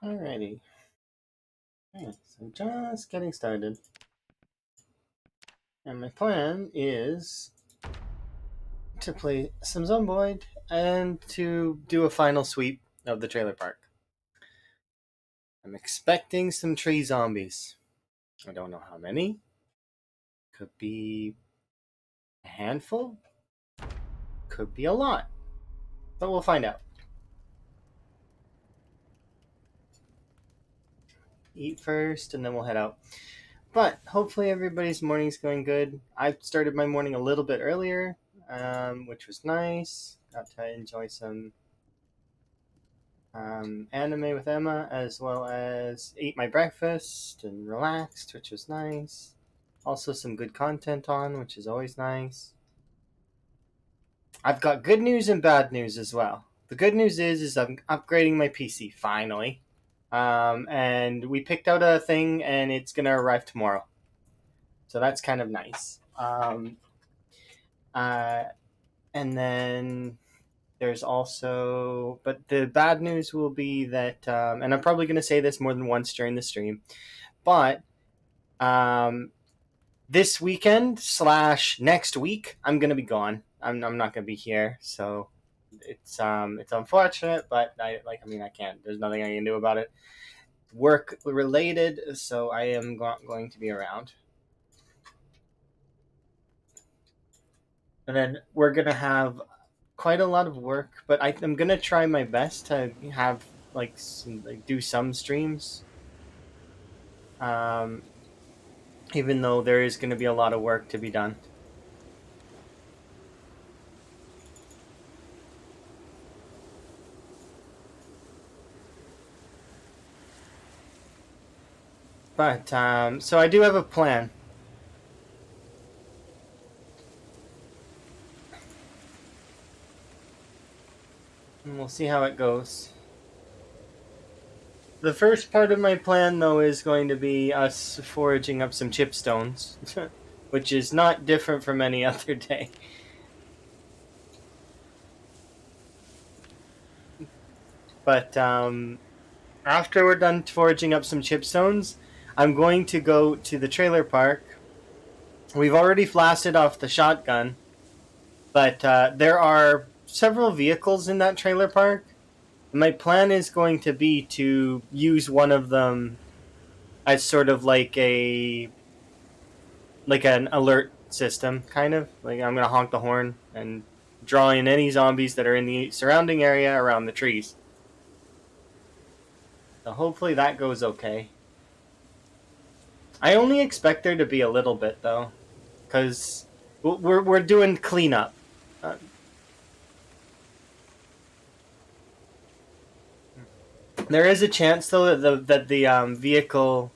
Alrighty. Okay, so just getting started. And my plan is to play some Zomboid and to do a final sweep of the trailer park. I'm expecting some tree zombies. I don't know how many. Could be a handful. Could be a lot. But we'll find out. Eat first and then we'll head out. But hopefully everybody's morning's going good. I started my morning a little bit earlier, which was nice. Got to enjoy some anime with Emma, as well as eat my breakfast and relaxed, which was nice. Also, some good content on, which is always nice. I've got good news and bad news as well. The good news is I'm upgrading my PC finally, and we picked out a thing, and it's gonna arrive tomorrow. So that's kind of nice. Uh, and then there's also, but the bad news will be that, and I'm probably going to say this more than once during the stream, but this weekend / next week, I'm going to be gone. I'm not going to be here, so it's unfortunate, but I can't. There's nothing I can do about it. Work related, so I am going to be around. And then we're going to have quite a lot of work, but I'm gonna try my best to have do some streams. Um, Even though there is gonna be a lot of work to be done. But so I do have a plan. And we'll see how it goes. The first part of my plan, though, is going to be us foraging up some chipstones, which is not different from any other day. But after we're done foraging up some chipstones, I'm going to go to the trailer park. We've already blasted off the shotgun, but there are several vehicles in that trailer park. My plan is going to be to use one of them as sort of like an alert system, kind of. Like I'm gonna honk the horn and draw in any zombies that are in the surrounding area around the trees. So hopefully that goes okay. I only expect there to be a little bit though, because we're doing cleanup. Uh, there is a chance though that the vehicle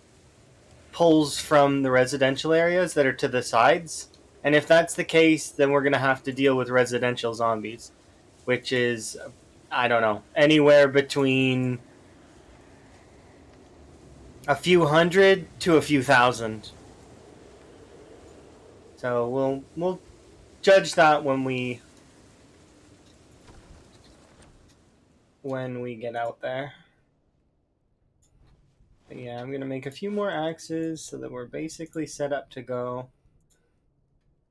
pulls from the residential areas that are to the sides. And if that's the case, then we're going to have to deal with residential zombies, which is, I don't know, anywhere between a few hundred to a few thousand. So we'll judge that when we get out there. But yeah, I'm going to make a few more axes so that we're basically set up to go.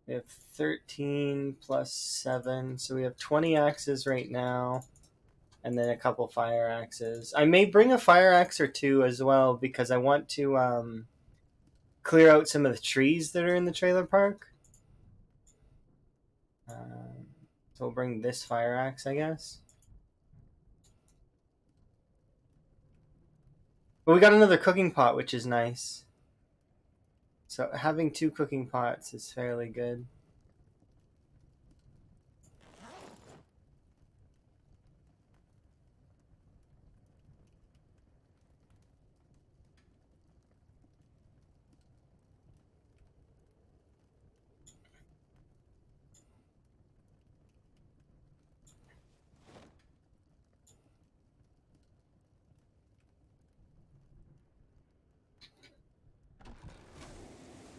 We have 13 plus 7, so we have 20 axes right now, and then a couple fire axes. I may bring a fire axe or two as well because I want to clear out some of the trees that are in the trailer park. So we'll bring this fire axe, I guess. But we got another cooking pot, which is nice. So having 2 cooking pots is fairly good.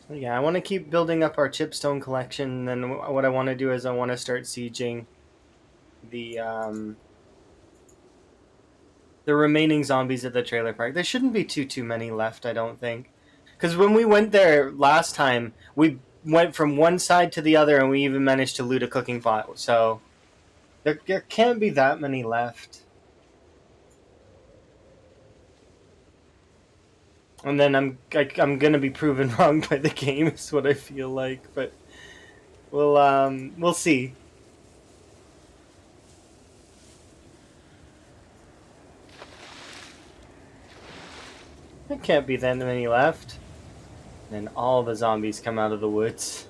So yeah, I want to keep building up our chipstone collection. And then what I want to do is I want to start sieging the the remaining zombies at the trailer park. There shouldn't be too many left, I don't think. Because when we went there last time, we went from one side to the other, and we even managed to loot a cooking pot. So there can't be that many left. And then I'm gonna be proven wrong by the game, is what I feel like. But we'll see. There can't be that many left. And all the zombies come out of the woods.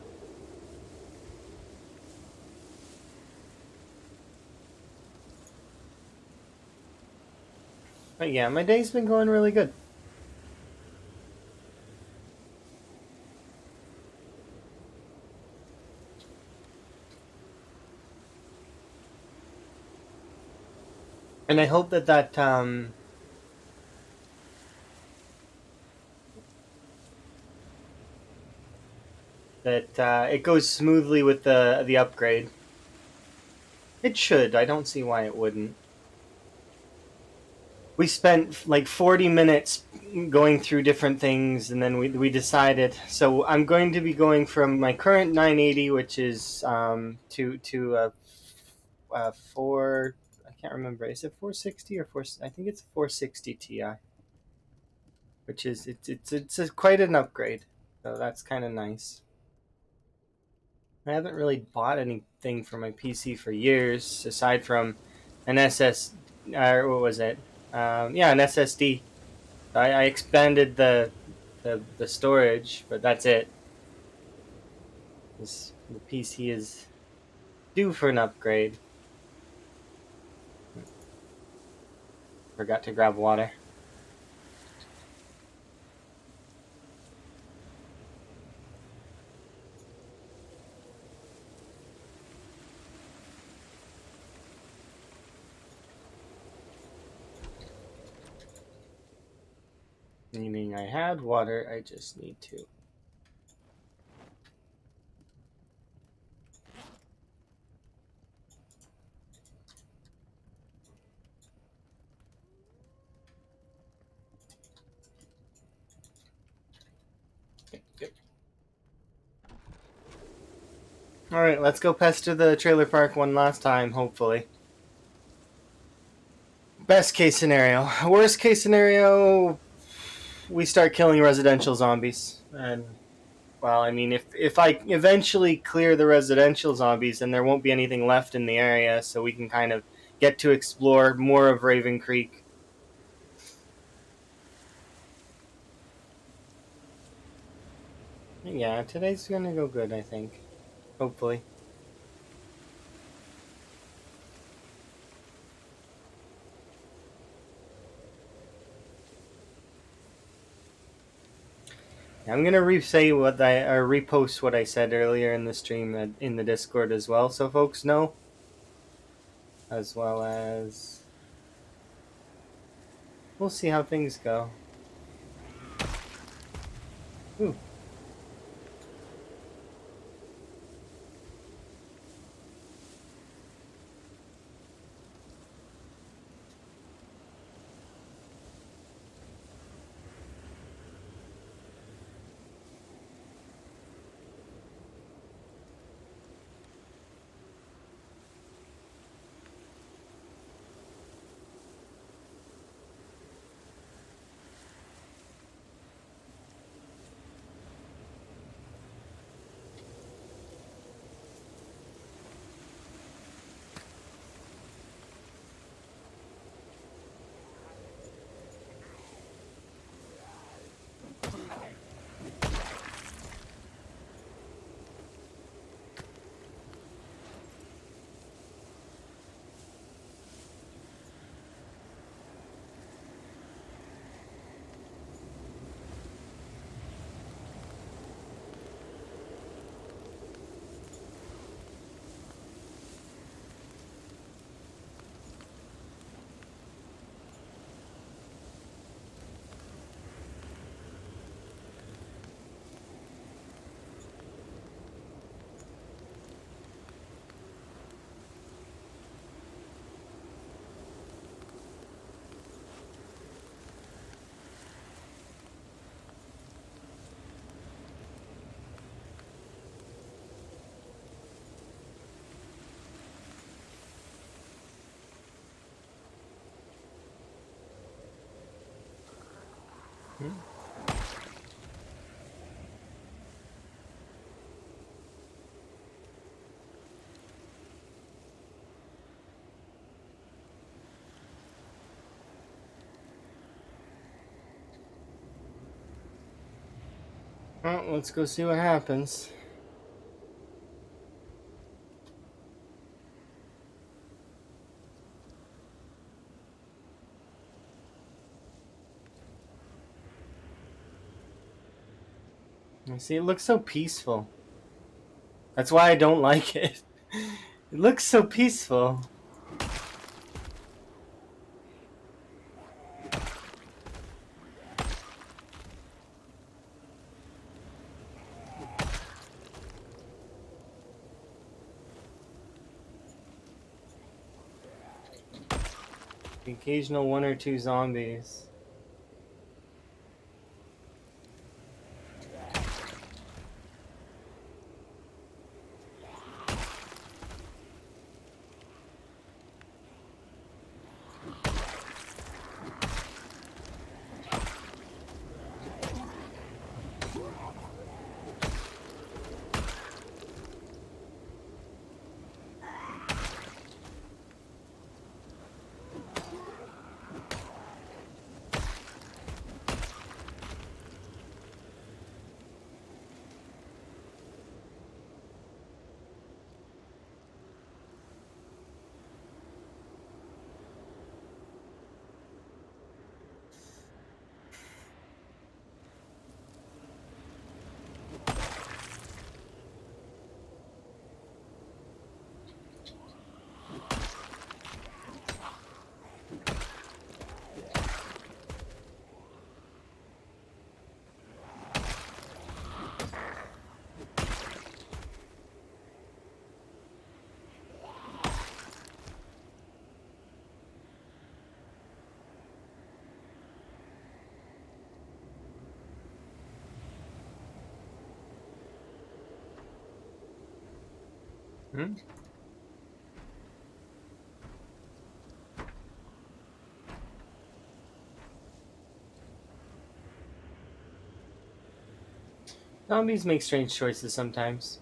But yeah, my day's been going really good. And I hope that it goes smoothly with the upgrade. It should. I don't see why it wouldn't. We spent like 40 minutes going through different things, and then we decided. So I'm going to be going from my current 980, which is to four. I can't remember. Is it 460 or four? I think it's 460 Ti, which is it's quite an upgrade. So that's kind of nice. I haven't really bought anything for my PC for years, aside from an what was it? Yeah, an SSD. I expanded the storage, but that's it. The PC is due for an upgrade. Forgot to grab water. Meaning I had water, I just need to. Yep. Alright, let's go pester the trailer park one last time, hopefully. Best case scenario. Worst case scenario, we start killing residential zombies. And, well, I mean, if I eventually clear the residential zombies, then there won't be anything left in the area, so we can kind of get to explore more of Ravencreek. Yeah, today's gonna go good, I think. Hopefully. I'm gonna repost what I said earlier in the stream in the Discord as well, so folks know. As well as we'll see how things go. Ooh. Well, let's go see what happens. You see, it looks so peaceful. That's why I don't like it. It looks so peaceful. The occasional one or two zombies. Hmm? Zombies make strange choices sometimes.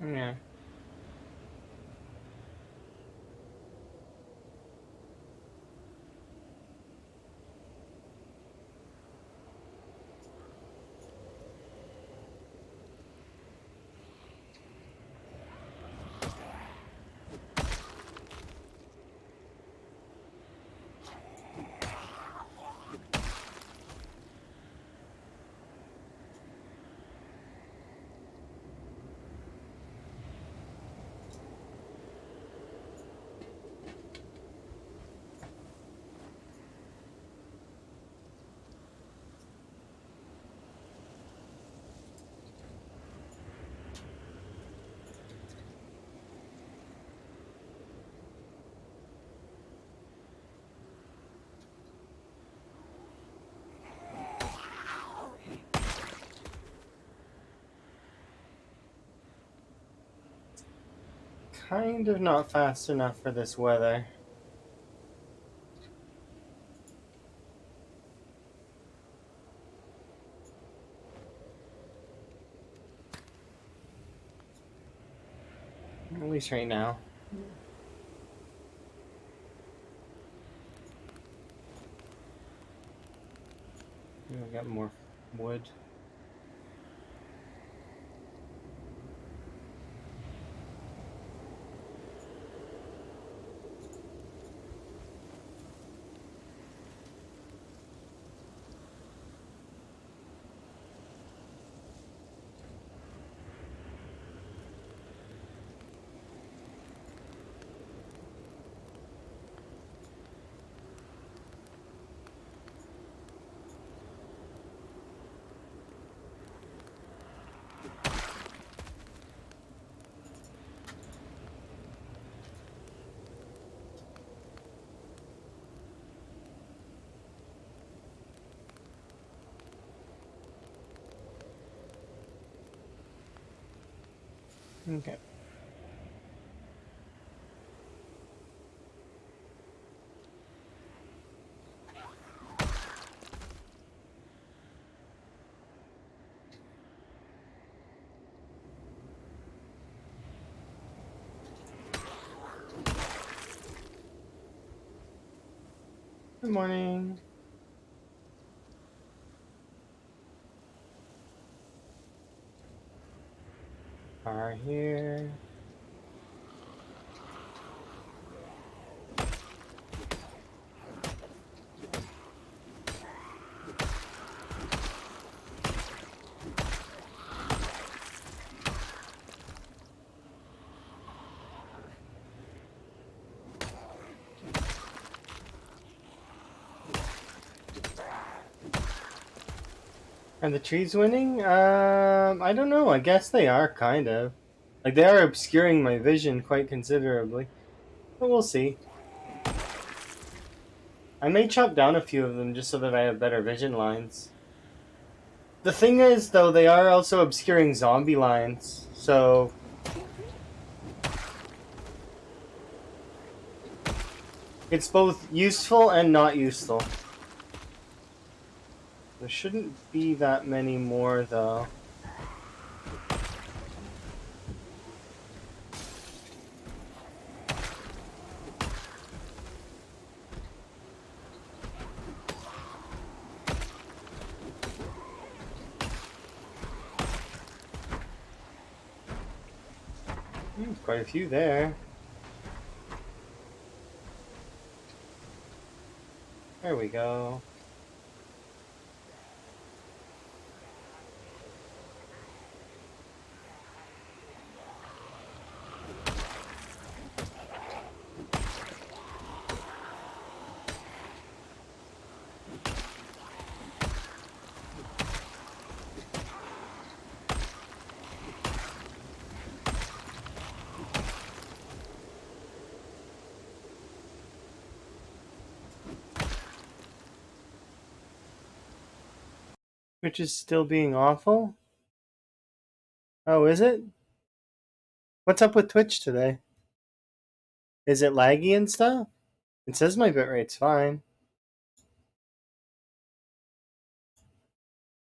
Yeah. Kind of not fast enough for this weather. At least right now. We got more wood. Okay. Good morning. Car here. Are the trees winning? I don't know. I guess they are, kind of. Like, they are obscuring my vision quite considerably. But we'll see. I may chop down a few of them just so that I have better vision lines. The thing is, though, they are also obscuring zombie lines, so... It's both useful and not useful. There shouldn't be that many more, though. Quite a few there. There we go. Which is still being awful? Oh, is it? What's up with Twitch today? Is it laggy and stuff? It says my bitrate's fine.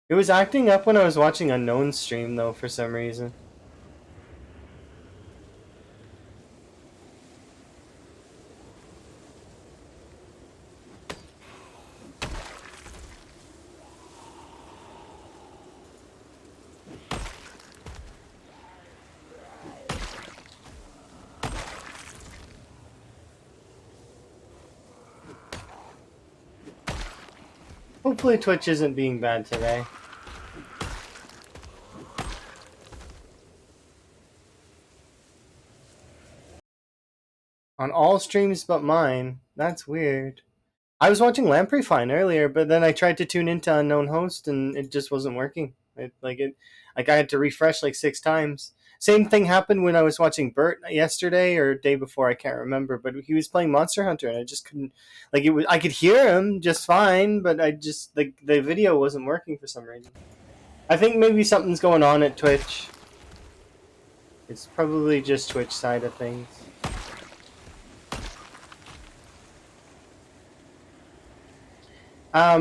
It was acting up when I was watching Unknown stream, though, for some reason. Hopefully Twitch isn't being bad today. On all streams but mine. That's weird. I was watching Lamprey Fine earlier, but then I tried to tune into Unknown Host and it just wasn't working. Like I had to refresh like 6 times. Same thing happened when I was watching Bert yesterday or day before, I can't remember, but he was playing Monster Hunter and I just couldn't, like, it was, I could hear him just fine, but I just, like, the video wasn't working for some reason. I think maybe something's going on at Twitch. It's probably just Twitch side of things.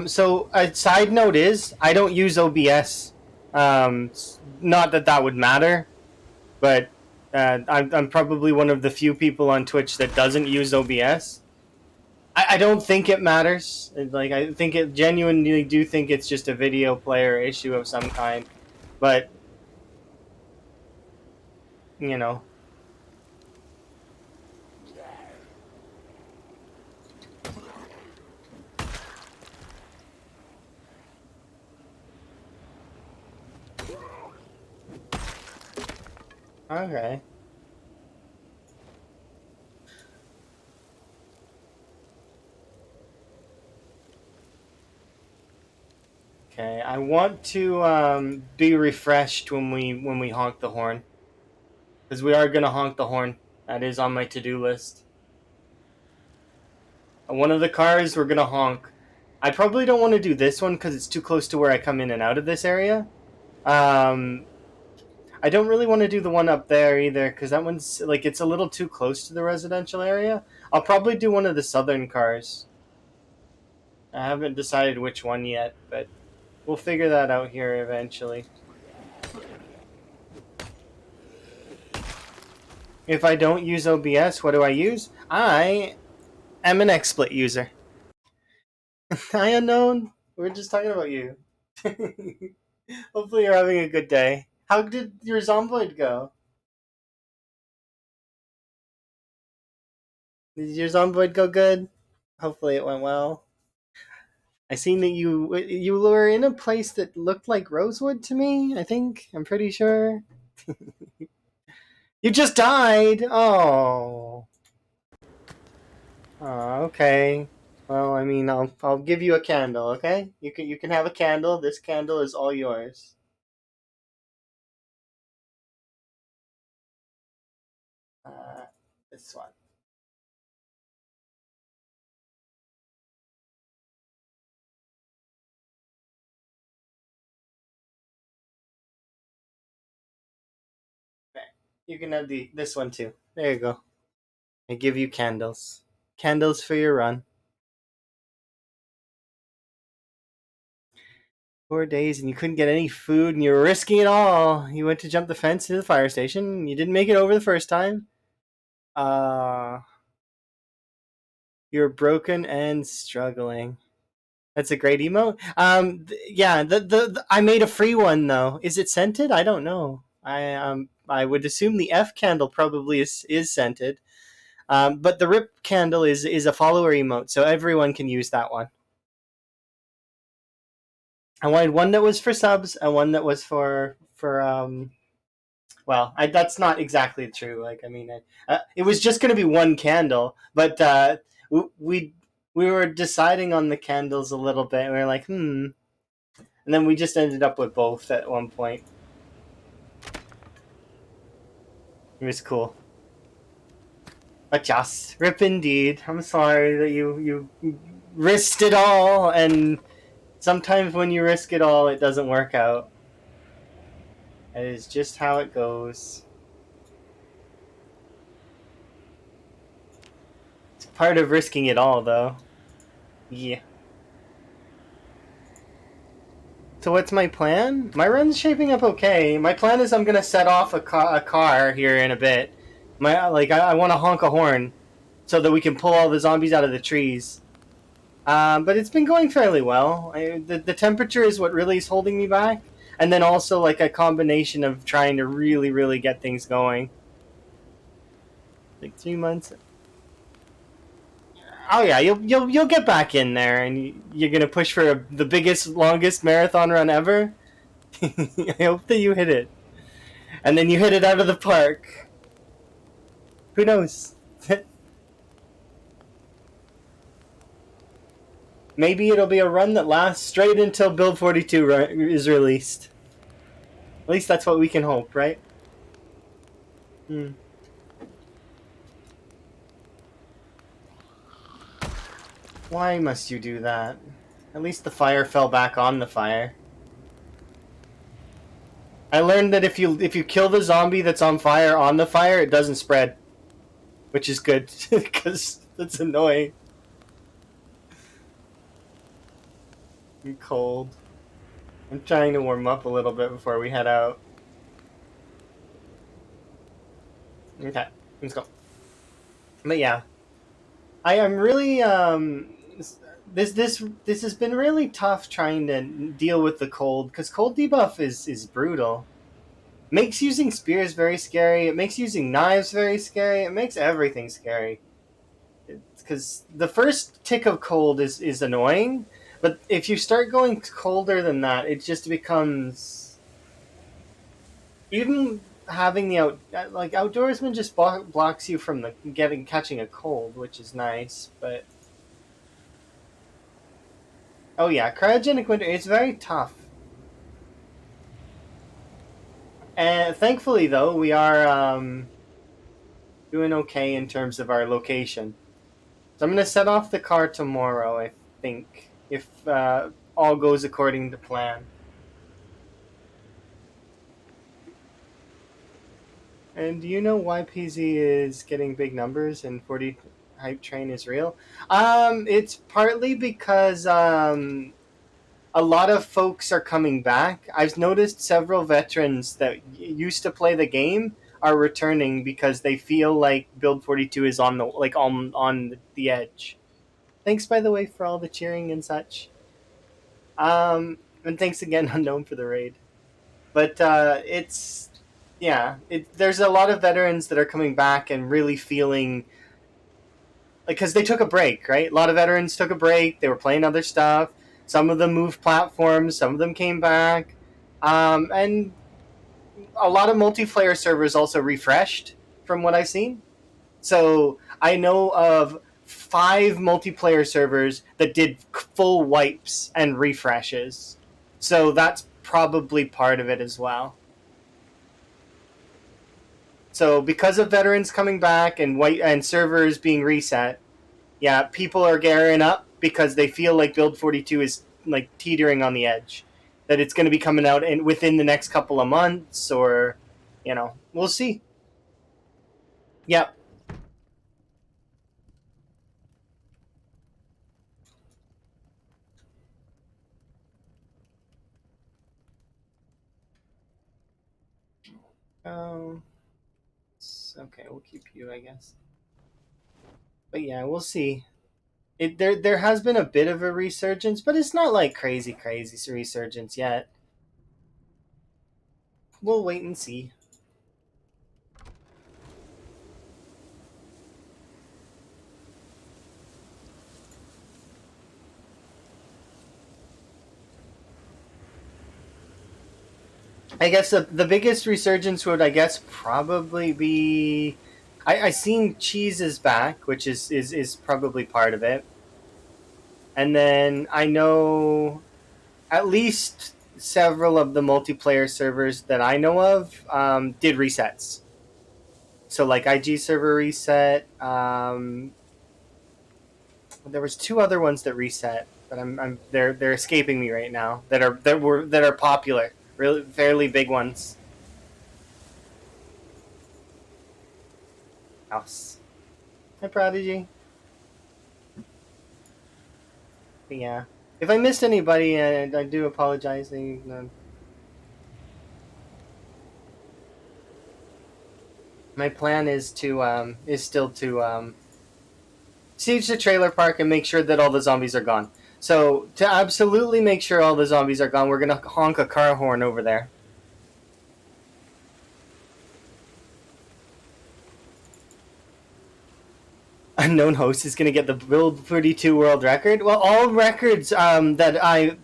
So a side note is I don't use OBS. Not that that would matter, but I'm probably one of the few people on Twitch that doesn't use OBS. I don't think it matters. Like, I think it genuinely do think it's just a video player issue of some kind, but you know. Okay. Okay, I want to be refreshed when we honk the horn, because we are gonna honk the horn. That is on my to-do list. One of the cars we're gonna honk. I probably don't want to do this one because it's too close to where I come in and out of this area. I don't really want to do the one up there either, because that one's like it's a little too close to the residential area. I'll probably do one of the southern cars. I haven't decided which one yet, but we'll figure that out here eventually. If I don't use OBS, what do I use? I am an XSplit user. Hi, unknown. We're just talking about you. Hopefully, you're having a good day. How did your Zomboid go? Did your Zomboid go good? Hopefully, it went well. I seen that you were in a place that looked like Rosewood to me. I think I'm pretty sure. You just died. Oh. Oh, okay. Well, I mean, I'll give you a candle, okay? You can have a candle. This candle is all yours. Uh, this one. Okay. You can have this one too. There you go. I give you candles. Candles for your run. 4 days and you couldn't get any food and you were risking it all. You went to jump the fence to the fire station. You didn't make it over the first time. Uh, you're broken and struggling. That's a great emote. Yeah. I made a free one though. Is it scented? I don't know. I would assume the F candle probably is scented. But the rip candle is a follower emote, so everyone can use that one. I wanted one that was for subs and one that was for. Well, that's not exactly true. Like, I mean, it was just going to be one candle, but we we were deciding on the candles a little bit. And we were like, and then we just ended up with both at one point. It was cool. But just rip indeed. I'm sorry that you risked it all, and sometimes when you risk it all, it doesn't work out. That is just how it goes. It's part of risking it all, though. Yeah. So what's my plan? My run's shaping up okay. My plan is I'm gonna set off a car here in a bit. I want to honk a horn so that we can pull all the zombies out of the trees. But it's been going fairly well. The temperature is what really is holding me back, and then also like a combination of trying to really get things going. Like 3 months. Oh yeah, you'll get back in there, and you're gonna push for the biggest, longest marathon run ever. I hope that you hit it, and then you hit it out of the park. Who knows? Maybe it'll be a run that lasts straight until Build 42 is released. At least that's what we can hope, right? Hmm. Why must you do that? At least the fire fell back on the fire. I learned that if you kill the zombie that's on fire on the fire, it doesn't spread, which is good because that's annoying. I'm cold. I'm trying to warm up a little bit before we head out. Okay, let's go. But yeah, I am really this has been really tough trying to deal with the cold because cold debuff is brutal. Makes using spears very scary. It makes using knives very scary. It makes everything scary. Because the first tick of cold is annoying, but if you start going colder than that, it just becomes even having the outdoorsman just blocks you from the catching a cold, which is nice. But oh yeah, cryogenic winter it's very tough. And thankfully, though, we are doing okay in terms of our location. So I'm gonna set off the car tomorrow, I think, if all goes according to plan. And do you know why PZ is getting big numbers and 40 hype train is real? It's partly because a lot of folks are coming back. I've noticed several veterans that used to play the game are returning because they feel like Build 42 is on the on the edge. Thanks by the way for all the cheering and such. And thanks again Unknown for the raid. But it's yeah, there's a lot of veterans that are coming back and really feeling like because they took a break, right? A lot of veterans took a break. They were playing other stuff. Some of them moved platforms. Some of them came back, and a lot of multiplayer servers also refreshed from what I've seen. So I know of 5 multiplayer servers that did full wipes and refreshes. So that's probably part of it as well. So because of veterans coming back and white and servers being reset, yeah, people are gearing up because they feel like Build 42 is like teetering on the edge, that it's going to be coming out in within the next couple of months, or we'll see. Yep. Um. Okay, we'll keep you, I guess. But yeah, we'll see. There has been a bit of a resurgence, but it's not like crazy resurgence yet. We'll wait and see. I guess the biggest resurgence would, I guess, probably be. I seen Cheese is back, which is probably part of it. And then I know at least several of the multiplayer servers that I know of did resets. So like IG server reset. There was 2 other ones that reset, but they're escaping me right now. That are popular, really fairly big ones. House. Hi, Prodigy. But yeah. If I missed anybody, I do apologize. My plan is still to siege the trailer park and make sure that all the zombies are gone. So to absolutely make sure all the zombies are gone, we're gonna honk a car horn over there. Unknown host is going to get the Build 42 world record. Well, all records that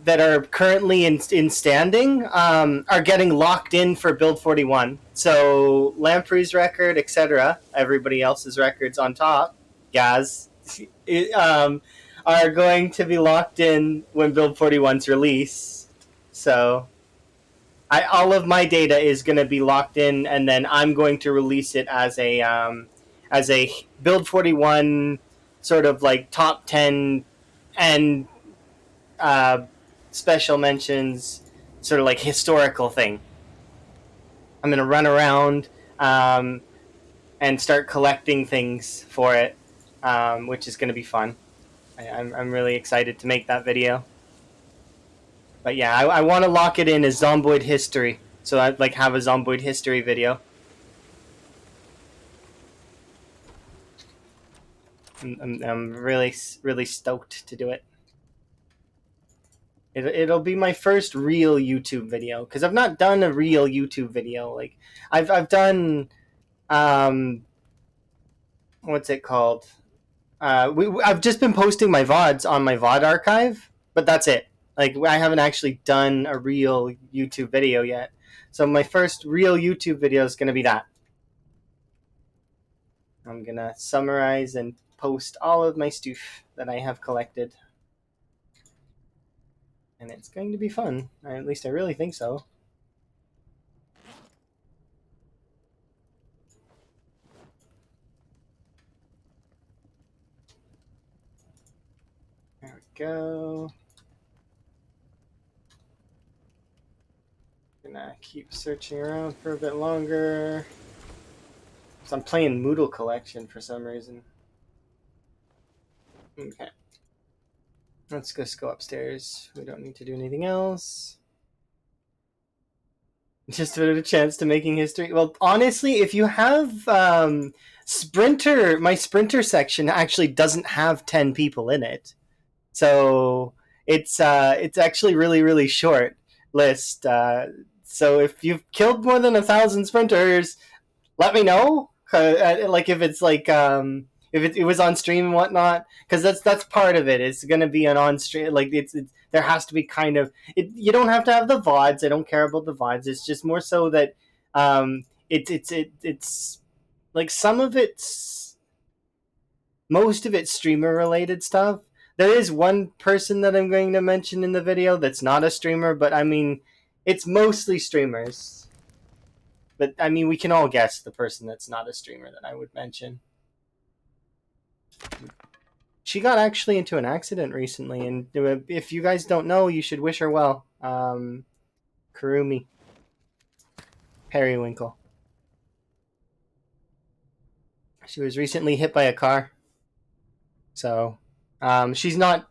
are currently in standing are getting locked in for Build 41. So Lamprey's record, etc., everybody else's records on top, guys, are going to be locked in when Build 41's release. So all of my data is going to be locked in, and then I'm going to release it as a Build 41 sort of like top 10 and uh, special mentions, sort of like historical thing. I'm going to run around and start collecting things for it, which is going to be fun. I'm really excited to make that video. But yeah, I want to lock it in as Zomboid history. So I'd like have a Zomboid history video. I'm really stoked to do it. It'll be my first real YouTube video because I've not done a real YouTube video. Like I've done what's it called? I've just been posting my VODs on my VOD archive, but that's it. Like I haven't actually done a real YouTube video yet. So my first real YouTube video is gonna be that. I'm gonna summarize and post all of my stuff that I have collected. And it's going to be fun. At least I really think so. There we go. Gonna keep searching around for a bit longer. So I'm playing Moodle Collection for some reason. Okay. Let's just go upstairs. We don't need to do anything else. Just a chance to making history. Well, honestly, if you have Sprinter, my Sprinter section actually doesn't have 10 people in it. So it's actually really short list. So if you've killed more than 1,000 sprinters, let me know. Like if it's like if it was on stream and whatnot, because that's part of it. It's gonna be an on stream. Like it's there has to be kind of it. You don't have to have the VODs. I don't care about the VODs. It's just more so that it's like some of it's most of it's streamer related stuff. There is one person that I'm going to mention in the video that's not a streamer, but I mean, it's mostly streamers. But I mean, we can all guess the person that's not a streamer that I would mention. She got actually into an accident recently, and if you guys don't know, you should wish her well. Kurumi Periwinkle. She was recently hit by a car. So, she's not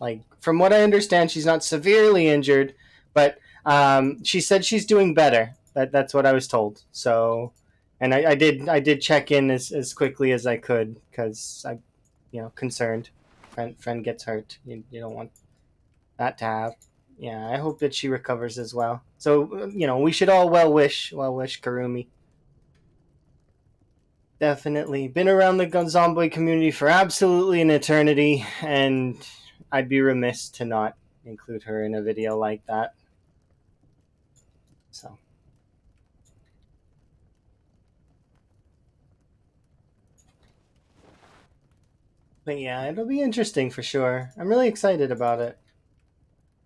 like, from what I understand, she's not severely injured, but she said she's doing better. That's what I was told. So, and I did check in as quickly as I could because I, concerned. Friend gets hurt. You don't want that to have. Yeah, I hope that she recovers as well. So we should all well wish Karumi. Definitely been around the Zomboid community for absolutely an eternity, and I'd be remiss to not include her in a video like that. So. But yeah, it'll be interesting for sure. I'm really excited about it.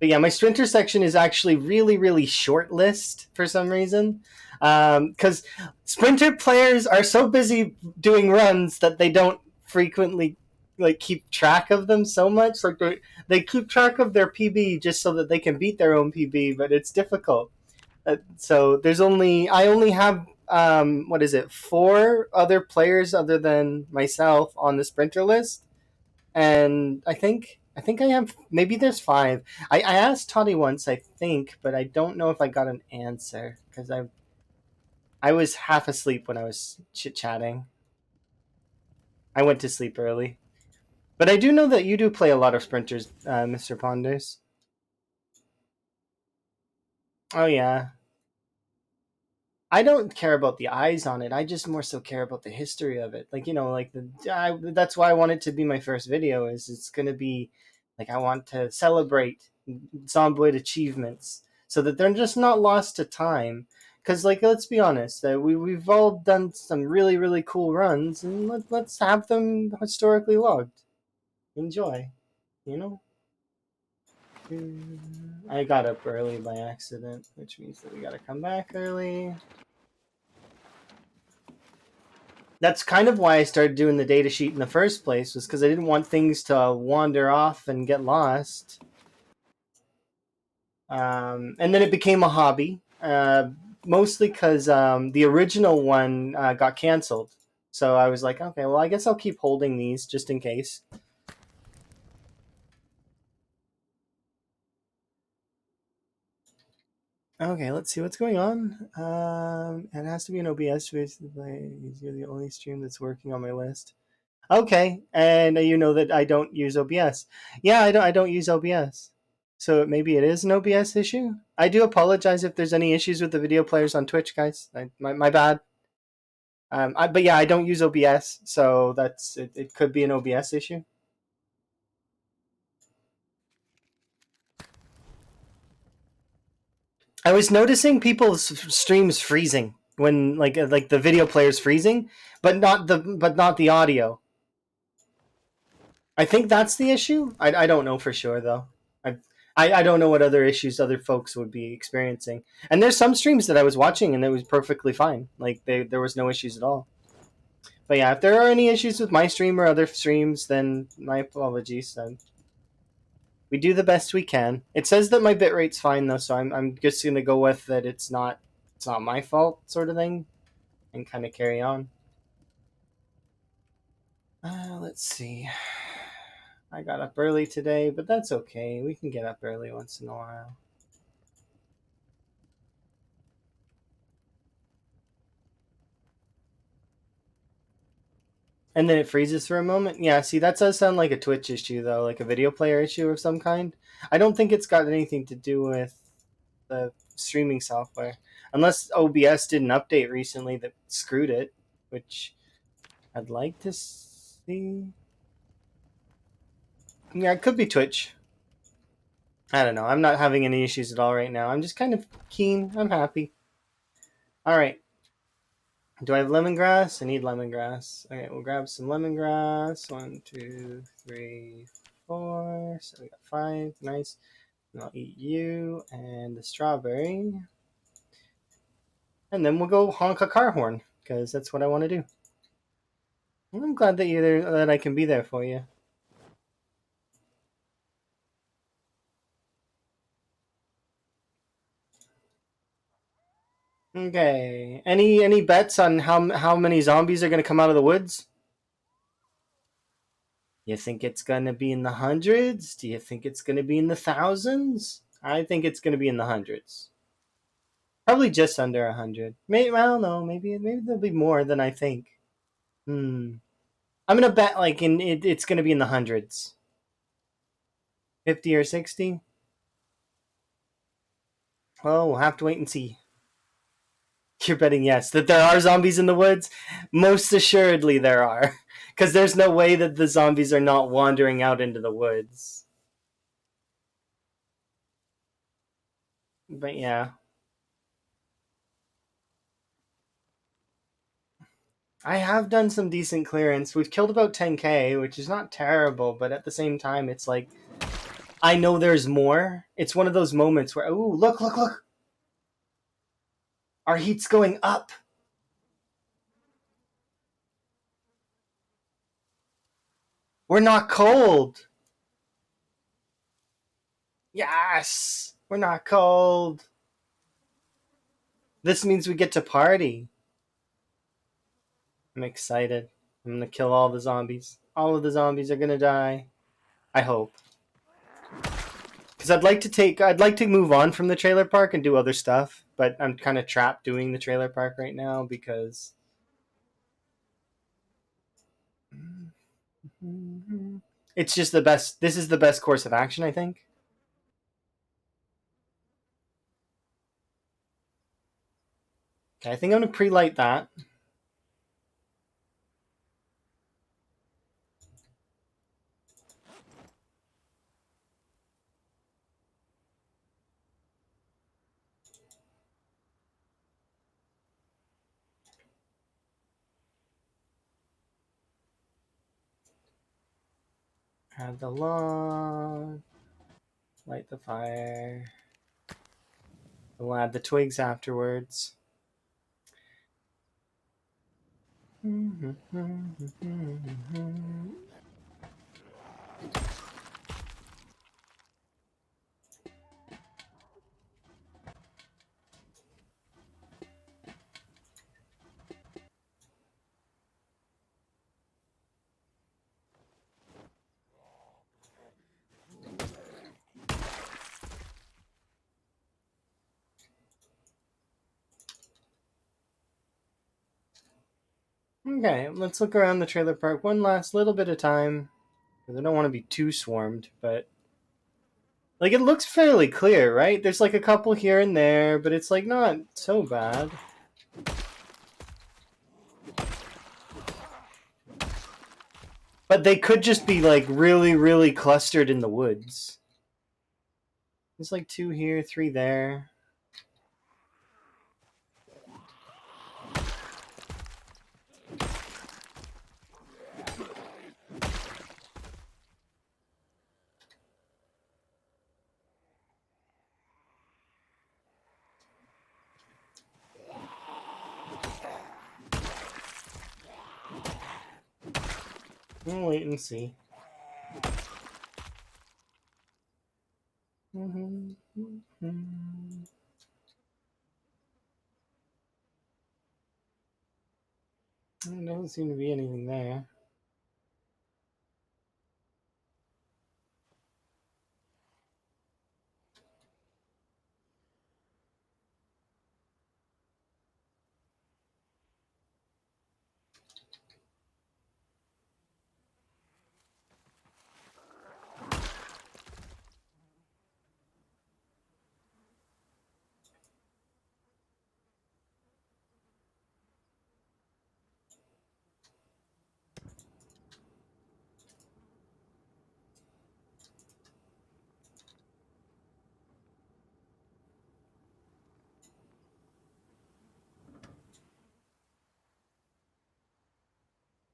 But yeah, my Sprinter section is actually really short list for some reason. Because Sprinter players are so busy doing runs that they don't frequently keep track of them so much. Like they keep track of their PB just so that they can beat their own PB, but it's difficult. So I only have what is it, 4 other players other than myself on the Sprinter list, and I think I have, maybe there's 5. I asked Toddy once, I think, but I don't know if I got an answer because I was half asleep when I was chit chatting. I went to sleep early, but I do know that you do play a lot of sprinters, Mr. Ponders. Oh yeah, I don't care about the eyes on it. I just more so care about the history of it. That's why I want it to be my first video. Is it's gonna be like, I want to celebrate Zomboid achievements so that they're just not lost to time. Because let's be honest, we've all done some really cool runs, and let's have them historically logged. Enjoy, you know. I got up early by accident, which means that we gotta come back early. That's kind of why I started doing the data sheet in the first place, was because I didn't want things to wander off and get lost. And then it became a hobby, mostly because the original one got canceled. So I was like, okay, well, I guess I'll keep holding these just in case. Okay, let's see what's going on. It has to be an OBS. You're the only stream that's working on my list. Okay, and you know that I don't use OBS. Yeah, I don't use OBS. So maybe it is an OBS issue. I do apologize if there's any issues with the video players on Twitch, guys. My bad. But yeah, I don't use OBS, so that's it. It could be an OBS issue. I was noticing people's streams freezing when like the video players freezing, but not the audio. I think that's the issue. I don't know for sure though. I don't know what other issues other folks would be experiencing. And there's some streams that I was watching and it was perfectly fine. Like there was no issues at all. But yeah, if there are any issues with my stream or other streams, then my apologies. We do the best we can. It says that my bitrate's fine though, so I'm just gonna go with that. It's not my fault, sort of thing. and kind of carry on. Let's see. I got up early today, but that's okay. We can get up early once in a while. And then it freezes for a moment. Yeah, see, that does sound like a Twitch issue, though, like a video player issue of some kind. I don't think it's got anything to do with the streaming software. Unless OBS did an update recently that screwed it, which I'd like to see. Yeah, it could be Twitch. I don't know. I'm not having any issues at all right now. I'm just kind of keen. I'm happy. All right. Do I have lemongrass? I need lemongrass. Okay, we'll grab some lemongrass. 1, 2, 3, 4. So we got 5. Nice. And I'll eat you and the strawberry. And then we'll go honk a car horn, because that's what I want to do. I'm glad that I can be there for you. Okay. Any bets on how many zombies are gonna come out of the woods? You think it's gonna be in the hundreds? Do you think it's gonna be in the thousands? I think it's gonna be in the hundreds. Probably just under 100. Maybe I don't know. Maybe there'll be more than I think. I'm gonna bet like it's gonna be in the hundreds. 50 or 60. Well, we'll have to wait and see. You're betting yes that there are zombies in the woods. Most assuredly, there are, because there's no way that the zombies are not wandering out into the woods. But yeah, I have done some decent clearance. We've killed about 10k, which is not terrible, but at the same time, it's like I know there's more. It's one of those moments where, oh, look. Our heat's going up. We're not cold. Yes, we're not cold. This means we get to party. I'm excited. I'm gonna kill all the zombies. All of the zombies are gonna die. I hope. Because I'd like to move on from the trailer park and do other stuff, but I'm kind of trapped doing the trailer park right now because it's just the best. This is the best course of action, I think. Okay, I think I'm gonna pre-light that. Add the log. Light the fire. We'll add the twigs afterwards. Okay, let's look around the trailer park one last little bit of time. Because I don't want to be too swarmed, but like it looks fairly clear, right? There's like a couple here and there, but it's like not so bad. But they could just be like really, really clustered in the woods. There's like 2 here, 3 there. We'll wait and see. Doesn't seem to be anything there.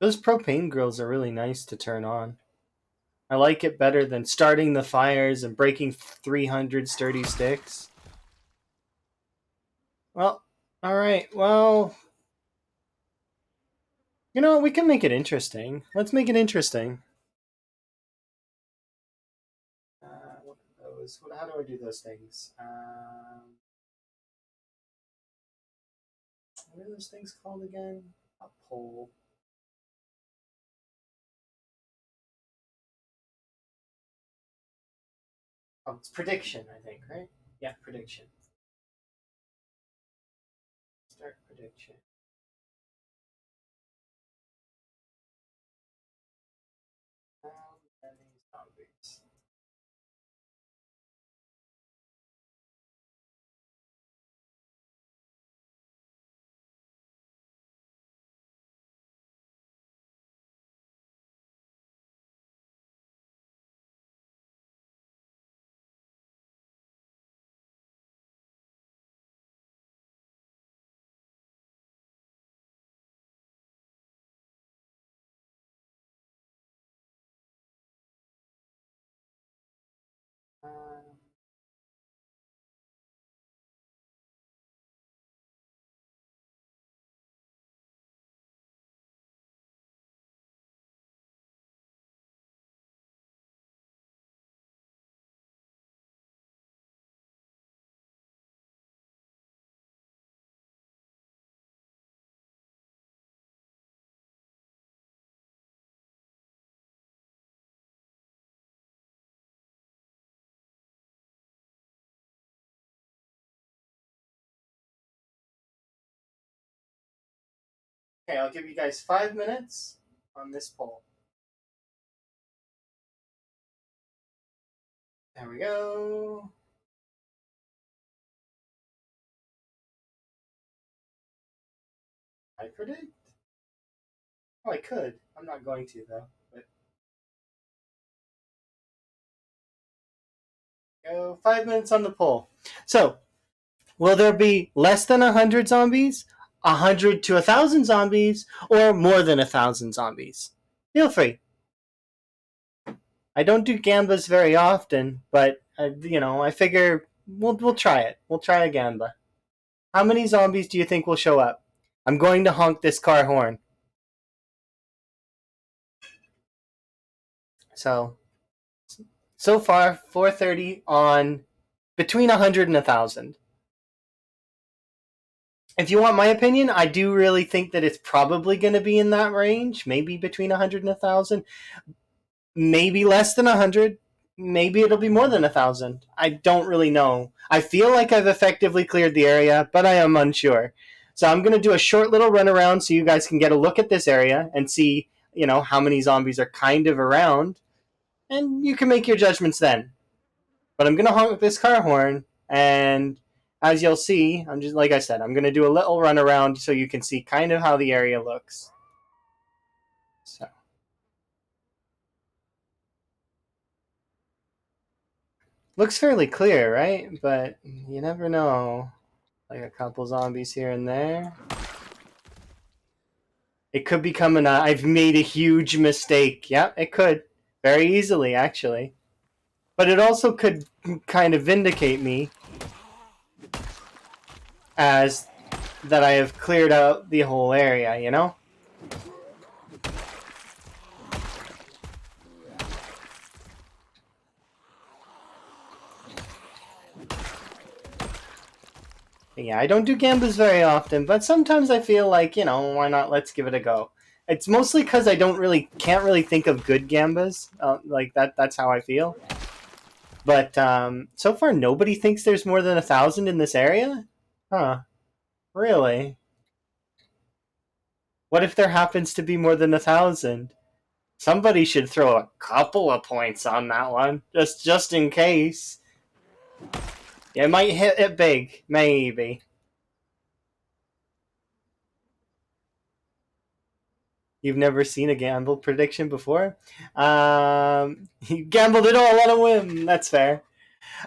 Those propane grills are really nice to turn on. I like it better than starting the fires and breaking 300 sturdy sticks. Well, alright, well, you know what? We can make it interesting. Let's make it interesting. What are those? How do I do those things? What are those things called again? A poll. Oh, it's prediction, I think, right? Yeah, prediction. Start prediction. How many zombies? Um, okay, I'll give you guys 5 minutes on this poll. There we go. I predict? Oh, I could. I'm not going to, though. But go 5 minutes on the poll. So, will there be less than 100 zombies, 100 to 1,000 zombies, or more than 1,000 zombies? Feel free. I don't do gambas very often, but I figure we'll try it. We'll try a gamba. How many zombies do you think will show up? I'm going to honk this car horn. So far 430 on between 100 and 1,000. If you want my opinion, I do really think that it's probably going to be in that range, maybe between 100 and 1,000, maybe less than 100, maybe it'll be more than 1,000. I don't really know. I feel like I've effectively cleared the area, but I am unsure. So I'm going to do a short little run around so you guys can get a look at this area and see, how many zombies are kind of around, and you can make your judgments then. But I'm going to honk this car horn, and as you'll see, I'm just, like I said, I'm going to do a little run around so you can see kind of how the area looks. So. Looks fairly clear, right? But you never know. Like a couple zombies here and there. It could become I've made a huge mistake. Yeah, it could. Very easily, actually. But it also could kind of vindicate me as that I have cleared out the whole area, Yeah, I don't do gambas very often, but sometimes I feel like, why not? Let's give it a go. It's mostly because I can't really think of good gambas. Like that. That's how I feel. But so far, nobody thinks there's more than 1,000 in this area. Huh? Really? What if there happens to be more than 1,000? Somebody should throw a couple of points on that one, just in case. Yeah, it might hit it big, maybe. You've never seen a gamble prediction before? You gambled it all on a whim. That's fair.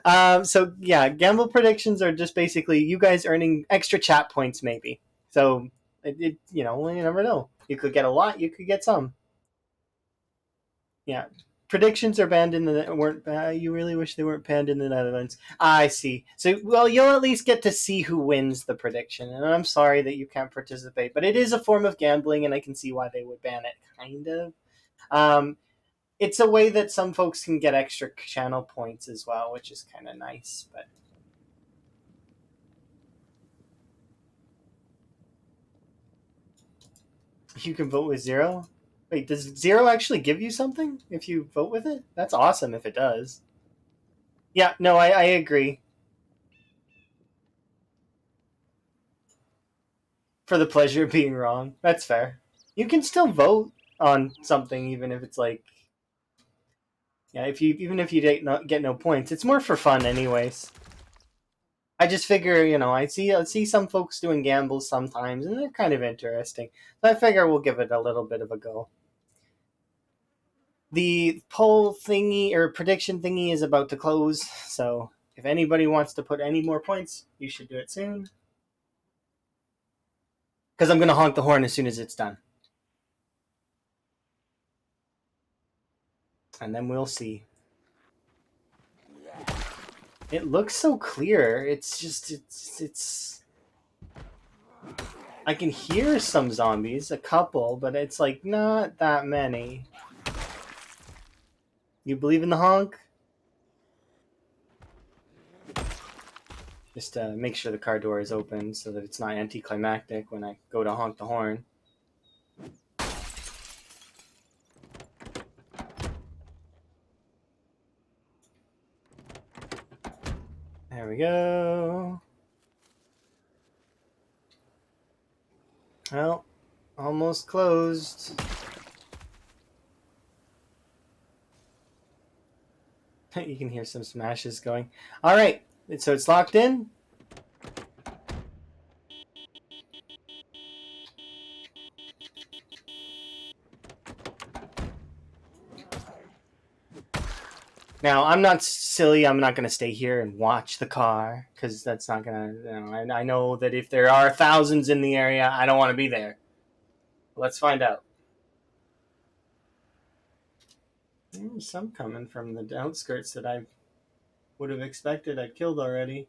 So yeah, gamble predictions are just basically you guys earning extra chat points, maybe. So you never know. You could get a lot. You could get some. Yeah, predictions are banned in the weren't. You really wish they weren't banned in the Netherlands. I see. So well, you'll at least get to see who wins the prediction. And I'm sorry that you can't participate, but it is a form of gambling, and I can see why they would ban it. Kind of. Um, it's a way that some folks can get extra channel points as well, which is kind of nice. But you can vote with zero. Wait, does zero actually give you something if you vote with it? That's awesome if it does. Yeah, no, I agree. For the pleasure of being wrong. That's fair. You can still vote on something even if it's like yeah, if you even if you get no points, it's more for fun anyways. I just figure, I see some folks doing gambles sometimes and they're kind of interesting. So I figure we'll give it a little bit of a go. The poll thingy or prediction thingy is about to close, so if anybody wants to put any more points, you should do it soon. Because I'm going to honk the horn as soon as it's done. And then we'll see. It looks so clear. It's. I can hear some zombies, a couple, but it's like not that many. You believe in the honk? Just make sure the car door is open so that it's not anticlimactic when I go to honk the horn. There we go. Well, almost closed. You can hear some smashes going. All right, so it's locked in. Now, I'm not silly. I'm not going to stay here and watch the car because that's not going to. I know that if there are thousands in the area, I don't want to be there. Let's find out. There's some coming from the outskirts that I would have expected I'd killed already.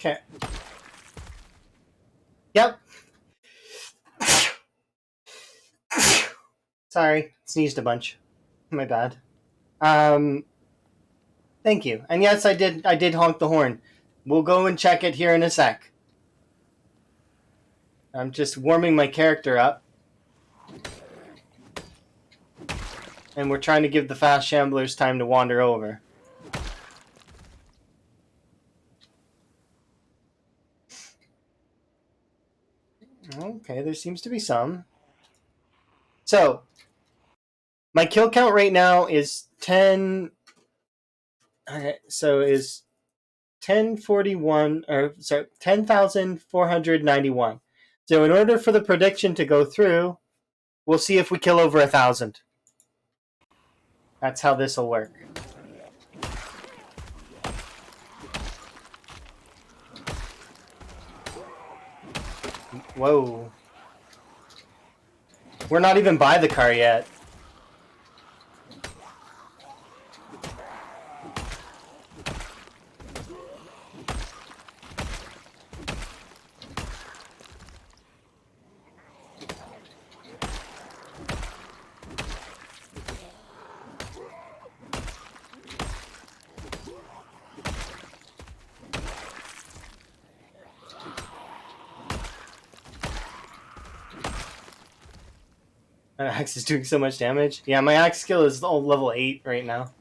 Okay. Yep. Sorry, sneezed a bunch. My bad. Thank you. And yes, I did honk the horn. We'll go and check it here in a sec. I'm just warming my character up. And we're trying to give the fast shamblers time to wander over. Okay, there seems to be some. So, my kill count right now is 10. Okay, so is 1041 or sorry 10,491. So in order for the prediction to go through, we'll see if we kill over 1,000. That's how this will work. Whoa. We're not even by the car yet. My axe is doing so much damage. Yeah, my axe skill is level 8 right now.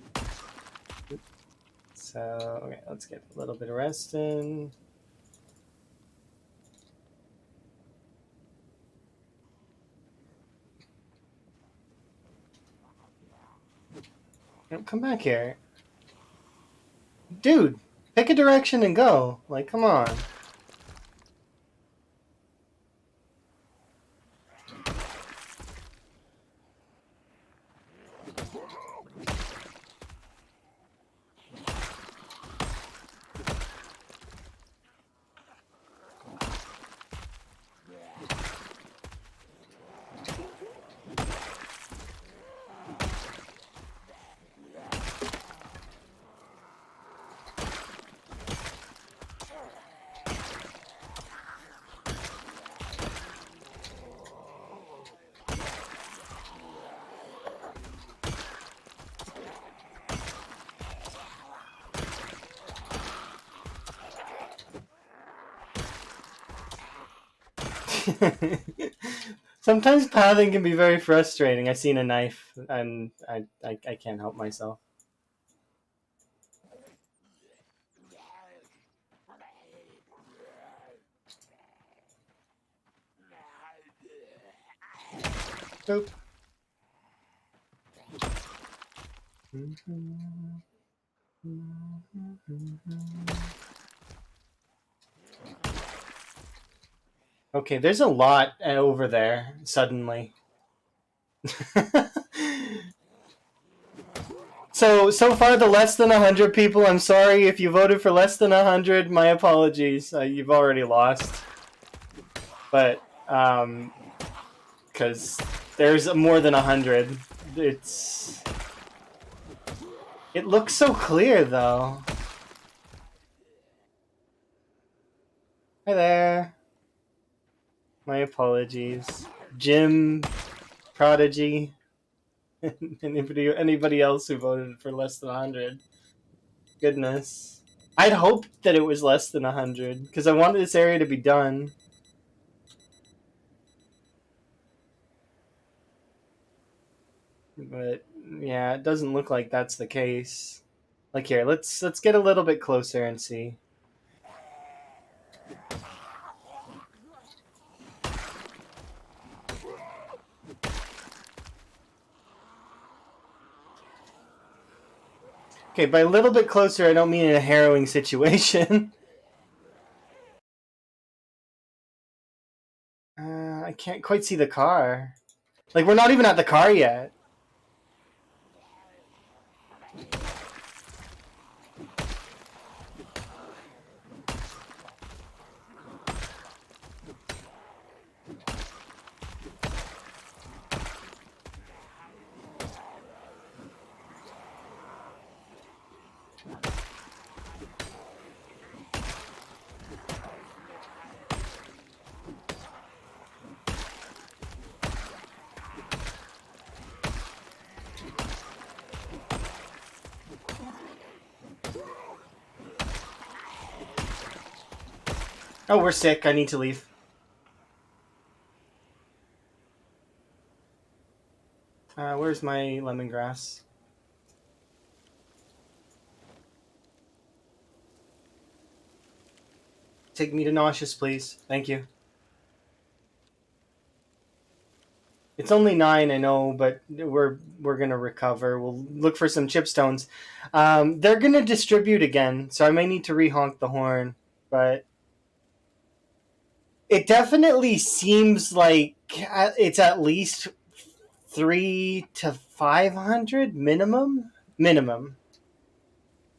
So, okay, let's get a little bit of rest in. Come back here. Dude, pick a direction and go. Like, come on. Sometimes pathing can be very frustrating. I've seen a knife, and I can't help myself. Nope. Okay, there's a lot over there, suddenly. So far, the less than 100 people, I'm sorry. If you voted for less than 100, my apologies. You've already lost. But, because there's more than 100. It looks so clear, though. Hi there. My apologies. Jim, Prodigy, anybody else who voted for less than 100. Goodness. I'd hoped that it was less than 100, because I wanted this area to be done. But, yeah, it doesn't look like that's the case. Like, here, let's get a little bit closer and see. Okay, by a little bit closer, I don't mean in a harrowing situation. I can't quite see the car. Like, we're not even at the car yet. Oh, we're sick. I need to leave. Where's my lemongrass? Take me to nauseous, please. Thank you. It's only 9, I know, but we're gonna recover. We'll look for some chipstones. They're gonna distribute again, so I may need to re-honk the horn. But it definitely seems like it's at least 3 to 500 minimum,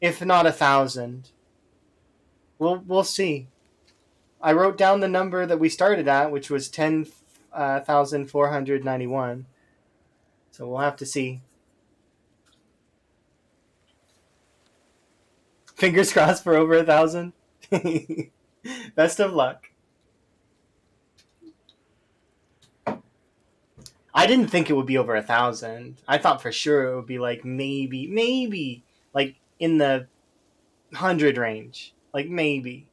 if not 1,000. We'll see. I wrote down the number that we started at, which was 10,491. So we'll have to see. Fingers crossed for over 1,000. Best of luck. I didn't think it would be over 1,000. I thought for sure it would be like maybe like in the 100 range. Like maybe.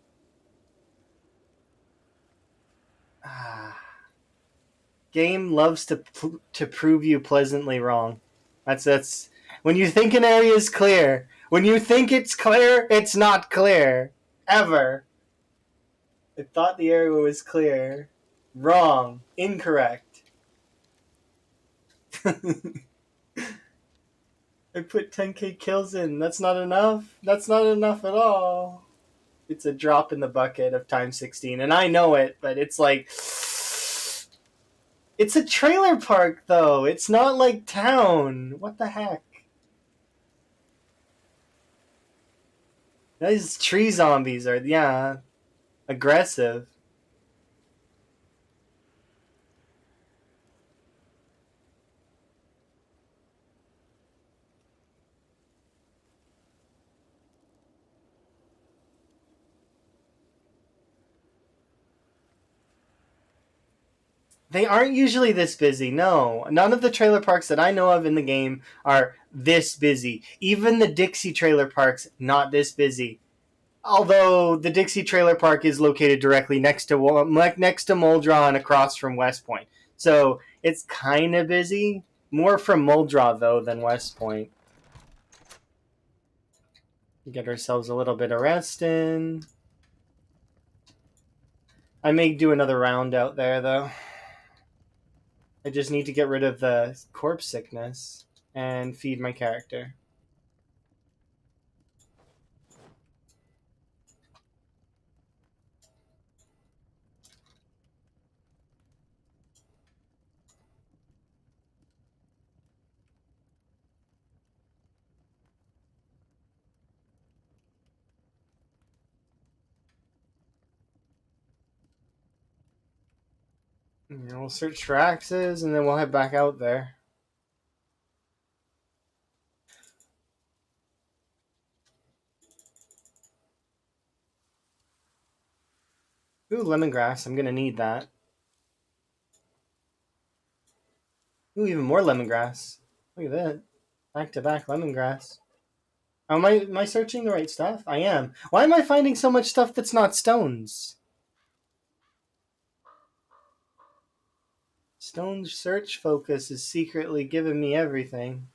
Game loves to prove you pleasantly wrong. That's when you think an area is clear. When you think it's clear, it's not clear ever. I thought the area was clear. Wrong. Incorrect. I put 10k kills in. That's not enough. That's not enough at all. It's a drop in the bucket of times 16, and I know it, but it's like it's a trailer park though. It's not like town. What the heck? These tree zombies are aggressive. They aren't usually this busy. No, none of the trailer parks that I know of in the game are this busy. Even the Dixie trailer parks, not this busy. Although the Dixie trailer park is located directly next to Muldraw and across from West Point, so it's kind of busy. More from Muldraw though than West Point. Get ourselves a little bit of rest in. I may do another round out there though. I just need to get rid of the corpse sickness and feed my character. And we'll search for axes and then we'll head back out there. Ooh, lemongrass. I'm gonna need that. Ooh, even more lemongrass. Look at that. Back to back lemongrass. Oh, am I searching the right stuff? I am. Why am I finding so much stuff that's not stones? Stone search focus is secretly giving me everything.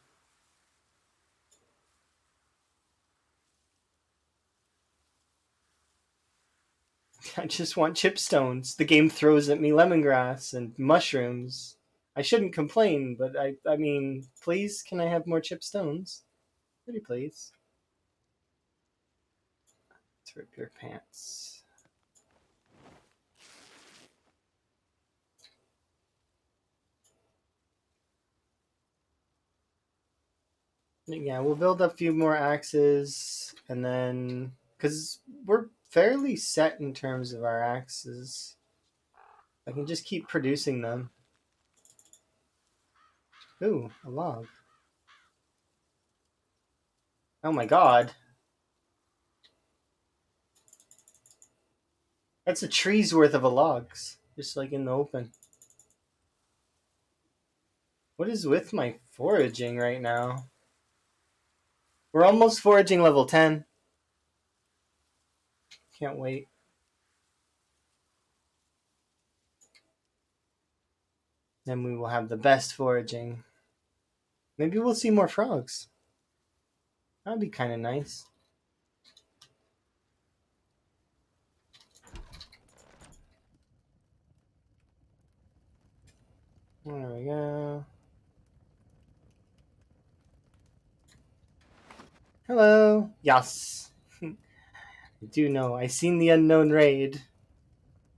I just want chipstones. The game throws at me lemongrass and mushrooms. I shouldn't complain, but I mean, please, can I have more chipstones? Pretty please. Let's rip your pants. Yeah, we'll build a few more axes, and then because we're fairly set in terms of our axes, I can just keep producing them. Ooh, a log. Oh my god. That's a tree's worth of a logs, just like in the open. What is with my foraging right now? We're almost foraging level 10. Can't wait. Then we will have the best foraging. Maybe we'll see more frogs. That'd be kind of nice. There we go. Hello. Yes. I do know. I seen the Unknown raid,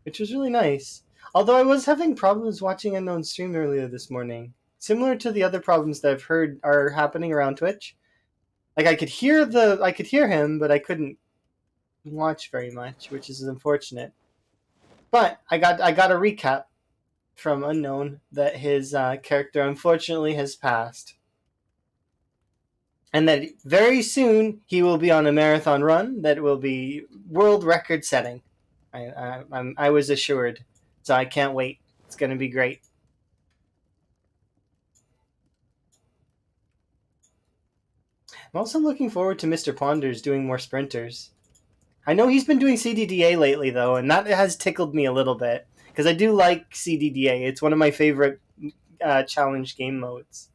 which was really nice. Although I was having problems watching Unknown stream earlier this morning. Similar to the other problems that I've heard are happening around Twitch. Like I could hear him, but I couldn't watch very much, which is unfortunate. But I got a recap from Unknown that his character unfortunately has passed, and that very soon he will be on a marathon run that will be world record setting. I was assured, so I can't wait. It's going to be great. I'm also looking forward to Mr. Ponders doing more sprinters. I know he's been doing CDDA lately though, and that has tickled me a little bit because I do like CDDA. It's one of my favorite challenge game modes.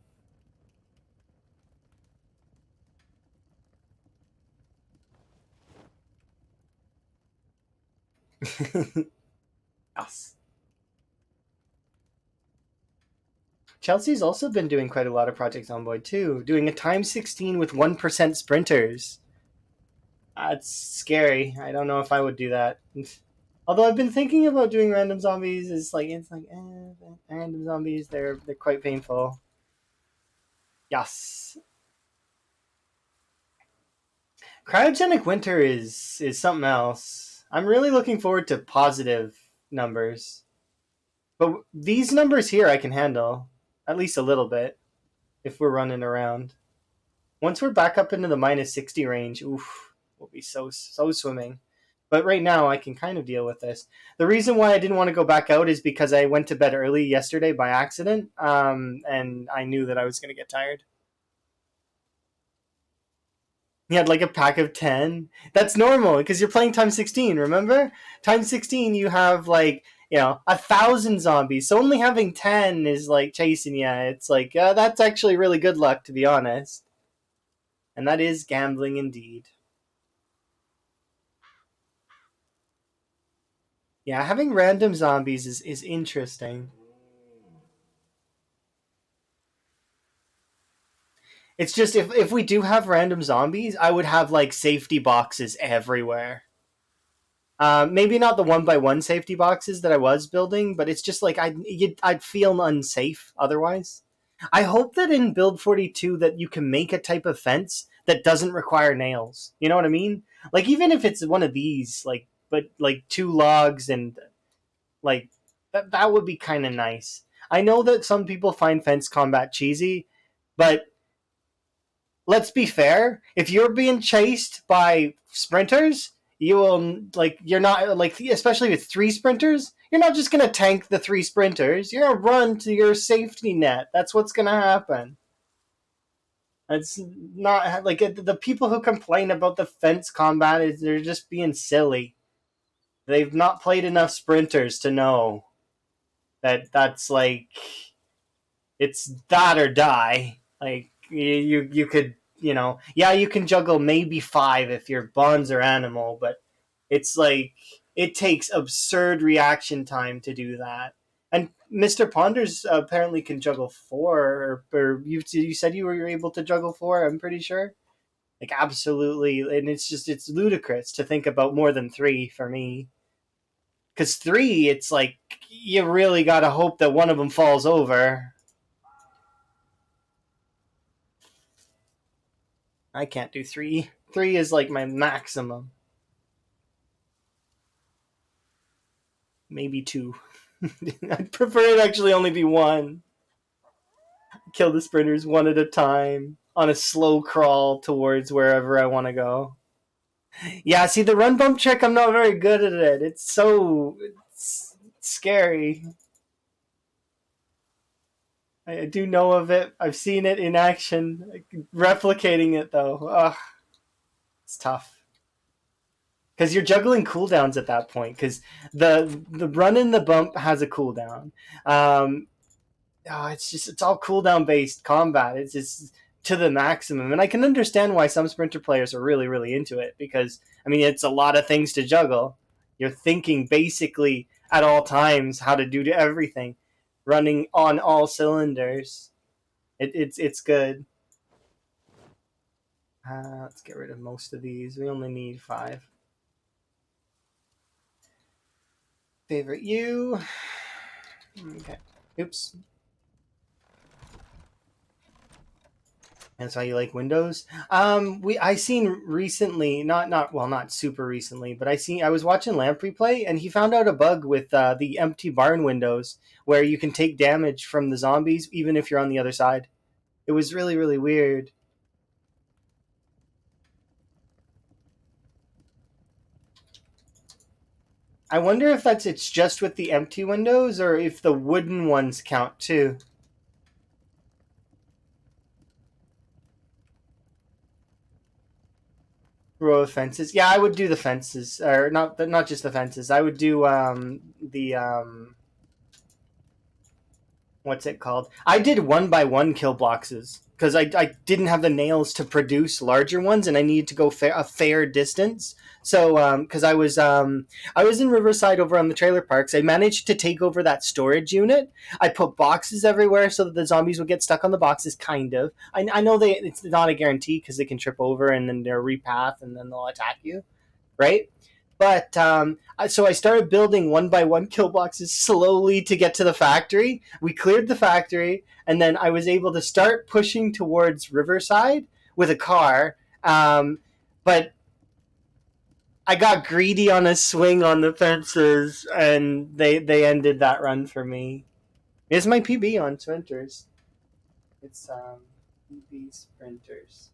Yes. Chelsea's also been doing quite a lot of projects on Boyd too, doing a times 16 with 1% sprinters. That's scary. I don't know if I would do that. Although I've been thinking about doing random zombies, random zombies. They're quite painful. Yes, cryogenic winter is something else. I'm really looking forward to positive numbers, but these numbers here I can handle at least a little bit if we're running around. Once we're back up into the -60 range, oof, we'll be so swimming. But right now, I can kind of deal with this. The reason why I didn't want to go back out is because I went to bed early yesterday by accident, and I knew that I was going to get tired. He had like a pack of 10. That's normal because you're playing times 16, remember? Times 16, you have like, 1,000 zombies. So only having 10 is like chasing you. It's like, that's actually really good luck, to be honest. And that is gambling indeed. Yeah, having random zombies is interesting. It's just if we do have random zombies, I would have like safety boxes everywhere. Maybe not the 1x1 safety boxes that I was building, but it's just like I'd feel unsafe otherwise. I hope that in build 42 that you can make a type of fence that doesn't require nails. You know what I mean? Like even if it's one of these, like but like 2 logs and like that would be kind of nice. I know that some people find fence combat cheesy, but let's be fair. If you're being chased by sprinters, you will you're not like especially with 3 sprinters. You're not just gonna tank the 3 sprinters. You're gonna run to your safety net. That's what's gonna happen. It's not like the people who complain about the fence combat is they're just being silly. They've not played enough sprinters to know that that's like it's that or die. Like you could yeah, you can juggle maybe 5 if your bonds are animal, but it's like it takes absurd reaction time to do that. And Mr. Ponders apparently can juggle 4, or you said you were able to juggle 4. I'm pretty sure. Like absolutely, and it's ludicrous to think about more than 3 for me. Because 3, it's like you really gotta hope that one of them falls over. I can't do 3. 3 is like my maximum. Maybe 2. I'd prefer it actually only be 1. Kill the sprinters one at a time on a slow crawl towards wherever I want to go. Yeah, see the run bump trick, I'm not very good at it. It's scary. I do know of it. I've seen it in action. Replicating it though, ugh, it's tough. Because you're juggling cooldowns at that point. Because the run in the bump has a cooldown. It's all cooldown based combat. It's just to the maximum, and I can understand why some sprinter players are really into it because I mean it's a lot of things to juggle. You're thinking basically at all times how to do everything, running on all cylinders. It's good. Let's get rid of most of these. We only need 5. Favorite you. Okay. Oops. That's why you like Windows. I seen recently, not super recently, but I was watching Lamprey play, and he found out a bug with the empty barn windows where you can take damage from the zombies even if you're on the other side. It was really really weird. I wonder if it's just with the empty windows or if the wooden ones count too. Row of fences. Yeah, I would do the fences, or not just the fences. I would do the what's it called? I did one by one kill boxes because I didn't have the nails to produce larger ones, and I needed to go a fair distance. So because I was in Riverside over on the trailer parks, I managed to take over that storage unit. I put boxes everywhere so that the zombies would get stuck on the boxes. Kind of. I know it's not a guarantee because they can trip over and then they'll repath and then they'll attack you, right? But so I started building one by one kill boxes slowly to get to the factory. We cleared the factory, and then I was able to start pushing towards Riverside with a car. But I got greedy on a swing on the fences, and they ended that run for me. It's my PB on Sprinters. It's PB Sprinters.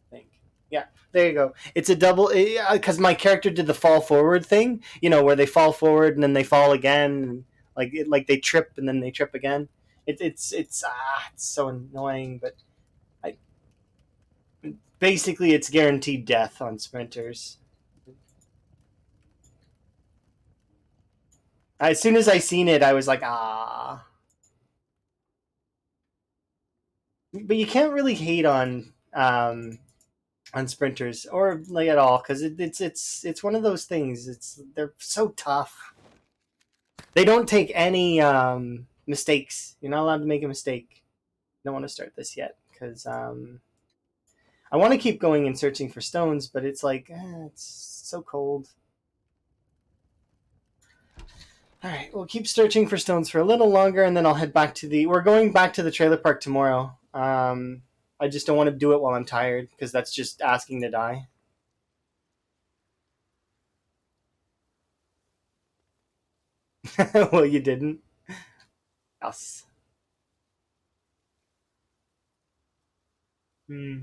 Think. Yeah, there you go. It's a double because my character did the fall forward thing, where they fall forward and then they fall again, and like they trip and then they trip again. It's so annoying, but I basically it's guaranteed death on sprinters. As soon as I seen it, I was like, ah. But you can't really hate on sprinters or like at all because it's one of those things. They're so tough. They don't take any mistakes. You're not allowed to make a mistake. I don't want to start this yet because I want to keep going and searching for stones, but it's like it's so cold. All right, we'll keep searching for stones for a little longer, and then I'll head back to the. We're going back to the trailer park tomorrow. I just don't want to do it while I'm tired because that's just asking to die. Well, you didn't. Yes. Hmm.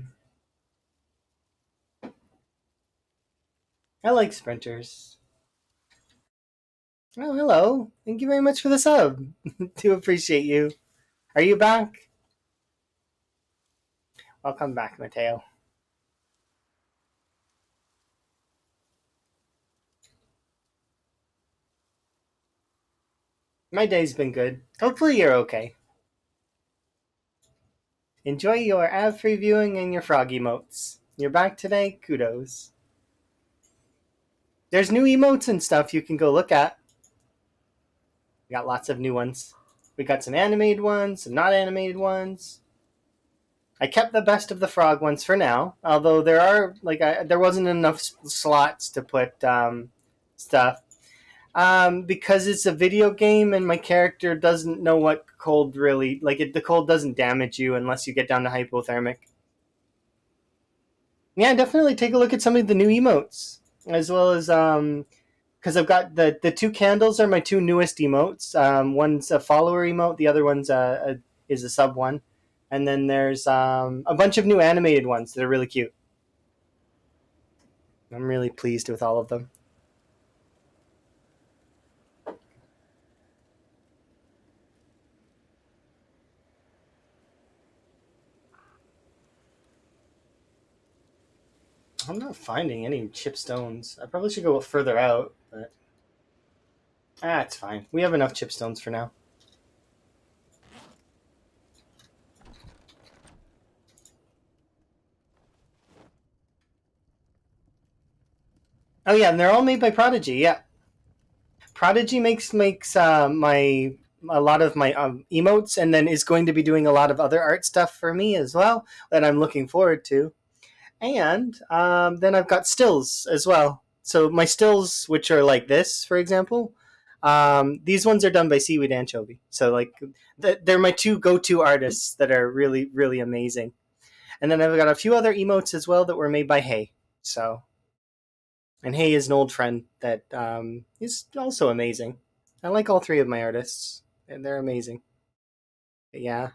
I like sprinters. Oh, hello. Thank you very much for the sub. Do appreciate you. Are you back? Welcome back, Mateo. My day's been good. Hopefully you're okay. Enjoy your ad-free viewing and your frog emotes. You're back today? Kudos. There's new emotes and stuff you can go look at. We got lots of new ones. We got some animated ones, some not animated ones. I kept the best of the frog ones for now, although there wasn't enough slots to put stuff. Because it's a video game and my character doesn't know what cold really the cold doesn't damage you unless you get down to hypothermic. Yeah, definitely take a look at some of the new emotes as well as because I've got the two candles are my two newest emotes. One's a follower emote, the other one's is a sub one, and then there's a bunch of new animated ones that are really cute. I'm really pleased with all of them. I'm not finding any chip stones. I probably should go further out, but it's fine. We have enough chip stones for now. Oh yeah, and they're all made by Prodigy. Yeah, Prodigy makes my a lot of my emotes, and then is going to be doing a lot of other art stuff for me as well that I'm looking forward to. And then I've got stills as well. So my stills, which are like this, for example, these ones are done by Seaweed Anchovy. So they're my two go-to artists that are really really amazing. And then I've got a few other emotes as well that were made by Hey. So, and Hey is an old friend that is also amazing. I like all three of my artists, and they're amazing. But yeah,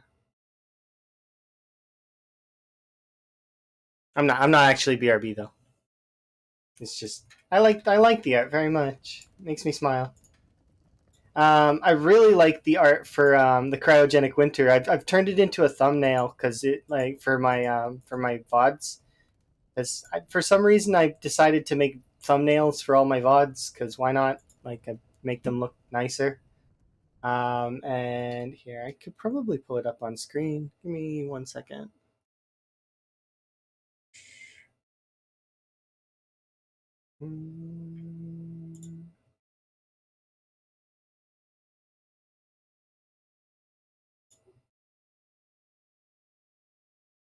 I'm not actually BRB though. It's just I like the art very much. It makes me smile. I really like the art for the cryogenic winter. I've turned it into a thumbnail because it like for my vods. Because for some reason I decided to make thumbnails for all my vods because why not? Like I make them look nicer. And here I could probably pull it up on screen. Give me 1 second. Mm,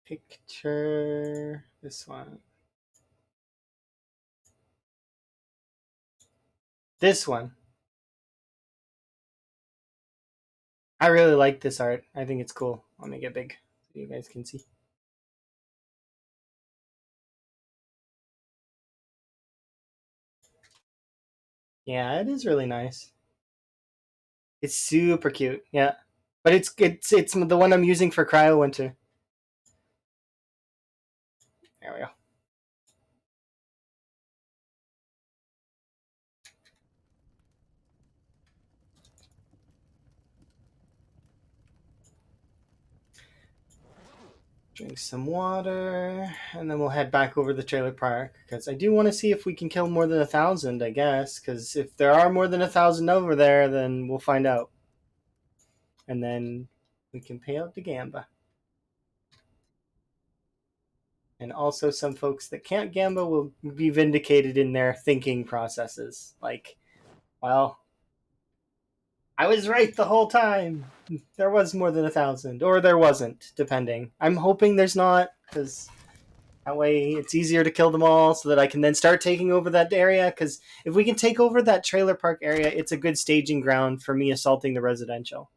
Picture this one. This one. I really like this art. I think it's cool. I'll make it big so you guys can see. Yeah, it is really nice. It's super cute. Yeah, but it's the one I'm using for Cryo Winter. There we go. Drink some water, and then we'll head back over the trailer park because I do want to see if we can kill more than 1,000. I guess because if there are more than 1,000 over there, then we'll find out, and then we can pay out the Gamba. And also, some folks that can't Gamba will be vindicated in their thinking processes. Like, well, I was right the whole time. There was more than 1,000, or there wasn't, depending. I'm hoping there's not, because that way it's easier to kill them all, so that I can then start taking over that area. Because if we can take over that trailer park area, it's a good staging ground for me assaulting the residential.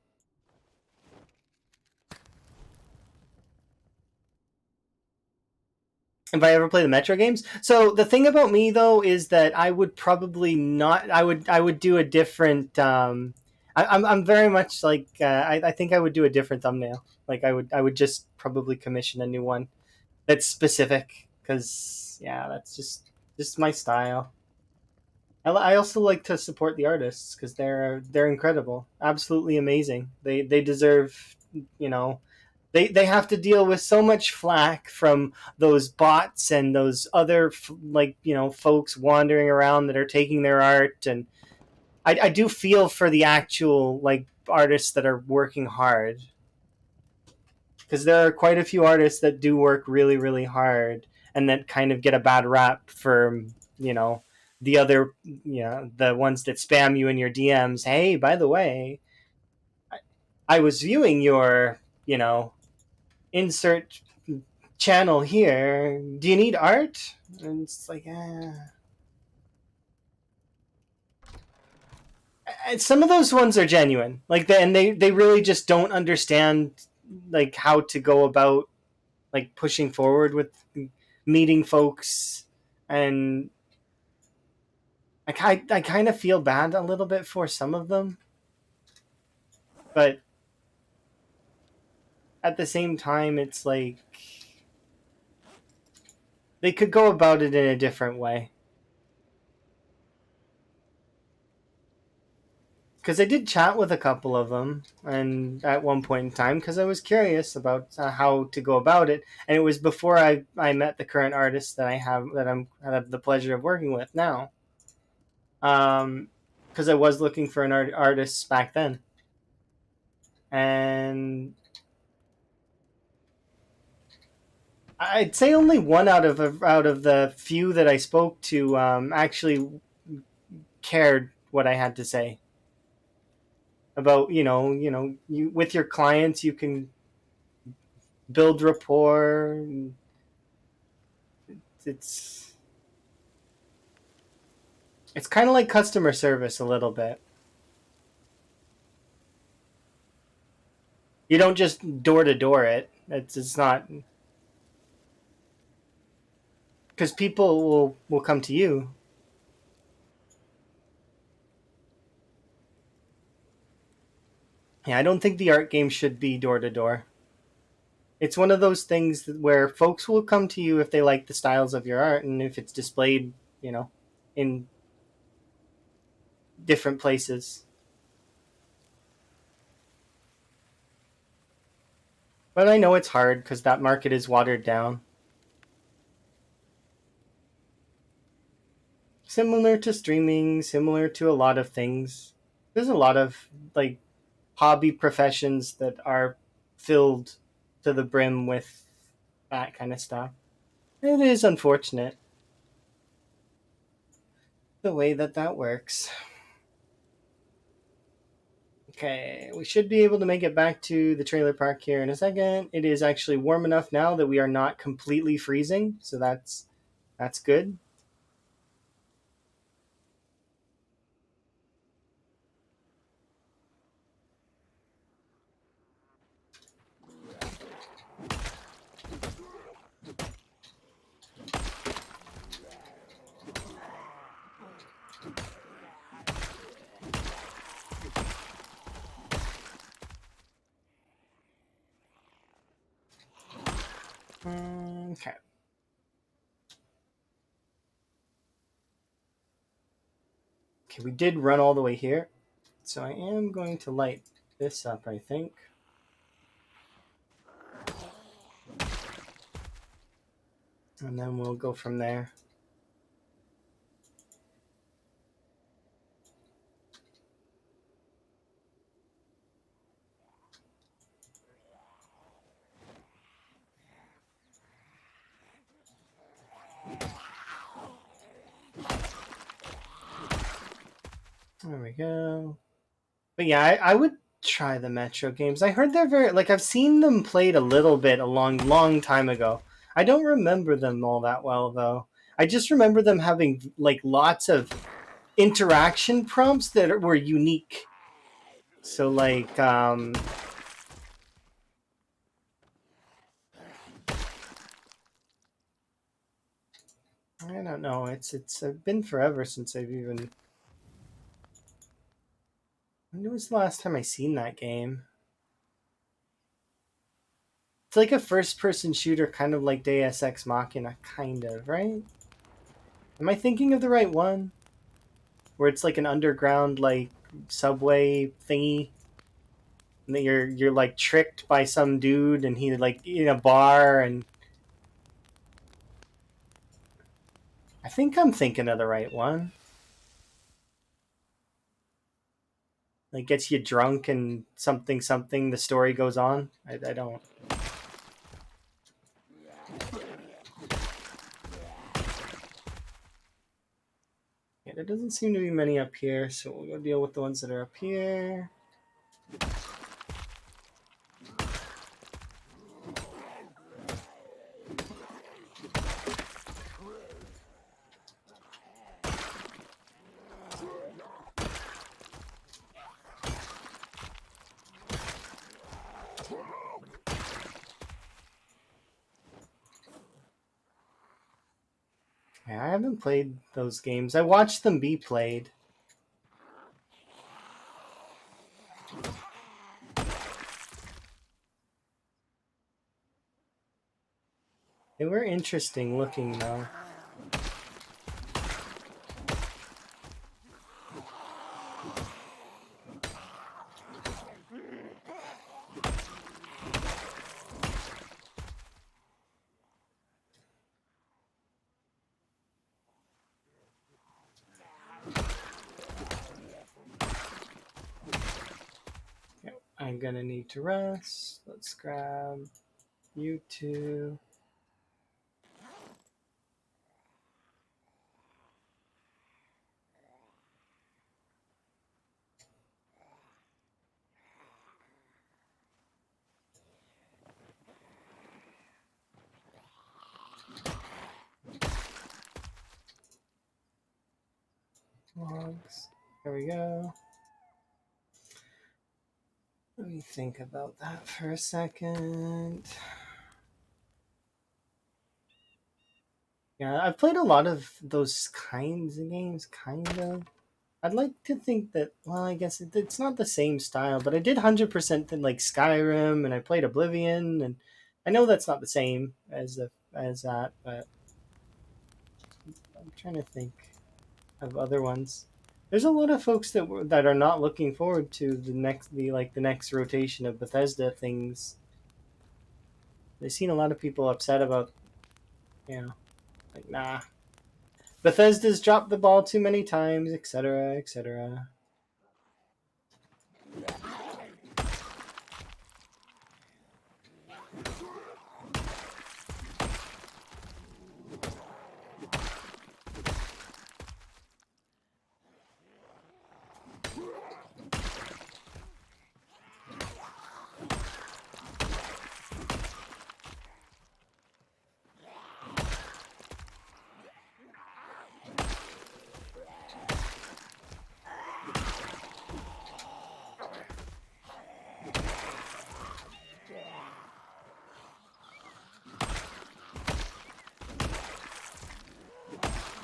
If I ever play the Metro games. So the thing about me though is that I would probably not. I would do a different. I'm very much like I think I would do a different thumbnail. Like I would just probably commission a new one that's specific because yeah, that's just my style. I also like to support the artists because they're incredible, absolutely amazing. They deserve you know they have to deal with so much flack from those bots and those other like folks wandering around that are taking their art, and I do feel for the actual like artists that are working hard because there are quite a few artists that do work really really hard and that kind of get a bad rap for you know the other the ones that spam you in your DMs. Hey, by the way, I was viewing your insert channel here. Do you need art? And it's like, some of those ones are genuine. Like, and they really just don't understand like how to go about like pushing forward with meeting folks, and I kind of feel bad a little bit for some of them, but at the same time, it's like they could go about it in a different way. Because I did chat with a couple of them, and at one point in time, because I was curious about how to go about it, and it was before I met the current artist I have the pleasure of working with now. Because I was looking for an artist back then, and I'd say only one out of the few that I spoke to actually cared what I had to say about you with your clients you can build rapport. It's it's kind of like customer service a little bit. You don't just door to door it. It's not. Because people will come to you. Yeah, I don't think the art game should be door to door. It's one of those things where folks will come to you if they like the styles of your art and if it's displayed, you know, in different places. But I know it's hard because that market is watered down. Similar to streaming, similar to a lot of things. There's a lot of like hobby professions that are filled to the brim with that kind of stuff. It is unfortunate the way that that works. Okay, we should be able to make it back to the trailer park here in a second. It is actually warm enough now that we are not completely freezing, so that's good. Okay. Okay, we did run all the way here, so I am going to light this up, I think. And then we'll go from there. There we go. But yeah, I would try the Metro games. I heard they're very like I've seen them played a little bit a long time ago. I don't remember them all that well though. I just remember them having like lots of interaction prompts that were unique. So like I don't know. It's been forever since I've even. When was the last time I seen that game? It's like a first-person shooter, kind of like Deus Ex Machina, kind of, right? Am I thinking of the right one? Where it's like an underground like subway thingy, and that you're like tricked by some dude, and he like in a bar, and I think I'm thinking of the right one. Like gets you drunk and something. The story goes on. I don't. Yeah, there doesn't seem to be many up here, so we'll go deal with the ones that are up here. Yeah, I haven't played those games. I watched them be played. They were interesting looking though. Yep, I'm gonna need to rest. Let's grab you two. Logs. There we go. Let me think about that for a second. Yeah, I've played a lot of those kinds of games, kind of. I'd like to think that, well, I guess it's not the same style, but I did 100% in like Skyrim, and I played Oblivion, and I know that's not the same as that, but I'm trying to think of other ones. There's a lot of folks that are not looking forward to the next rotation of Bethesda things. I've seen a lot of people upset about, you know, like, nah, Bethesda's dropped the ball too many times, etc., etc.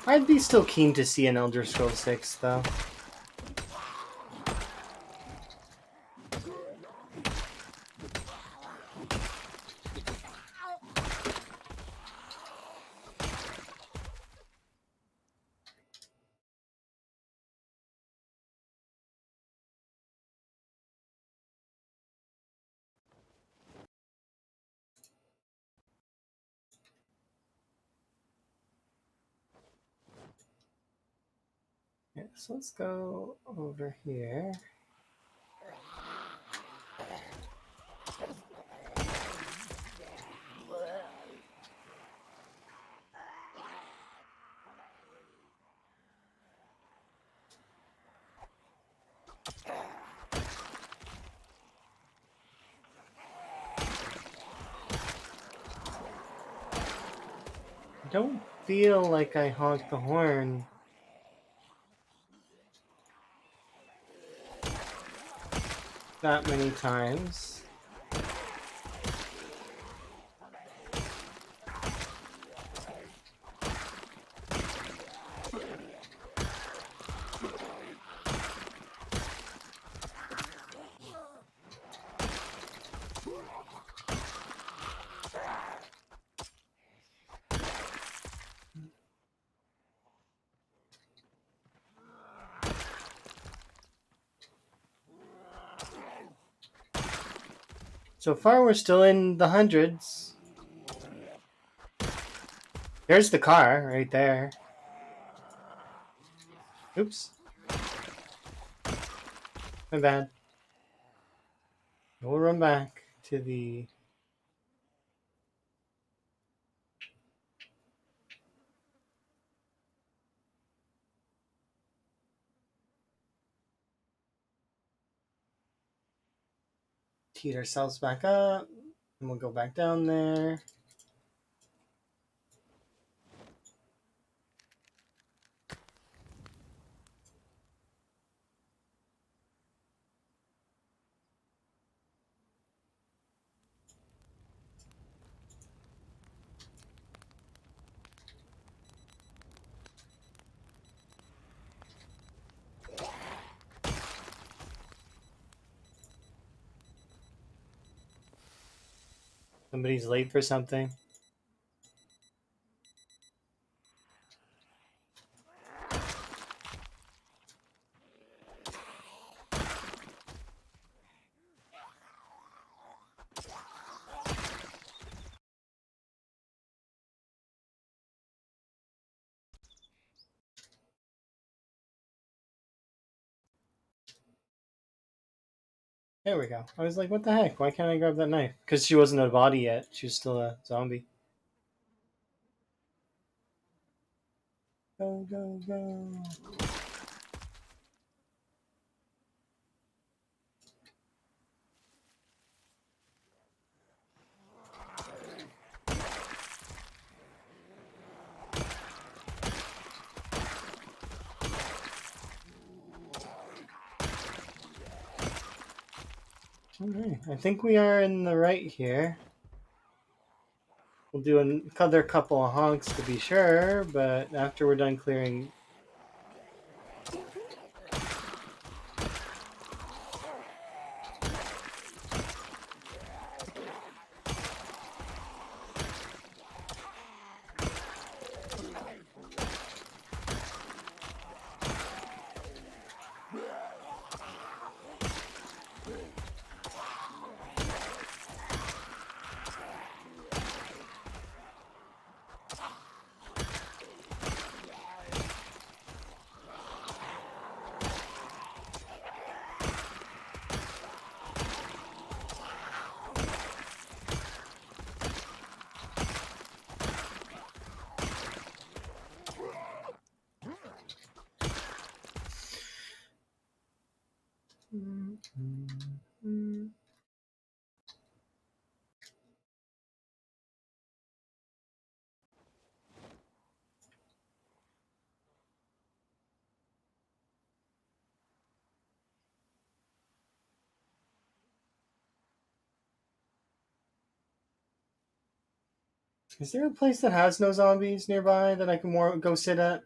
I'd be still keen to see an Elder Scrolls 6, though. Yeah, so let's go over here. I don't feel like I honked the horn that many times. So far, we're still in the hundreds. There's the car right there. Oops. My bad. We'll run back to the... Heat ourselves back up. And we'll go back down there. Somebody's late for something. There we go. I was like, what the heck? Why can't I grab that knife? Because she wasn't a body yet. She was still a zombie. Go, go, go. Alright, I think we are in the right here. We'll do another couple of honks to be sure, but after we're done clearing. Is there a place that has no zombies nearby that I can go sit at?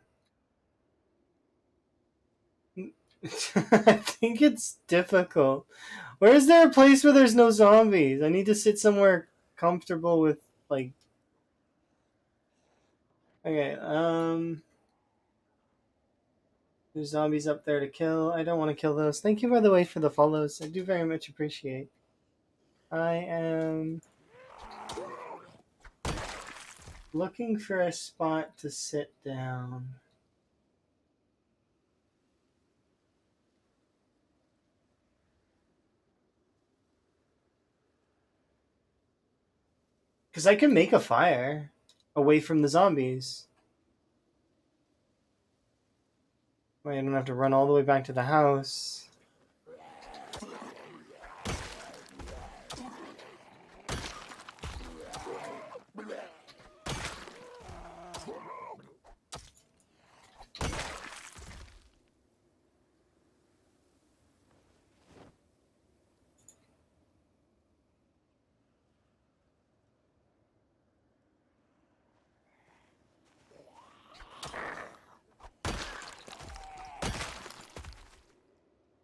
I think it's difficult. Where is there a place where there's no zombies? I need to sit somewhere comfortable with, like. Okay, there's zombies up there to kill. I don't want to kill those. Thank you, by the way, for the follows. I do very much appreciate. I am looking for a spot to sit down. Because I can make a fire away from the zombies. Wait, I don't have to run all the way back to the house.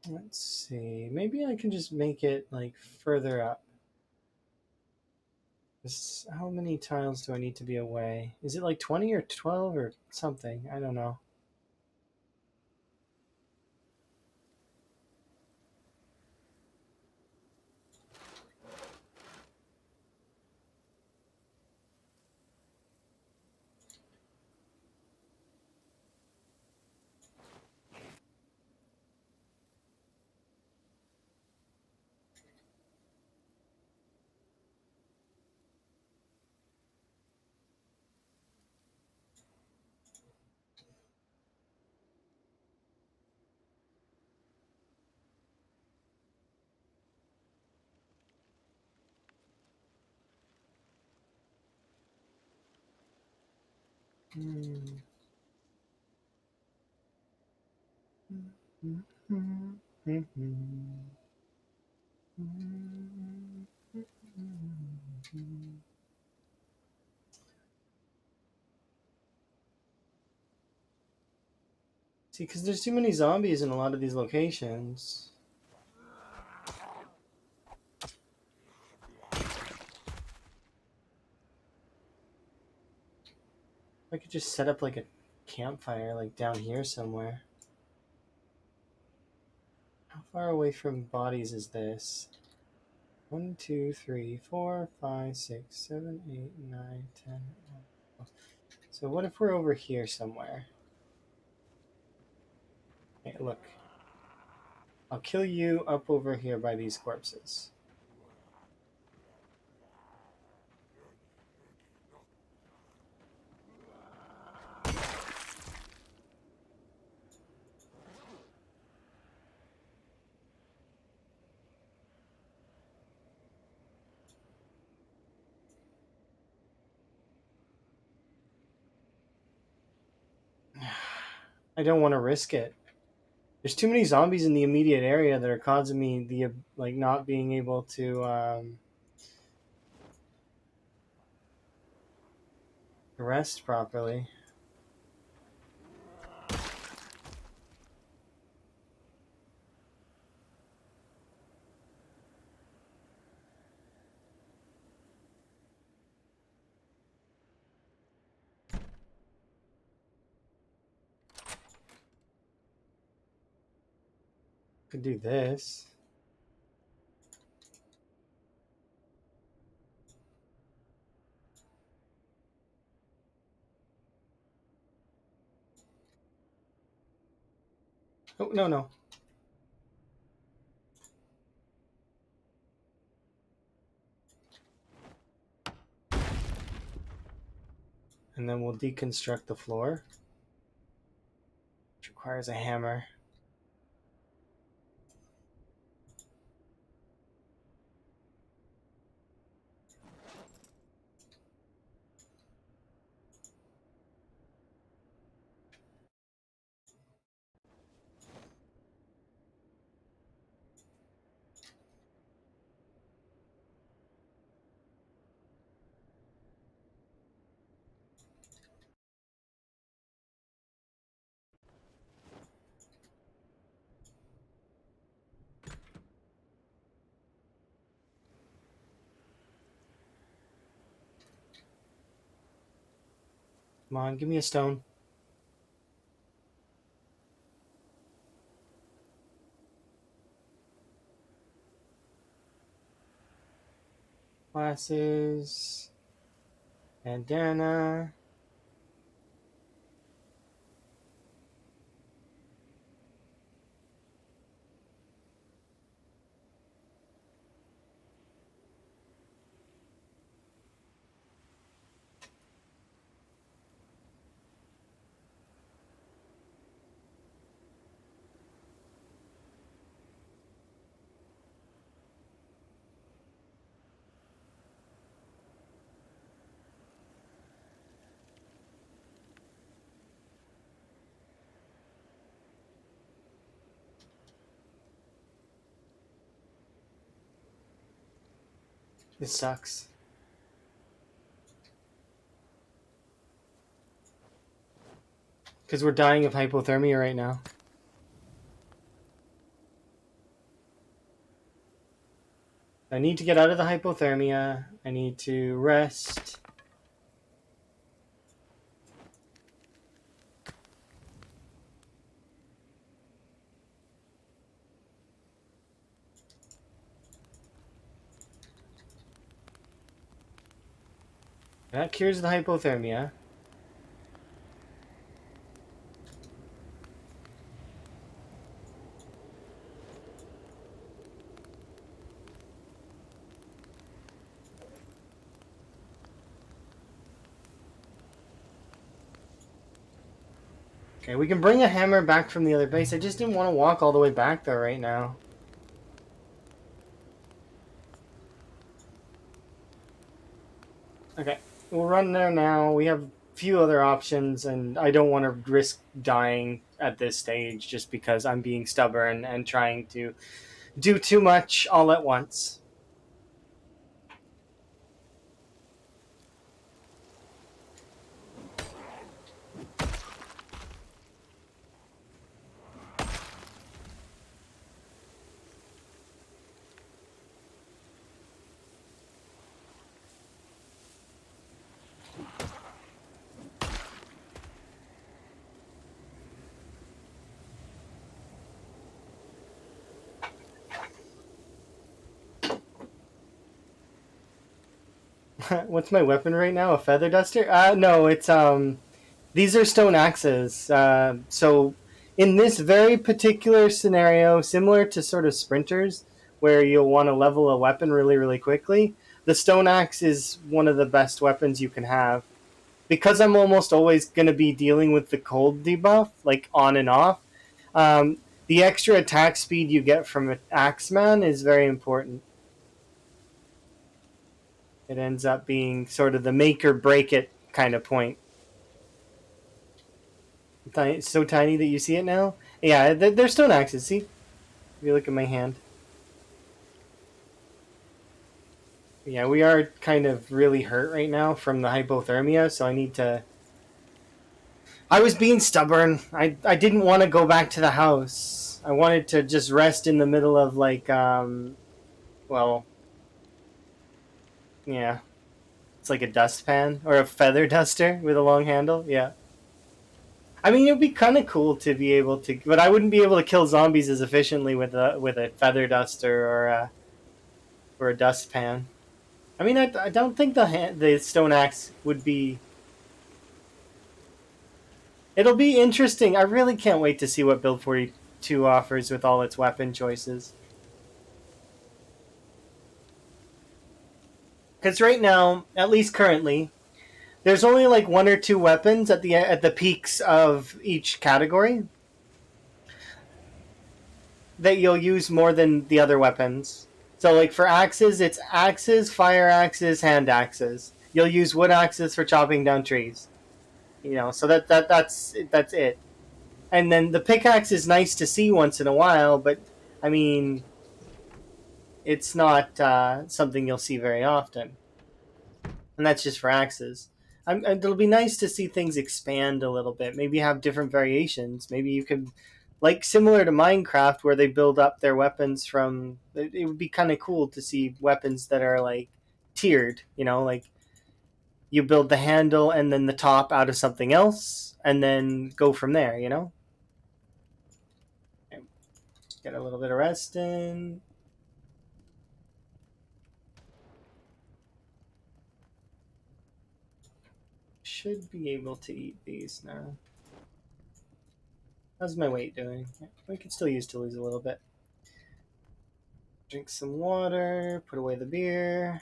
Let's see. Maybe I can just make it like further up. How many tiles do I need to be away? Is it like 20 or 12 or something? I don't know. See, because there's too many zombies in a lot of these locations. I could just set up like a campfire like down here somewhere. How far away from bodies is this? 1, 2, 3, 4, 5, 6, 7, 8, 9, 10. 11. So what if we're over here somewhere? Hey, look. I'll kill you up over here by these corpses. I don't want to risk it. There's too many zombies in the immediate area that are causing me the like not being able to Rest properly. Could do this. Oh, no, no. And then we'll deconstruct the floor, which requires a hammer. Come on, give me a stone. Glasses. Bandana. This sucks. Because we're dying of hypothermia right now. I need to get out of the hypothermia. I need to rest. That cures the hypothermia. Okay, we can bring a hammer back from the other base. I just didn't want to walk all the way back there right now. Okay, we'll run there now. We have a few other options, and I don't want to risk dying at this stage just because I'm being stubborn and trying to do too much all at once. What's my weapon right now? A feather duster? No, it's these are stone axes. So in this very particular scenario, similar to sort of sprinters, where you'll want to level a weapon really, really quickly, the stone axe is one of the best weapons you can have. Because I'm almost always going to be dealing with the cold debuff, like on and off, um, the extra attack speed you get from an Axeman is very important. It ends up being sort of the make or break it kind of point. It's so tiny that you see it now? Yeah, they're stone axes, see? If you look at my hand. Yeah, we are kind of really hurt right now from the hypothermia, so I need to. I was being stubborn. I didn't want to go back to the house. I wanted to just rest in the middle of like well, yeah, it's like a dustpan or a feather duster with a long handle. Yeah. I mean, it'd be kind of cool to be able to, but I wouldn't be able to kill zombies as efficiently with a feather duster or a dustpan. I mean, I don't think the stone axe would be. It'll be interesting. I really can't wait to see what Build 42 offers with all its weapon choices. Because right now, at least currently, there's only like one or two weapons at the peaks of each category that you'll use more than the other weapons. So like for axes, it's axes, fire axes, hand axes. You'll use wood axes for chopping down trees. So that's it. And then the pickaxe is nice to see once in a while, but I mean, it's not something you'll see very often, and that's just for axes. It'll be nice to see things expand a little bit. Maybe have different variations. Maybe you could, like similar to Minecraft, where they build up their weapons from. It would be kind of cool to see weapons that are like tiered. Like you build the handle and then the top out of something else, and then go from there. Get a little bit of rest in. Should be able to eat these now. How's my weight doing? We could still use to lose a little bit. Drink some water, put away the beer.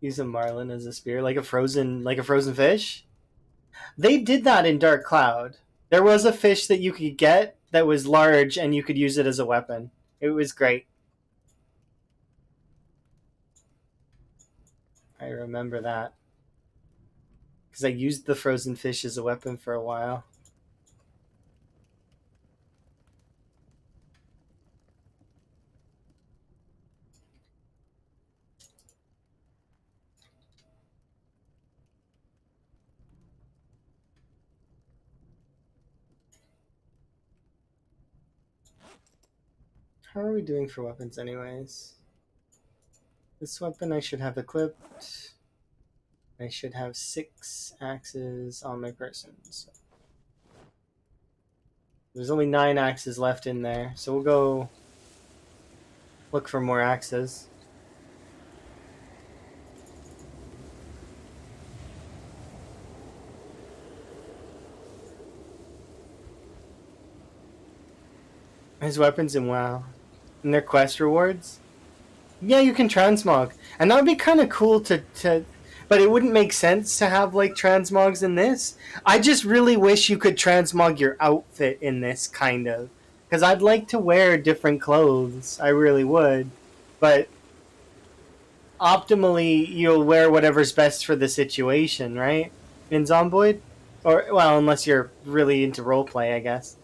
Use a marlin as a spear, like a frozen fish. They did that in Dark Cloud. There was a fish that you could get that was large, and you could use it as a weapon. It was great. I remember that because I used the frozen fish as a weapon for a while. How are we doing for weapons, anyways? This weapon I should have equipped. I should have 6 axes on my person. So there's only 9 axes left in there, so we'll go look for more axes. His weapons in WoW. And their quest rewards? Yeah, you can transmog. And that would be kind of cool to. But it wouldn't make sense to have like transmogs in this. I just really wish you could transmog your outfit in this, kind of. Because I'd like to wear different clothes. I really would. But optimally, you'll wear whatever's best for the situation, right? In Zomboid? Or, well, unless you're really into roleplay, I guess.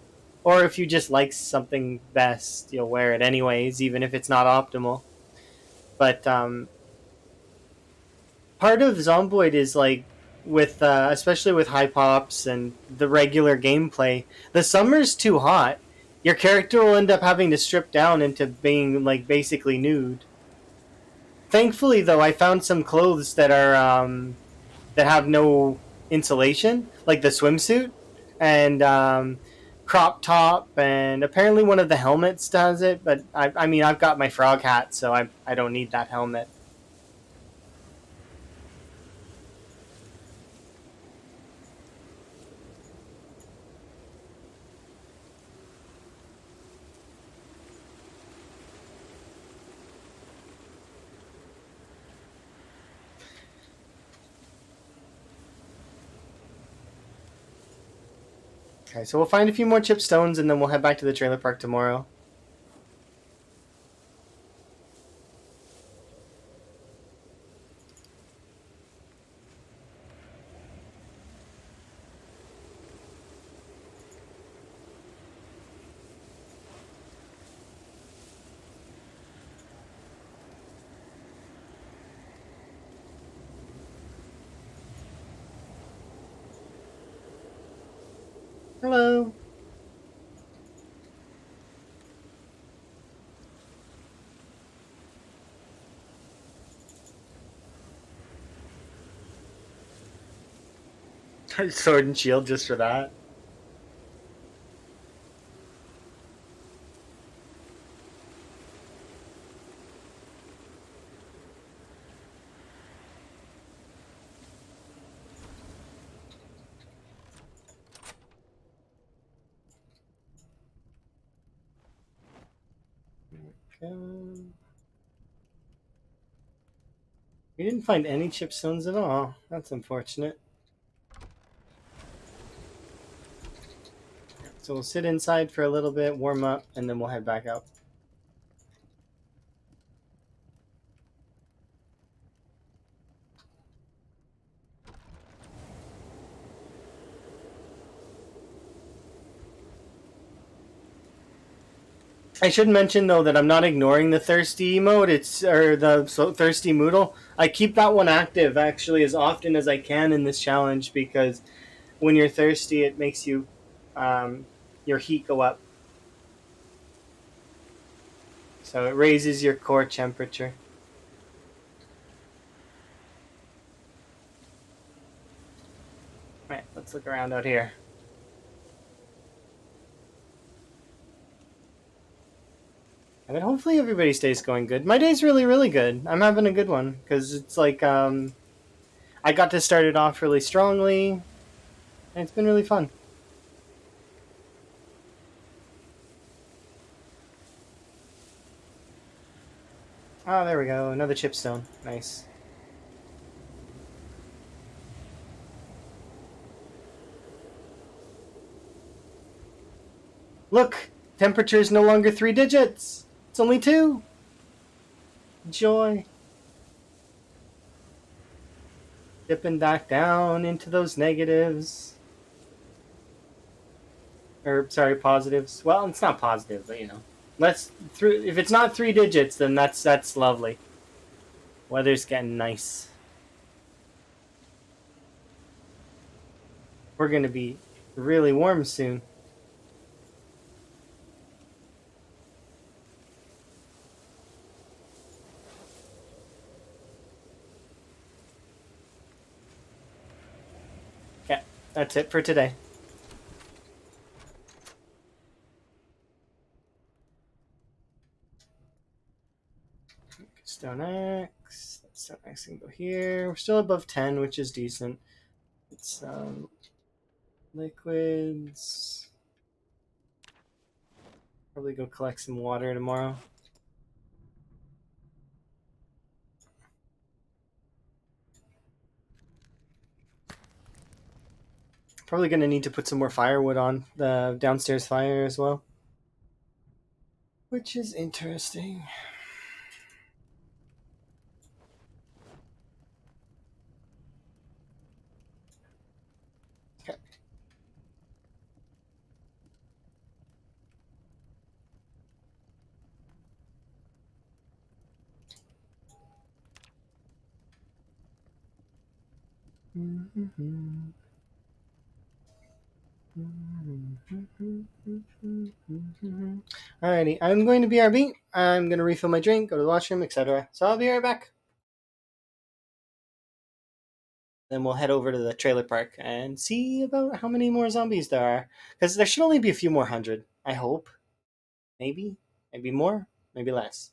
Or if you just like something best, you'll wear it anyways, even if it's not optimal. But part of Zomboid is like with especially with high pops and the regular gameplay, the summer's too hot. Your character will end up having to strip down into being like basically nude. Thankfully, though, I found some clothes that have no insulation, like the swimsuit and crop top, and apparently one of the helmets does it. But I mean, I've got my frog hat, so I don't need that helmet. Okay, so we'll find a few more chipstones, and then we'll head back to the trailer park tomorrow. Hello. Sword and shield just for that. Okay. We didn't find any chipstones at all. That's unfortunate. So we'll sit inside for a little bit, warm up, and then we'll head back out. I should mention though that I'm not ignoring the thirsty mode. It's or the thirsty Moodle. I keep that one active actually as often as I can in this challenge because when you're thirsty, it makes you your heat go up. So it raises your core temperature. Right, let's look around out here. I mean, hopefully everybody's day's going good. My day's really, really good. I'm having a good one because it's like I got to start it off really strongly, and it's been really fun. Oh, there we go. Another chipstone. Nice. Look, temperature is no longer 3 digits. It's only 2. Joy. Dipping back down into those negatives. Or sorry, positives. Well, it's not positive, but you know. Let's through if it's not 3 digits, then that's lovely. Weather's getting nice. We're gonna be really warm soon. Yeah, that's it for today. Stone X. Stone X can go here. We're still above 10, which is decent. It's liquids. Probably go collect some water tomorrow. Probably gonna need to put some more firewood on the downstairs fire as well. Which is interesting. Okay. Alrighty, I'm going to BRB. I'm going to refill my drink, go to the washroom, etc. So I'll be right back. Then we'll head over to the trailer park and see about how many more zombies there are. Because there should only be a few more hundred, I hope. Maybe. Maybe more. Maybe less.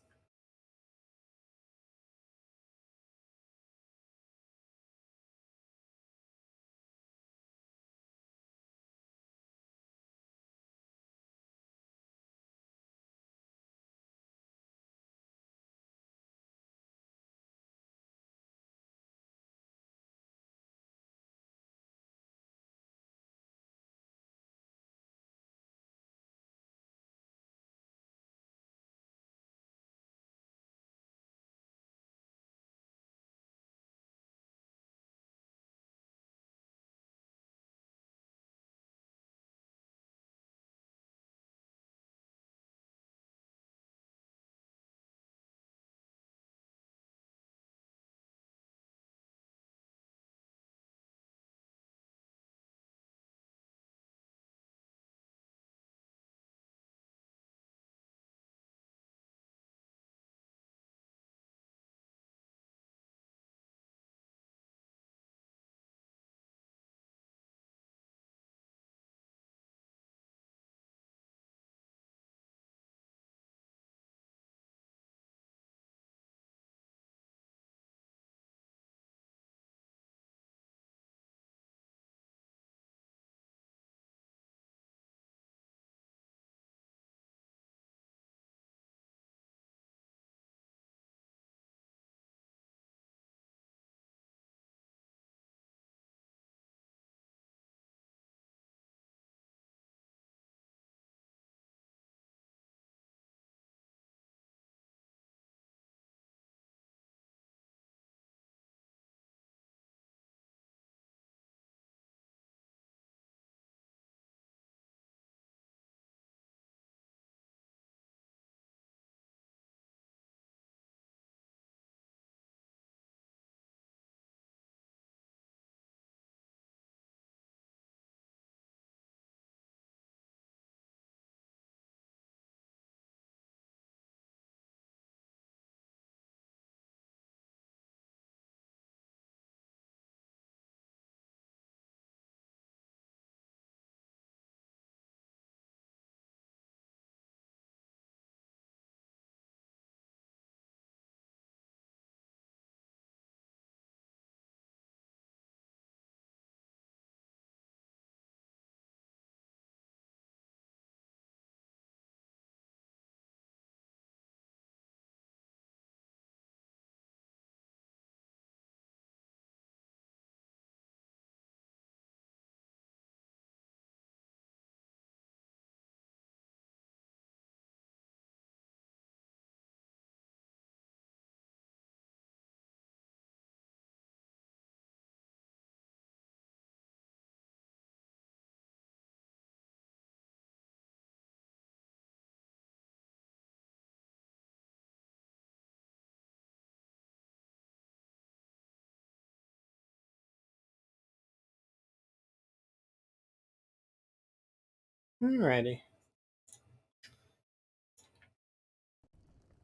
Alrighty.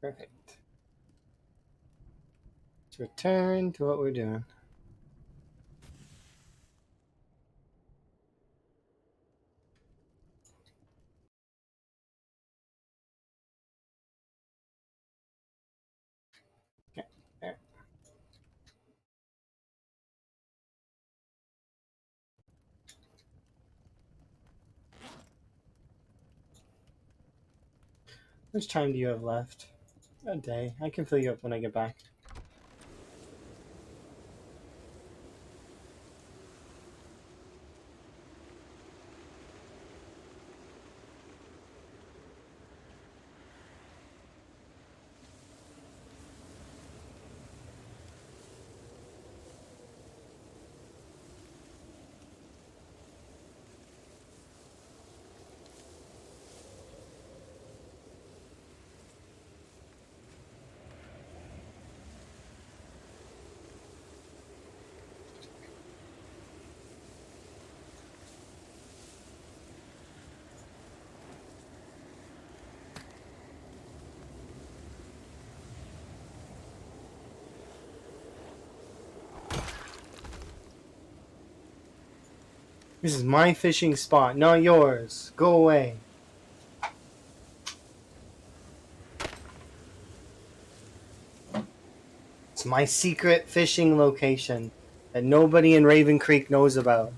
Perfect. Let's return to what we're doing. Okay, there. How much time do you have left? A day. I can fill you up when I get back. This is my fishing spot, not yours. Go away. It's my secret fishing location that nobody in Ravencreek knows about.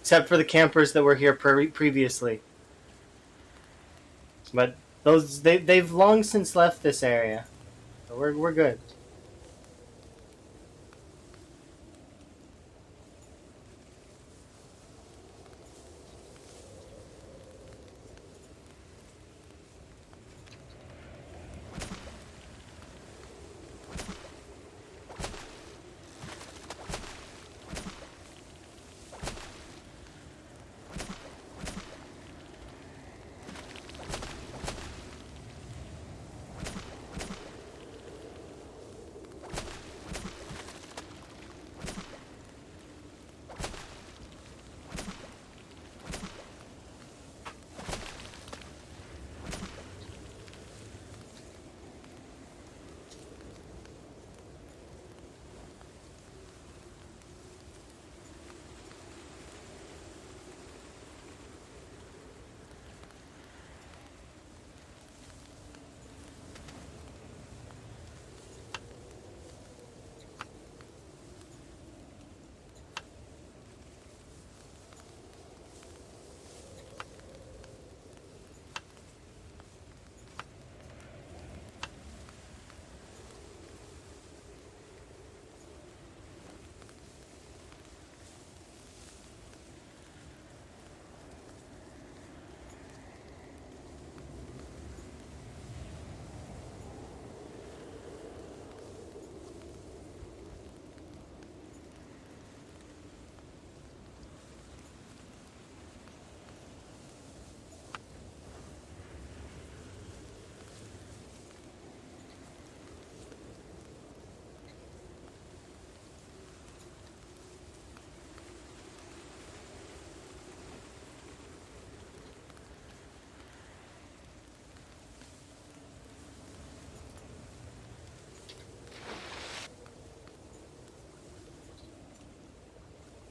Except for the campers that were here previously. But they've long since left this area. So we're good.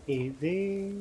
Easy.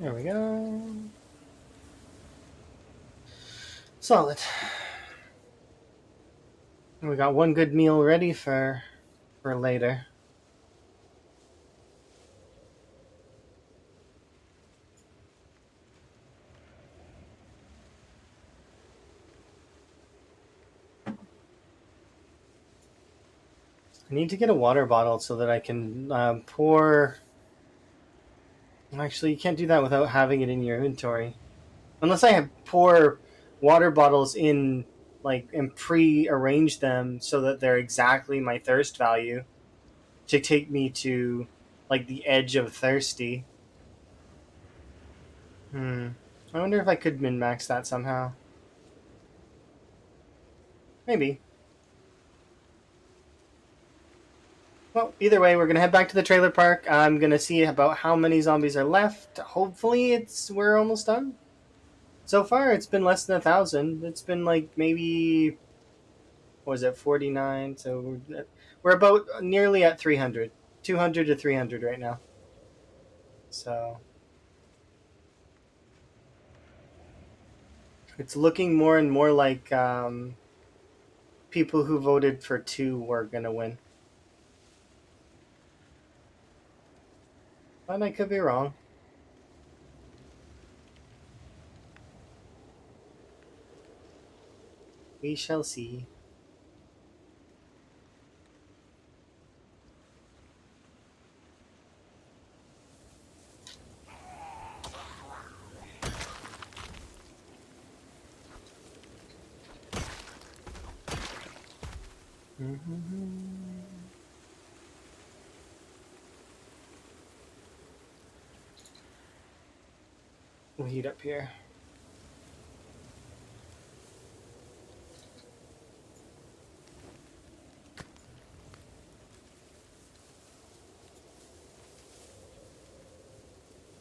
There we go. Solid. We got one good meal ready for later. I need to get a water bottle so that I can pour. Actually, you can't do that without having it in your inventory. Unless I have pour water bottles in, like, and pre-arrange them so that they're exactly my thirst value to take me to, like, the edge of thirsty. I wonder if I could min-max that somehow. Maybe. Well, either way, we're gonna head back to the trailer park. I'm gonna see about how many zombies are left. Hopefully, we're almost done. So far, it's been less than 1,000. It's been like maybe, what was it, 49? So we're about nearly at 300, 200 to 300 right now. So it's looking more and more like people who voted for two were gonna win. But I could be wrong. We shall see. We'll heat up here.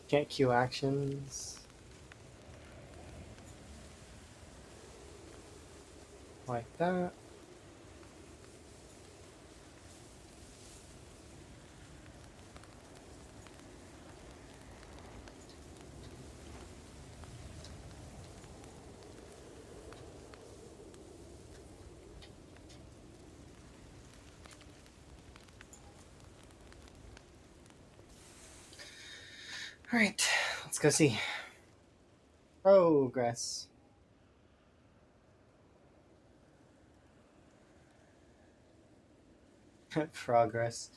Can't queue actions. Like that. Alright, let's go see. Progress. Progress.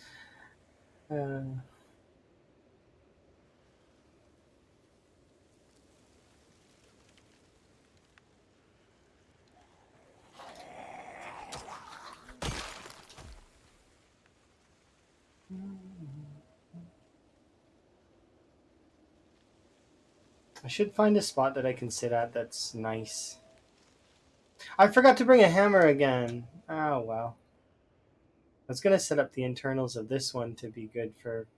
Uh, I should find a spot that I can sit at that's nice. I forgot to bring a hammer again. Oh, well. I was going to set up the internals of this one to be good for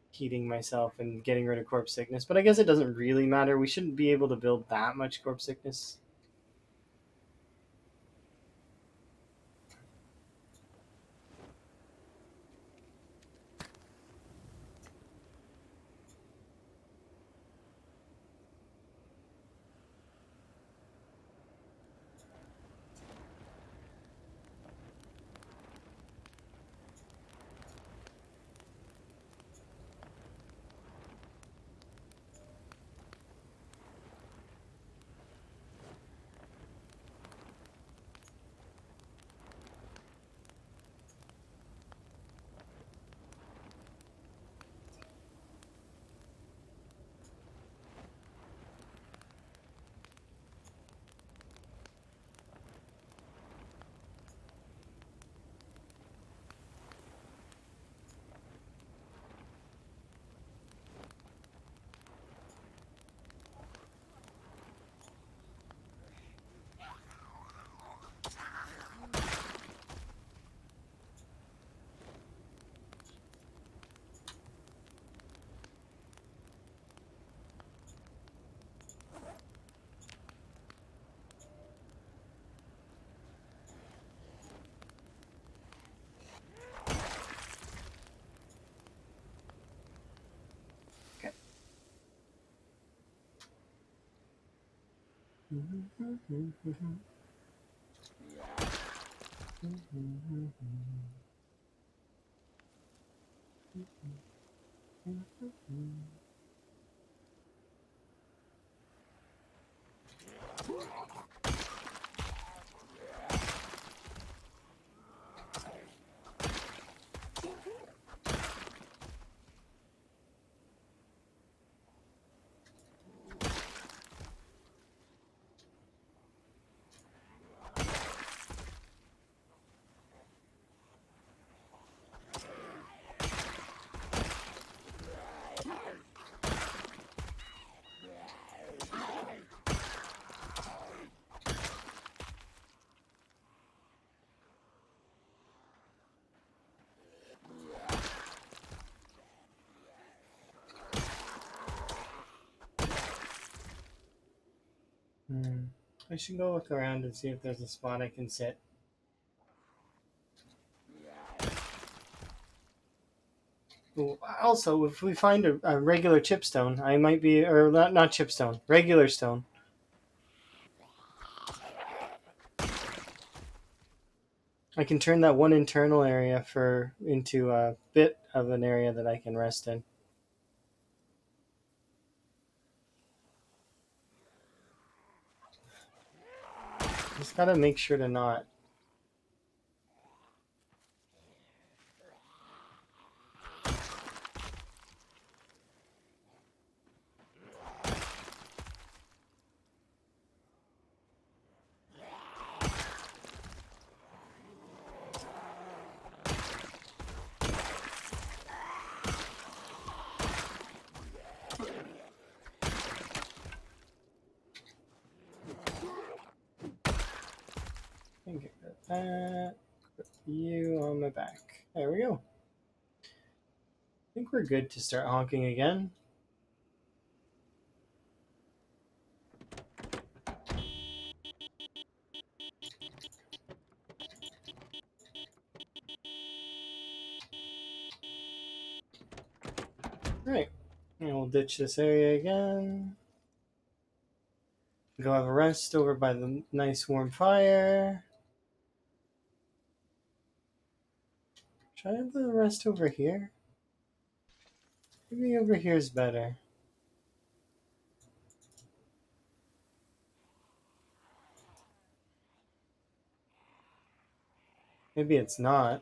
heating myself and getting rid of corpse sickness, but I guess it doesn't really matter. We shouldn't be able to build that much corpse sickness. I should go look around and see if there's a spot I can sit. Ooh, also, if we find a regular chipstone, I might be, or not chipstone, regular stone. I can turn that one internal area into a bit of an area that I can rest in. Just gotta make sure to not. Get rid of that. Put you on my back. There we go. I think we're good to start honking again. Right. And we'll ditch this area again. Go have a rest over by the nice warm fire. Should I have the rest over here? Maybe over here is better. Maybe it's not.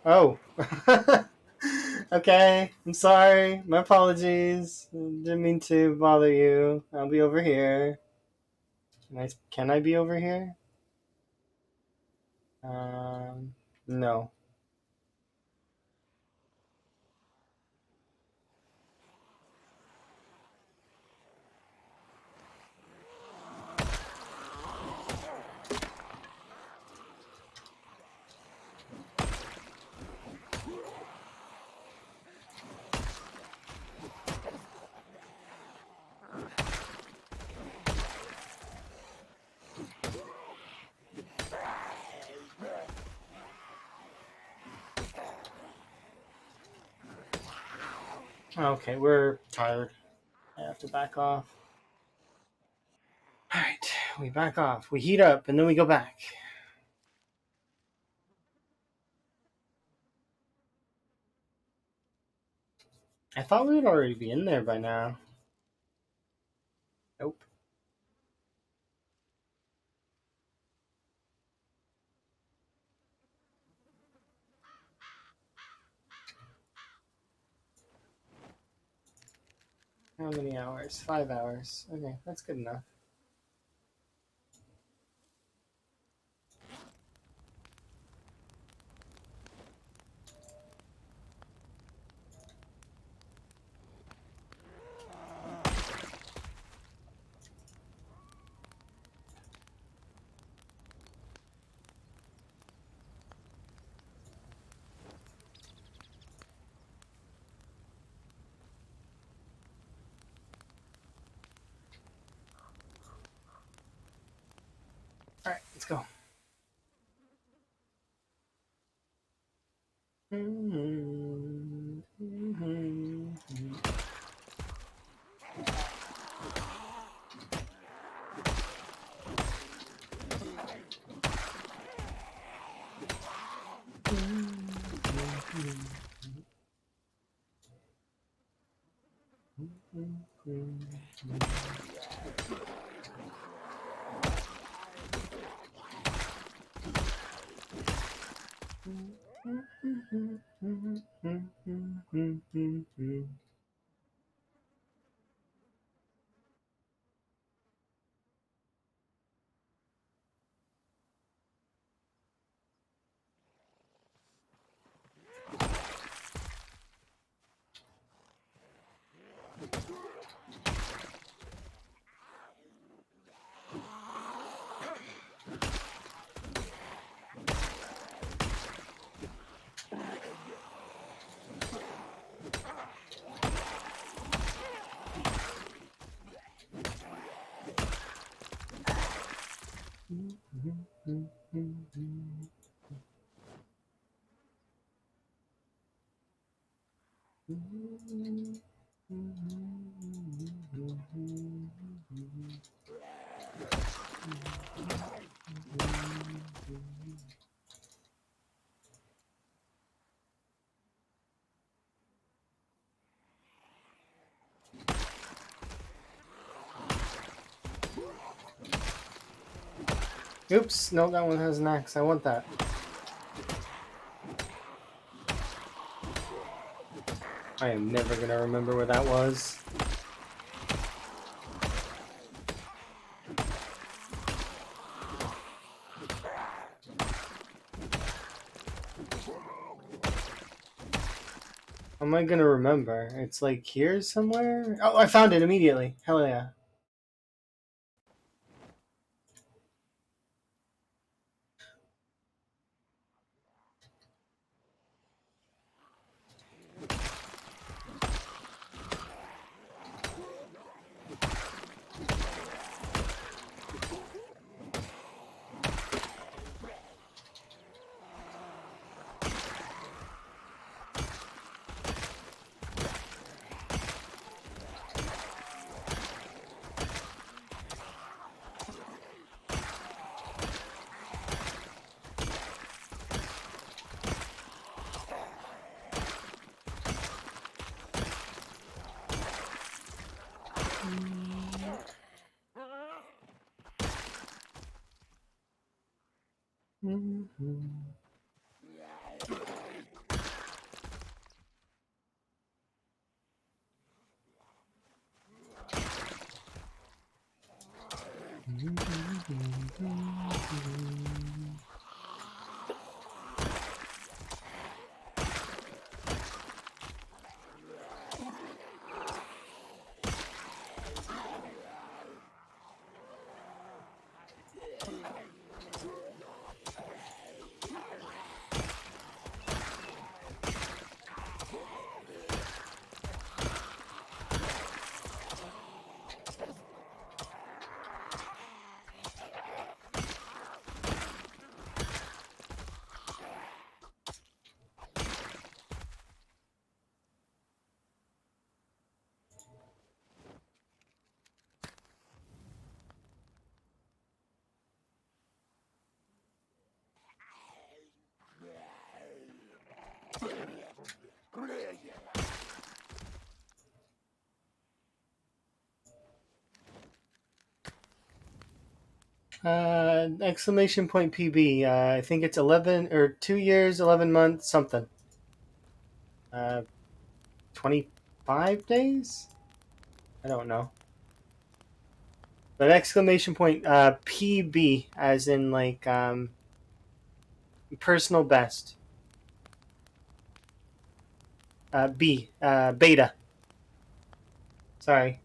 Oh. Okay, I'm sorry. My apologies. Didn't mean to bother you. I'll be over here. Can I be over here? No. Okay, we're tired. I have to back off. Alright, we back off. We heat up and then we go back. I thought we would already be in there by now. Nope. How many hours? 5 hours. Okay, that's good enough. Alright, let's go. Oops, no, that one has an axe. I want that. I am never gonna remember where that was. How am I gonna remember? It's like here somewhere? Oh, I found it immediately. Hell yeah. Exclamation point PB. I think it's 11 or 2 years, 11 months, something. 25 days? I don't know. But exclamation point PB, as in like personal best. Beta. Sorry.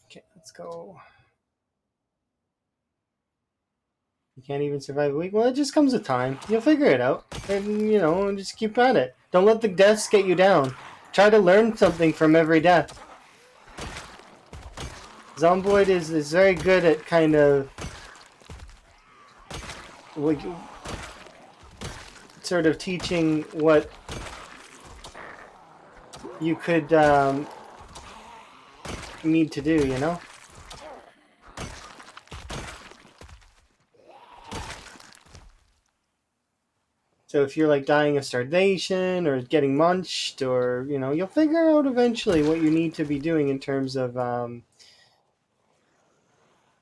Okay, let's go. You can't even survive a week? Well, it just comes with time. You'll figure it out. And, just keep at it. Don't let the deaths get you down. Try to learn something from every death. Zomboid is very good at kind of like sort of teaching what you could need to do, So if you're like dying of starvation or getting munched or, you'll figure out eventually what you need to be doing in terms of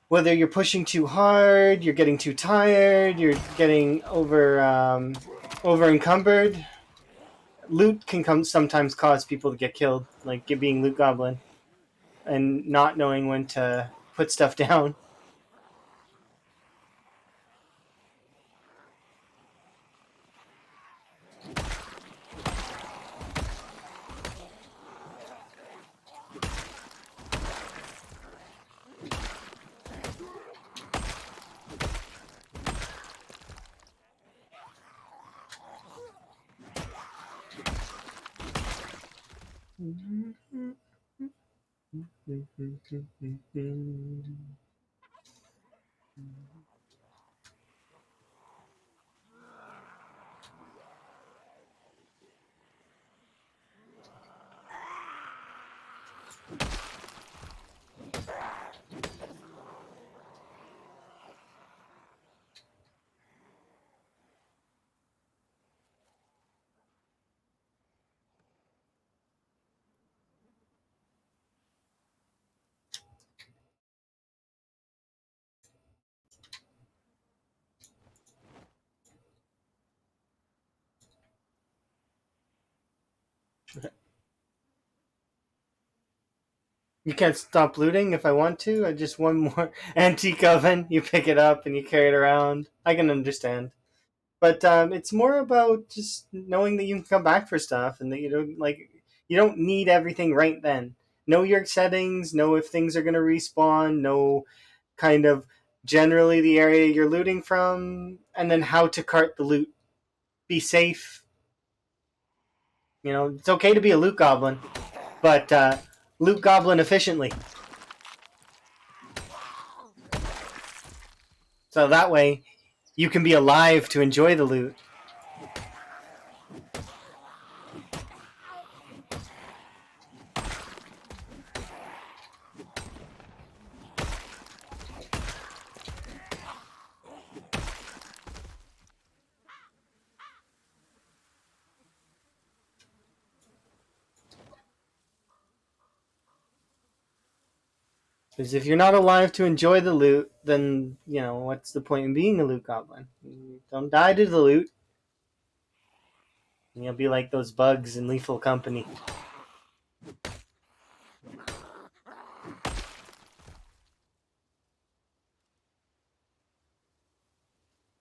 whether you're pushing too hard, you're getting too tired, you're getting over encumbered. Loot can sometimes cause people to get killed, like being loot goblin and not knowing when to put stuff down. You can't stop looting if I want to. I just one more antique oven. You pick it up and you carry it around. I can understand, but it's more about just knowing that you can come back for stuff and that you don't need everything right then. Know your settings. Know if things are gonna respawn. Know kind of generally the area you're looting from, and then how to cart the loot. Be safe. It's okay to be a loot goblin, but loot goblin efficiently. So that way, you can be alive to enjoy the loot. Because if you're not alive to enjoy the loot, then, what's the point in being a loot goblin? You don't die to the loot. And you'll be like those bugs in Lethal Company.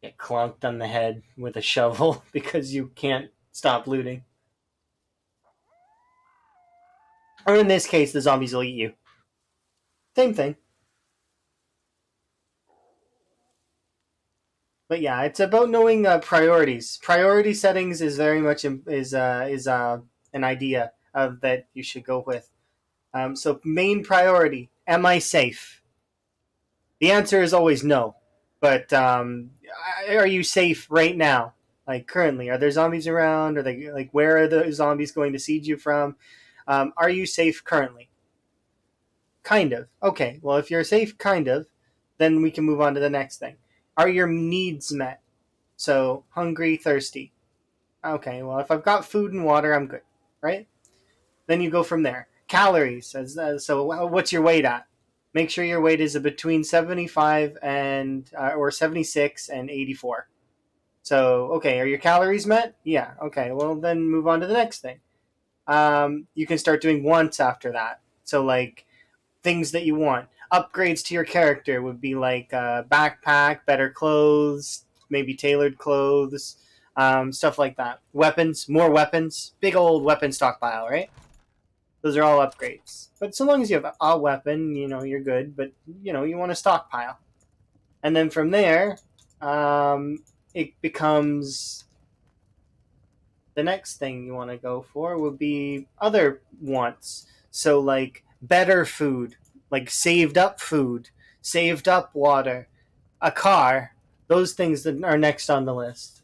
Get clonked on the head with a shovel because you can't stop looting. Or in this case, the zombies will eat you. Same thing. But yeah, it's about knowing priorities. Priority settings is very much an idea of that you should go with. So main priority: am I safe? The answer is always no. But are you safe right now? Like currently, are there zombies around? Are they like where are the zombies going to siege you from? Are you safe currently? Kind of. Okay. Well, if you're safe, kind of, then we can move on to the next thing. Are your needs met? So hungry, thirsty. Okay. Well, if I've got food and water, I'm good, right? Then you go from there. Calories. So what's your weight at? Make sure your weight is between 75 and or 76 and 84. So, okay, are your calories met? Yeah. Okay. Well, then move on to the next thing. You can start doing wants after that. So, like things that you want. Upgrades to your character would be like backpack, better clothes, maybe tailored clothes, stuff like that. Weapons, more weapons, big old weapon stockpile, right? Those are all upgrades. But so long as you have a weapon, you're good. But you want to stockpile, and then from there, it becomes the next thing you want to go for would be other wants. So like better food, like saved up food, saved up water, a car. Those things that are next on the list.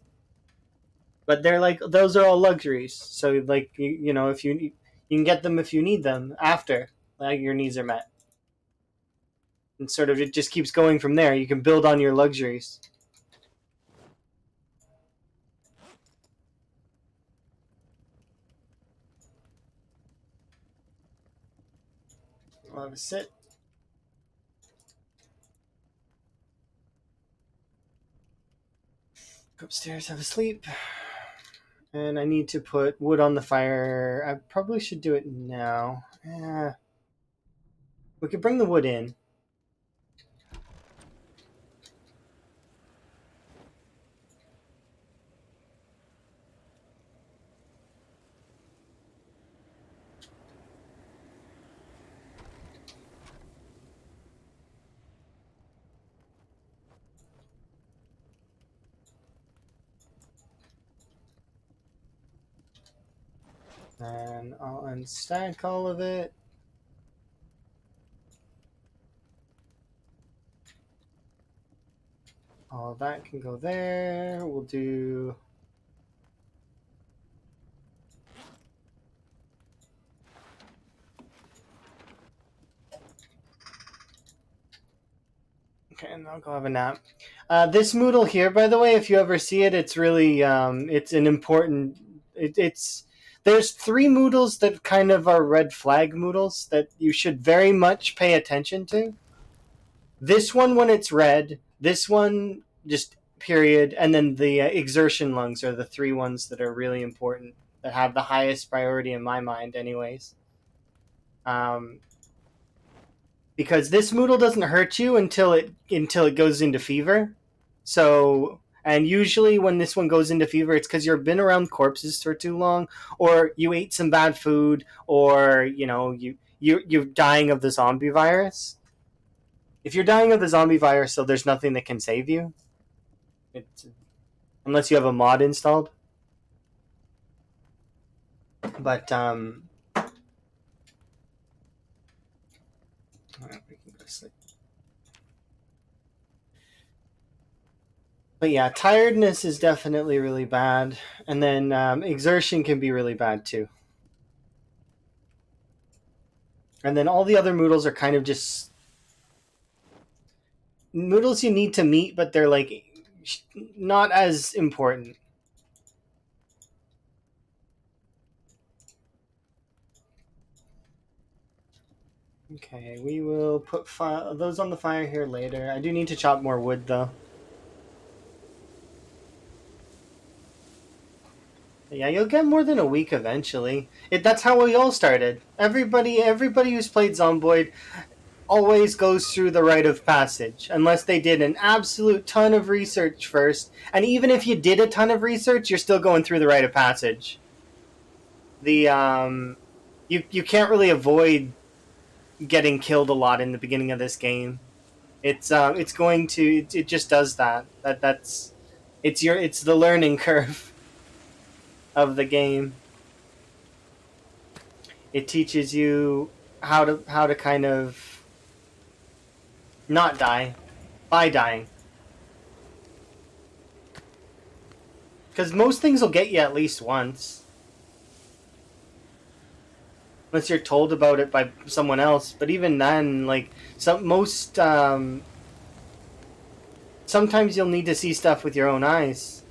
But they're like those are all luxuries. So like if you can get them if you need them after like your needs are met. And sort of it just keeps going from there. You can build on your luxuries. I'll have a sit. Go upstairs, have a sleep. And I need to put wood on the fire. I probably should do it now. Yeah. We could bring the wood in. And I'll unstack all of it. All that can go there. We'll do... Okay, and I'll go have a nap. This Moodle here, by the way, if you ever see it, it's really, it's an important... it's... There's 3 Moodles that kind of are red flag Moodles that you should very much pay attention to. This one when it's red, this one just period, and then the exertion lungs are the 3 ones that are really important, that have the highest priority in my mind anyways. Because this Moodle doesn't hurt you until it goes into fever. So, and usually when this one goes into fever, it's because you've been around corpses for too long, or you ate some bad food, or you're dying of the zombie virus. If you're dying of the zombie virus, so there's nothing that can save you, unless you have a mod installed. But but yeah, tiredness is definitely really bad, and then exertion can be really bad too. And then all the other Moodles are kind of just Moodles you need to meet, but they're like not as important. Okay, we will put those on the fire here later. I do need to chop more wood though. Yeah, you'll get more than a week eventually. That's how we all started. Everybody who's played Zomboid always goes through the rite of passage, unless they did an absolute ton of research first. And even if you did a ton of research, you're still going through the rite of passage. You can't really avoid getting killed a lot in the beginning of this game. It just does that. It's the learning curve of the game. It teaches you how to kind of not die by dying. Because most things will get you at least once. Unless you're told about it by someone else. But even then, like, sometimes you'll need to see stuff with your own eyes.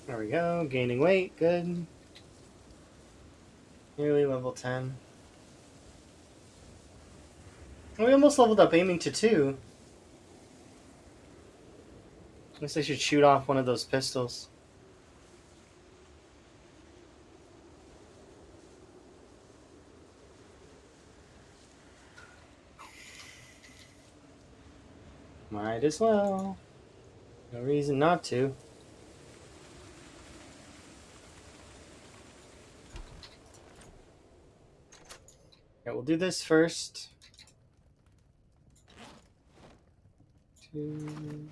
There we go. Gaining weight. Good. Nearly level 10. We almost leveled up aiming to 2. I guess I should shoot off one of those pistols. Might as well. No reason not to. Yeah, we'll do this first. 2.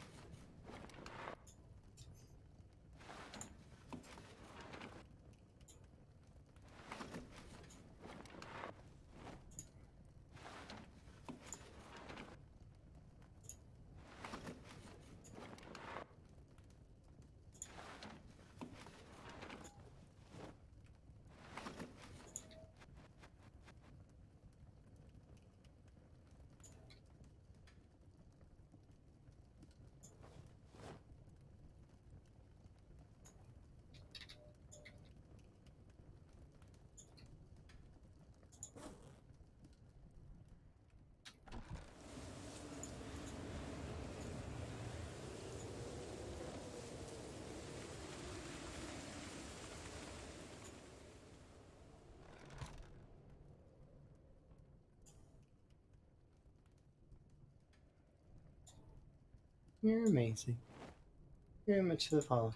You're amazing. Very much to the follow.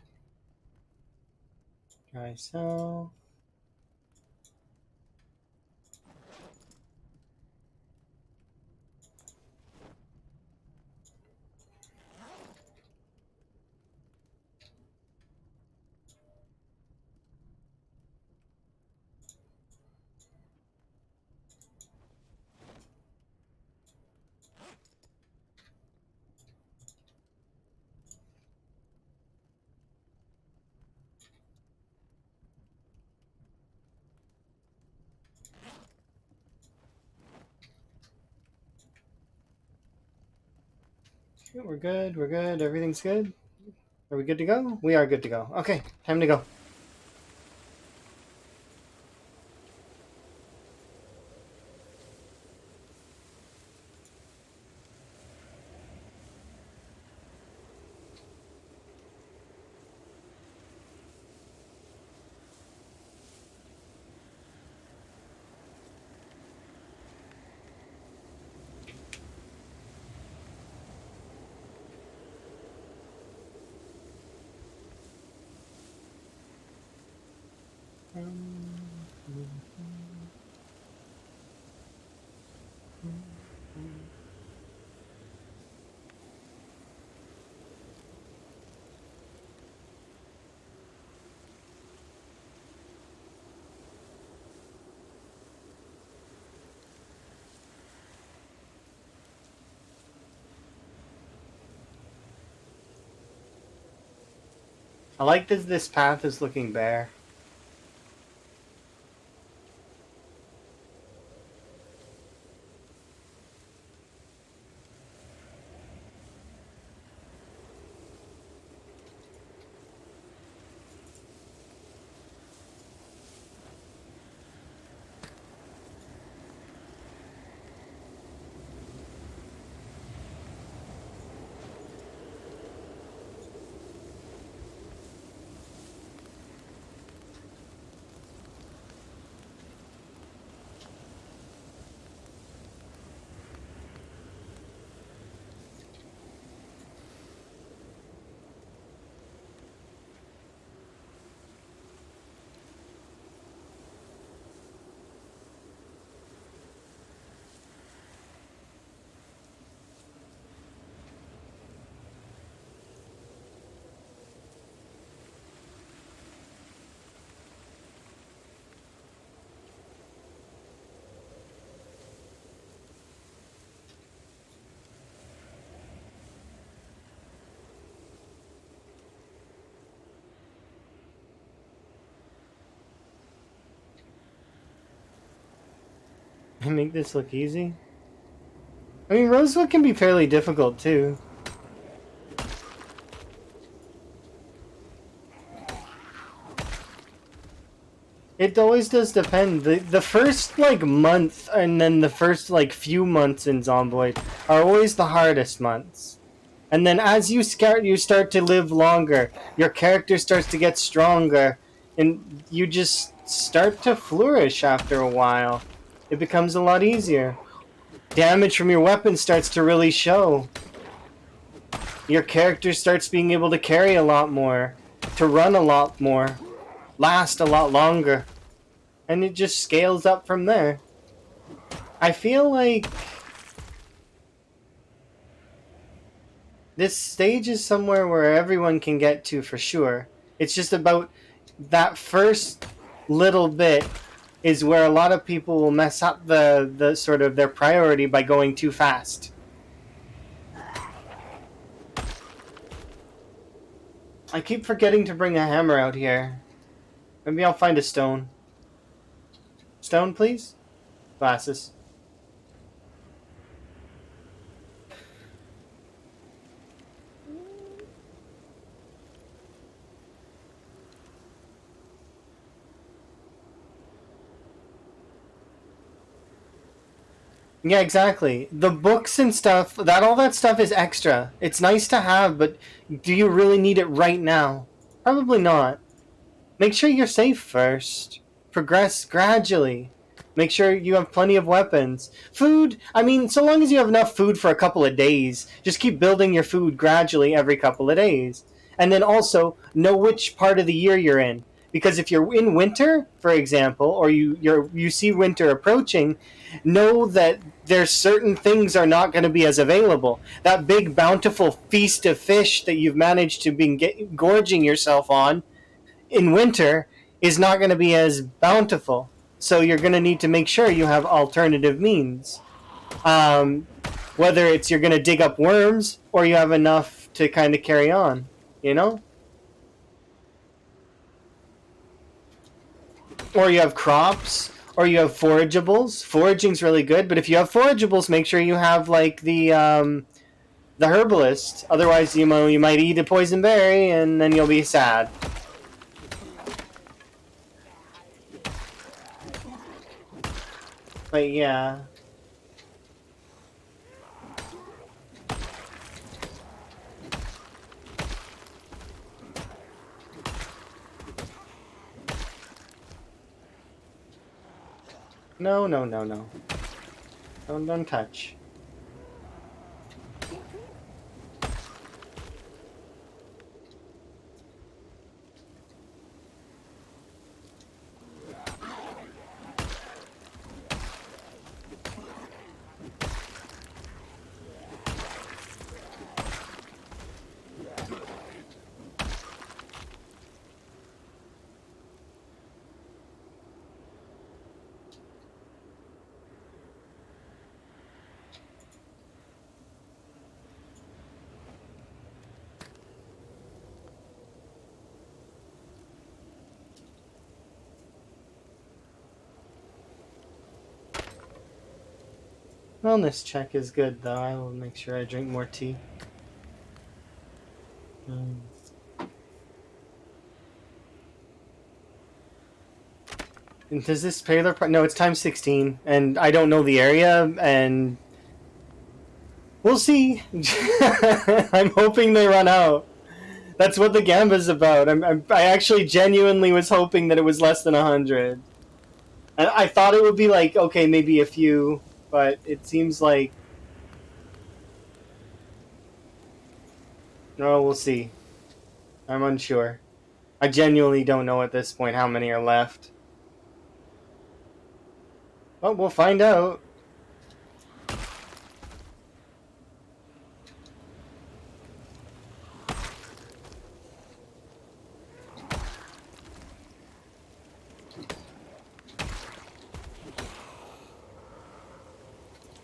Dry cell. Okay, we're good. We're good. Everything's good. Are we good to go? We are good to go. Okay, time to go. I like that this path is looking bare. I make this look easy. I mean, Rosewood can be fairly difficult too. It always does depend. The first like month and then the first like few months in Zomboid are always the hardest months. And then as you start to live longer, your character starts to get stronger, and you just start to flourish after a while. It becomes a lot easier. Damage from your weapon starts to really show. Your character starts being able to carry a lot more, to run a lot more, last a lot longer, and it just scales up from there. I feel like this stage is somewhere where everyone can get to for sure. It's just about that first little bit is where a lot of people will mess up the sort of their priority by going too fast. I keep forgetting to bring a hammer out here. Maybe I'll find a stone. Stone, please? Glasses. Yeah, exactly. The books and stuff, all that stuff is extra. It's nice to have, but do you really need it right now? Probably not. Make sure you're safe first. Progress gradually. Make sure you have plenty of weapons. Food, I mean, so long as you have enough food for a couple of days, just keep building your food gradually every couple of days. And then also know which part of the year you're in. Because if you're in winter, for example, or you see winter approaching, know that there's certain things are not going to be as available. That big bountiful feast of fish that you've managed to be gorging yourself on in winter is not going to be as bountiful. So you're going to need to make sure you have alternative means. Um, Whether it's you're going to dig up worms or you have enough to kind of carry on, you know? Or you have crops, or you have forageables. Foraging's really good, but if you have forageables, make sure you have like the herbalist. Otherwise, you might eat a poison berry and then you'll be sad. But yeah. No, no, no, no. Don't touch. Wellness check is good, though. I will make sure I drink more tea. Um, and does this trailer? No, it's times 16, and I don't know the area, and we'll see. I'm hoping they run out. That's what the Gamba's about. I actually genuinely was hoping that it was less than 100. I thought it would be like, okay, maybe a few, but it seems like... No, we'll see. I'm unsure. I genuinely don't know at this point how many are left. Well, we'll find out.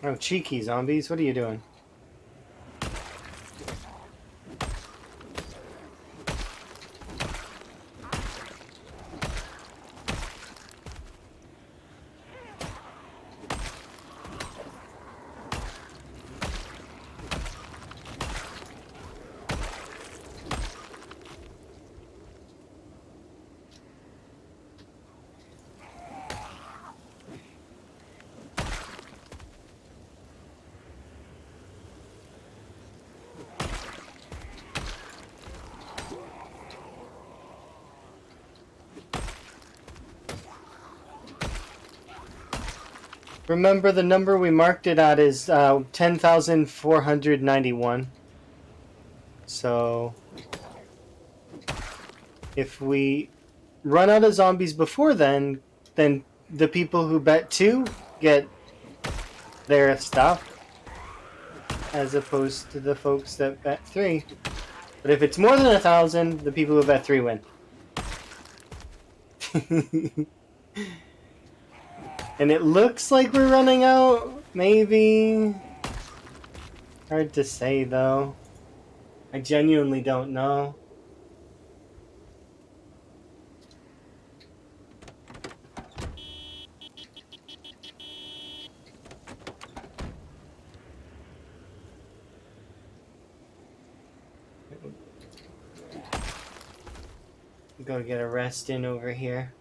Oh, cheeky zombies, what are you doing? Remember, the number we marked it at is 10,491. So if we run out of zombies before then the people who bet 2 get their stuff, as opposed to the folks that bet 3. But if it's more than 1,000, the people who bet 3 win. And it looks like we're running out, maybe. Hard to say, though. I genuinely don't know. Go get a rest in over here.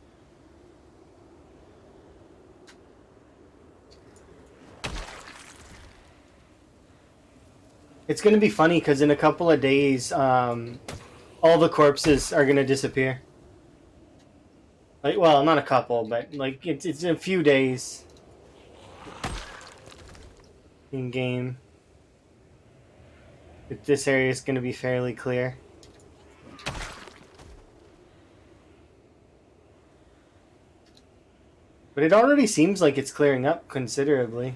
It's gonna be funny because in a couple of days, all the corpses are gonna disappear. Like, well, not a couple, but like it's a few days in game. This area is gonna be fairly clear. But it already seems like it's clearing up considerably.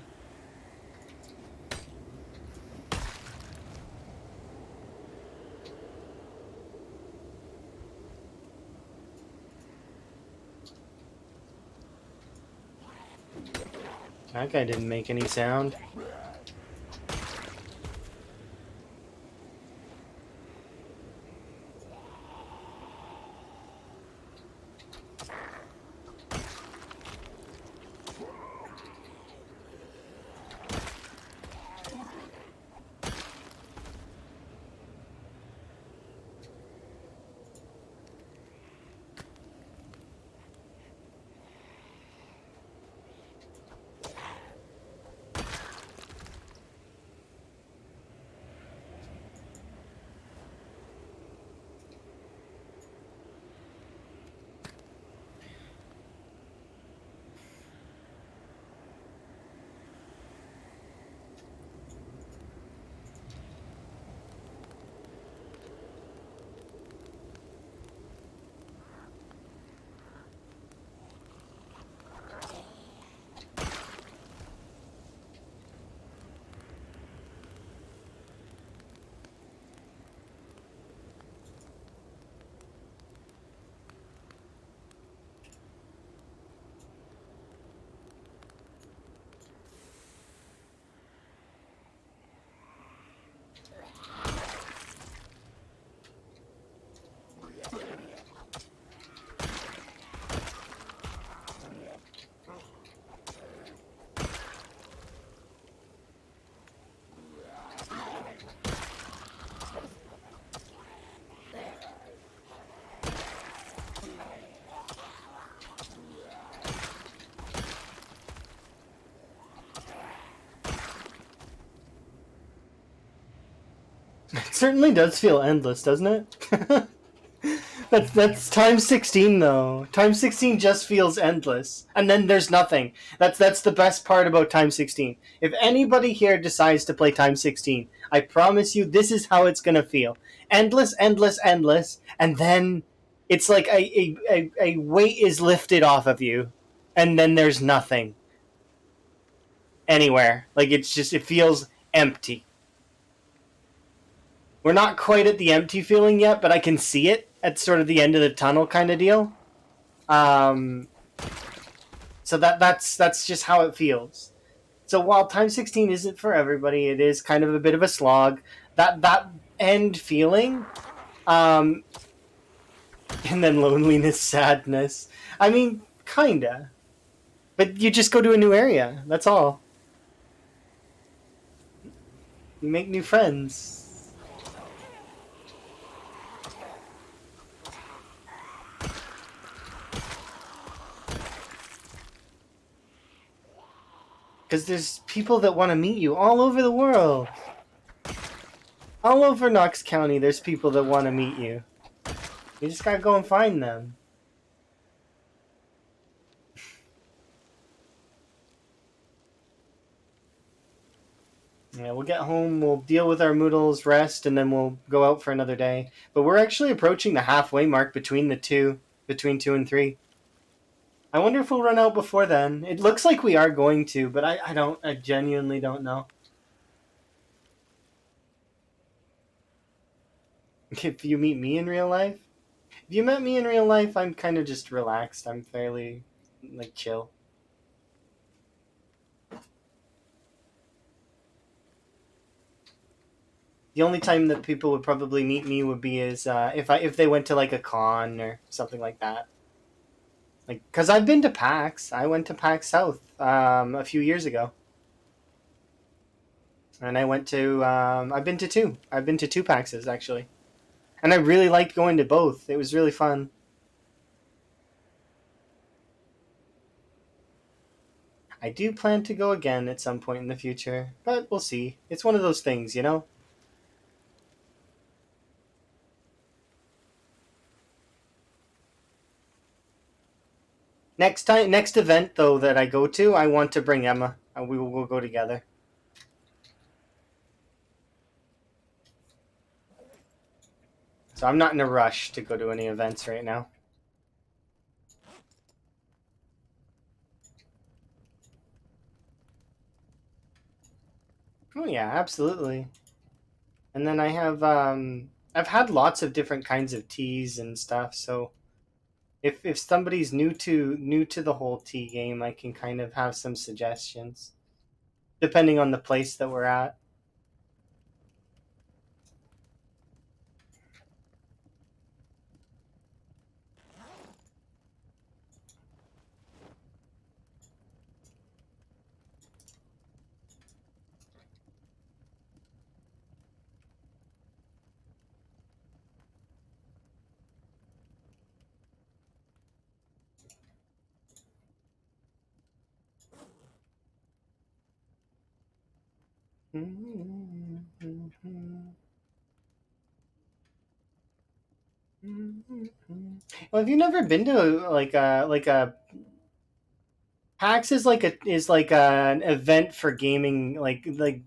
That guy didn't make any sound. It certainly does feel endless, doesn't it? That's times 16 though. Times 16 just feels endless. And then there's nothing. That's the best part about times 16. If anybody here decides to play times 16, I promise you this is how it's going to feel. Endless, endless, endless, and then it's like a weight is lifted off of you, and then there's nothing anywhere. Like it feels empty. We're not quite at the empty feeling yet, but I can see it at sort of the end of the tunnel kind of deal. So that's just how it feels. So while Time 16 isn't for everybody, it is kind of a bit of a slog. That end feeling, and then loneliness, sadness. I mean, kinda. But you just go to a new area. That's all. You make new friends. Because there's people that want to meet you all over the world. All over Knox County, there's people that want to meet you. You just gotta go and find them. Yeah, we'll get home, we'll deal with our Moodles, rest, and then we'll go out for another day. But we're actually approaching the halfway mark between the two, between 2 and 3. I wonder if we'll run out before then. It looks like we are going to, but I genuinely don't know. If you meet me in real life, if you met me in real life, I'm kind of just relaxed. I'm fairly, like, chill. The only time that people would probably meet me would be is if they went to like a con or something like that. Like, cause I've been to PAX. I went to PAX South a few years ago, and I went to I've been to two. I've been to two PAXs actually, and I really liked going to both. It was really fun. I do plan to go again at some point in the future, but we'll see. It's one of those things, you know. Next event though that I go to, I want to bring Emma, and we will go together. So I'm not in a rush to go to any events right now. Oh yeah, absolutely. And then I've had lots of different kinds of teas and stuff. So if somebody's new to the whole tea game, I can kind of have some suggestions depending on the place that we're at. Well, have you never been to like a PAX is like an event for gaming, like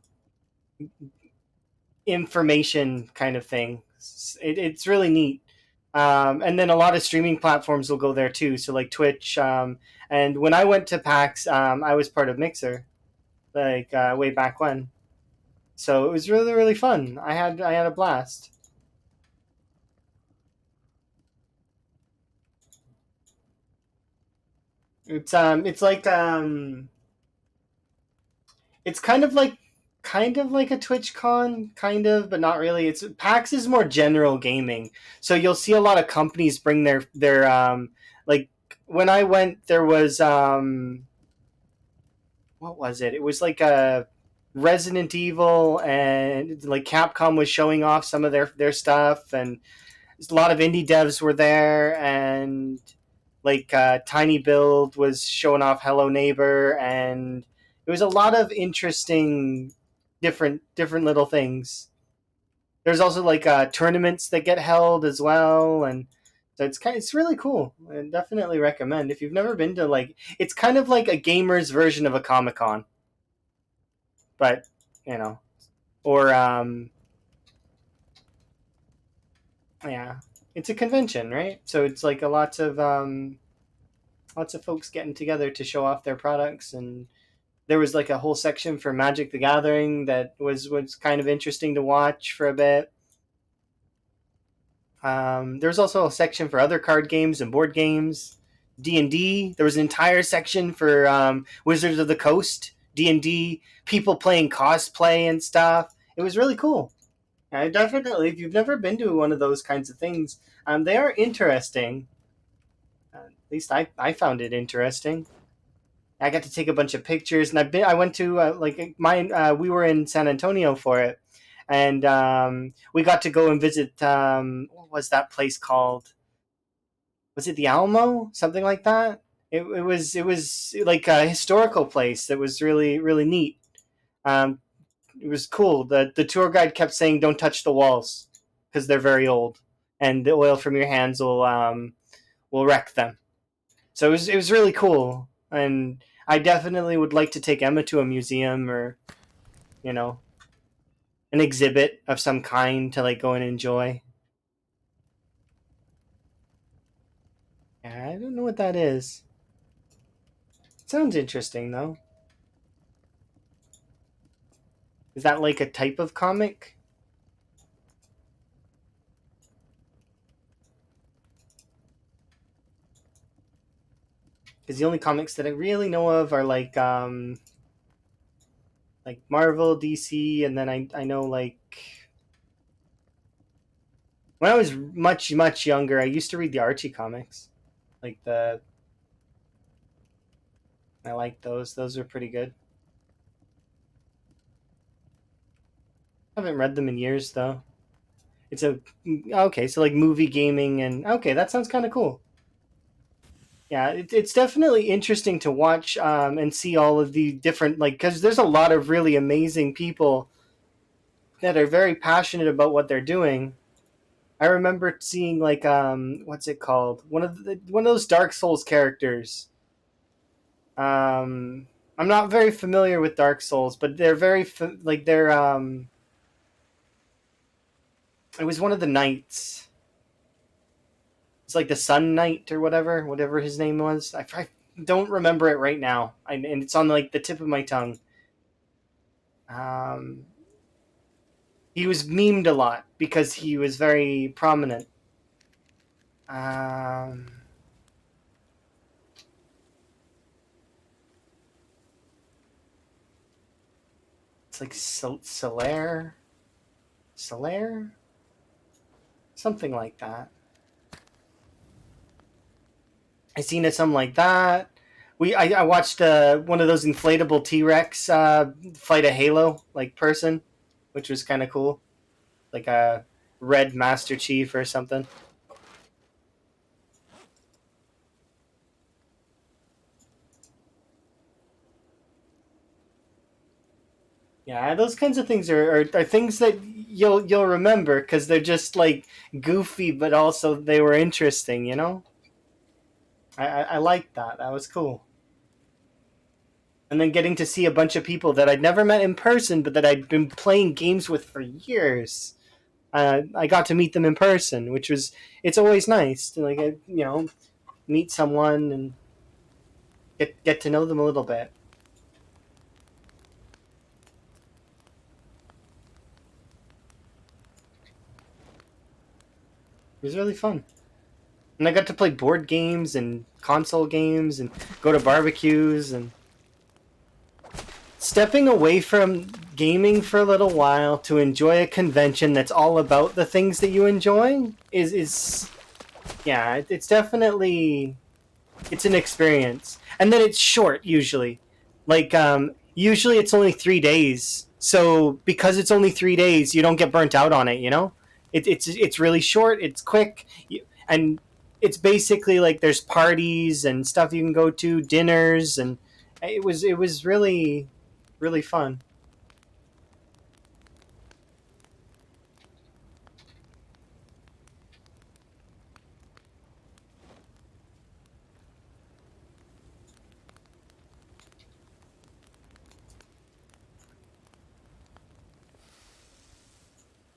information kind of thing. It's really neat. And then a lot of streaming platforms will go there too. So like Twitch. And when I went to PAX, I was part of Mixer, like way back when. So it was really really fun. I had a blast. It's kind of like a Twitch con, kind of, but not really. It's PAX is more general gaming, so you'll see a lot of companies bring their like when I went, there was what was it? It was like a Resident Evil, and like Capcom was showing off some of their stuff, and a lot of indie devs were there, and like Tiny Build was showing off Hello Neighbor, and it was a lot of interesting, different little things. There's also like tournaments that get held as well, and so it's really cool. I definitely recommend if you've never been to like it's kind of like a gamer's version of a Comic Con, but you know, or yeah, it's a convention, right? So it's like a lots of folks getting together to show off their products, and there was like a whole section for Magic the Gathering that was kind of interesting to watch for a bit. There's also a section for other card games and board games. D&D. There was an entire section for Wizards of the Coast. D&D. People playing cosplay and stuff. It was really cool. I definitely, if you've never been to one of those kinds of things, they are interesting. At least I found it interesting. I got to take a bunch of pictures, and I went to like mine. We were in San Antonio for it, and we got to go and visit. What was that place called? Was it the Alamo? Something like that. It was like a historical place that was really really neat. Um, it was cool. The tour guide kept saying, "Don't touch the walls because they're very old, and the oil from your hands will wreck them." So it was really cool, and I definitely would like to take Emma to a museum, or you know. an exhibit of some kind to like go and enjoy. Yeah, I don't know what that is. It sounds interesting though. Is that like a type of comic? Because the only comics that I really know of are like Marvel, DC, and then I know like when I was much younger, I used to read the Archie comics. Like the I like those. Those are pretty good. I haven't read them in years though. It's a okay, so like movie gaming and okay, that sounds kind of cool. Yeah, it's definitely interesting to watch and see all of the different like because there's a lot of really amazing people that are very passionate about what they're doing. I remember seeing like what's it called? One of those Dark Souls characters. Um, I'm not very familiar with Dark Souls, but they're like they're it was one of the knights. It's like the Sun Knight or whatever his name was. I don't remember it right now, and it's on like the tip of my tongue. Um, he was memed a lot because he was very prominent. Um, it's like Solaire, something like that. I seen it something like that. I watched one of those inflatable T Rex fight a Halo like person, which was kind of cool, like a red Master Chief or something. Yeah, those kinds of things are things that you'll remember because they're just like goofy, but also they were interesting. You know, I liked that. That was cool. And then getting to see a bunch of people that I'd never met in person, but that I'd been playing games with for years. I got to meet them in person, which was it's always nice to like meet someone and get to know them a little bit. It was really fun. And I got to play board games and console games and go to barbecues and stepping away from gaming for a little while to enjoy a convention that's all about the things that you enjoy is yeah, it's definitely it's an experience. And then it's short usually. Like usually it's only 3 days. So because it's only 3 days, you don't get burnt out on it, you know? It's really short, it's quick, and it's basically like there's parties and stuff you can go to, dinners, and it was really fun.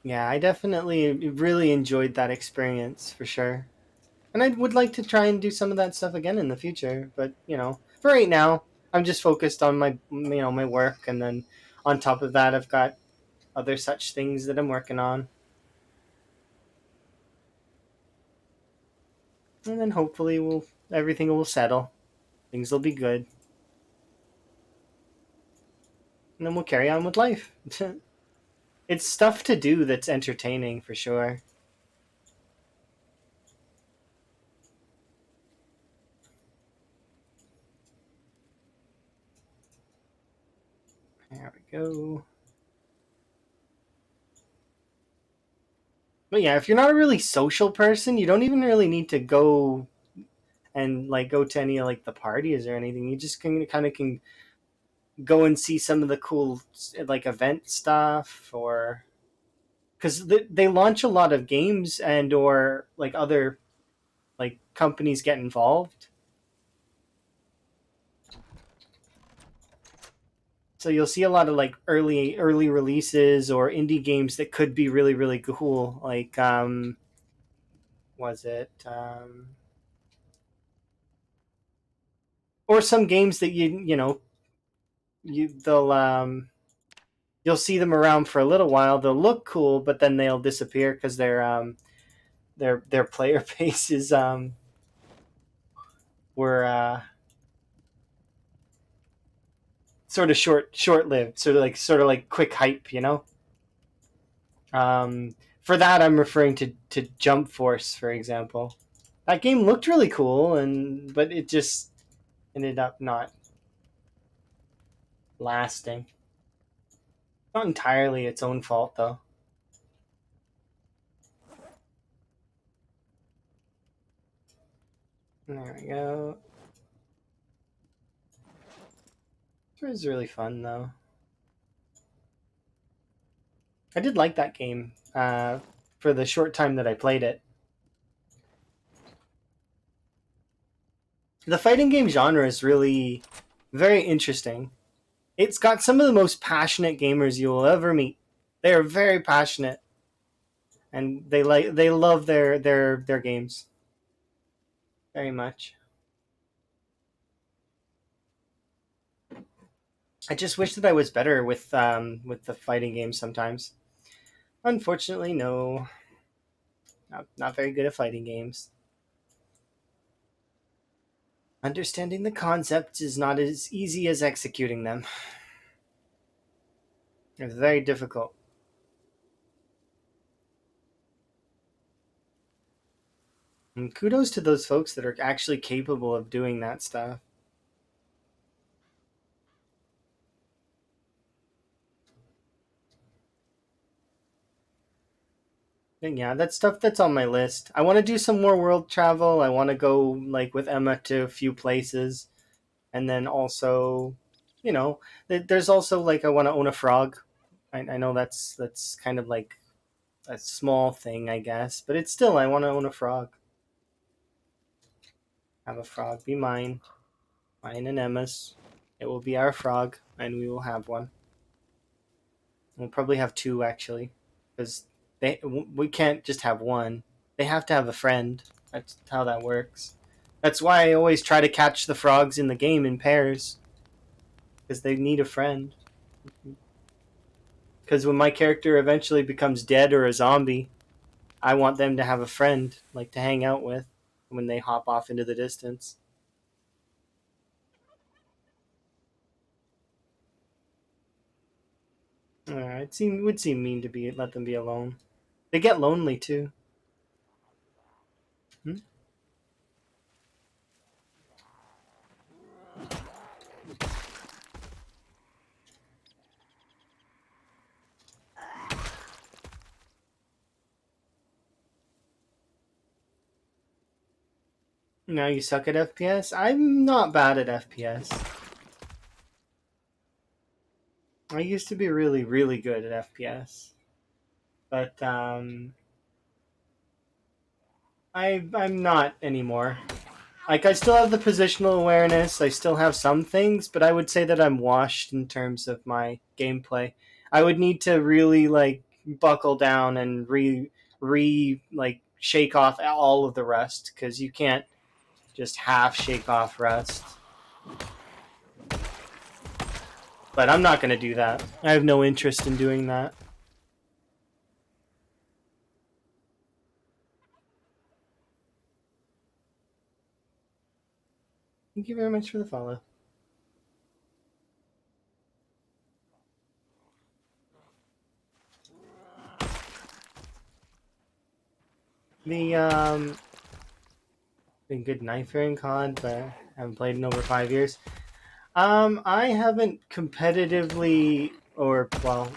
Yeah, I definitely really enjoyed that experience for sure. And I would like to try and do some of that stuff again in the future, but for right now, I'm just focused on my work, and then on top of that, I've got other such things that I'm working on, and then hopefully we'll everything will settle, things will be good, and then we'll carry on with life. It's stuff to do that's entertaining for sure. There we go. But yeah, if you're not a really social person, you don't even really need to go and like go to any like the parties or anything. You just can go and see some of the cool like event stuff, or because they launch a lot of games and or like other like companies get involved. So you'll see a lot of like early releases or indie games that could be really cool. Like was it or some games that you know they'll you'll see them around for a little while. They'll look cool, but then they'll disappear because their player bases were sort of short lived, sort of like quick hype, you know. For that, I'm referring to Jump Force, for example. That game looked really cool, and but it just ended up not lasting. Not entirely its own fault, though. There we go. It was really fun, though. I did like that game for the short time that I played it. The fighting game genre is really very interesting. It's got some of the most passionate gamers you will ever meet. They are very passionate, and they love their games very much. I just wish that I was better with the fighting games sometimes. Unfortunately, no, not very good at fighting games. Understanding the concepts is not as easy as executing them. It's very difficult. And kudos to those folks that are actually capable of doing that stuff. And yeah, that's stuff that's on my list. I want to do some more world travel. I want to go like with Emma to a few places, and then also, you know, there's also like I want to own a frog. I know that's kind of like a small thing, I guess, but it's still I want to own a frog. Have a frog be mine and Emma's. It will be our frog, and we will have one. We'll probably have two actually, because we can't just have one. They have to have a friend. That's how that works. That's why I always try to catch the frogs in the game in pairs, because they need a friend. Because when my character eventually becomes dead or a zombie, I want them to have a friend, like to hang out with, when they hop off into the distance. It would seem mean to be let them be alone. They get lonely too. Hmm? Now you suck at FPS? I'm not bad at FPS. I used to be really good at FPS. But I'm not anymore. Like I still have the positional awareness, I still have some things, but I would say that I'm washed in terms of my gameplay. I would need to really like buckle down and re like shake off all of the rust cuz you can't just half shake off rust. But I'm not going to do that. I have no interest in doing that. Thank you very much for the follow. The been good knifer in COD, but I haven't played in over 5 years. I haven't competitively, or well,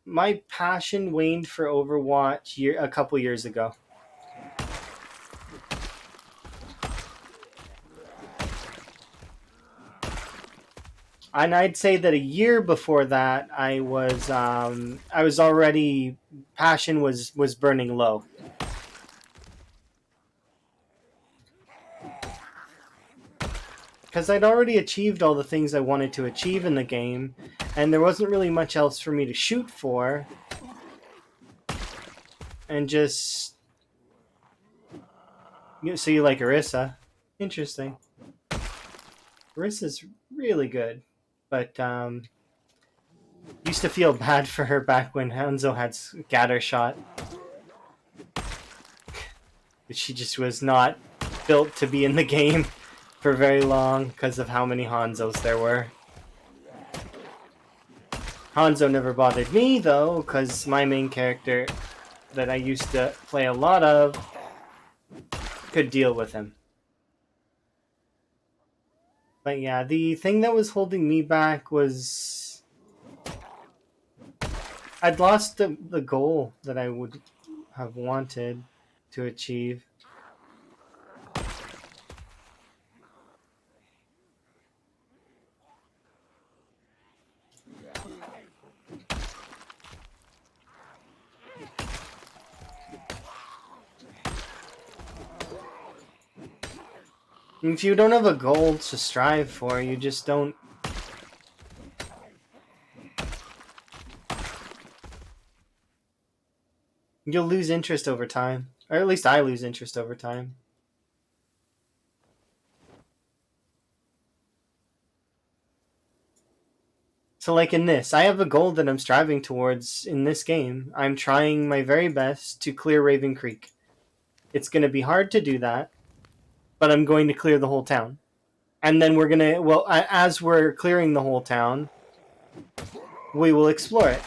my passion waned for Overwatch a couple years ago. And I'd say that a year before that, I was already passion was burning low. because I'd already achieved all the things I wanted to achieve in the game, and there wasn't really much else for me to shoot for. And just... So you like Orisa? Interesting. Orisa's really good, but used to feel bad for her back when Hanzo had Scattershot. But she just was not built to be in the game for very long because of how many Hanzos there were. Hanzo never bothered me though, because my main character that I used to play a lot of could deal with him. But yeah, the thing that was holding me back was I'd lost the goal that I would have wanted to achieve. If you don't have a goal to strive for, you just don't... You'll lose interest over time. Or at least I lose interest over time. So like in this, I have a goal that I'm striving towards in this game. I'm trying my very best to clear Ravencreek. It's going to be hard to do that, but I'm going to clear the whole town. And then we're going to, well, as we're clearing the whole town, we will explore it.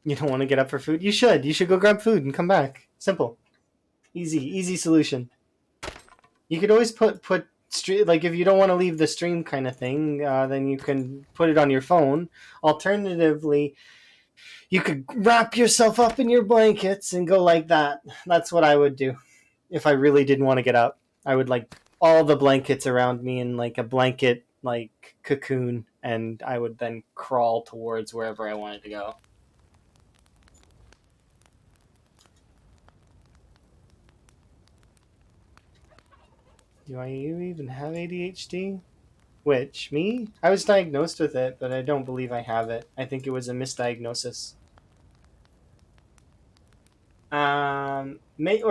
You don't want to get up for food? You should. You should go grab food and come back. Simple. Easy solution. You could always put like if you don't want to leave the stream kind of thing, then you can put it on your phone. Alternatively, you could wrap yourself up in your blankets and go like that. That's what I would do if I really didn't want to get up. I would like all the blankets around me in like a blanket like cocoon, and I would then crawl towards wherever I wanted to go. Do I even have ADHD? Which, me? I was diagnosed with it, but I don't believe I have it. I think it was a misdiagnosis. I may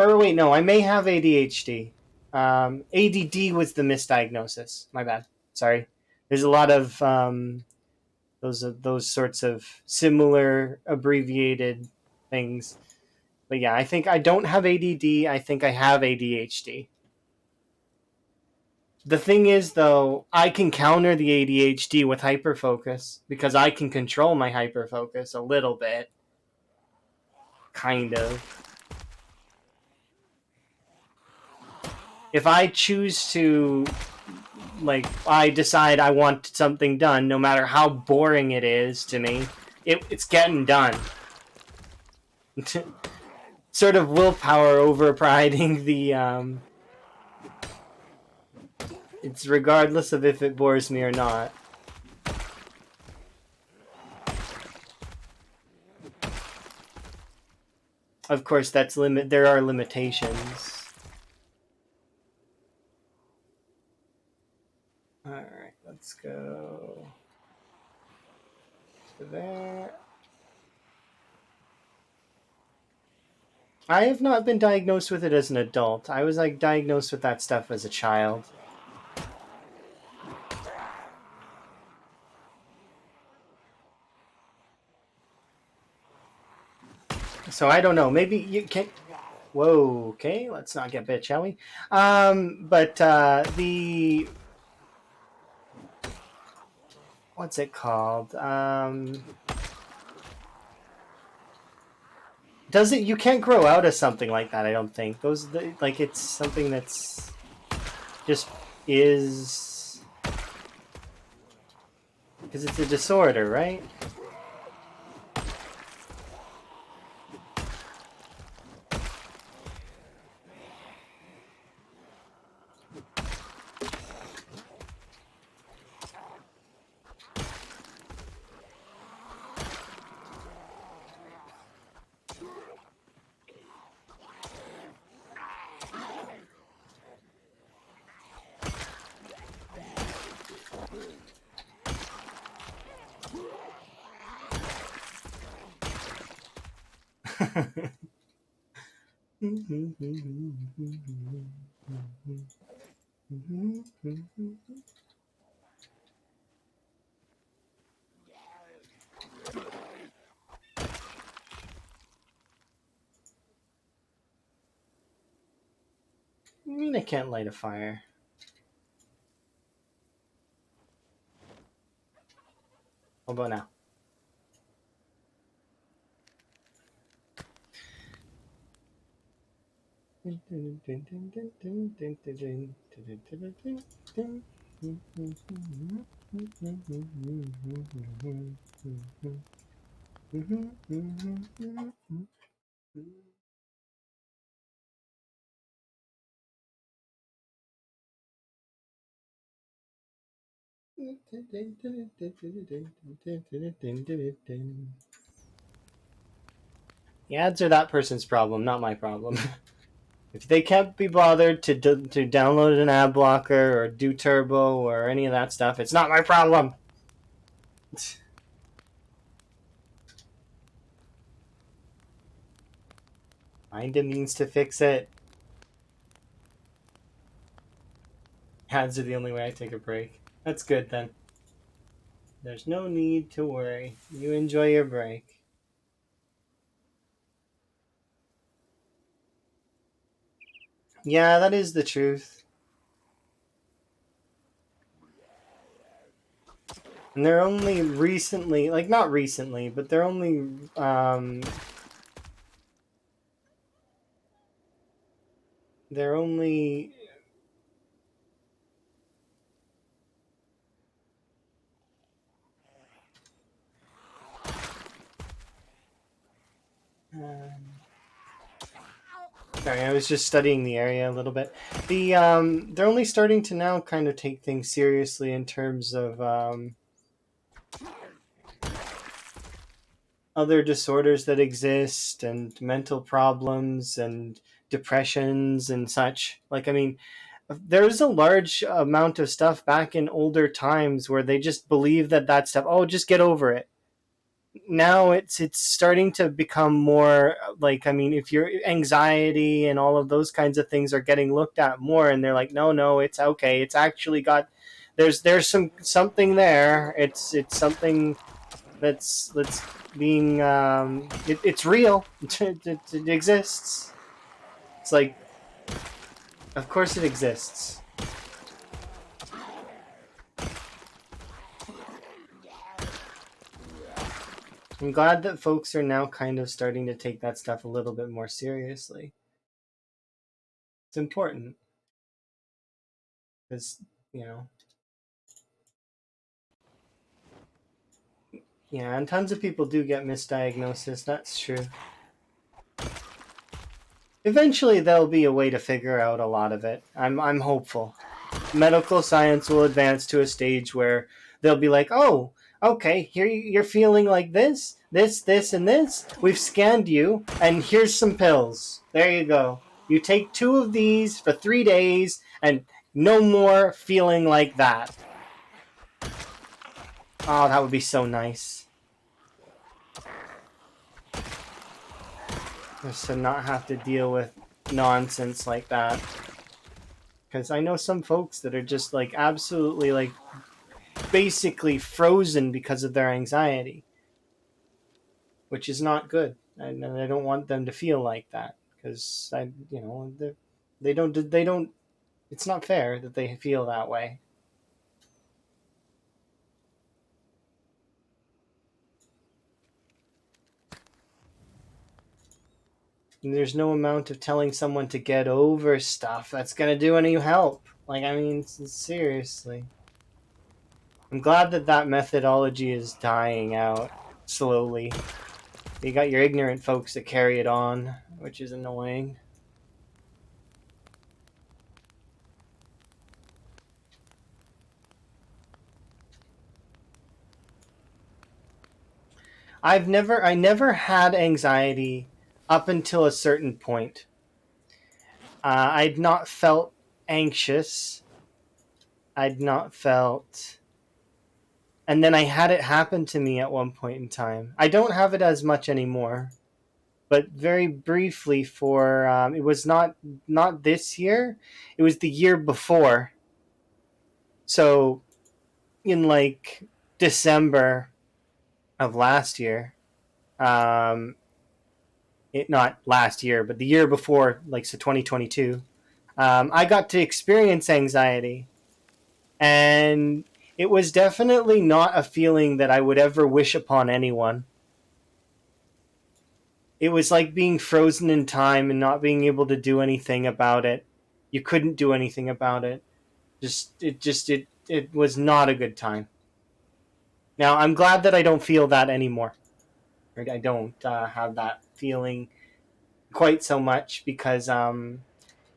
have ADHD. ADD was the misdiagnosis. My bad. Sorry. There's a lot of those sorts of similar abbreviated things. But yeah, I think I don't have ADD. I think I have ADHD. The thing is, though, I can counter the ADHD with hyperfocus because I can control my hyperfocus a little bit. Kind of. If I choose to, like, I decide I want something done, no matter how boring it is to me, it's getting done. Sort of willpower overriding the, it's regardless of if it bores me or not. Of course, there are limitations. Alright, let's go to there. I have not been diagnosed with it as an adult. I was like diagnosed with that stuff as a child. So I don't know. Maybe you can... Whoa, okay, let's not get bit, shall we? But the... What's it called? Does it... You can't grow out of something like that, I don't think. Like, it's something that's... Just is... Because it's a disorder, right? I mean, I can't light a fire. How about now? The ads are that person's problem, not my problem. If they can't be bothered to download an ad blocker or do turbo or any of that stuff, it's not my problem. Find a means to fix it. Ads are the only way I take a break. That's good then. There's no need to worry. You enjoy your break. Yeah, that is the truth. And they're only recently, like not recently, but they're only they're only sorry, I was just studying the area a little bit. They're only starting to now kind of take things seriously in terms of other disorders that exist and mental problems and depressions and such. Like, I mean, there's a large amount of stuff back in older times where they just believe that stuff, oh, just get over it. Now it's starting to become more like, I mean, if your anxiety and all of those kinds of things are getting looked at more, and they're like, no, it's okay, it's actually got, there's something there, it's something that's being it's real. It exists. It's like, of course it exists. I'm glad that folks are now kind of starting to take that stuff a little bit more seriously. It's important because, you know, yeah, and tons of people do get misdiagnosis. That's true. Eventually, there'll be a way to figure out a lot of it. I'm hopeful. Medical science will advance to a stage where they'll be like, oh, okay, here you're feeling like this, and this. We've scanned you, and here's some pills. There you go. You take 2 of these for 3 days, and no more feeling like that. Oh, that would be so nice. Just to not have to deal with nonsense like that. Because I know some folks that are just like absolutely like basically frozen because of their anxiety, which is not good. And I don't want them to feel like that, because they don't. It's not fair that they feel that way. And there's no amount of telling someone to get over stuff that's gonna do any help. Like, I mean, seriously. I'm glad that methodology is dying out slowly. You got your ignorant folks that carry it on, which is annoying. I never had anxiety up until a certain point. I'd not felt anxious. I'd not felt, and then I had it happen to me at one point in time. I don't have it as much anymore. but very briefly for it was not this year, it was the year before. So in like December of last year, um, it not last year, but the year before, like so 2022, I got to experience anxiety, and it was definitely not a feeling that I would ever wish upon anyone. It was like being frozen in time and not being able to do anything about it. You couldn't do anything about it. It was not a good time. Now I'm glad that I don't feel that anymore. Right? I don't have that feeling quite so much because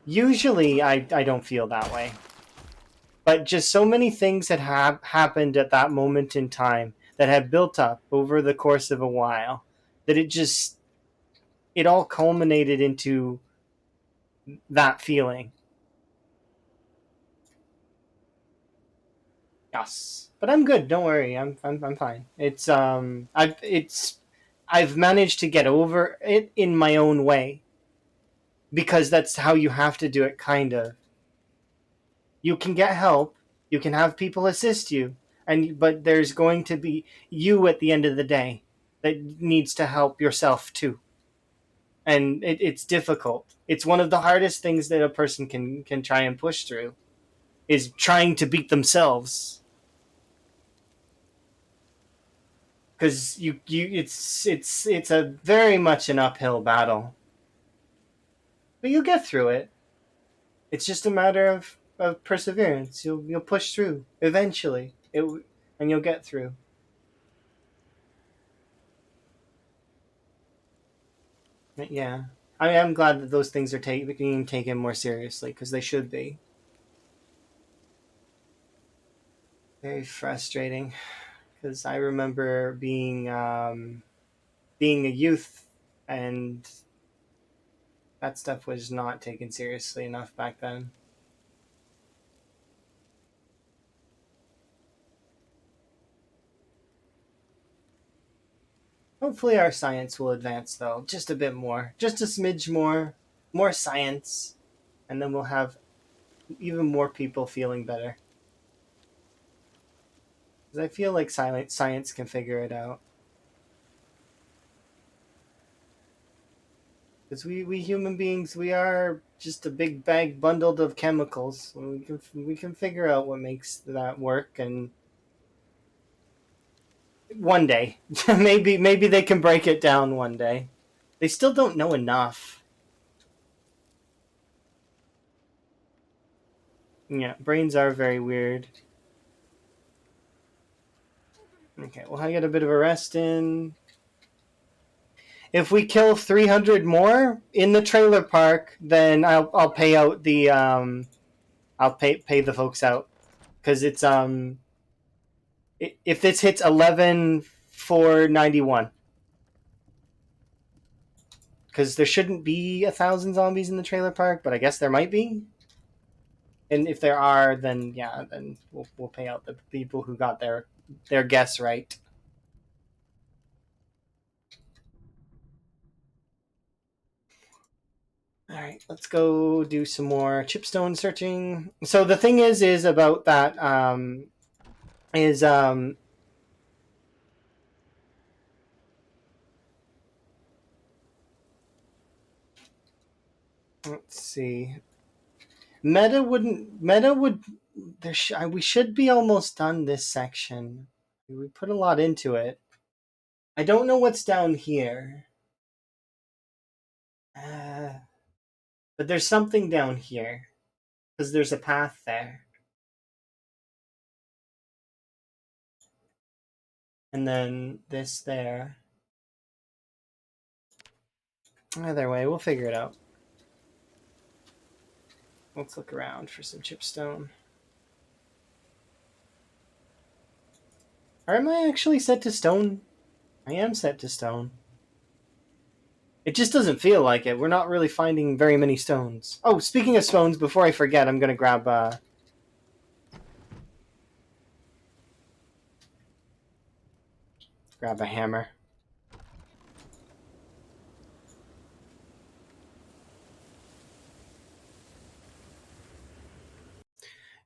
usually I don't feel that way. But just so many things had happened at that moment in time that had built up over the course of a while that it all culminated into that feeling. Yes, but I'm good. Don't worry. I'm fine. I've managed to get over it in my own way because that's how you have to do it. Kind of. You can get help. You can have people assist you, but there's going to be you at the end of the day that needs to help yourself too, and it's difficult. It's one of the hardest things that a person can try and push through is trying to beat themselves because you it's a very much an uphill battle, but you get through it. It's just a matter of perseverance. You'll push through eventually, and you'll get through. Yeah, I'm glad that those things are being taken more seriously because they should be. Very frustrating because I remember being a youth, and that stuff was not taken seriously enough back then. Hopefully, our science will advance though, just a bit more, just a smidge more, more science, and then we'll have even more people feeling better. Because I feel like science can figure it out. Because we human beings, we are just a big bag bundled of chemicals. We can figure out what makes that work, and one day, maybe they can break it down one day. They still don't know enough. Yeah, brains are very weird. Okay, well, I get a bit of a rest in. If we kill 300 more in the trailer park, then I'll pay out the I'll pay the folks out because it's if this hits 11,491, because there shouldn't be 1,000 zombies in the trailer park, but I guess there might be. And if there are, then yeah, then we'll pay out the people who got their guess right. All right, let's go do some more chipstone searching. So the thing is about that is let's see. Meta would we should be almost done this section. We put a lot into it. I don't know what's down here. Uh, but there's something down here because there's a path there. And then this there. Either way, we'll figure it out. Let's look around for some chipstone. Or am I actually set to stone? I am set to stone. It just doesn't feel like it. We're not really finding very many stones. Oh, speaking of stones, before I forget, I'm gonna grab a hammer.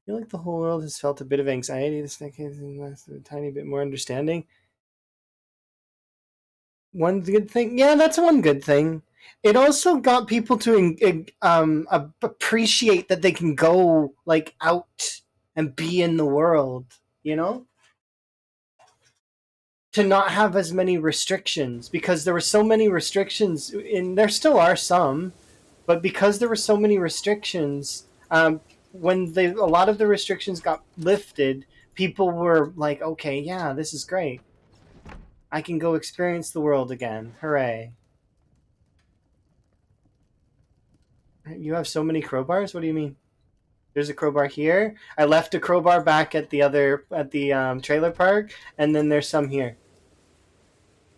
feel like the whole world has felt a bit of anxiety this decade and lasted a tiny bit more understanding. One good thing, yeah, that's one good thing. It also got people to appreciate that they can go like out and be in the world, you know, to not have as many restrictions because there were so many restrictions, and there still are some, but because there were so many restrictions, when a lot of the restrictions got lifted, people were like, okay, yeah, this is great. I can go experience the world again. Hooray. You have so many crowbars? What do you mean? There's a crowbar here. I left a crowbar back at the trailer park, and then there's some here.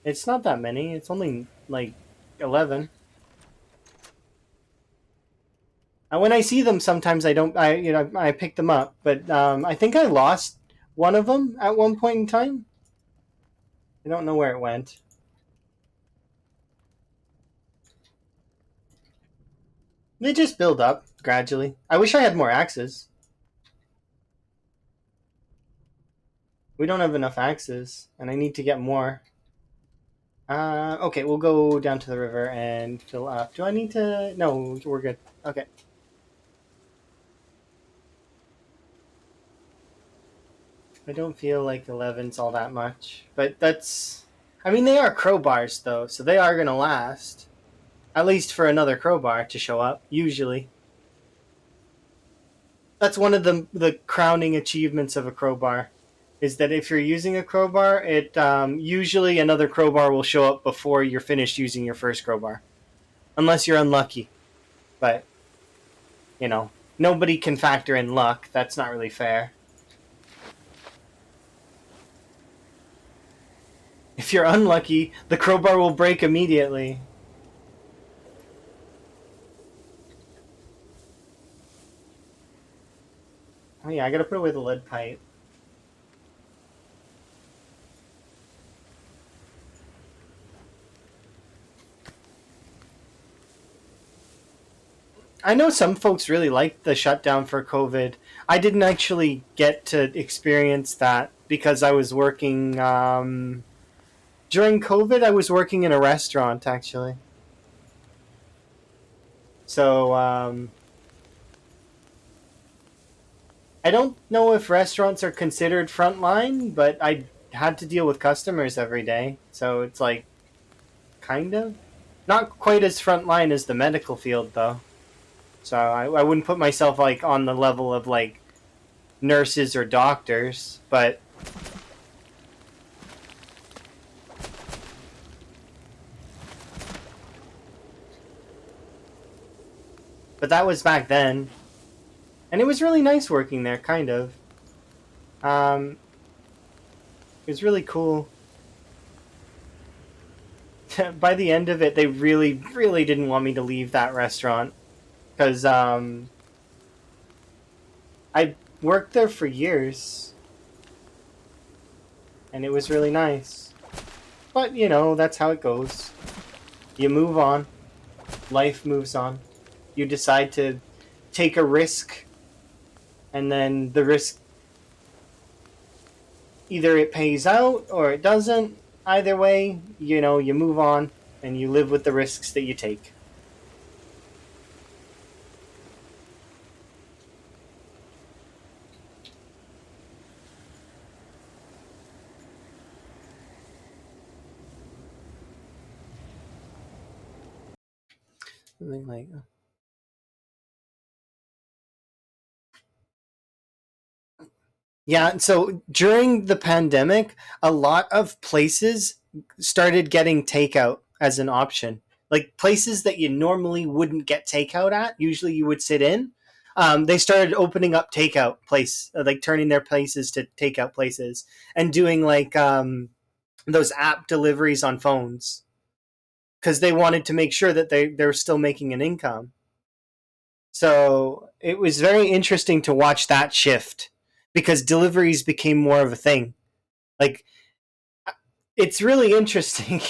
It's not that many. It's only like 11. And when I see them, sometimes I don't. I pick them up, but I think I lost one of them at one point in time. I don't know where it went. They just build up gradually. I wish I had more axes. We don't have enough axes, and I need to get more. Okay, we'll go down to the river and fill up. Do I need to? No, we're good. Okay. I don't feel like 11's all that much, but that's. I mean, they are crowbars though, so they are gonna last. At least for another crowbar to show up. Usually, that's one of the crowning achievements of a crowbar, is that if you're using a crowbar, it usually another crowbar will show up before you're finished using your first crowbar, unless you're unlucky. But you know, nobody can factor in luck. That's not really fair. If you're unlucky, the crowbar will break immediately. Oh yeah, I gotta put away the lead pipe. I know some folks really liked the shutdown for COVID. I didn't actually get to experience that because I was working during COVID. I was working in a restaurant actually, so I don't know if restaurants are considered frontline, but I had to deal with customers every day, so it's like kind of not quite as frontline as the medical field though. So I wouldn't put myself like on the level of like nurses or doctors, but that was back then, and it was really nice working there. Kind of, um, it was really cool. By the end of it, they really, really didn't want me to leave that restaurant because I worked there for years, and it was really nice. But you know, that's how it goes. You move on. Life moves on. You decide to take a risk, and then the risk either it pays out or it doesn't. Either way, you know, you move on and you live with the risks that you take. Something like yeah, so during the pandemic, a lot of places started getting takeout as an option. Like places that you normally wouldn't get takeout at, usually you would sit in. They started opening up takeout place, like turning their places to takeout places and doing like those app deliveries on phones because they wanted to make sure that they're still making an income. So it was very interesting to watch that shift because deliveries became more of a thing. Like it's really interesting.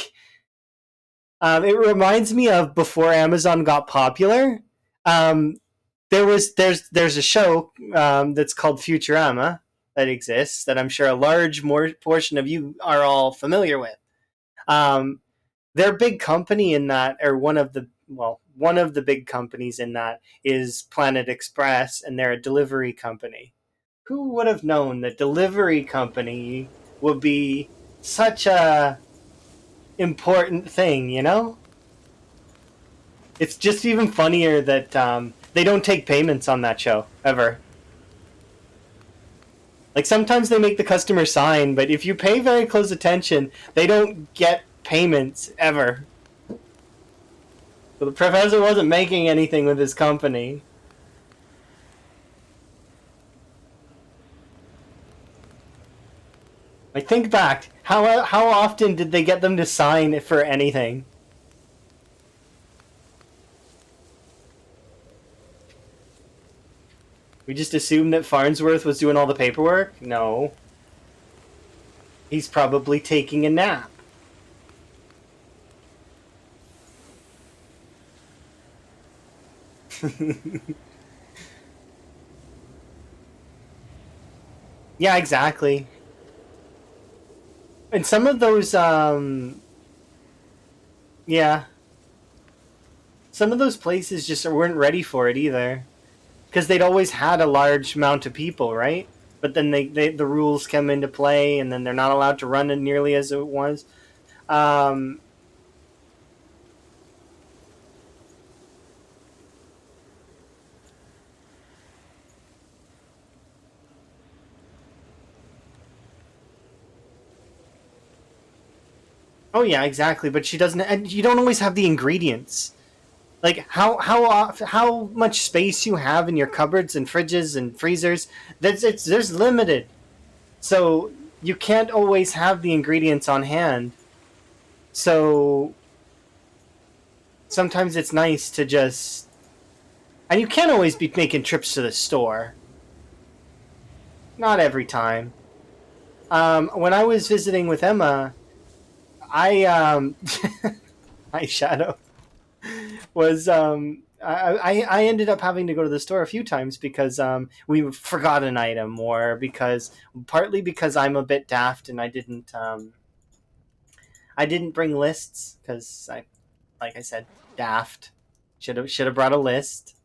It reminds me of before Amazon got popular. Um, There's a show that's called Futurama that exists that I'm sure a large more portion of you are all familiar with. Um, they're a big company in that, or one of the big companies in that is Planet Express, and they're a delivery company. Who would have known that delivery company would be such a important thing, you know? It's just even funnier that they don't take payments on that show ever. Like sometimes they make the customer sign, but if you pay very close attention, they don't get payments ever. So the professor wasn't making anything with his company. Like think back, how often did they get them to sign for anything? We just assumed that Farnsworth was doing all the paperwork? No. He's probably taking a nap. Yeah, exactly. And some of those yeah, some of those places just weren't ready for it either. Because they'd always had a large amount of people, right? But then the rules come into play, and then they're not allowed to run it nearly as it was. Um, oh yeah, exactly. But she doesn't, and you don't always have the ingredients. Like how much space you have in your cupboards and fridges and freezers. There's limited, so you can't always have the ingredients on hand. So sometimes it's nice to just, and you can't always be making trips to the store. Not every time. When I was visiting with Emma, I my shadow was I ended up having to go to the store a few times because we forgot an item, or because partly because I'm a bit daft and I didn't bring lists because I, like I said, daft. Should have brought a list.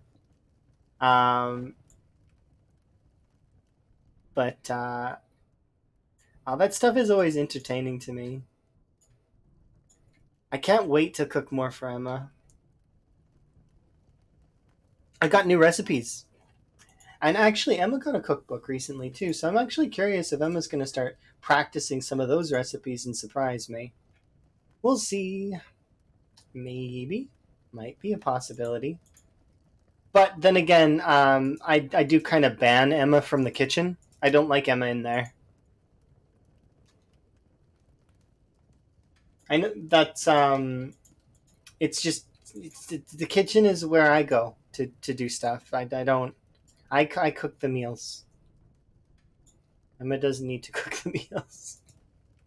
Um, but all that stuff is always entertaining to me. I can't wait to cook more for Emma. I got new recipes. And actually, Emma got a cookbook recently too, so I'm actually curious if Emma's going to start practicing some of those recipes and surprise me. We'll see. Maybe. Might be a possibility. But then again, I do kind of ban Emma from the kitchen. I don't like Emma in there. I know that's it's just the kitchen is where I go to do stuff. I don't. I cook the meals. Emma doesn't need to cook the meals.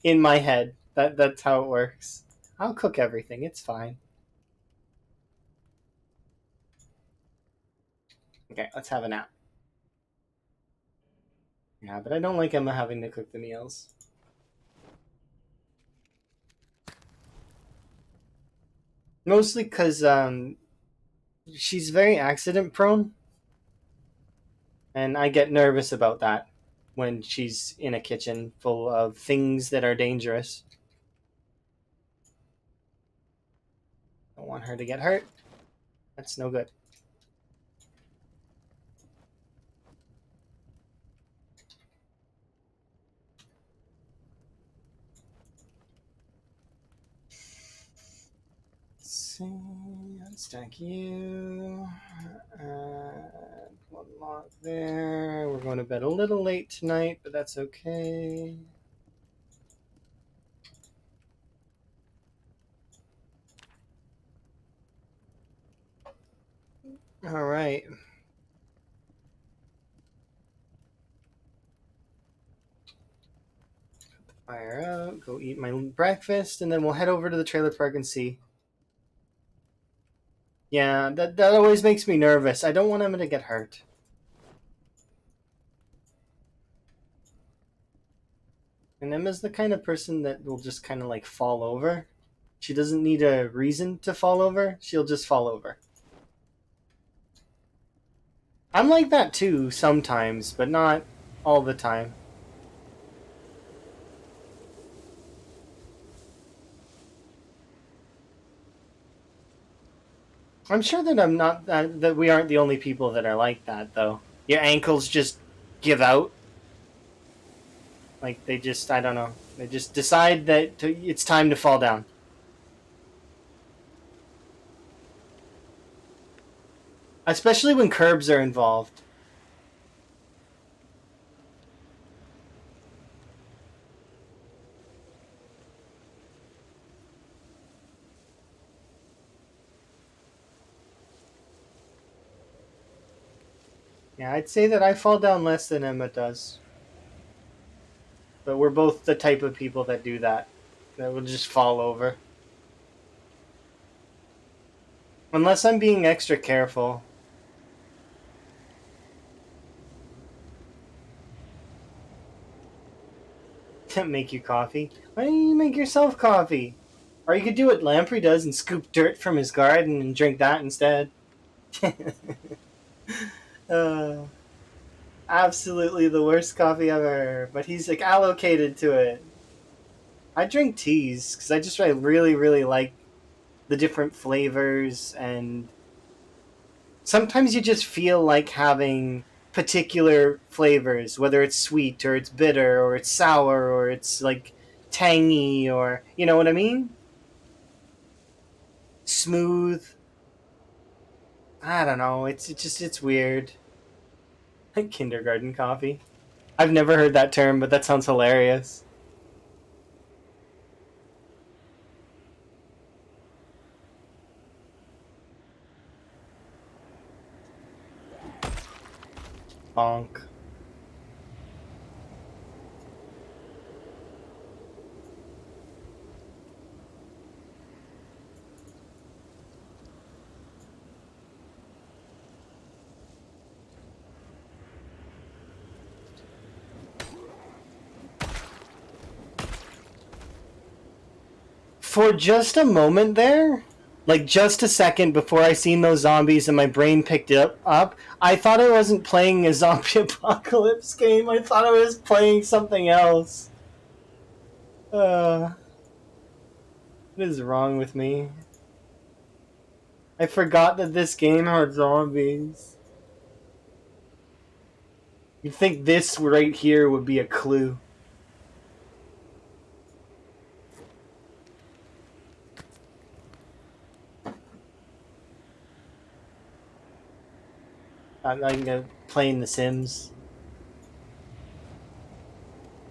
In my head, that's how it works. I'll cook everything. It's fine. Okay, let's have a nap. Yeah, but I don't like Emma having to cook the meals. Mostly because she's very accident prone, and I get nervous about that when she's in a kitchen full of things that are dangerous. Don't want her to get hurt. That's no good. Let's see, unstack you. One lock there. We're going to bed a little late tonight, but that's okay. All right. Fire out, go eat my breakfast, and then we'll head over to the trailer park and see. Yeah, that always makes me nervous. I don't want Emma to get hurt. And Emma's the kind of person that will just kind of like fall over. She doesn't need a reason to fall over. She'll just fall over. I'm like that too sometimes, but not all the time. I'm sure that I'm not that we aren't the only people that are like that though. Your ankles just give out. Like they just I don't know. They just decide that it's time to fall down. Especially when curbs are involved. Yeah, I'd say that I fall down less than Emma does. But we're both the type of people that do that. That will just fall over. Unless I'm being extra careful. Make you coffee. Why don't you make yourself coffee? Or you could do what Lamprey does and scoop dirt from his garden and drink that instead. uh, Absolutely the worst coffee ever. But he's like allocated to it. I drink teas because I just really, really like the different flavors, and sometimes you just feel like having particular flavors, whether it's sweet or it's bitter or it's sour or it's like tangy, or you know what I mean? Smooth. I don't know. It's weird. Like kindergarten coffee. I've never heard that term, but that sounds hilarious. Bonk. For just a moment there, like just a second before I seen those zombies and my brain picked it up, I thought I wasn't playing a zombie apocalypse game. I thought I was playing something else. What is wrong with me? I forgot that this game had zombies. You'd think this right here would be a clue. I'm like playing The Sims.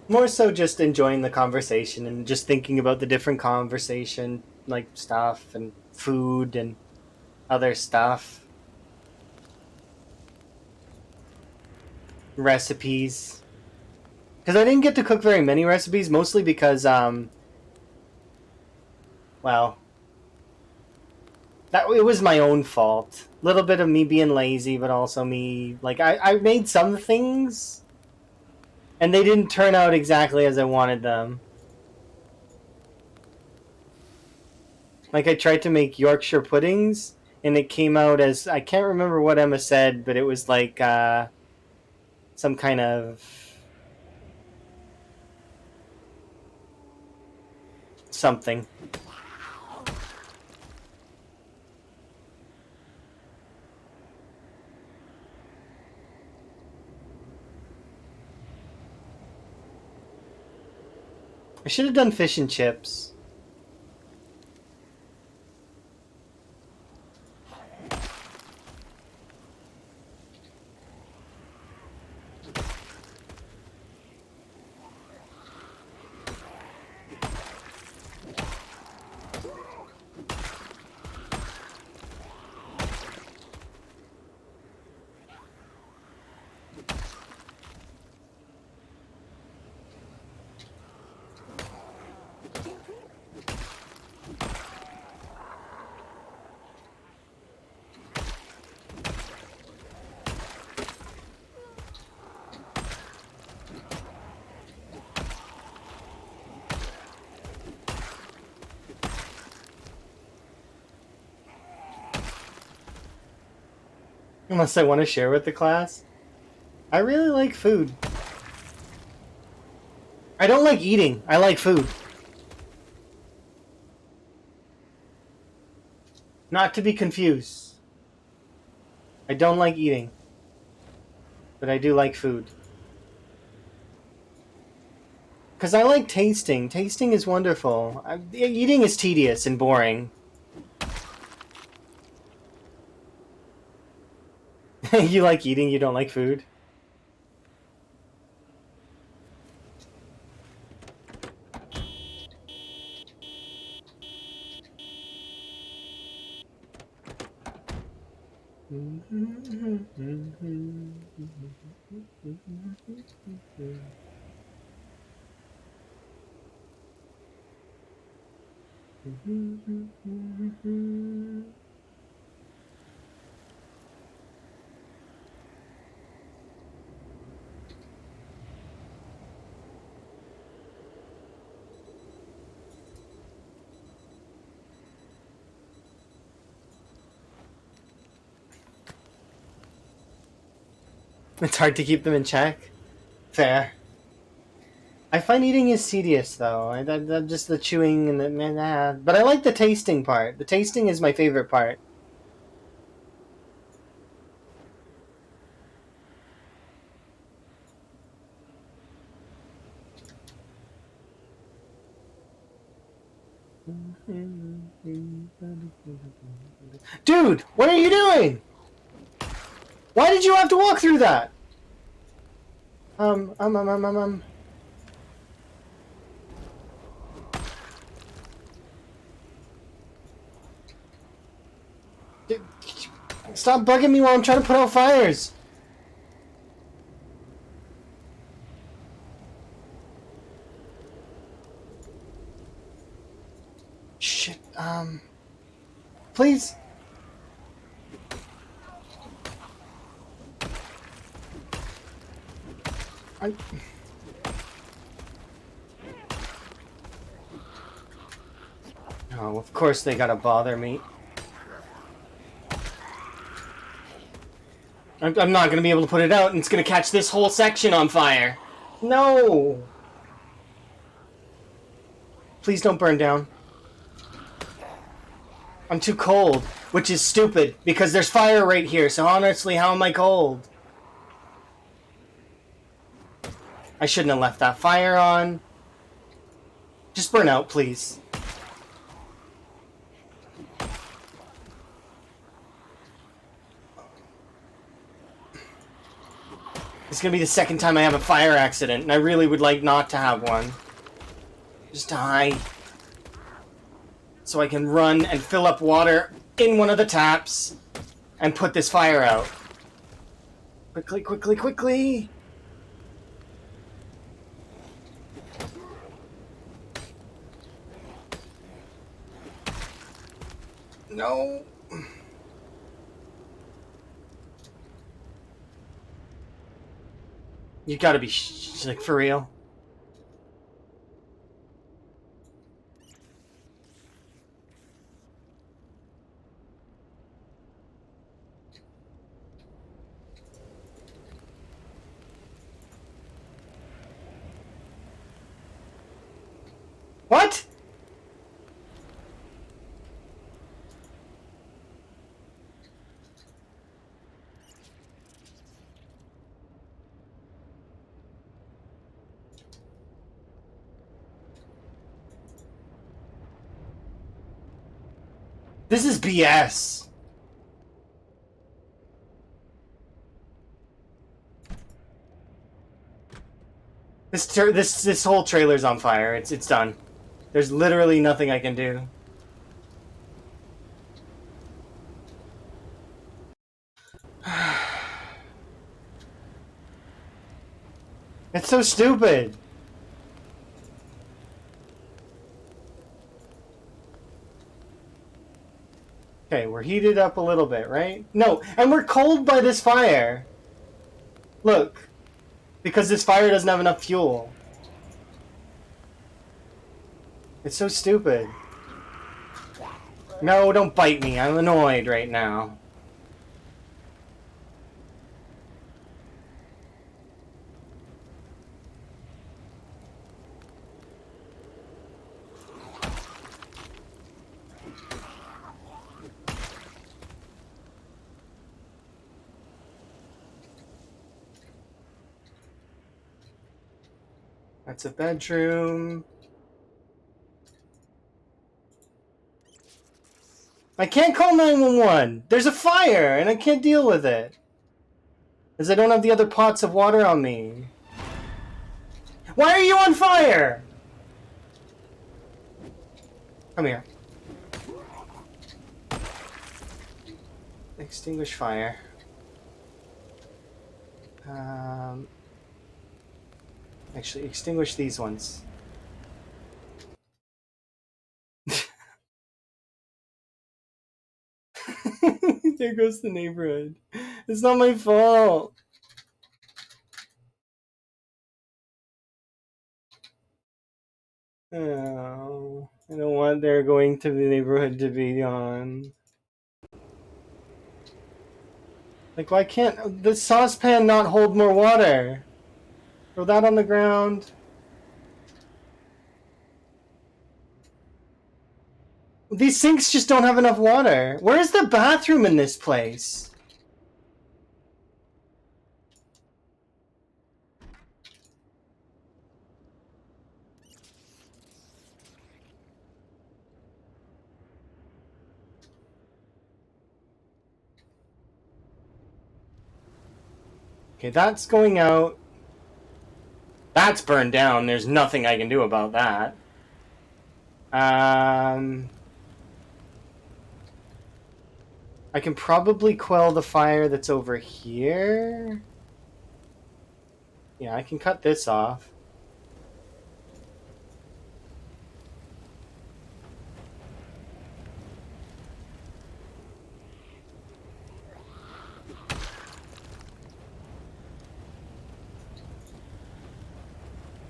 More so just enjoying the conversation and just thinking about the different conversation, like stuff and food and other stuff. Recipes. Because I didn't get to cook very many recipes, mostly because, well, that it was my own fault. A little bit of me being lazy, but also me, like, I made some things, and they didn't turn out exactly as I wanted them. Like, I tried to make Yorkshire puddings, and it came out as, I can't remember what Emma said, but it was like, some kind of something. I should have done fish and chips. Unless I want to share with the class. I really like food. I don't like eating. I like food. Not to be confused. I don't like eating. But I do like food. Because I like tasting. Tasting is wonderful. Eating is tedious and boring. You like eating, you don't like food? It's hard to keep them in check. Fair. I find eating is tedious, though. Just the chewing and the... But I like the tasting part. The tasting is my favorite part. Dude, what are you doing? Why did you have to walk through that? Stop bugging me while I'm trying to put out fires. Shit, please. Oh, of course they gotta bother me. I'm not gonna be able to put it out, and it's gonna catch this whole section on fire. No! Please don't burn down. I'm too cold, which is stupid, because there's fire right here, so honestly, how am I cold? I shouldn't have left that fire on. Just burn out, please. It's gonna be the second time I have a fire accident, and I really would like not to have one. Just die. So I can run and fill up water in one of the taps and put this fire out. Quickly, quickly, quickly! No! You gotta be like, for real. What? This is BS. This whole trailer's on fire. It's done. There's literally nothing I can do. It's so stupid. Okay, we're heated up a little bit, right? No, and we're cold by this fire. Look. Because this fire doesn't have enough fuel. It's so stupid. No, don't bite me. I'm annoyed right now. That's a bedroom. I can't call 911. There's a fire and I can't deal with it. Because I don't have the other pots of water on me. Why are you on fire? Come here. Extinguish fire. Actually, extinguish these ones. There goes the neighborhood. It's not my fault. Oh, I don't want their going to the neighborhood to be on. Like, why can't the saucepan not hold more water? Throw that on the ground. These sinks just don't have enough water. Where's the bathroom in this place? Okay, that's going out. That's burned down. There's nothing I can do about that. I can probably quell the fire that's over here. Yeah, I can cut this off.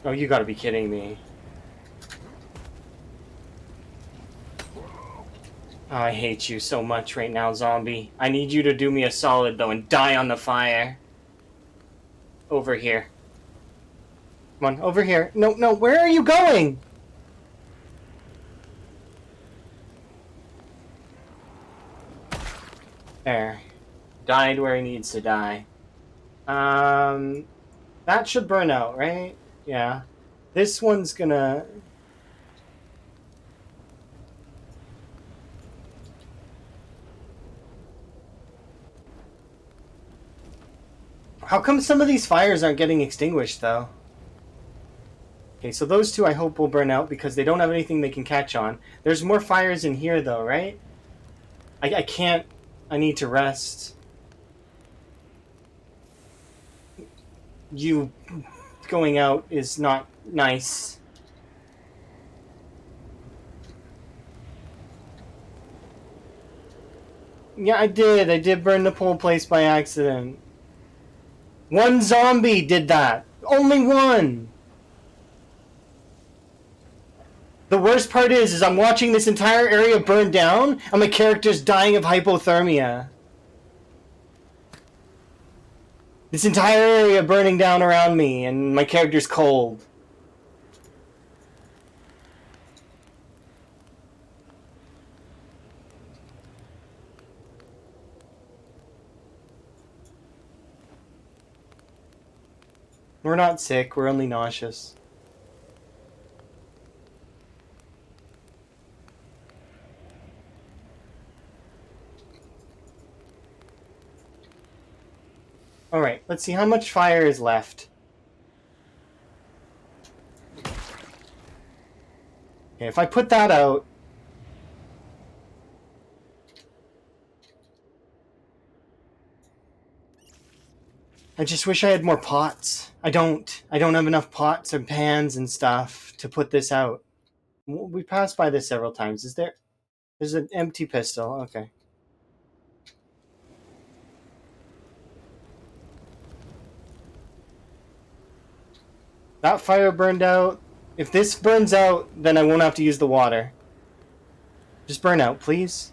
Oh, you gotta be kidding me. Oh, I hate you so much right now, zombie. I need you to do me a solid, though, and die on the fire. Over here. Come on, over here. No, no, where are you going? There. Died where he needs to die. That should burn out, right? Yeah. This one's gonna... How come some of these fires aren't getting extinguished, though? Okay, so those two I hope will burn out because they don't have anything they can catch on. There's more fires in here, though, right? I can't... I need to rest. You going out is not nice. Yeah, I did. I did burn the whole place by accident. One zombie did that. Only one. The worst part is I'm watching this entire area burn down, and my character's dying of hypothermia. This entire area burning down around me, and my character's cold. We're not sick, we're only nauseous. Alright, let's see how much fire is left. Okay, if I put that out... I just wish I had more pots. I don't. I don't have enough pots and pans and stuff to put this out. We passed by this several times. Is there... There's an empty pistol. Okay. That fire burned out. If this burns out, then I won't have to use the water. Just burn out, please.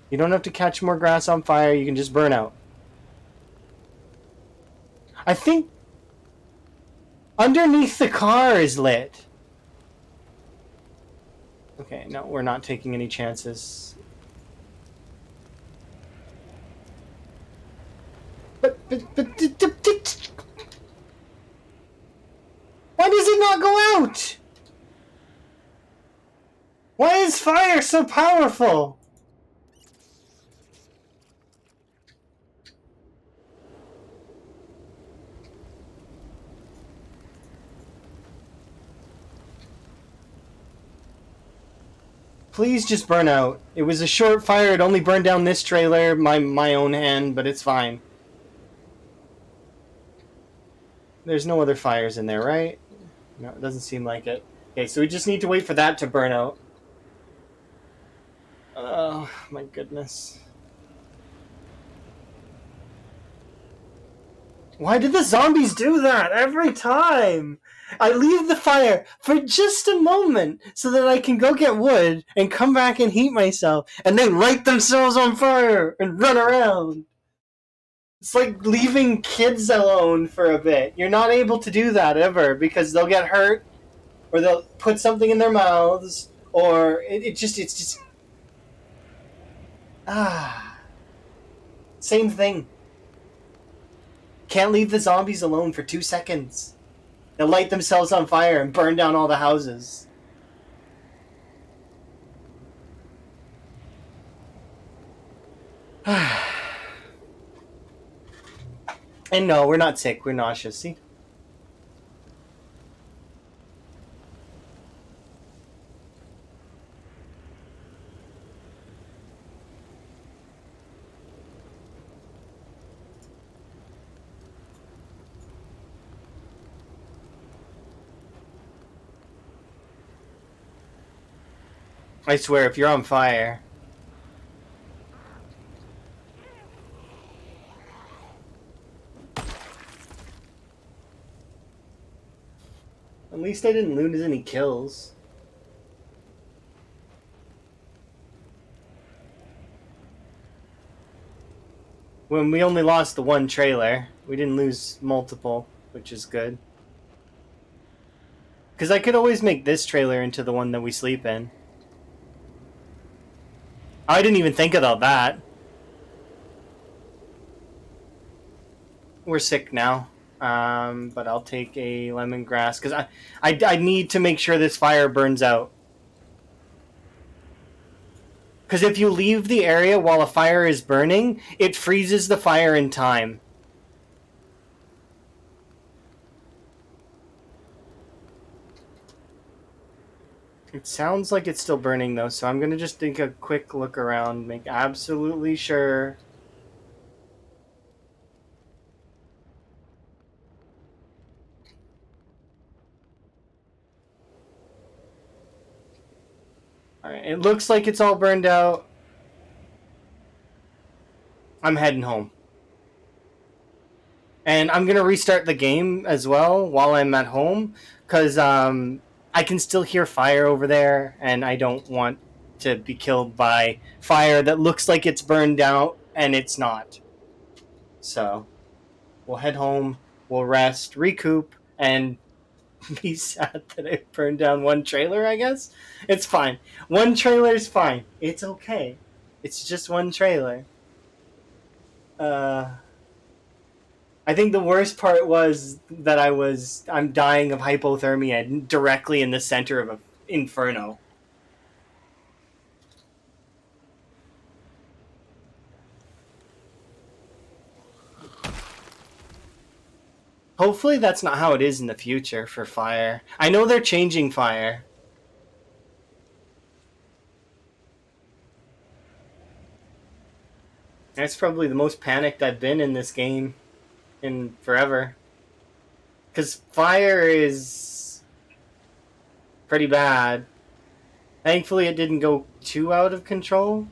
You don't have to catch more grass on fire. You can just burn out. I think underneath the car is lit. Okay, no, we're not taking any chances. But why does it not go Why is fire so powerful? Please just burn out. It was a short fire. It only burned down this trailer, my own hand, but it's fine. There's no other fires in there, right? No, it doesn't seem like it. Okay, so we just need to wait for that to burn out. Oh, my goodness. Why did the zombies do that every time? I leave the fire for just a moment so that I can go get wood and come back and heat myself, and they light themselves on fire and run around. It's like leaving kids alone for a bit. You're not able to do that ever because they'll get hurt or they'll put something in their mouths or it's just same thing. Can't leave the zombies alone for 2 seconds. They'll light themselves on fire and burn down all the houses. And no, we're not sick. We're nauseous. See? I swear, if you're on fire... At least I didn't lose any kills. When we only lost the one trailer, we didn't lose multiple, which is good. Because I could always make this trailer into the one that we sleep in. I didn't even think about that. We're sick now. But I'll take a lemongrass because I need to make sure this fire burns out. Because if you leave the area while a fire is burning, it freezes the fire in time. It sounds like it's still burning though, so I'm gonna just take a quick look around, make absolutely sure. Alright, it looks like it's all burned out. I'm heading home. And I'm gonna restart the game as well while I'm at home, because I can still hear fire over there, and I don't want to be killed by fire that looks like it's burned out, and it's not. So, we'll head home, we'll rest, recoup, and be sad that I burned down one trailer, I guess? It's fine. One trailer's fine. It's okay. It's just one trailer. I think the worst part was that I'm dying of hypothermia directly in the center of an inferno. Hopefully that's not how it is in the future for fire. I know they're changing fire. That's probably the most panicked I've been in this game in forever. Because fire is pretty bad. Thankfully it didn't go too out of control.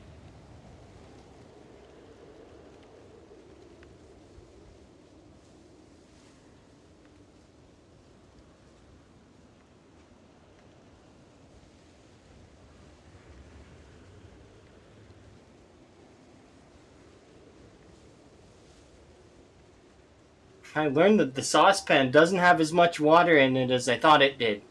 I learned that the saucepan doesn't have as much water in it as I thought it did.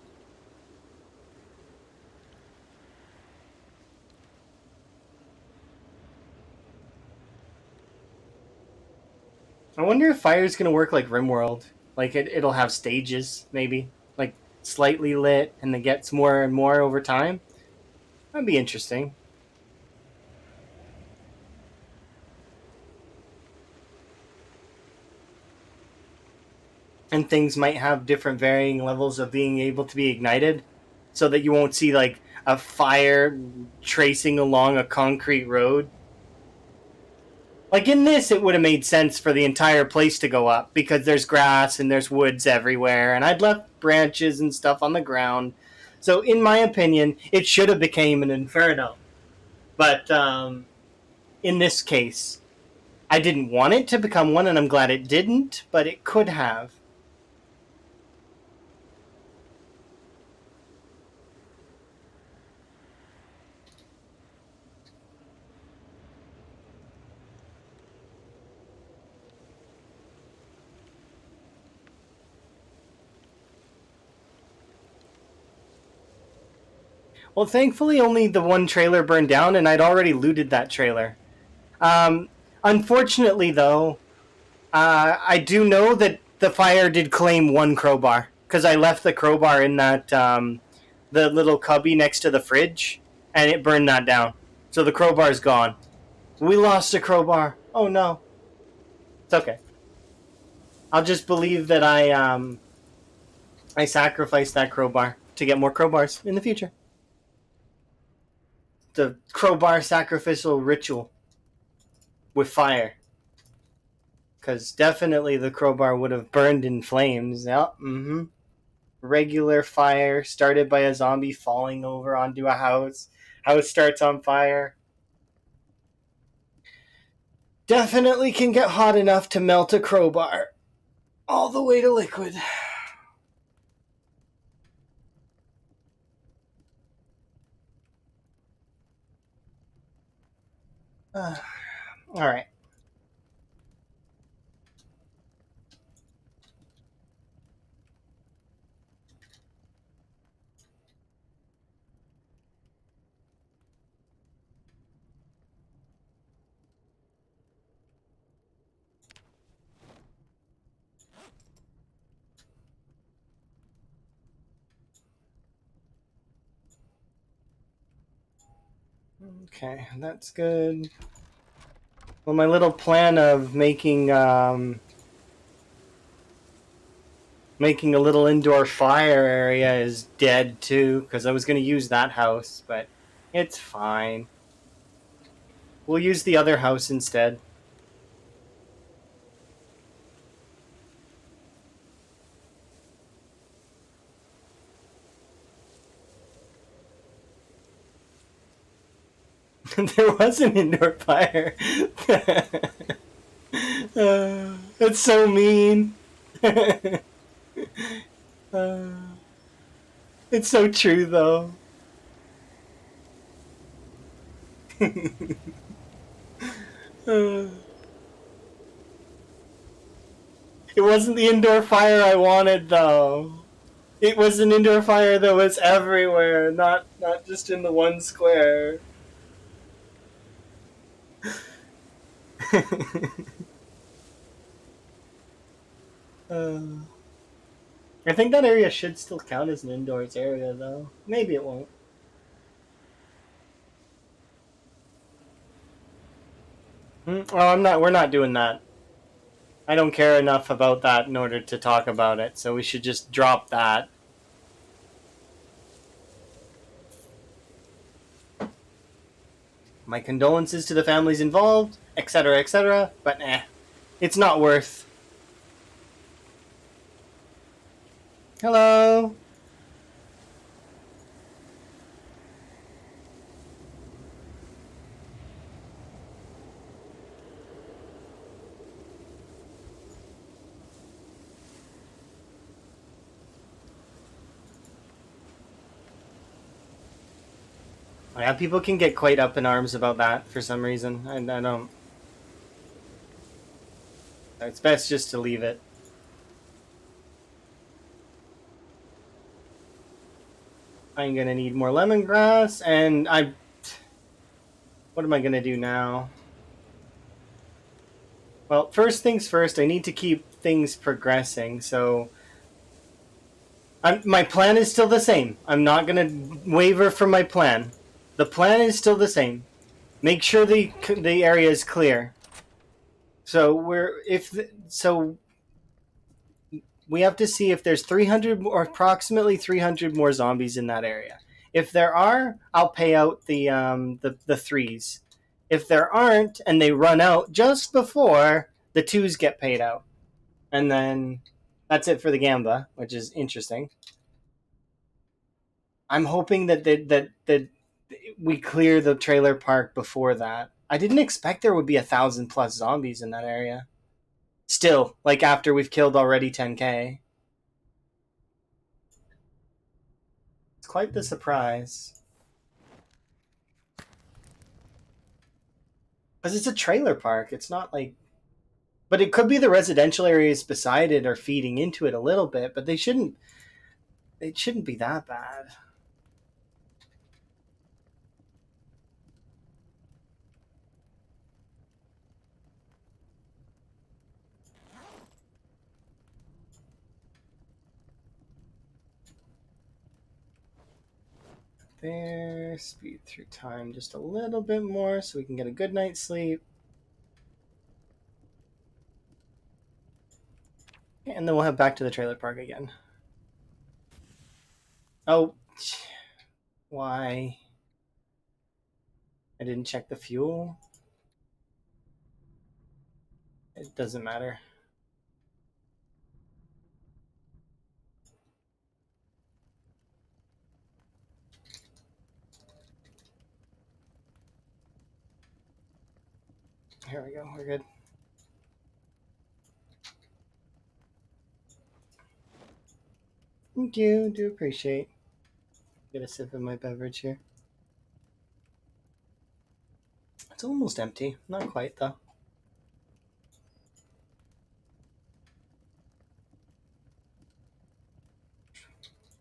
I wonder if fire's gonna work like RimWorld. Like it'll have stages, maybe. Like slightly lit and it gets more and more over time. That'd be interesting. And things might have different varying levels of being able to be ignited, so that you won't see like a fire tracing along a concrete road. Like in this, it would have made sense for the entire place to go up because there's grass and there's woods everywhere, and I'd left branches and stuff on the ground. So, in my opinion, it should have became an inferno. But in this case, I didn't want it to become one, and I'm glad it didn't. But it could have. Well, thankfully, only the one trailer burned down, and I'd already looted that trailer. Um, Unfortunately, though, I do know that the fire did claim one crowbar because I left the crowbar in that the little cubby next to the fridge, and it burned that down. So the crowbar's gone. We lost a crowbar. Oh no, it's okay. I'll just believe that I sacrificed that crowbar to get more crowbars in the future. The crowbar sacrificial ritual with fire. Because definitely the crowbar would have burned in flames. Yep. Mm-hmm. Regular fire started by a zombie falling over onto a house. House starts on fire. Definitely can get hot enough to melt a crowbar. All the way to liquid. Alright. Okay, that's good. Well, my little plan of making a little indoor fire area is dead too, because I was going to use that house, but it's fine. We'll use the other house instead. There was an indoor fire. That's so mean. It's so true, though. It wasn't the indoor fire I wanted, though. It was an indoor fire that was everywhere, not just in the one square. I think that area should still count as an indoors area, though. Maybe it won't. Well, I'm not. We're not doing that. I don't care enough about that in order to talk about it, so we should just drop that. My condolences to the families involved, etc., but it's not worth. Hello. Yeah, people can get quite up in arms about that for some reason. I don't. It's best just to leave it. I'm gonna need more lemongrass, and I. What am I gonna do now? Well, first things first, I need to keep things progressing, so. My plan is still the same. I'm not gonna waver from my plan. The plan is still the same. Make sure the area is clear. So we have to see if there's 300 or approximately 300 more zombies in that area. If there are, I'll pay out the threes. If there aren't and they run out just before, the twos get paid out. And then that's it for the Gamba, which is interesting. I'm hoping that we clear the trailer park before that. I didn't expect there would be 1,000 plus zombies in that area. Still, like after we've killed already 10k. It's quite the surprise. Because it's a trailer park. It's not like. But it could be the residential areas beside it are feeding into it a little bit, but they shouldn't. It shouldn't be that bad. There, speed through time just a little bit more so we can get a good night's sleep. And then we'll head back to the trailer park again. Oh, why? I didn't check the fuel. It doesn't matter. Here we go. We're good. Thank you. Do appreciate. Get a sip of my beverage here. It's almost empty. Not quite, though.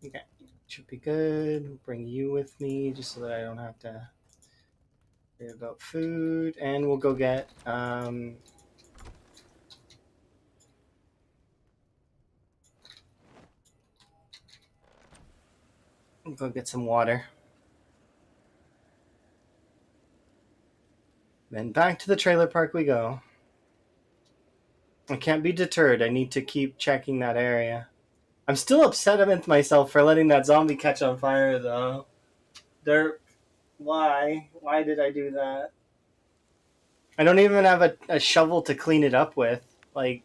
Okay. Should be good. Bring you with me just so that I don't have to worry about food. And we'll go get we'll go get some water. Then back to the trailer park we go. I can't be deterred. I need to keep checking that area. I'm still upset with myself for letting that zombie catch on fire, though. Derp. Why? Why did I do that? I don't even have a shovel to clean it up with. Like,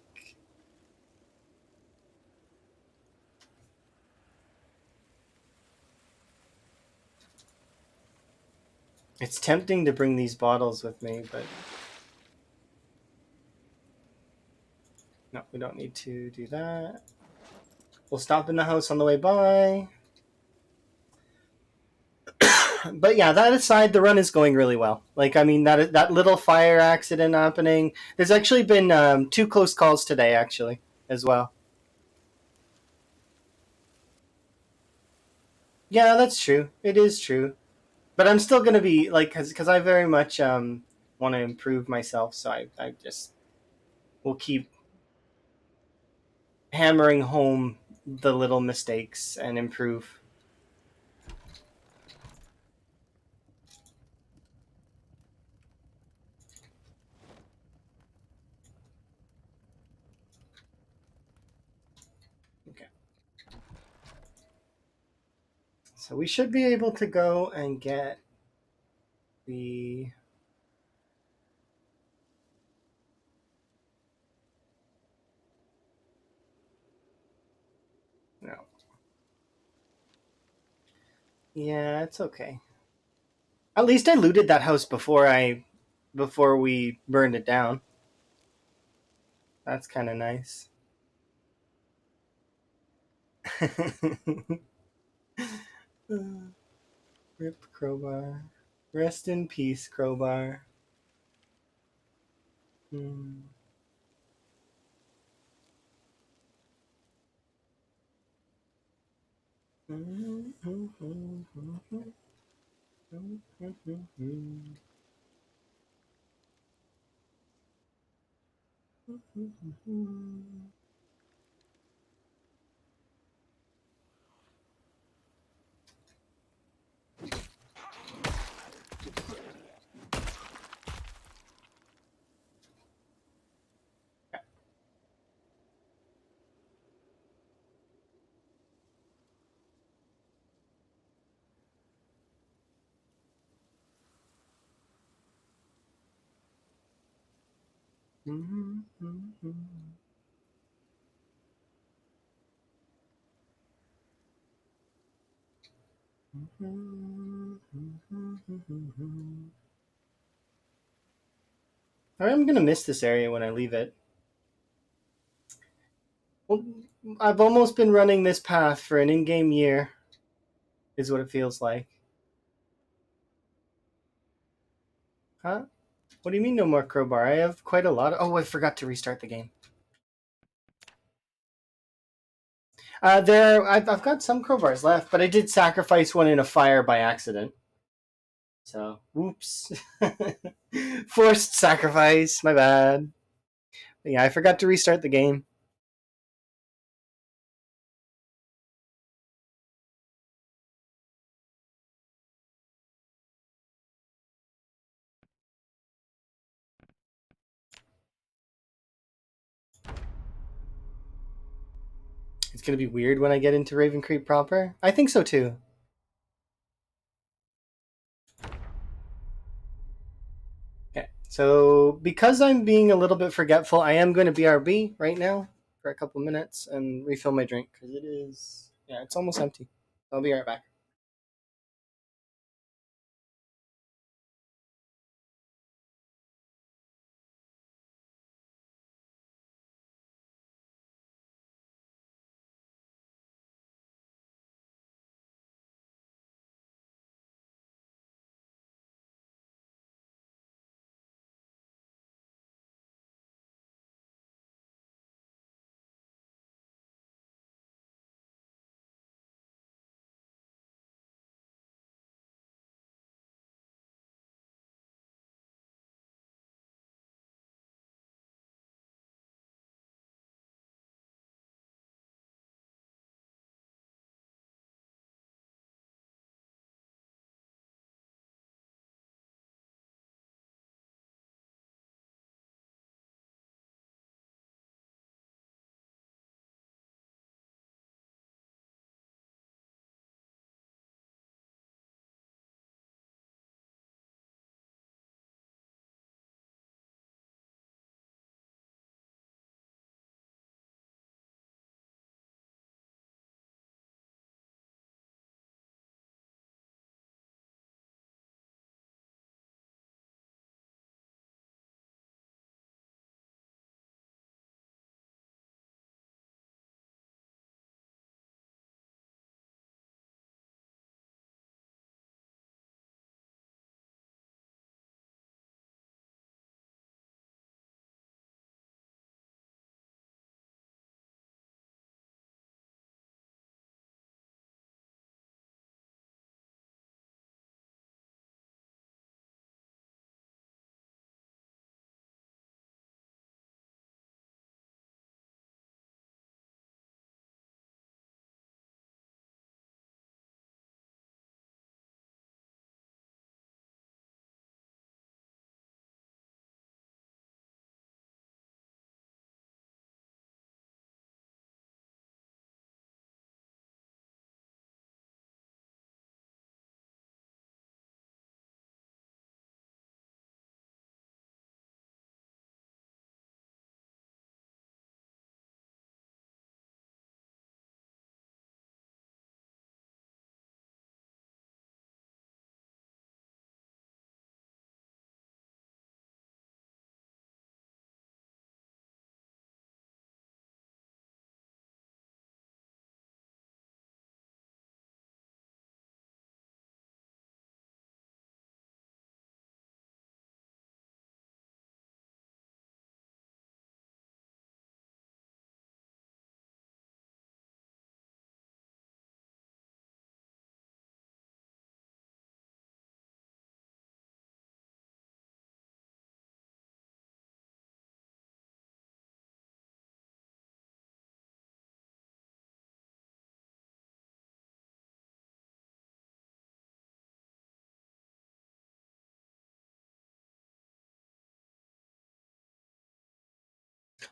it's tempting to bring these bottles with me, but no, we don't need to do that. We'll stop in the house on the way by. But yeah, that aside, the run is going really well. Like, I mean, that little fire accident happening. There's actually been 2 close calls today, actually, as well. Yeah, that's true. It is true. But I'm still gonna be like, because I very much want to improve myself. So I just will keep hammering home the little mistakes and improve. Okay. So we should be able to go and get the. No. Yeah, it's okay. At least I looted that house before we burned it down. That's kind of nice. Rip crowbar. Rest in peace, crowbar. Hmm. I'm gonna miss this area when I leave it. Well, I've almost been running this path for an in-game year, is what it feels like. Huh? What do you mean no more crowbar? I have quite a lot of... Oh, I forgot to restart the game. I've got some crowbars left, but I did sacrifice one in a fire by accident. So, whoops. Forced sacrifice, my bad. But yeah, I forgot to restart the game. It's going to be weird when I get into Ravencreek proper. I think so too. Okay, so because I'm being a little bit forgetful, I am going to BRB right now for a couple minutes and refill my drink because it is, yeah, it's almost empty. I'll be right back.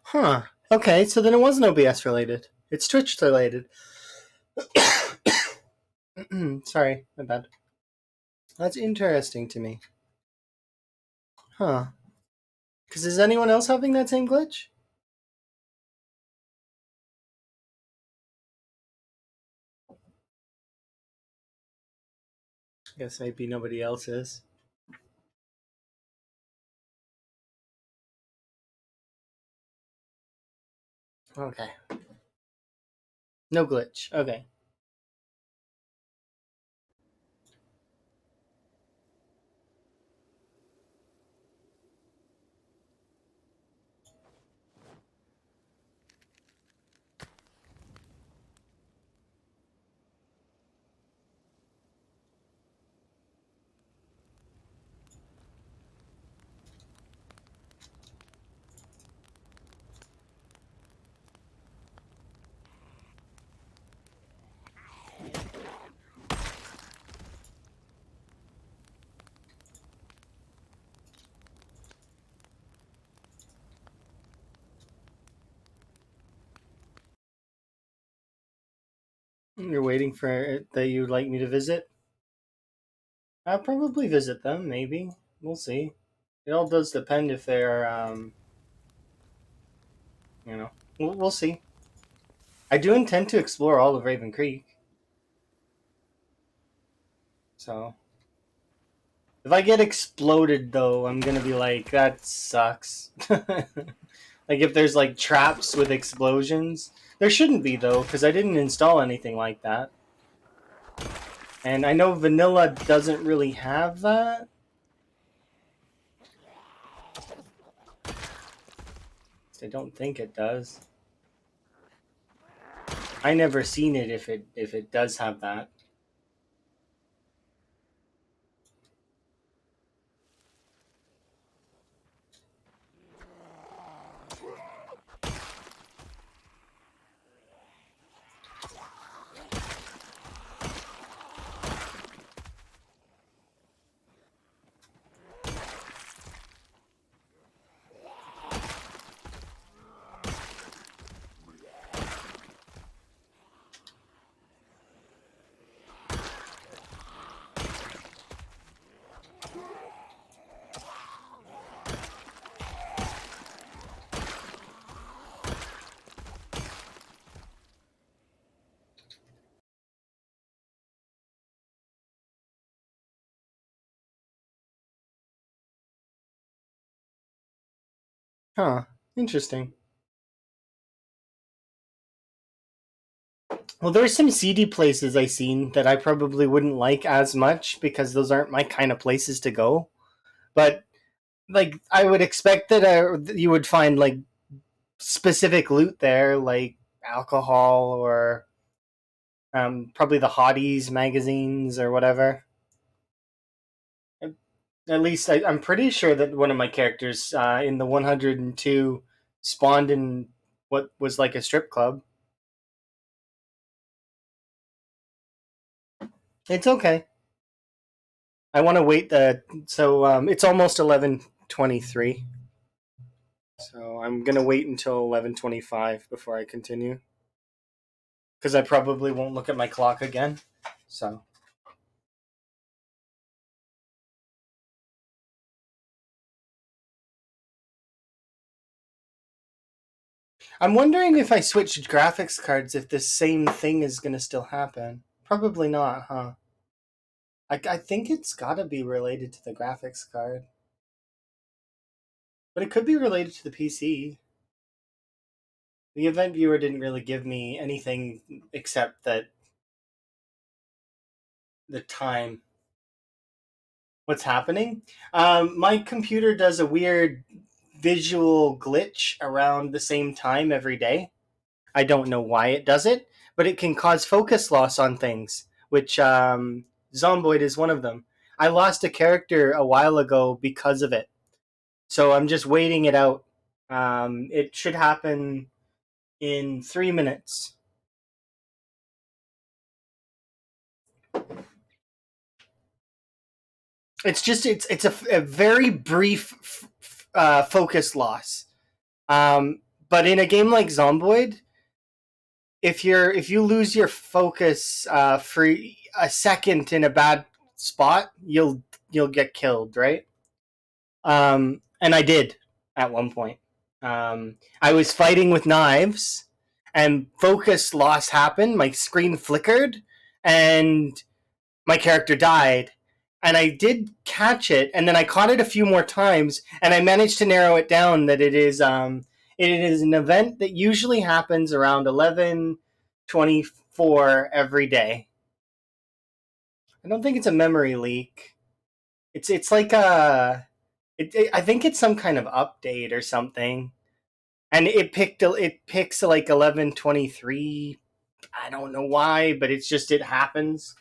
Huh. Okay, so then it wasn't OBS related. It's Twitch related. Sorry, my bad. That's interesting to me. Huh. Because is anyone else having that same glitch? I guess maybe nobody else is. Okay. No glitch. Okay. You're waiting for it that you'd like me to visit? I'll probably visit them, maybe. We'll see. It all does depend if they're, we'll see. I do intend to explore all of Ravencreek, so if I get exploded, though, I'm gonna be like, that sucks. Like if there's like traps with explosions, there shouldn't be though, because I didn't install anything like that. And I know vanilla doesn't really have that. I don't think it does. I never seen it if it does have that. Huh. Interesting. Well, there's some seedy places I seen that I probably wouldn't like as much because those aren't my kind of places to go. But like, I would expect that you would find like specific loot there, like alcohol or probably the Hotties magazines or whatever. At least I'm pretty sure that one of my characters in the 102 spawned in what was like a strip club. It's okay. I want to wait it's almost 11:23. So I'm gonna wait until 11:25 before I continue because I probably won't look at my clock again. So I'm wondering if I switch graphics cards, if the same thing is gonna still happen. Probably not, huh? I think it's gotta be related to the graphics card, but it could be related to the PC. The event viewer didn't really give me anything except that the time. What's happening? My computer does a weird visual glitch around the same time every day. I don't know why it does it, but it can cause focus loss on things, which Zomboid is one of them. I lost a character a while ago because of it, so I'm just waiting it out. It should happen in 3 minutes. It's a very brief focus loss. But in a game like Zomboid, if you lose your focus for a second in a bad spot, you'll get killed, right? And I did. at one point. I was fighting with knives, and focus loss happened. My screen flickered, and my character died. And I did catch it, and then I caught it a few more times, and I managed to narrow it down that it is an event that usually happens around 11:24 every day. I don't think it's a memory leak. It's like I think it's some kind of update or something, and it picks like 11:23. I don't know why, but it happens.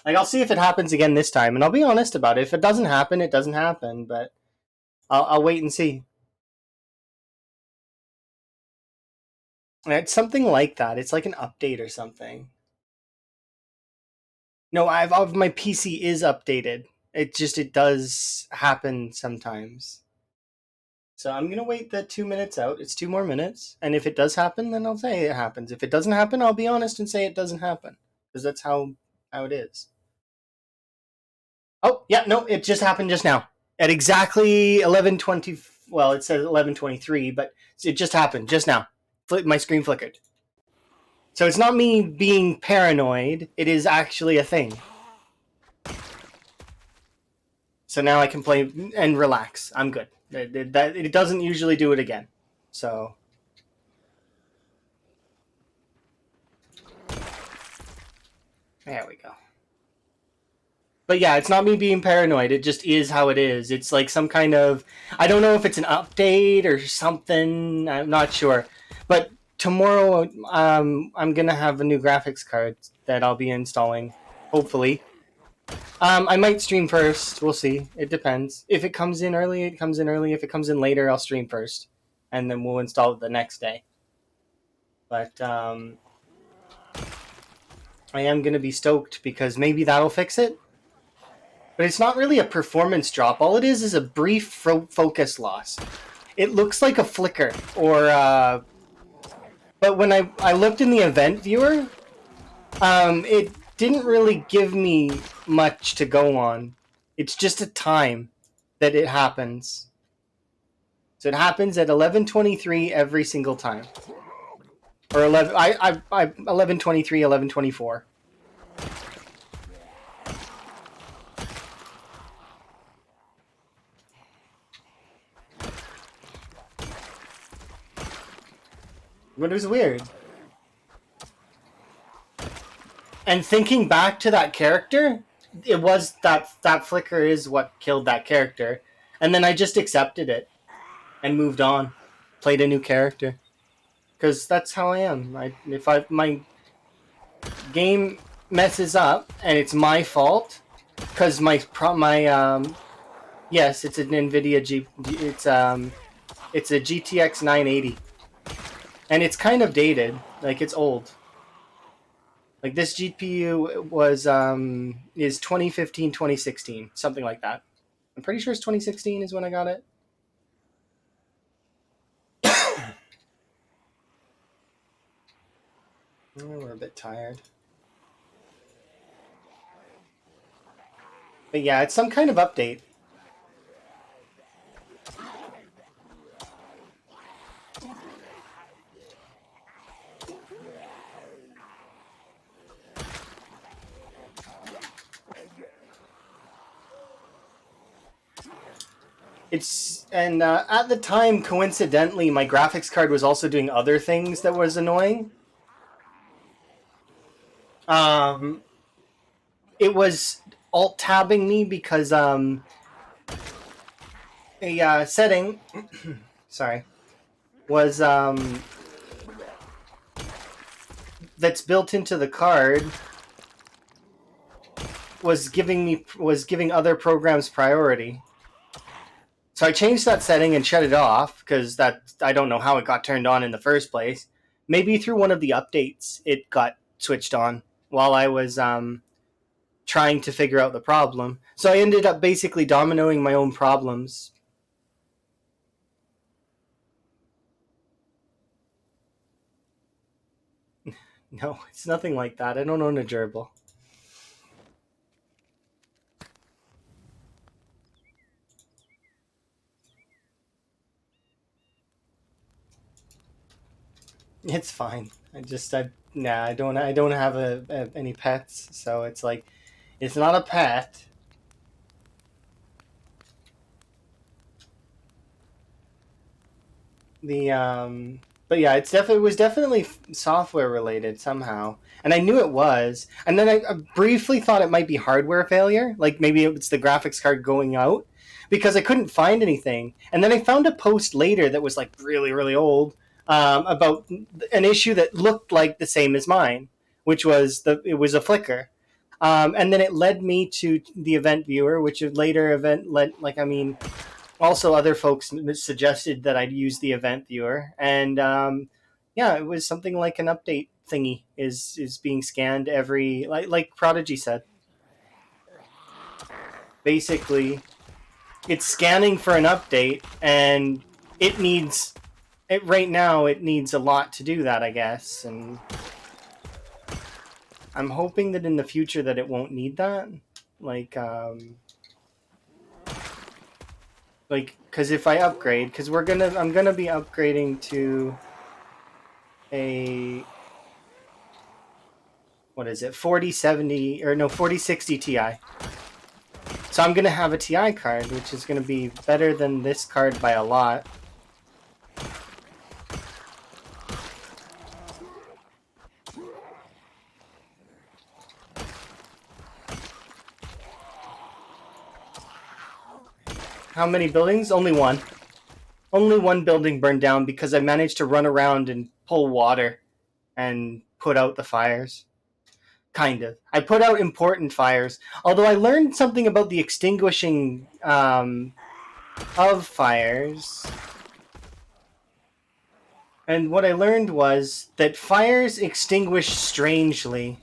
Like, I'll see if it happens again this time, and I'll be honest about it. If it doesn't happen, it doesn't happen. But I'll wait and see. It's something like that. It's like an update or something. No, my PC is updated. It does happen sometimes. So I'm gonna wait the 2 minutes out. It's 2 more minutes, and if it does happen, then I'll say it happens. If it doesn't happen, I'll be honest and say it doesn't happen, because that's how it is. Oh yeah, no, it just happened just now at exactly 11:20. Well, it says 11:23, but it just happened just now. My screen flickered. So it's not me being paranoid. It is actually a thing. So now I can play and relax. I'm good. It doesn't usually do it again. So there we go. But yeah, it's not me being paranoid. It just is how it is. It's like some kind of, I don't know if it's an update or something. I'm not sure. But tomorrow, I'm gonna have a new graphics card that I'll be installing. Hopefully, I might stream first. We'll see. It depends. If it comes in early, it comes in early. If it comes in later, I'll stream first, and then we'll install it the next day. But I am gonna be stoked because maybe that'll fix it. But it's not really a performance drop. All it is a brief focus loss. It looks like a flicker, or but when I looked in the event viewer, it didn't really give me much to go on. It's just a time that it happens. So it happens at 11:23 every single time, or 11:23, 11:24. But it was weird. And thinking back to that character, it was that flicker is what killed that character, and then I just accepted it and moved on, played a new character, because that's how I am. If my game messes up and it's my fault, because my yes, it's an NVIDIA it's a GTX 980, and it's kind of dated, like it's old. Like, this GPU is 2015, 2016, something like that. I'm pretty sure it's 2016 is when I got it. Oh, we're a bit tired. But yeah, it's some kind of update. And at the time, coincidentally, my graphics card was also doing other things that was annoying. Um, it was alt tabbing me because a setting, sorry, was that's built into the card was giving other programs priority. So I changed that setting and shut it off, because I don't know how it got turned on in the first place. Maybe through one of the updates it got switched on while I was trying to figure out the problem. So I ended up basically dominoing my own problems. No, it's nothing like that. I don't own a gerbil. It's fine. I don't have any pets, so it's like it's not a pet. The but yeah, it was definitely software related somehow, and I knew it was. And then I briefly thought it might be hardware failure, like maybe it's the graphics card going out, because I couldn't find anything. And then I found a post later that was like really really old, about an issue that looked like the same as mine, which was it was a flicker. And then it led me to the event viewer, which later event led, like, I mean, also other folks suggested that I'd use the event viewer, and yeah, it was something like an update thingy is being scanned every, like Prodigy said. Basically, it's scanning for an update, and it needs it right now. It needs a lot to do that, I guess, and I'm hoping that in the future that it won't need that. Like, because if I upgrade, because I'm gonna be upgrading to a, what is it, 4070, or no, 4060 Ti. So I'm going to have a Ti card, which is going to be better than this card by a lot. How many buildings? Only one. Only one building burned down because I managed to run around and pull water and put out the fires. Kind of. I put out important fires. Although I learned something about the extinguishing of fires. And what I learned was that fires extinguish strangely.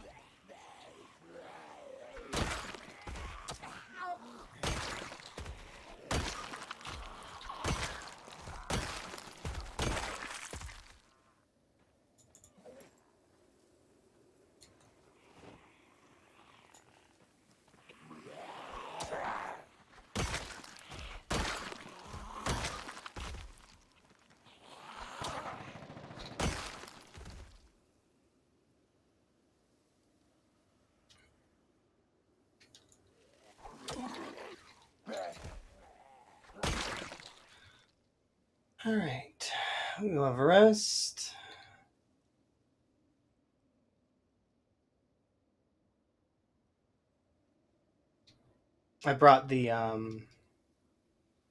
All right. We'll have a rest. I brought the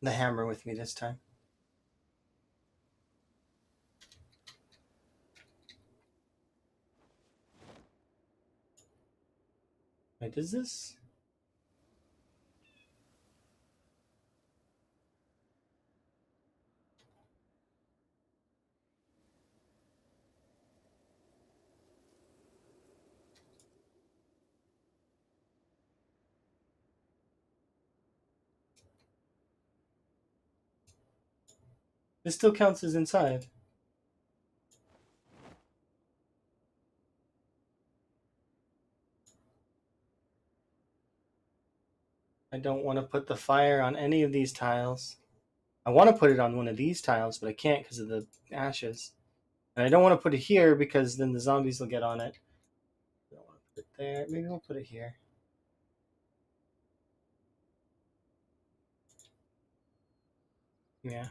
hammer with me this time. Wait, does this? This still counts as inside. I don't want to put the fire on any of these tiles. I want to put it on one of these tiles, but I can't because of the ashes. And I don't want to put it here because then the zombies will get on it. I don't want to put it there. Maybe I'll put it here. Yeah.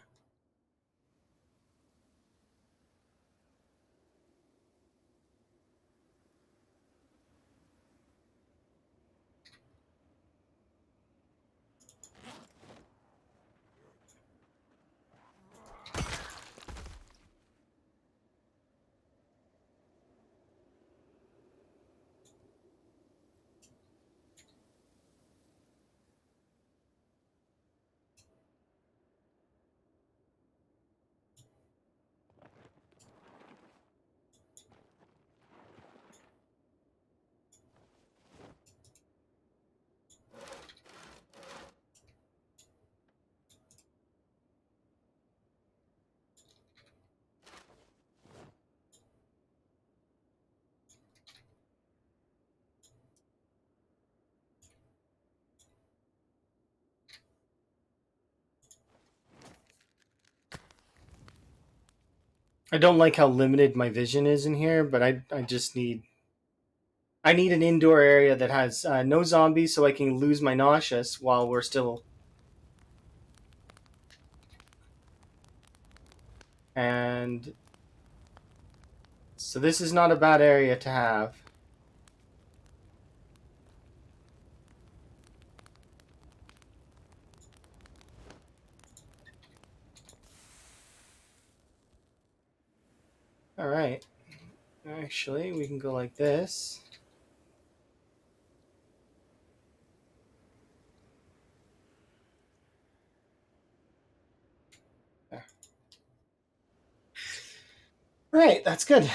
I don't like how limited my vision is in here, but I just need I need an indoor area that has no zombies, so I can lose my nauseous while we're still. And so this is not a bad area to have. All right. Actually, we can go like this. There. Right, that's good.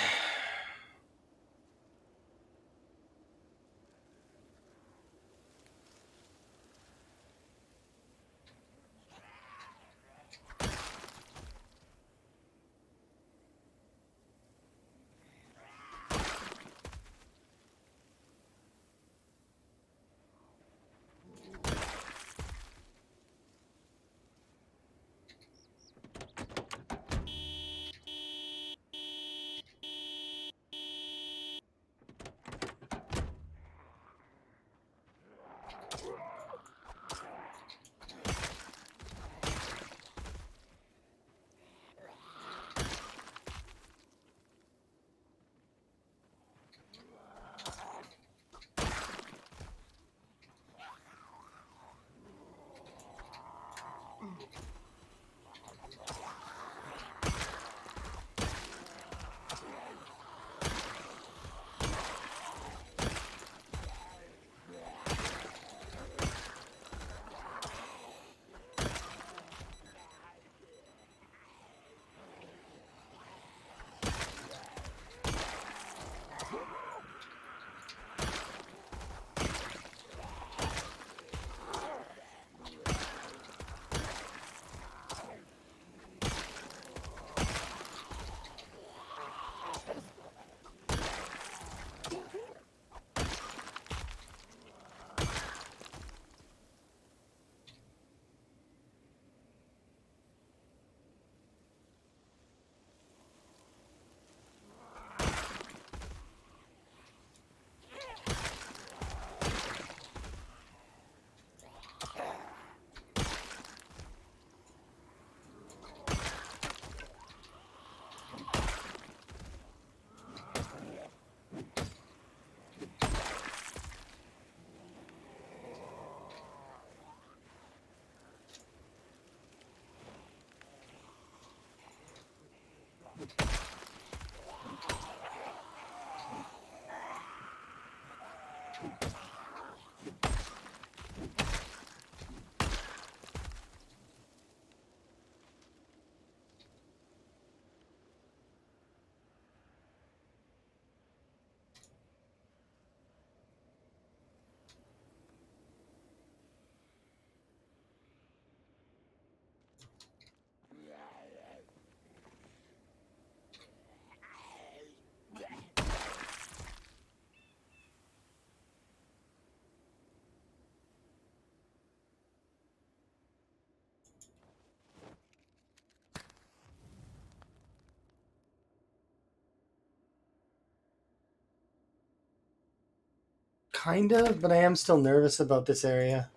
Kind of, but I am still nervous about this area.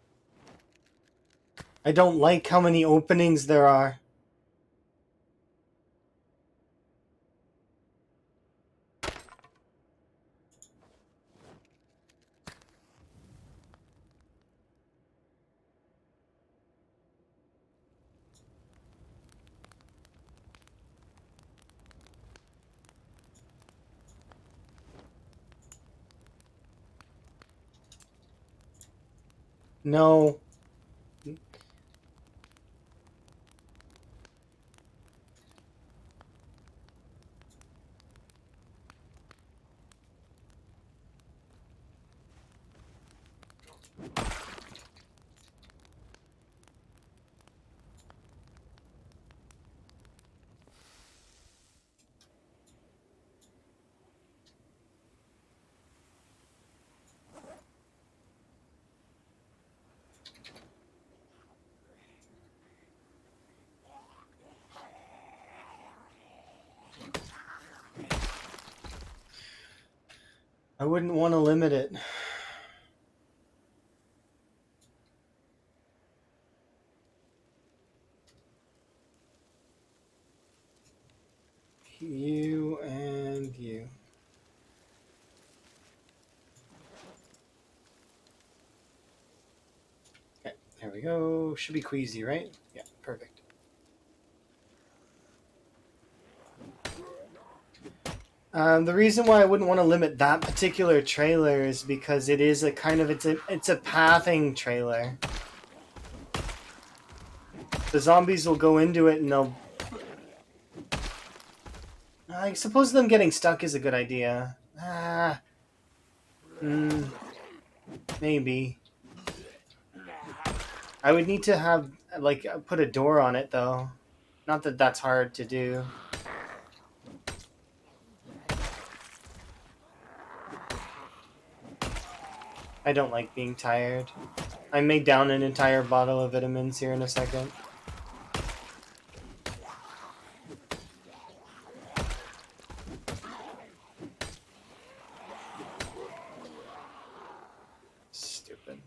I don't like how many openings there are. No. I wouldn't want to limit it. You and you. Okay, there we go. Should be queasy, right? Yeah, perfect. The reason why I wouldn't want to limit that particular trailer is because it is a kind of it's a pathing trailer. The zombies will go into it and they'll. I suppose them getting stuck is a good idea. Maybe. I would need to have like put a door on it though. Not that that's hard to do. I don't like being tired. I may down an entire bottle of vitamins here in a second. Stupid.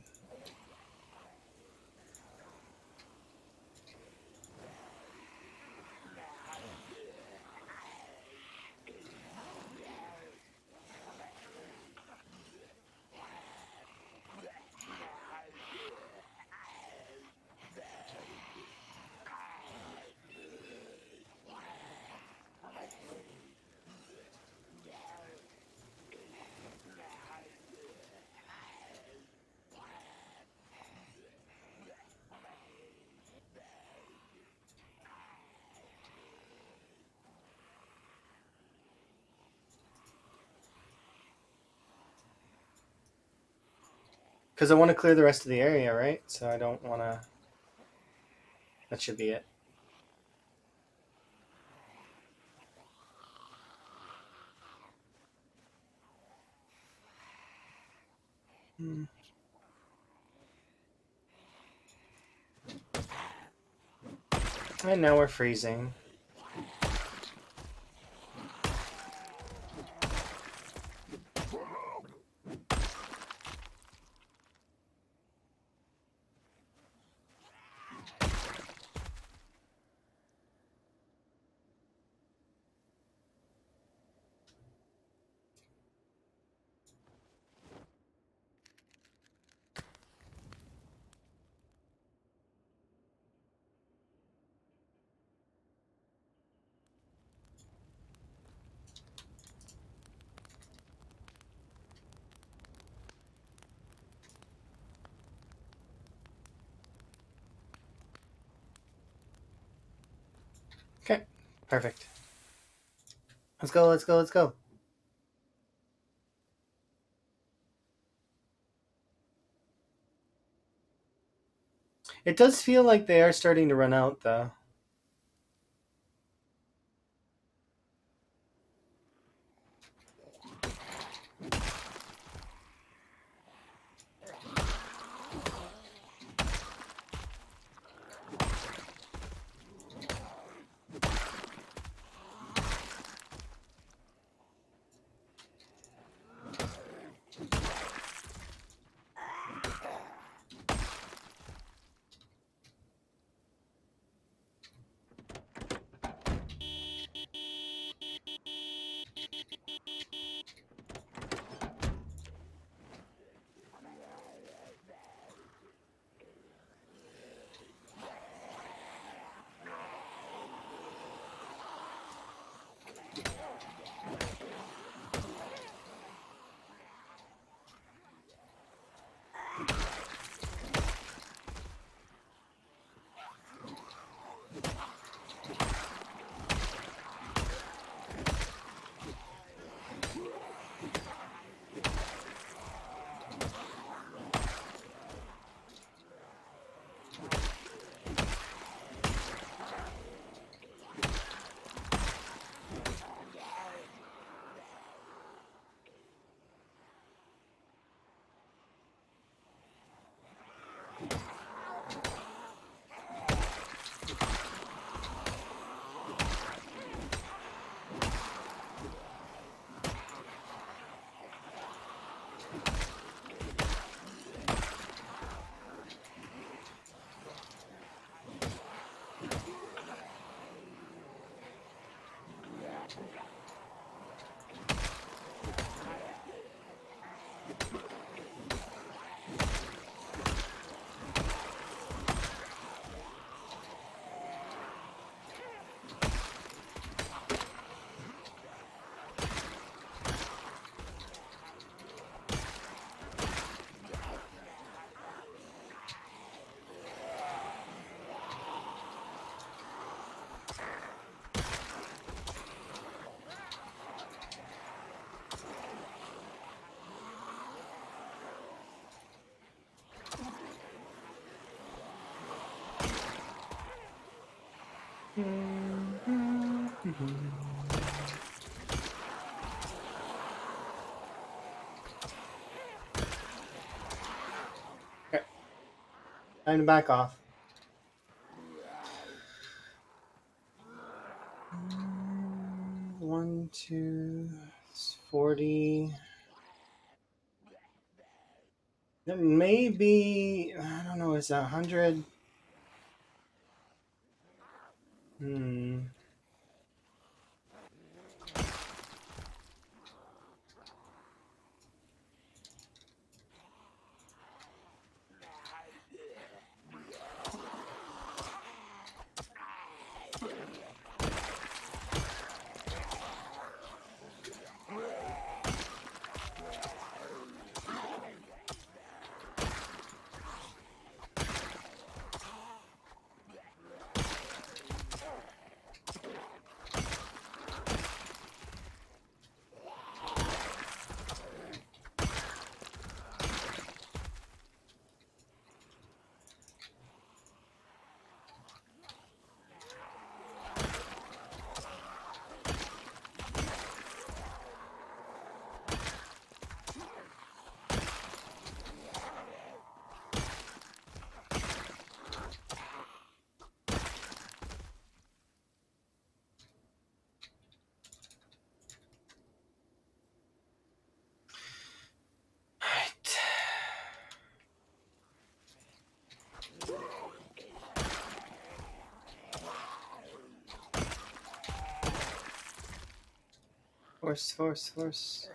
Because I want to clear the rest of the area, right? So I don't want to... That should be it. And now we're freezing. Okay, perfect. Let's go, let's go, let's go. It does feel like they are starting to run out, though. Okay. Time to back off. One, two, it's 40. Maybe, I don't know, is that 100? Hmm. Right. Force, force, force.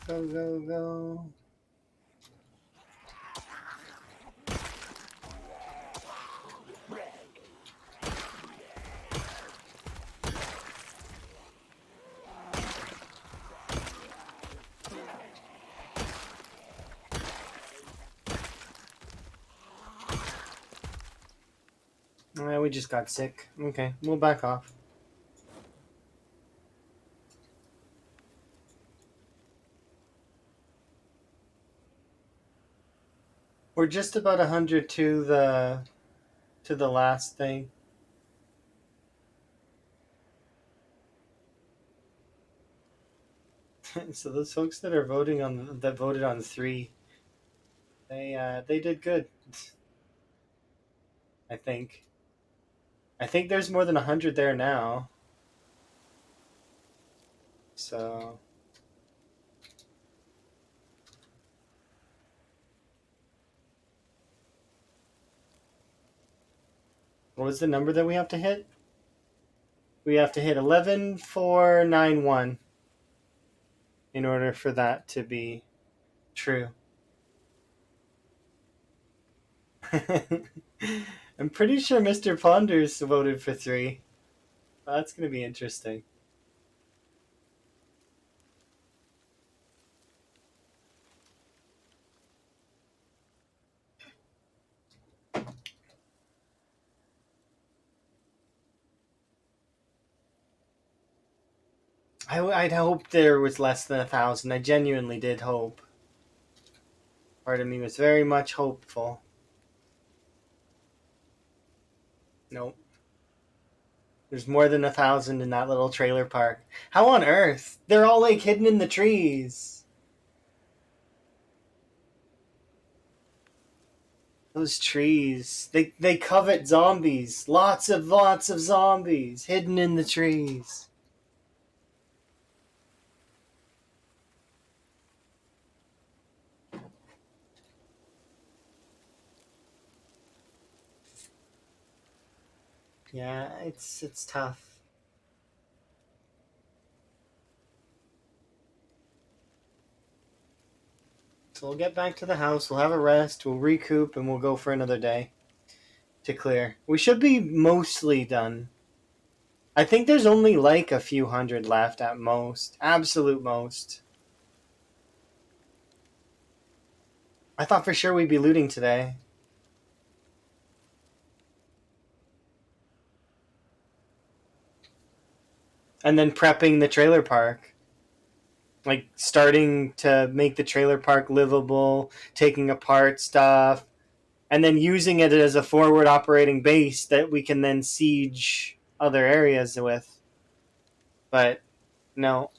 Go, go, go. We just got sick. Okay, we'll back off. We're just about 100 to the last thing. So those folks that are voting on that voted on 3, they did good. I think. I think there's more than 100 there now. So what was the number that we have to hit? We have to hit 11491 in order for that to be true. I'm pretty sure Mr. Ponders voted for 3. That's going to be interesting. I'd hoped there was less than 1,000. I genuinely did hope. Part of me was very much hopeful. Nope. There's more than 1,000 in that little trailer park. How on earth? They're all like hidden in the trees. Those trees. They covet zombies. Lots of zombies hidden in the trees. Yeah, it's tough. So we'll get back to the house, we'll have a rest, we'll recoup, and we'll go for another day to clear. We should be mostly done. I think there's only like a few hundred left at most. Absolute most. I thought for sure we'd be looting today. And then prepping the trailer park. Like starting to make the trailer park livable, taking apart stuff, and then using it as a forward operating base that we can then siege other areas with. But no,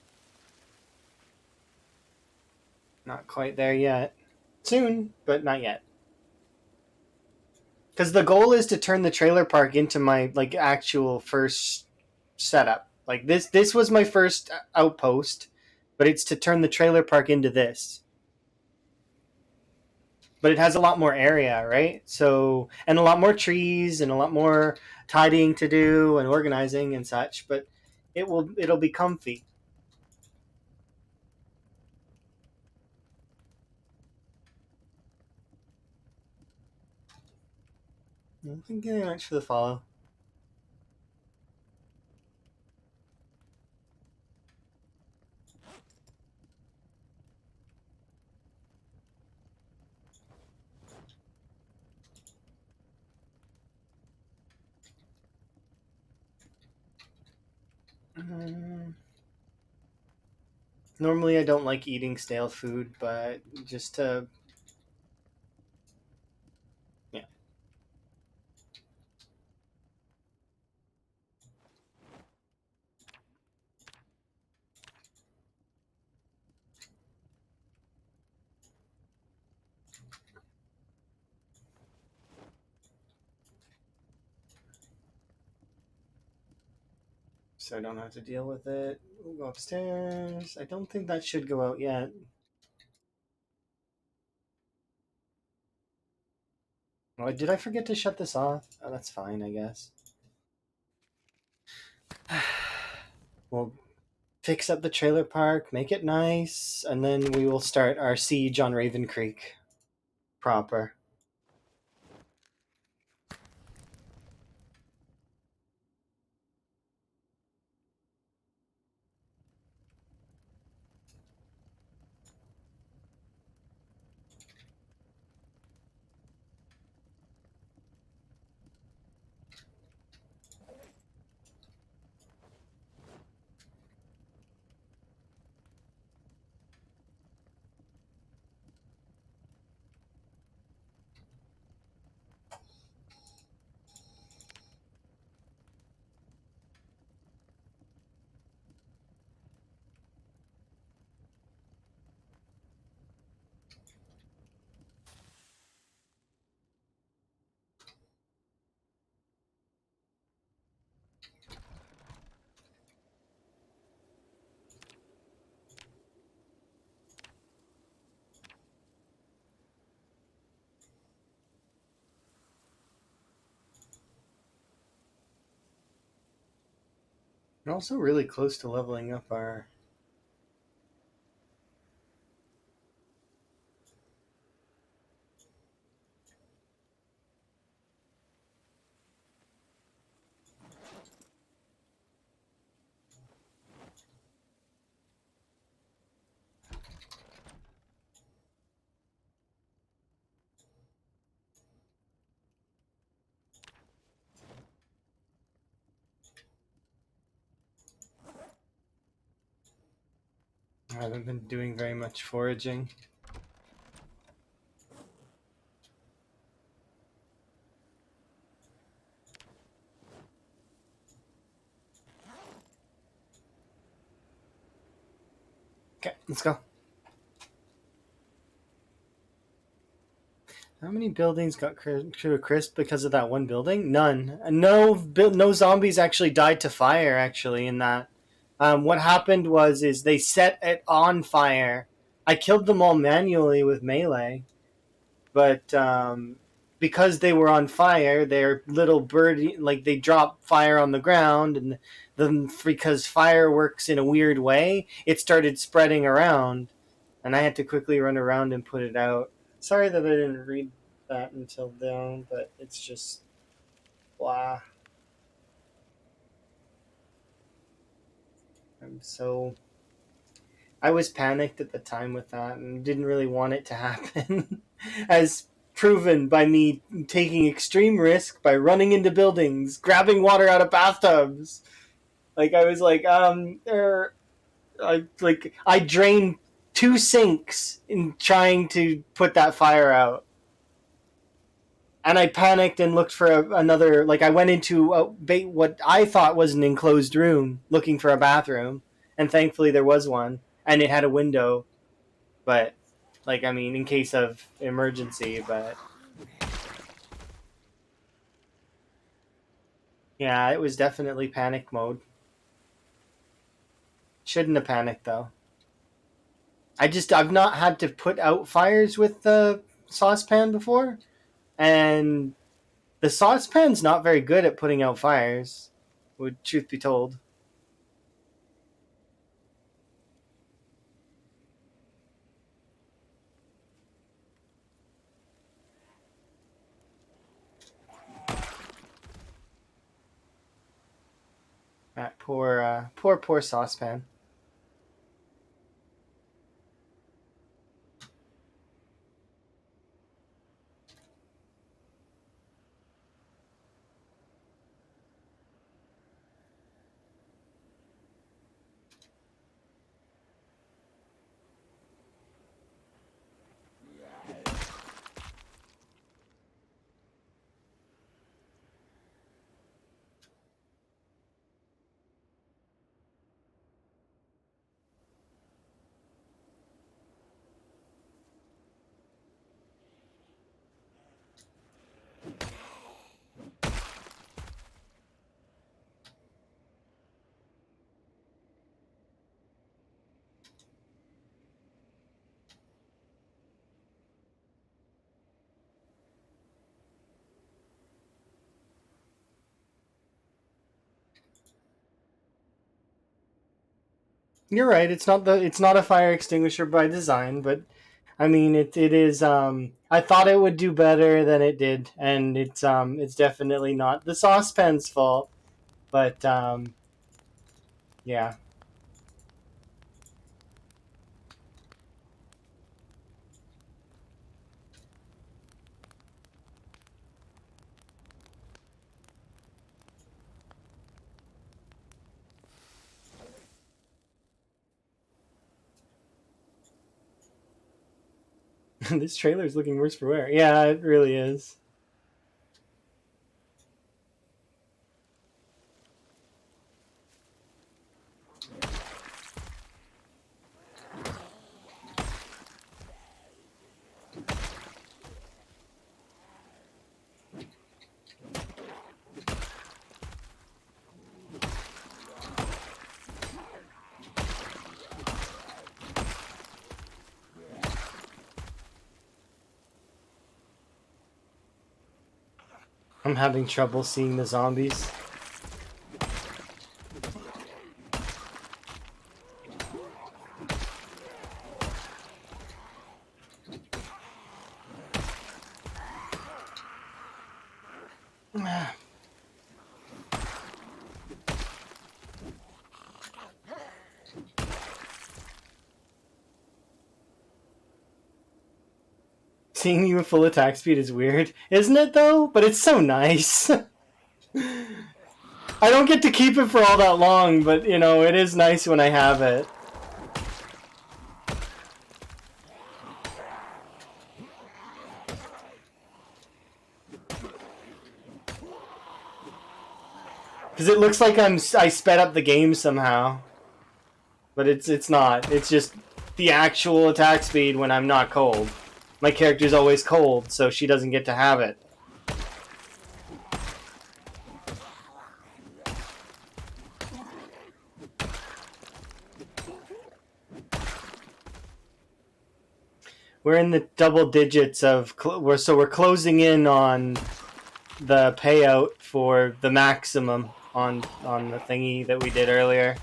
not quite there yet. Soon, but not yet. Because the goal is to turn the trailer park into my like actual first setup. Like this was my first outpost, but it's to turn the trailer park into this. But it has a lot more area, right? So, and a lot more trees and a lot more tidying to do and organizing and such. But it'll be comfy. Thank you very much for the follow. Normally, I don't like eating stale food, but just to yeah. So I don't have to deal with it. We'll go upstairs. I don't think that should go out yet. Oh, did I forget to shut this off? Oh, that's fine, I guess. We'll fix up the trailer park, make it nice, and then we will start our siege on Ravencreek proper. We're also really close to leveling up our. I haven't been doing very much foraging. Okay, let's go. How many buildings got to a crisp because of that one building? None. No zombies actually died to fire. Actually, in that, what happened is they set it on fire. I killed them all manually with melee, but because they were on fire, their little birdie like they drop fire on the ground, and then because fire works in a weird way, it started spreading around, and I had to quickly run around and put it out. Sorry that I didn't read that until then, but it's just blah. I'm so I was panicked at the time with that and didn't really want it to happen, as proven by me taking extreme risk by running into buildings, grabbing water out of bathtubs. Like I was like, I drained 2 sinks in trying to put that fire out. And I panicked and looked for another. Like I went into what I thought was an enclosed room, looking for a bathroom, and thankfully there was one, and it had a window. But, like, I mean, in case of emergency. But yeah, it was definitely panic mode. Shouldn't have panicked though. I've not had to put out fires with the saucepan before, and the saucepan's not very good at putting out fires. Would truth be told. That poor saucepan. You're right. It's not a fire extinguisher by design, but I mean it is. I thought it would do better than it did, and it's definitely not the saucepan's fault. But yeah, this trailer is looking worse for wear. Yeah, it really is. I'm having trouble seeing the zombies. Seeing you at full attack speed is weird, isn't it though? But it's so nice. I don't get to keep it for all that long, but you know, it is nice when I have it. Because it looks like I sped up the game somehow, but it's not. It's just the actual attack speed when I'm not cold. My character's always cold, so she doesn't get to have it. We're in the double digits of we're closing in on the payout for the maximum on the thingy that we did earlier.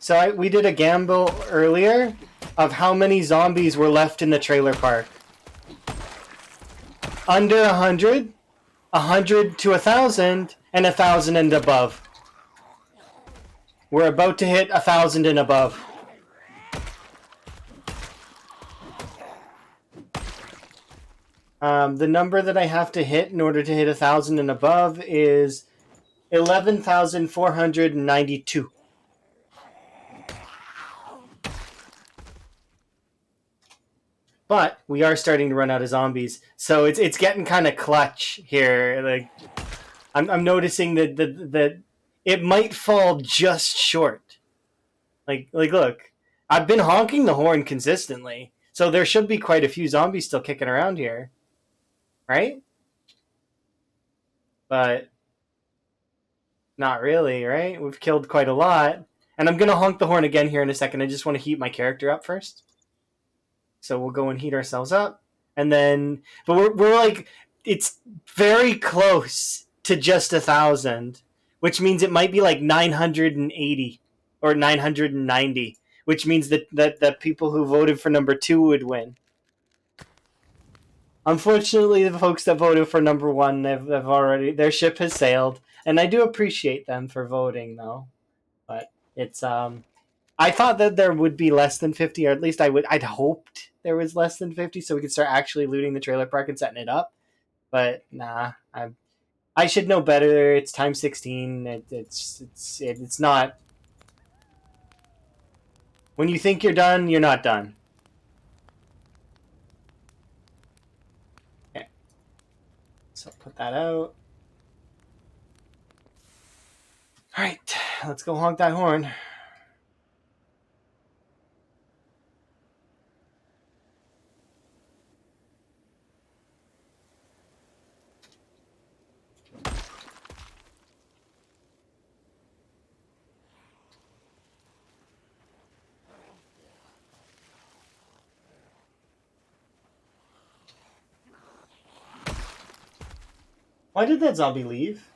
So we did a gamble earlier of how many zombies were left in the trailer park. Under 100, 100 to 1,000, and 1,000 and above. We're about to hit 1,000 and above. The number that I have to hit in order to hit 1,000 and above is 11,492. But we are starting to run out of zombies, so it's getting kind of clutch here. Like I'm noticing that it might fall just short. Like look, I've been honking the horn consistently, so there should be quite a few zombies still kicking around here, right? But not really, right? We've killed quite a lot, and I'm gonna honk the horn again here in a second. I just want to heat my character up first, so we'll go and heat ourselves up, and then but we're like it's very close to just 1,000, which means it might be like 980 or 990, which means that people who voted for number 2 would win. Unfortunately, the folks that voted for number 1, they've already their ship has sailed, and I do appreciate them for voting though. But it's I thought that there would be less than 50, or at least I'd hoped there was less than 50, so we could start actually looting the trailer park and setting it up. But nah, I should know better. It's time 16. It's not. When you think you're done, you're not done. Okay, so put that out. All right, let's go honk that horn. Why did that zombie leave?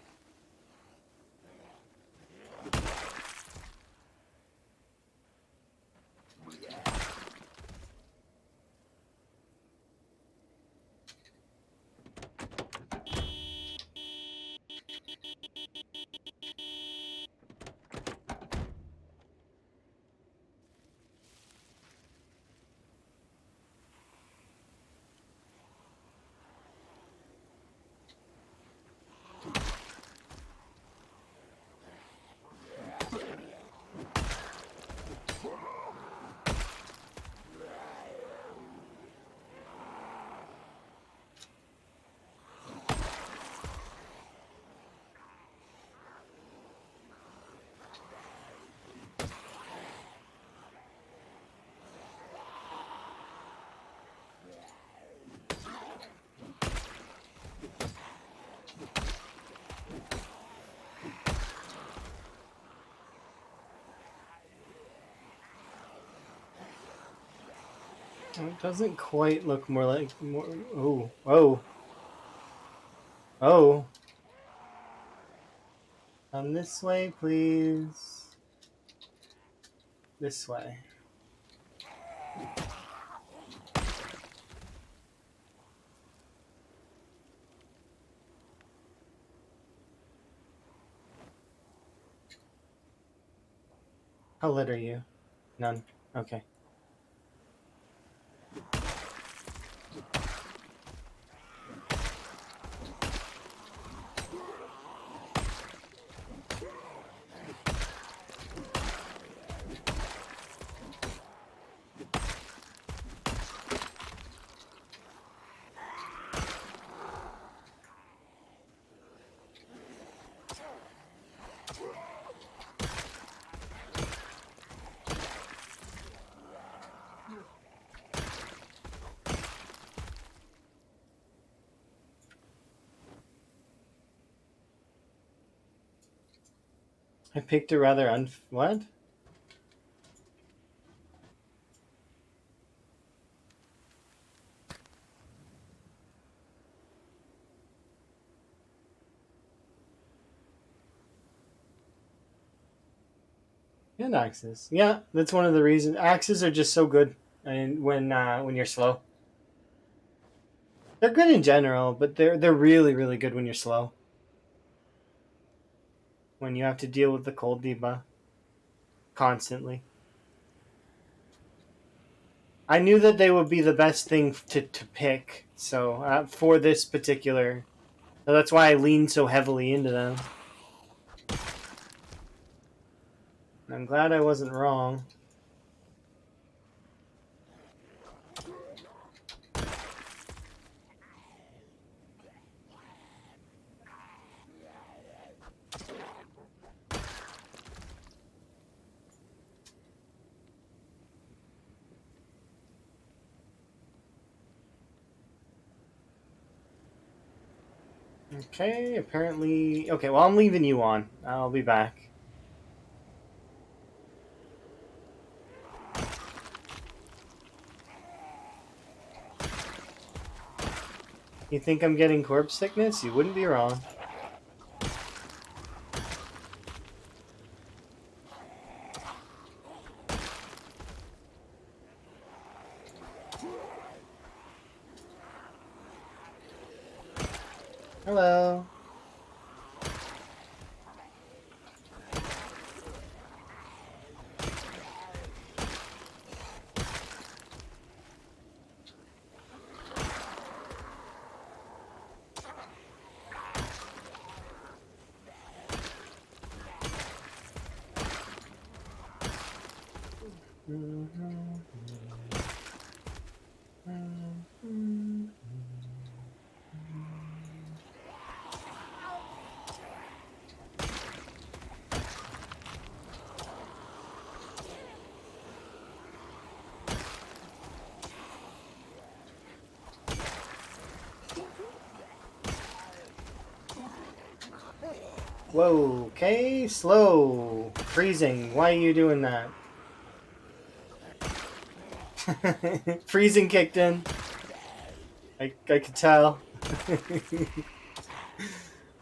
It doesn't quite look more like more. Oh. Come this way, please. This way. How lit are you? None. Okay. I picked a rather what? And axes. Yeah, that's one of the reasons. Axes are just so good, and when you're slow, they're good in general, but they're really really good when you're slow. When you have to deal with the cold debuff constantly. I knew that they would be the best thing to pick. So for this particular, so that's why I leaned so heavily into them. And I'm glad I wasn't wrong. Okay, apparently... Okay, well, I'm leaving you on. I'll be back. You think I'm getting corpse sickness? You wouldn't be wrong. Hello. Whoa, okay, slow. Freezing, why are you doing that? Freezing kicked in. I could tell.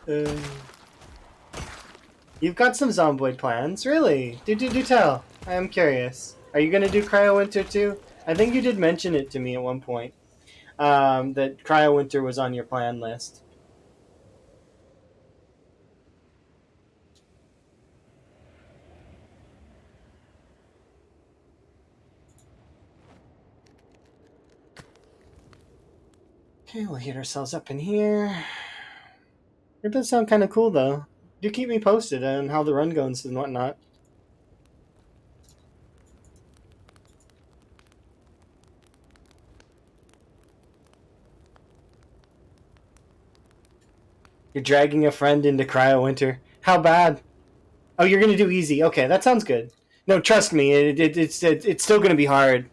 uh, you've got some Zomboid plans, really? Do tell. I am curious. Are you gonna do Cryo Winter too? I think you did mention it to me at one point. That Cryo Winter was on your plan list. Okay, we'll heat ourselves up in here. It does sound kind of cool, though. Do keep me posted on how the run goes and whatnot. You're dragging a friend into Cryo Winter. How bad? Oh, you're gonna do easy. Okay, that sounds good. No, trust me, it's still gonna be hard.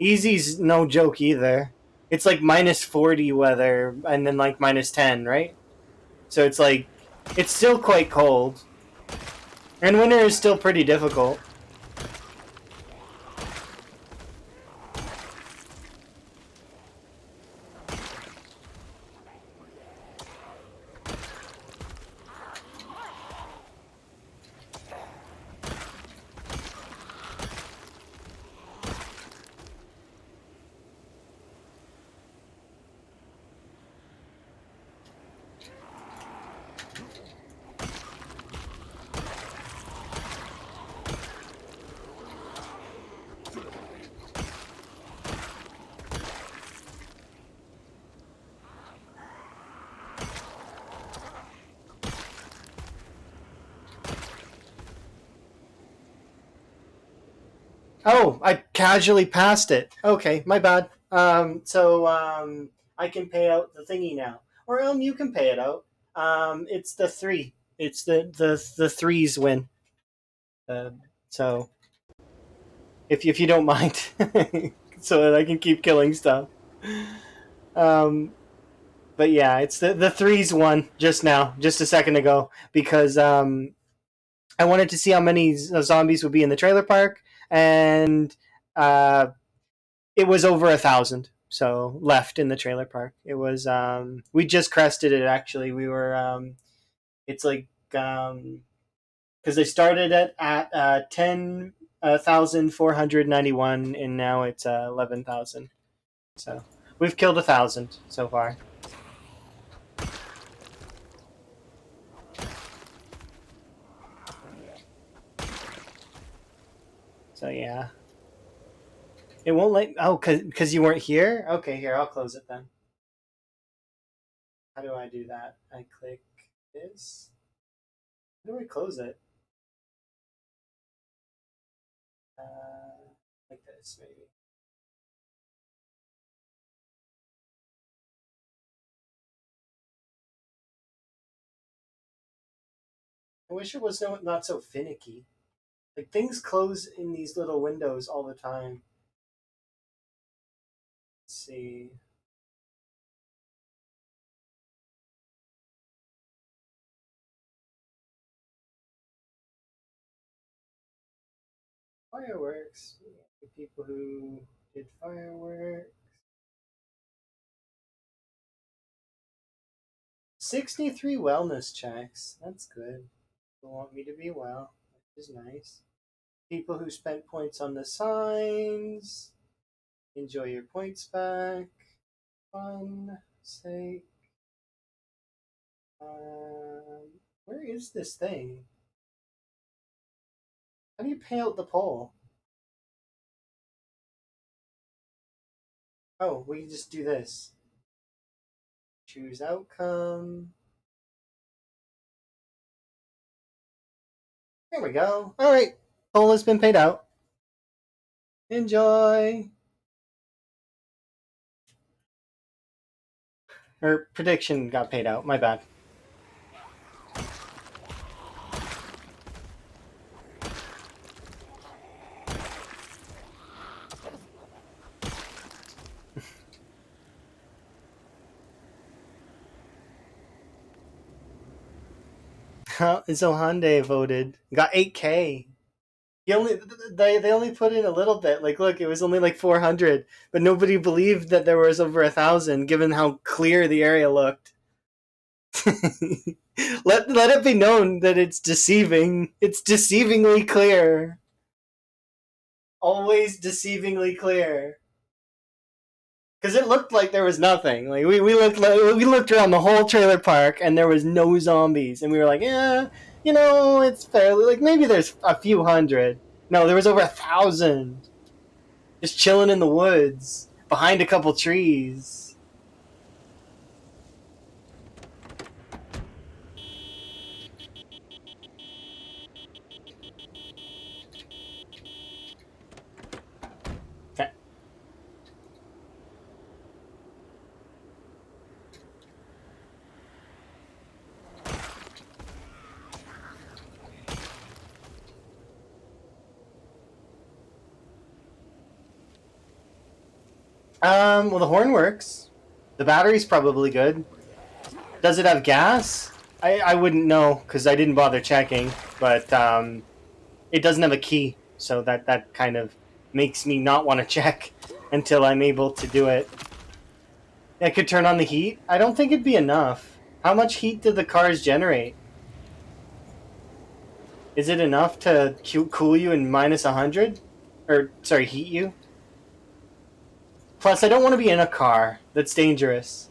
Easy's no joke either. It's like -40 weather and then like -10, right? So it's like it's still quite cold. And winter is still pretty difficult. Oh, I casually passed it. Okay, my bad. I can pay out the thingy now, or you can pay it out. It's the three. It's the threes win. Uh, so if you don't mind, so that I can keep killing stuff. Um, but yeah, it's the threes won just now, just a second ago, because I wanted to see how many zombies would be in the trailer park, and uh, it was over 1,000. So left in the trailer park. It was we just crested it actually. We were it's like because they started at 10,491 and now it's 11,000. So we've killed 1,000 so far. So yeah. It won't let. Oh, cause you weren't here. Okay, here I'll close it then. How do I do that? I click this. How do I close it? Like this, maybe. I wish it was not so finicky. Like things close in these little windows all the time. Let's see. Fireworks. The people who did fireworks. 63 wellness checks. That's good. People want me to be well, which is nice. People who spent points on the signs. Enjoy your points back. Fun sake. Where is this thing? How do you pay out the poll? Oh, we can just do this. Choose outcome. There we go. All right, poll has been paid out. Enjoy. Or prediction got paid out. My bad. So Hyundai voted. Got 8K. They only put in a little bit. Like, look, it was only like 400, but nobody believed that there was over 1,000, given how clear the area looked. let it be known that it's deceiving. It's deceivingly clear. Always deceivingly clear. Because it looked like there was nothing. Like we looked around the whole trailer park and there was no zombies, and we were like, yeah, it's fairly like maybe there's a few hundred. No, there was over 1,000, just chilling in the woods behind a couple trees. Well, the horn works. The battery's probably good. Does it have gas? I wouldn't know because I didn't bother checking, but it doesn't have a key, so that kind of makes me not want to check until I'm able to do it. I could turn on the heat. I don't think it'd be enough. How much heat do the cars generate? Is it enough to cool you in minus 100? Or, sorry, heat you? Plus, I don't want to be in a car. That's dangerous.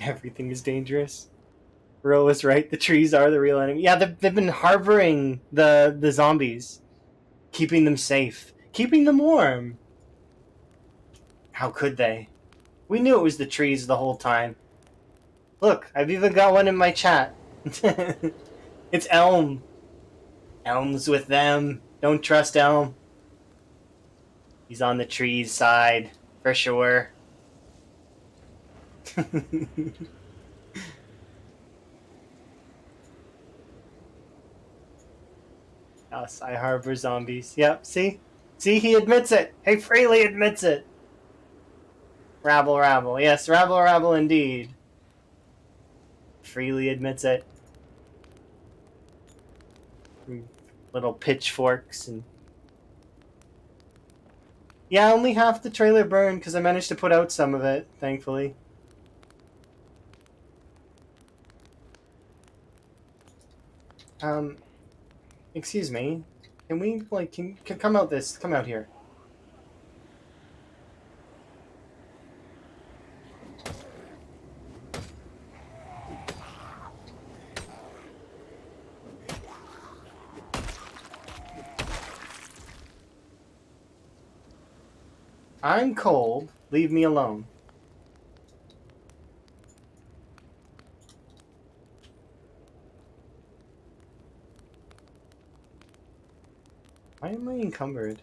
Everything is dangerous. Ro is right. The trees are the real enemy. Yeah, they've been harboring the zombies, keeping them safe, keeping them warm. How could they? We knew it was the trees the whole time. Look, I've even got one in my chat. It's Elm. Elm's with them. Don't trust Elm. He's on the trees side, for sure. Yes, I harbor zombies. Yep, see? See, he admits it. He freely admits it. Rabble, rabble. Yes, rabble, rabble indeed. Freely admits it. Little pitchforks and Yeah, only half the trailer burned because I managed to put out some of it, thankfully. Um, excuse me. Can we, like, can come out this, come out here. I'm cold. Leave me alone. Why am I encumbered?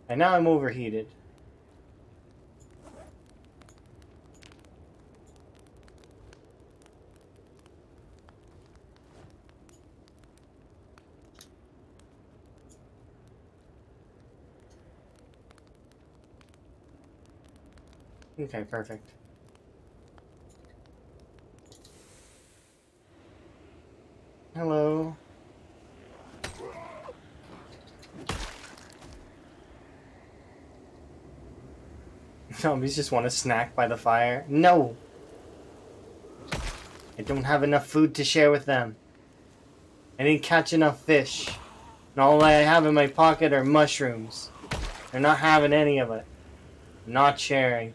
And now I'm overheated. Okay, perfect. Hello. Zombies just want to snack by the fire. No! I don't have enough food to share with them. I didn't catch enough fish. And all I have in my pocket are mushrooms. They're not having any of it. I'm not sharing.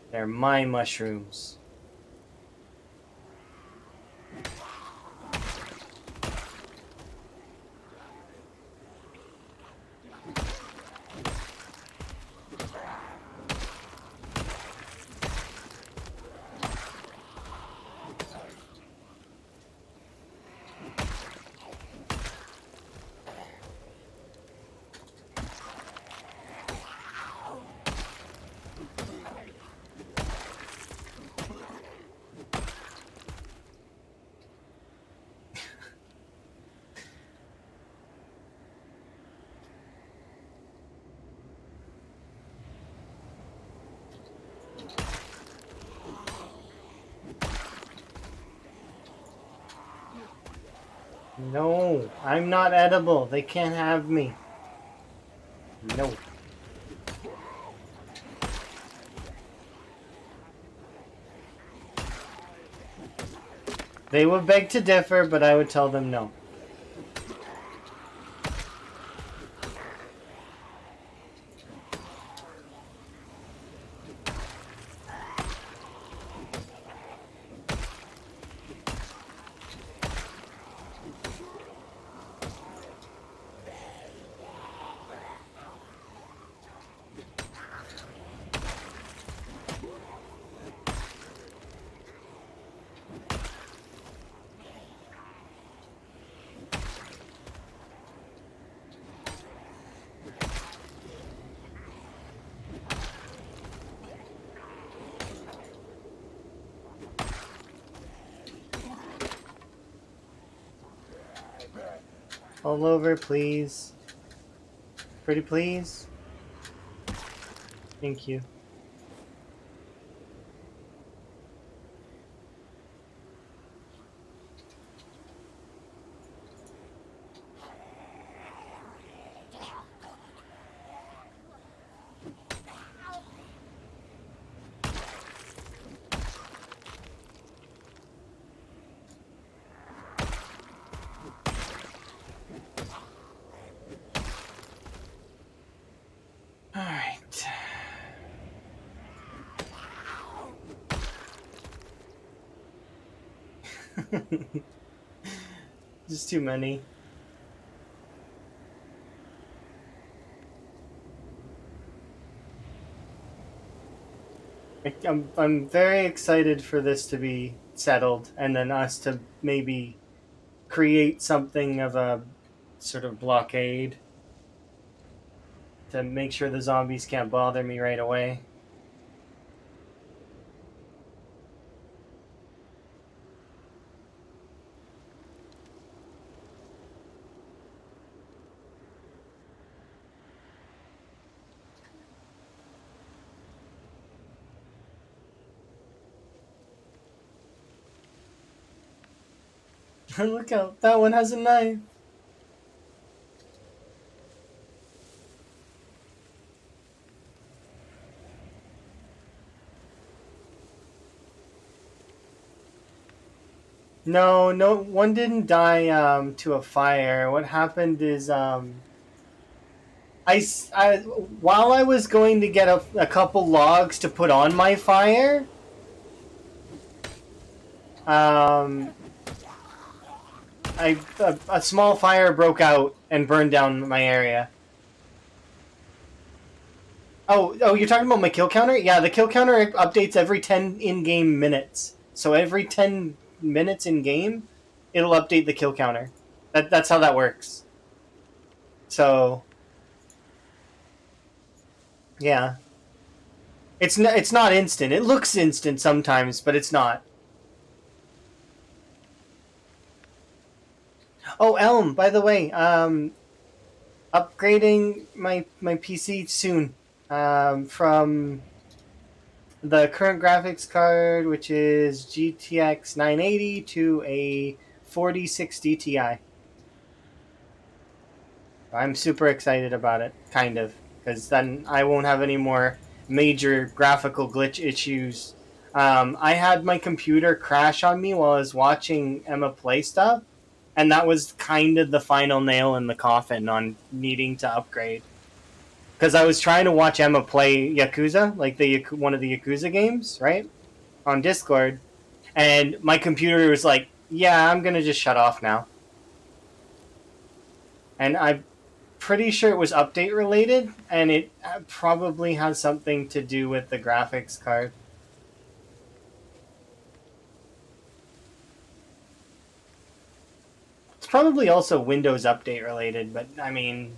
They're my mushrooms. No, I'm not edible. They can't have me. No. They would beg to differ, but I would tell them no. All over, please. Pretty please. Thank you. Alright. Just too many. I'm very excited for this to be settled and then us to maybe create something of a sort of blockade to make sure the zombies can't bother me right away. Look out, that one has a knife. No, no, one didn't die to a fire. What happened is I while I was going to get a couple logs to put on my fire, um, a small fire broke out and burned down my area. Oh, you're talking about my kill counter? Yeah, the kill counter updates every 10 in-game minutes. So every 10 minutes in game, it'll update the kill counter. That's how that works. So yeah, it's not instant. It looks instant sometimes, but it's not. Oh, Elm, by the way, upgrading my PC soon. From the current graphics card, which is GTX 980, to a 4060 Ti. I'm super excited about it, kind of, because then I won't have any more major graphical glitch issues. I had my computer crash on me while I was watching Emma play stuff, and that was kind of the final nail in the coffin on needing to upgrade. Because I was trying to watch Emma play Yakuza, like the one of the Yakuza games, right, on Discord, and my computer was like, "Yeah, I'm gonna just shut off now." And I'm pretty sure it was update related, and it probably has something to do with the graphics card. It's probably also Windows update related, but I mean,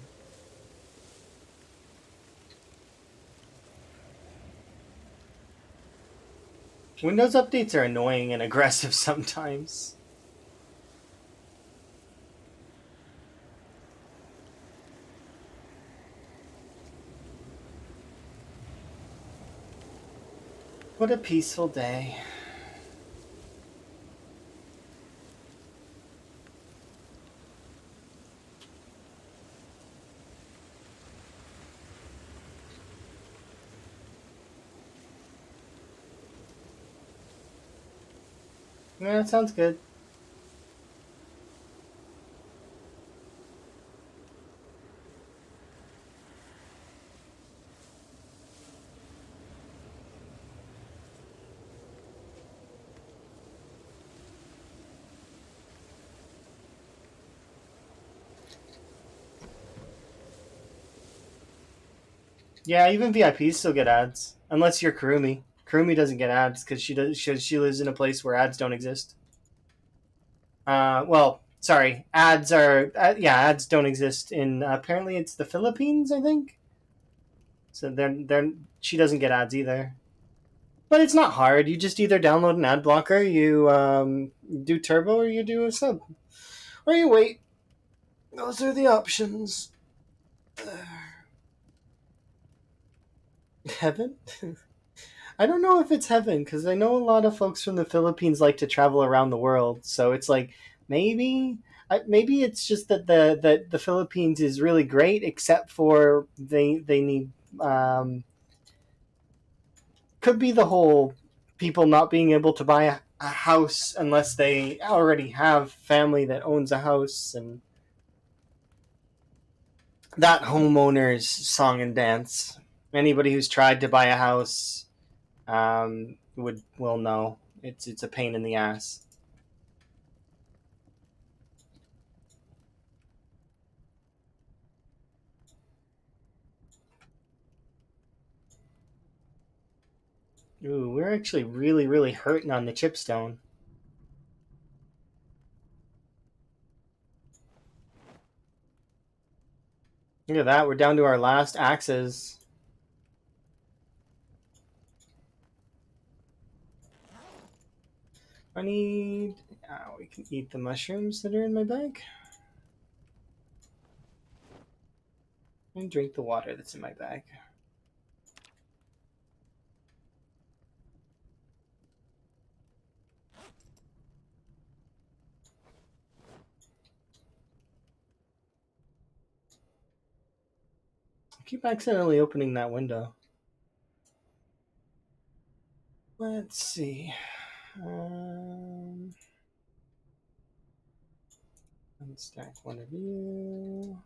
Windows updates are annoying and aggressive sometimes. What a peaceful day. Yeah, that sounds good. Yeah, even VIPs still get ads, unless you're Kurumi. Kurumi doesn't get ads because she lives in a place where ads don't exist. Well, sorry, ads are yeah, ads don't exist in apparently it's the Philippines, I think. So they're she doesn't get ads either. But it's not hard. You just either download an ad blocker, you do turbo, or you do a sub, or you wait. Those are the options. Heaven? I don't know if it's heaven because I know a lot of folks from the Philippines like to travel around the world. So it's like maybe maybe it's just that the Philippines is really great, except for they need could be the whole people not being able to buy a house unless they already have family that owns a house, and that homeowners song and dance. Anybody who's tried to buy a house will know it's a pain in the ass. Ooh, we're actually really hurting on the chipstone. Look at that, we're down to our last axes. I need. We can eat the mushrooms that are in my bag. And drink the water that's in my bag. keep accidentally opening that window. Let's see. Unstack one of you.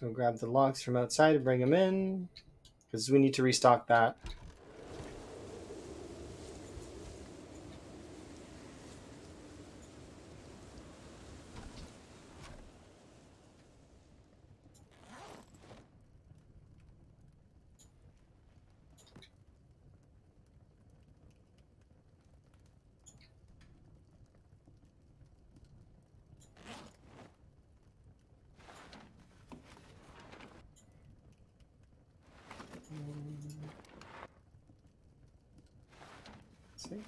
Go grab the logs from outside and bring them in, because we need to restock that. Six.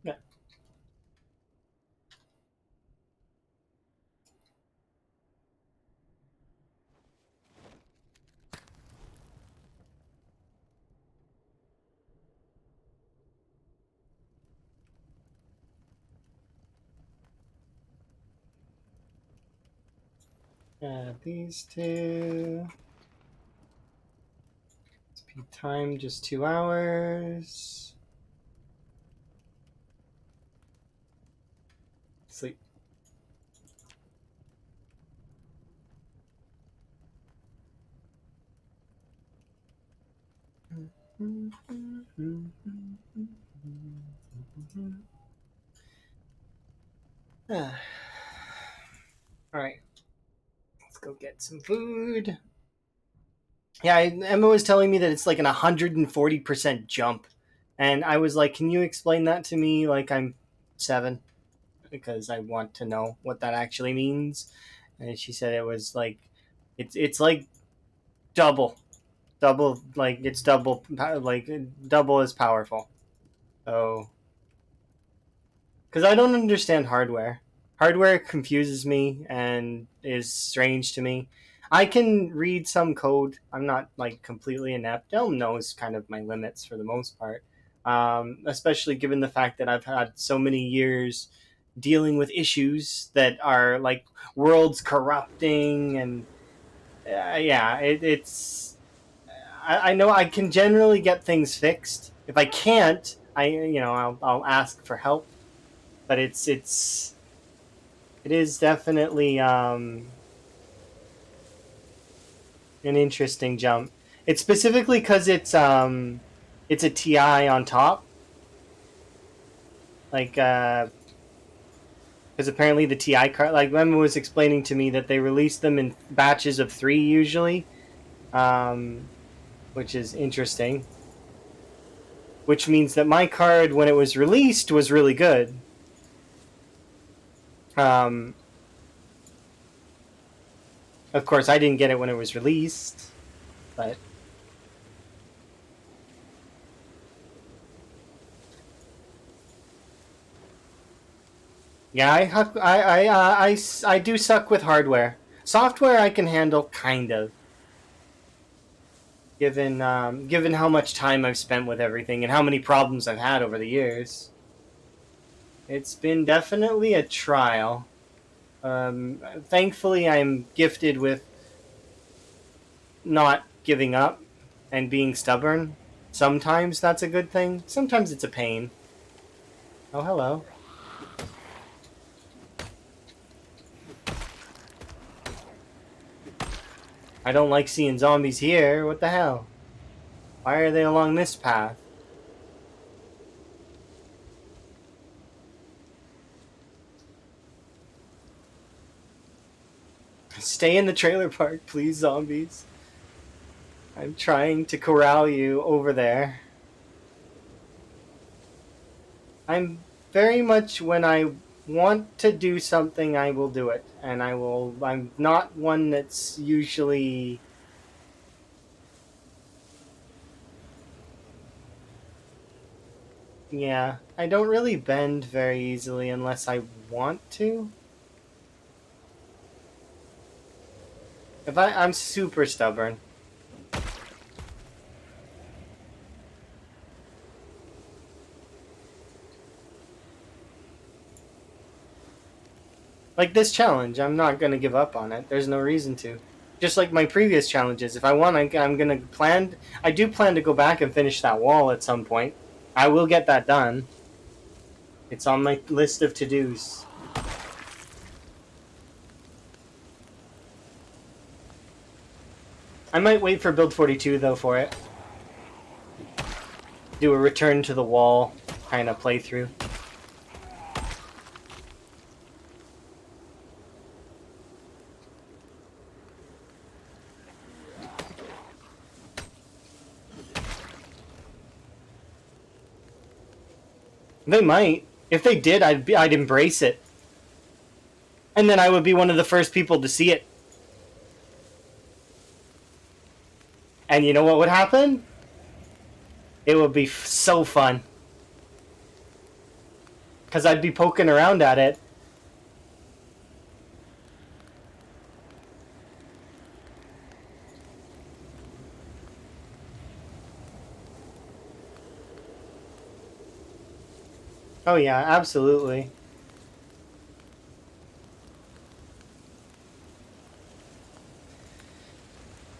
Yeah. Add these two. Speed time just 2 hours. Sleep. All right, let's go get some food. Yeah, Emma was telling me that it's like an 140% jump, and I was like, "Can you explain that to me? Like I'm 7, because I want to know what that actually means." And she said it was like, it's like double, like it's double, like double as powerful. So because I don't understand hardware. Hardware confuses me and is strange to me. I can read some code. I'm not like completely inept. Elm knows kind of my limits for the most part, especially given the fact that I've had so many years dealing with issues that are like worlds corrupting and yeah, it's. I know I can generally get things fixed. If I can't, I'll ask for help, but it is definitely an interesting jump. It's specifically because it's a TI on top, like because apparently the TI card, like Emma was explaining to me that they release them in batches of 3 usually, which is interesting. Which means that my card, when it was released, was really good. Um, of course, I didn't get it when it was released, but yeah, I do suck with hardware. Software I can handle, kind of, given how much time I've spent with everything and how many problems I've had over the years. It's been definitely a trial. Thankfully, I'm gifted with not giving up and being stubborn. Sometimes that's a good thing. Sometimes it's a pain. Oh, hello. I don't like seeing zombies here. What the hell? Why are they along this path? Stay in the trailer park, please, zombies. I'm trying to corral you over there. I'm very much, when I want to do something, I will do it. And I'm not one that's usually. Yeah, I don't really bend very easily unless I want to. I'm super stubborn. Like this challenge, I'm not gonna give up on it. There's no reason to. Just like my previous challenges, if I want, I'm gonna plan. I do plan to go back and finish that wall at some point. I will get that done. It's on my list of to-dos. I might wait for build 42 though for it. Do a return to the wall kind of playthrough. They might. If they did, I'd embrace it. And then I would be one of the first people to see it. And you know what would happen? It would be so fun. Because I'd be poking around at it. Oh yeah, absolutely.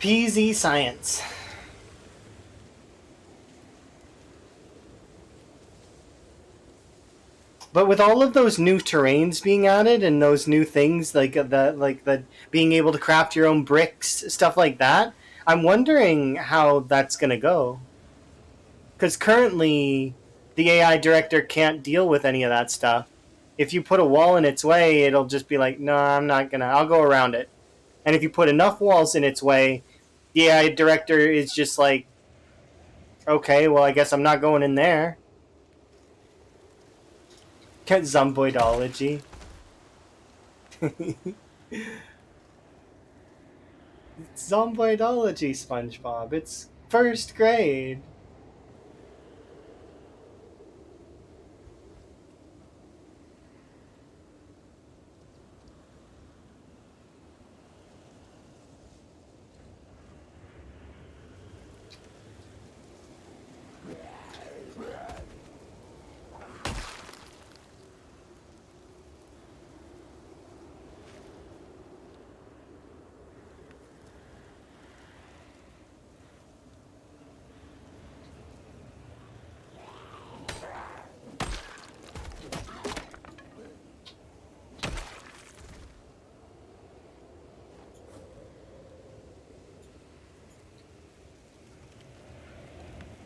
PZ science. But with all of those new terrains being added and those new things like the being able to craft your own bricks, stuff like that, I'm wondering how that's gonna go. Because currently, the AI director can't deal with any of that stuff. If you put a wall in its way, it'll just be like, no, I'm not gonna. I'll go around it. And if you put enough walls in its way, the AI director is just like, okay, well, I guess I'm not going in there. Get zomboidology. Zomboidology, SpongeBob. It's first grade.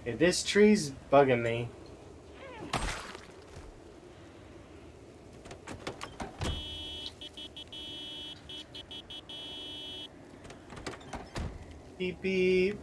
Hey, this tree's bugging me. Beep beep.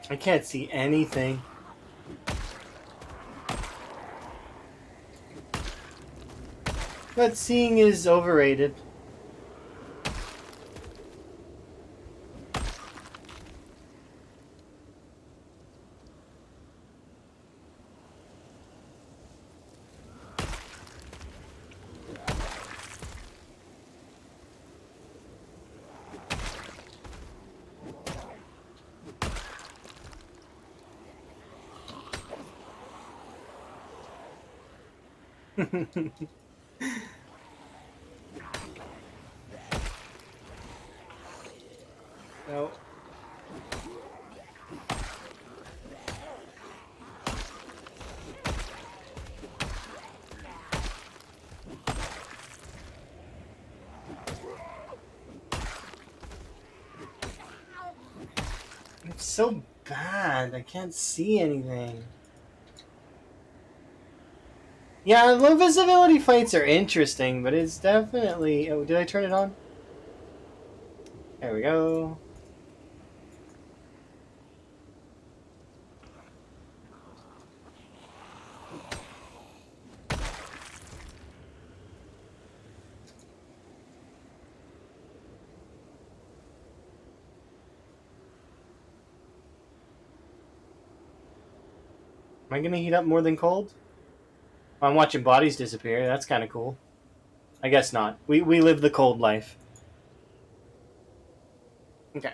I can't see anything. But seeing is overrated. No. So bad. I can't see anything. Yeah, low visibility fights are interesting, but it's definitely... Oh, did I turn it on? There we go. Am I gonna heat up more than cold? I'm watching bodies disappear. That's kind of cool. I guess not. We live the cold life. Okay.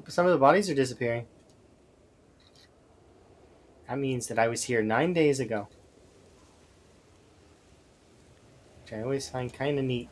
Some of the bodies are disappearing. That means that I was here 9 days ago. Which I always find kind of neat.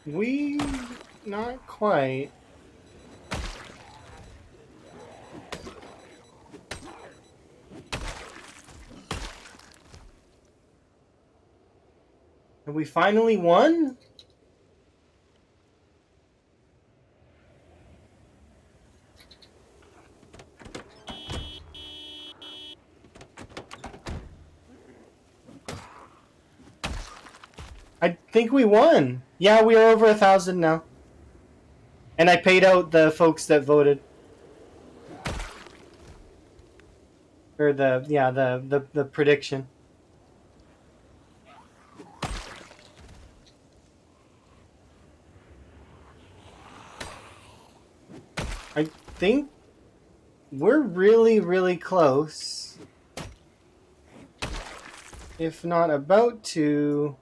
We... Not quite. Have we finally won? I think we won. Yeah, we are over 1,000 now. And I paid out the folks that voted. Or the prediction. I think we're really, really close. If not about to.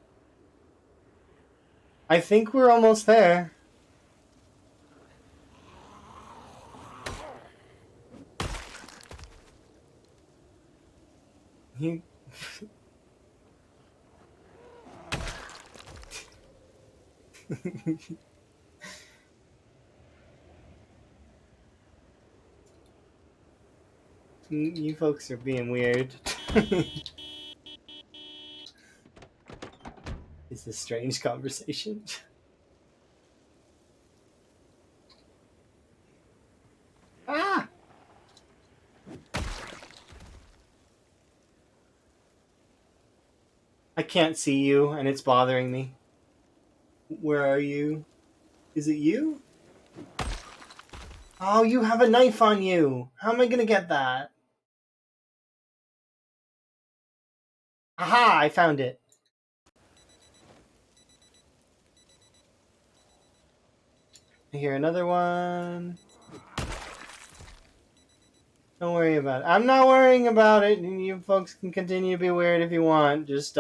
I think we're almost there. You... You folks are being weird. It's a strange conversation. Ah! I can't see you, and it's bothering me. Where are you? Is it you? Oh, you have a knife on you. How am I gonna get that? Aha! I found it. I hear another one. Don't worry about it. I'm not worrying about it. You folks can continue to be weird if you want. Just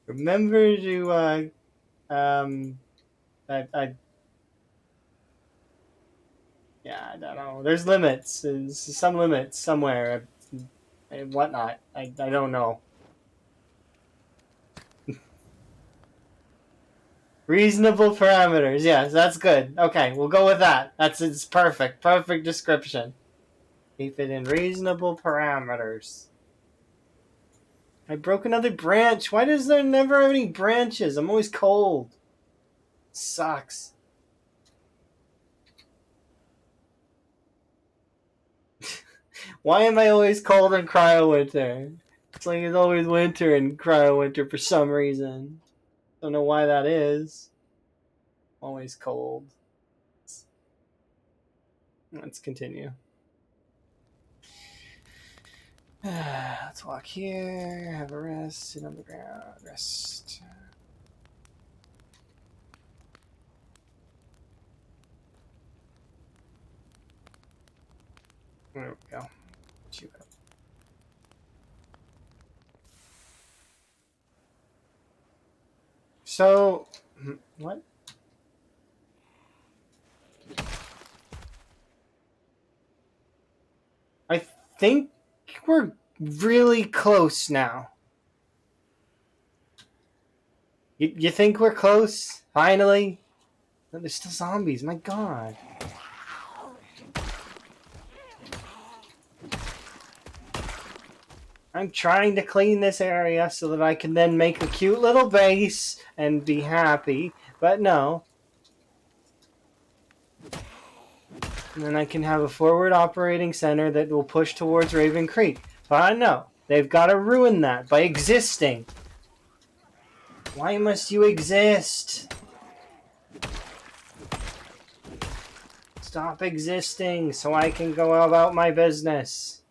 remember to I yeah, I don't know. There's limits. There's some limits somewhere. And whatnot. I don't know. Reasonable parameters. Yes, that's good. Okay, we'll go with that. It's perfect. Perfect description. Keep it in reasonable parameters. I broke another branch. Why does there never have any branches? I'm always cold. Sucks. Why am I always cold in cryo winter? It's like it's always winter in cryo winter for some reason. Don't know why that is. Always cold. Let's continue. Let's walk here, have a rest, sit on the ground, rest. There we go. sort you out. So, what? I think we're really close now. You think we're close? Finally? No, there's still zombies, my god. I'm trying to clean this area so that I can then make a cute little base and be happy, but no. And then I can have a forward operating center that will push towards Ravencreek. But no, they've got to ruin that by existing. Why must you exist? Stop existing so I can go about my business.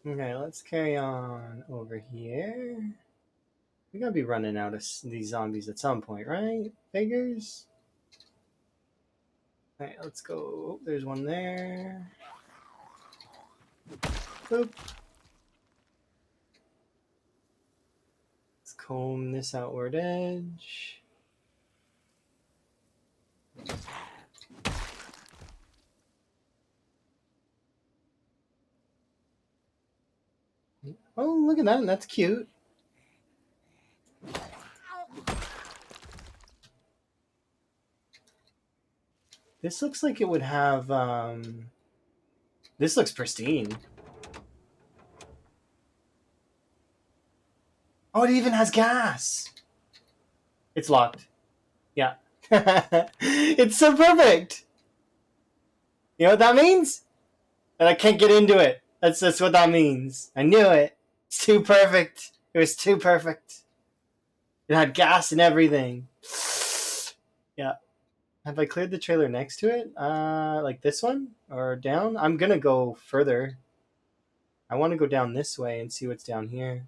Okay, let's carry on over here. We gotta be running out of these zombies at some point, right? Figures? Alright, let's go. Oh, there's one there. Boop. Let's comb this outward edge. Oh, look at that. That's cute. This looks like it would have, this looks pristine. Oh, it even has gas. It's locked. Yeah. It's so perfect. You know what that means? That I can't get into it. That's what that means. I knew it. It's too perfect. It was too perfect. It had gas and everything. Yeah. Have I cleared the trailer next to it? Like this one? Or down? I'm gonna go further. I want to go down this way and see what's down here.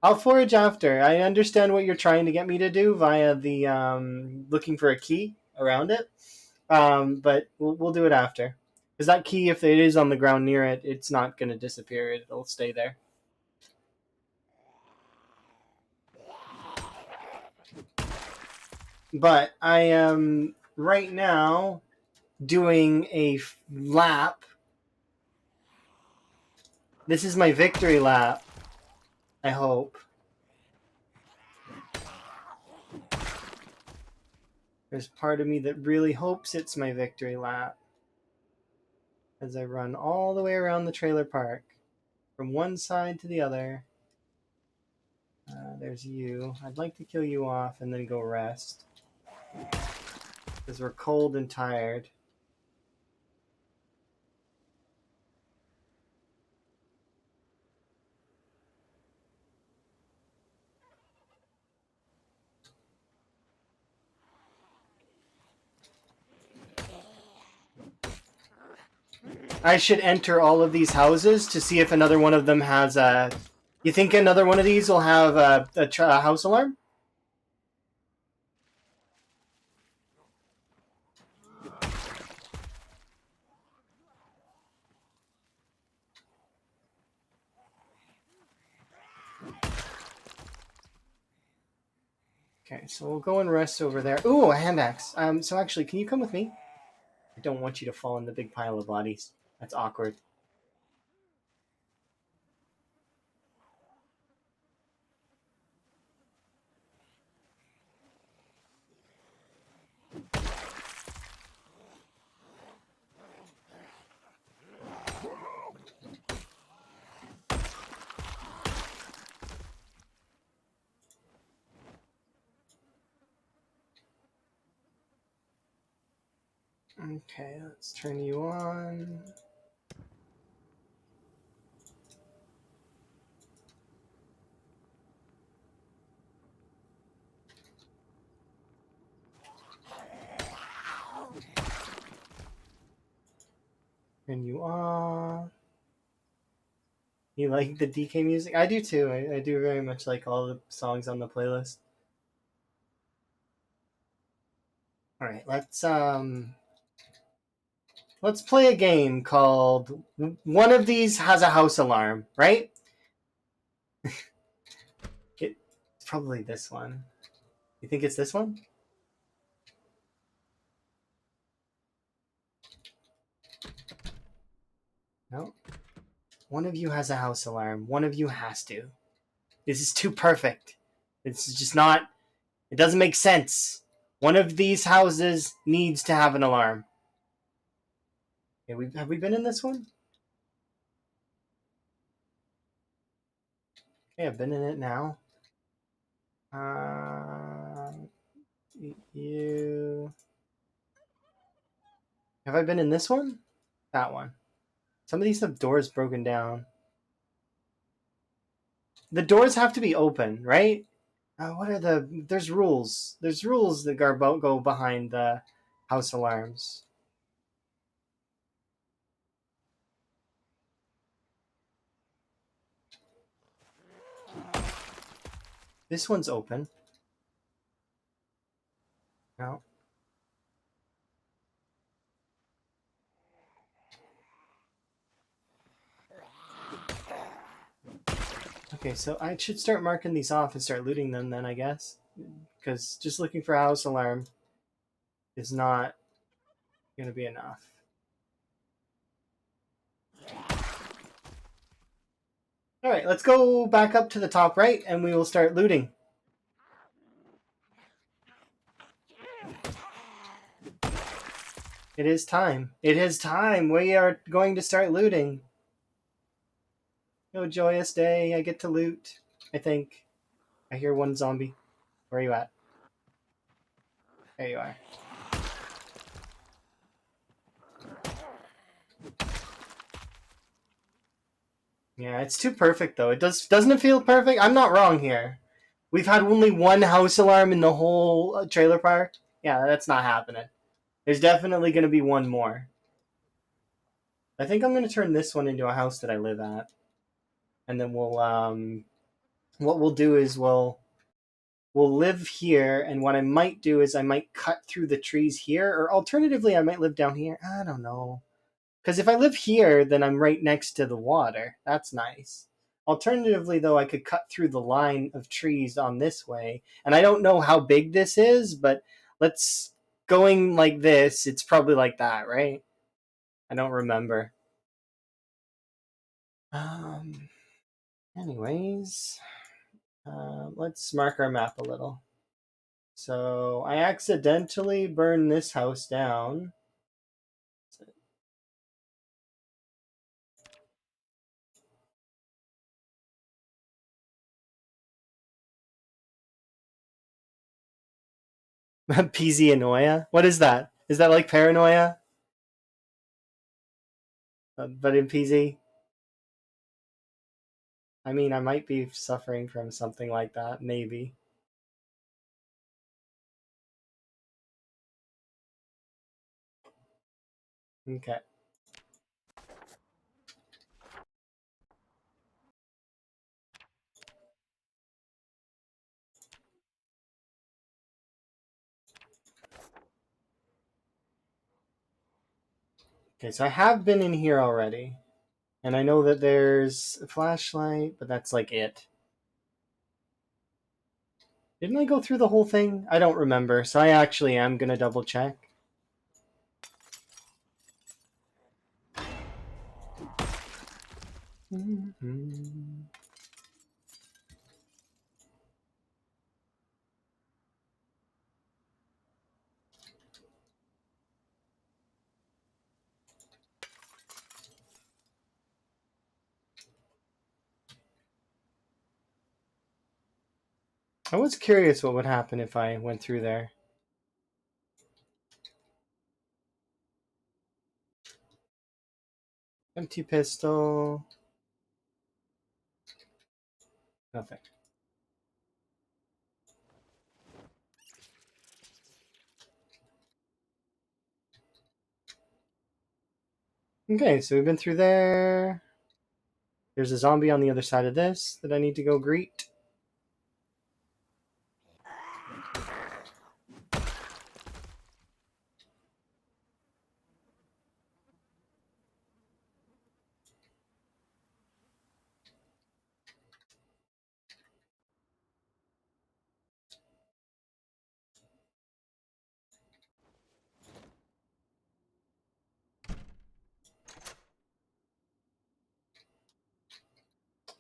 I'll forage after. I understand what you're trying to get me to do via the looking for a key around it. But we'll do it after. Because that key, if it is on the ground near it, it's not going to disappear. It'll stay there. But I am right now doing a lap. This is my victory lap. I hope. There's part of me that really hopes it's my victory lap. As I run all the way around the trailer park. From one side to the other. There's you. I'd like to kill you off and then go rest. Because we're cold and tired. I should enter all of these houses to see if another one of them has a... You think another one of these will have a house alarm? Okay, so we'll go and rest over there. Ooh, a hand axe. So actually, can you come with me? I don't want you to fall in the big pile of bodies. That's awkward. Okay, let's turn you on. Turn you on. You like the DK music? I do too. I do very much like all the songs on the playlist. All right, let's play a game called One of These Has a House Alarm, right? It's probably this one. You think it's this one? No. One of you has a house alarm. One of you has to. This is too perfect. It's just not. It doesn't make sense. One of these houses needs to have an alarm. Okay, have we been in this one? Okay, I've been in it now. You. Have I been in this one? That one. Some of these have doors broken down. The doors have to be open, right? What are the? There's rules. There's rules that go behind the house alarms. This one's open. No. Okay, so I should start marking these off and start looting them then, I guess. Because just looking for a house alarm is not going to be enough. Alright, let's go back up to the top right and we will start looting. It is time. It is time. We are going to start looting. Oh, joyous day. I get to loot. I think. I hear one zombie. Where are you at? There you are. Yeah, it's too perfect though. Doesn't it feel perfect? I'm not wrong here. We've had only one house alarm in the whole trailer park. Yeah, that's not happening. There's definitely going to be one more. I think I'm going to turn this one into a house that I live at. And then what we'll do is we'll live here, and what I might do is I might cut through the trees here, or alternatively I might live down here. I don't know. Cuz if I live here, then I'm right next to the water. That's nice. Alternatively though, I could cut through the line of trees on this way. And I don't know how big this is, but let's going like this, it's probably like that, right? I don't remember. Um Anyways, let's mark our map a little. So I accidentally burned this house down. Pizzianoia? What is that? Is that like paranoia? But in PZ? I mean, I might be suffering from something like that, maybe. Okay. Okay, so I have been in here already. And I know that there's a flashlight, but that's like it. Didn't I go through the whole thing? I don't remember, so I actually am gonna double check. Mm-hmm. I was curious what would happen if I went through there. Empty pistol. Nothing. Okay, so we've been through there. There's a zombie on the other side of this that I need to go greet.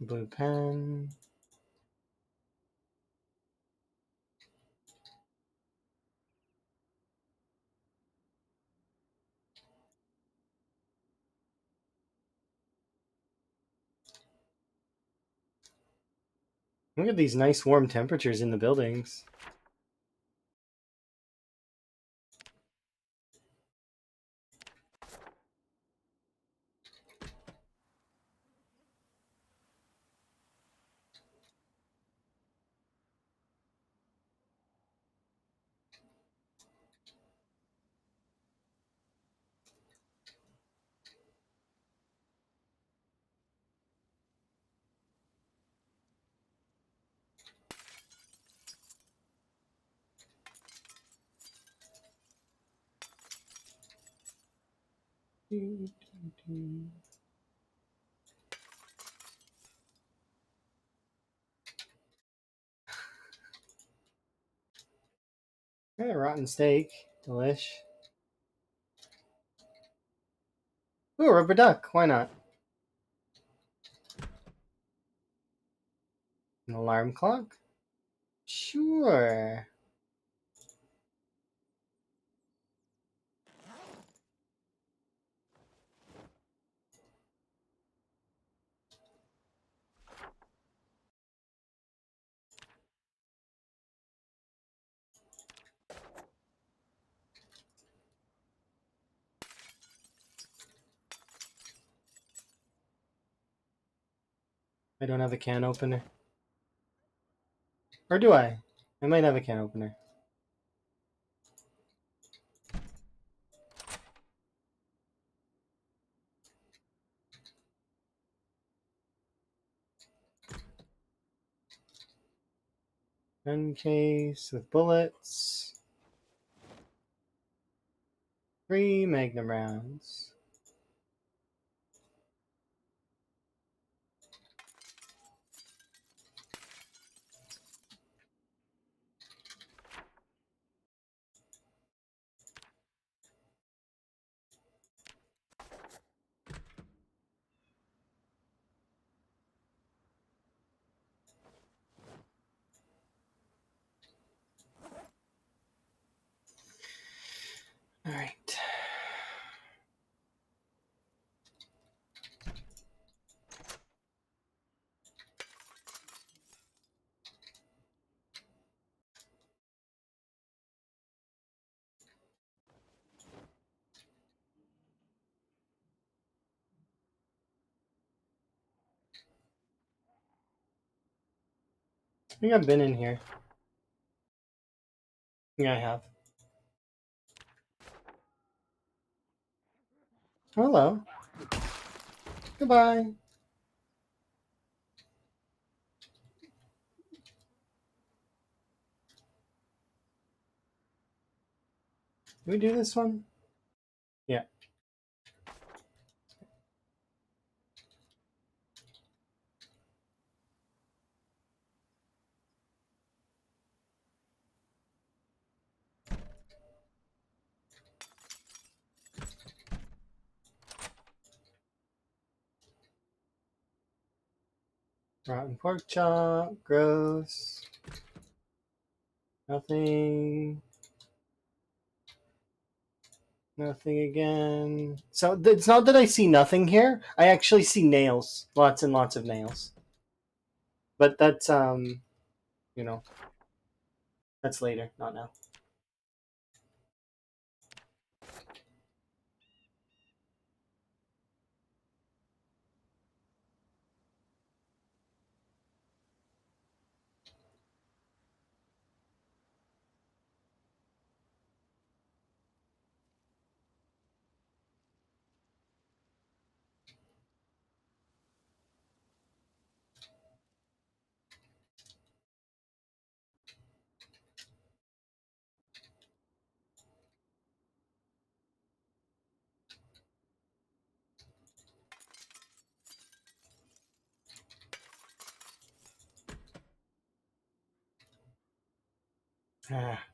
Blue pen. Look at these nice warm temperatures in the buildings. Yeah, rotten steak. Delish. Ooh, a rubber duck. Why not? An alarm clock? Sure. I don't have a can opener. Or do I? I might have a can opener. Gun case with bullets. 3 magnum rounds. Alright. I think I've been in here. Yeah, I have. Hello. Goodbye. Did we do this one? Yeah. Rotten pork chop. Gross. Nothing. Nothing again. So it's not that I see nothing here. I actually see nails. Lots and lots of nails. But that's you know, that's later, not now. Ah.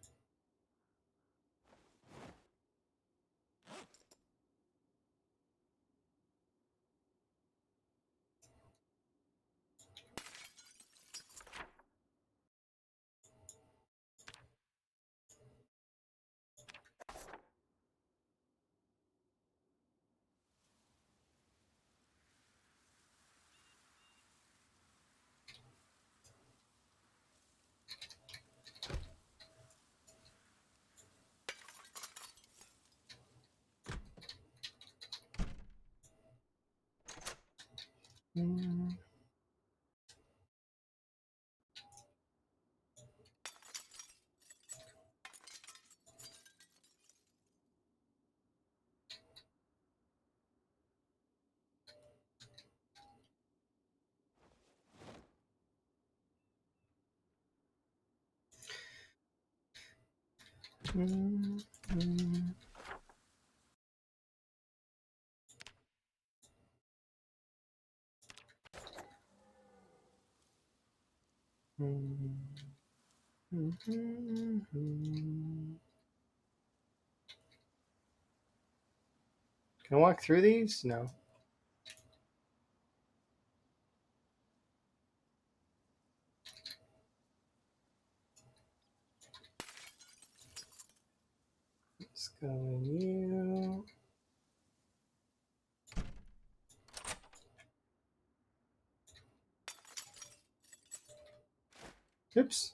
Mm. Mm. Mm. Mm. Mm. Can I walk through these? No. Let's go in you. Oops.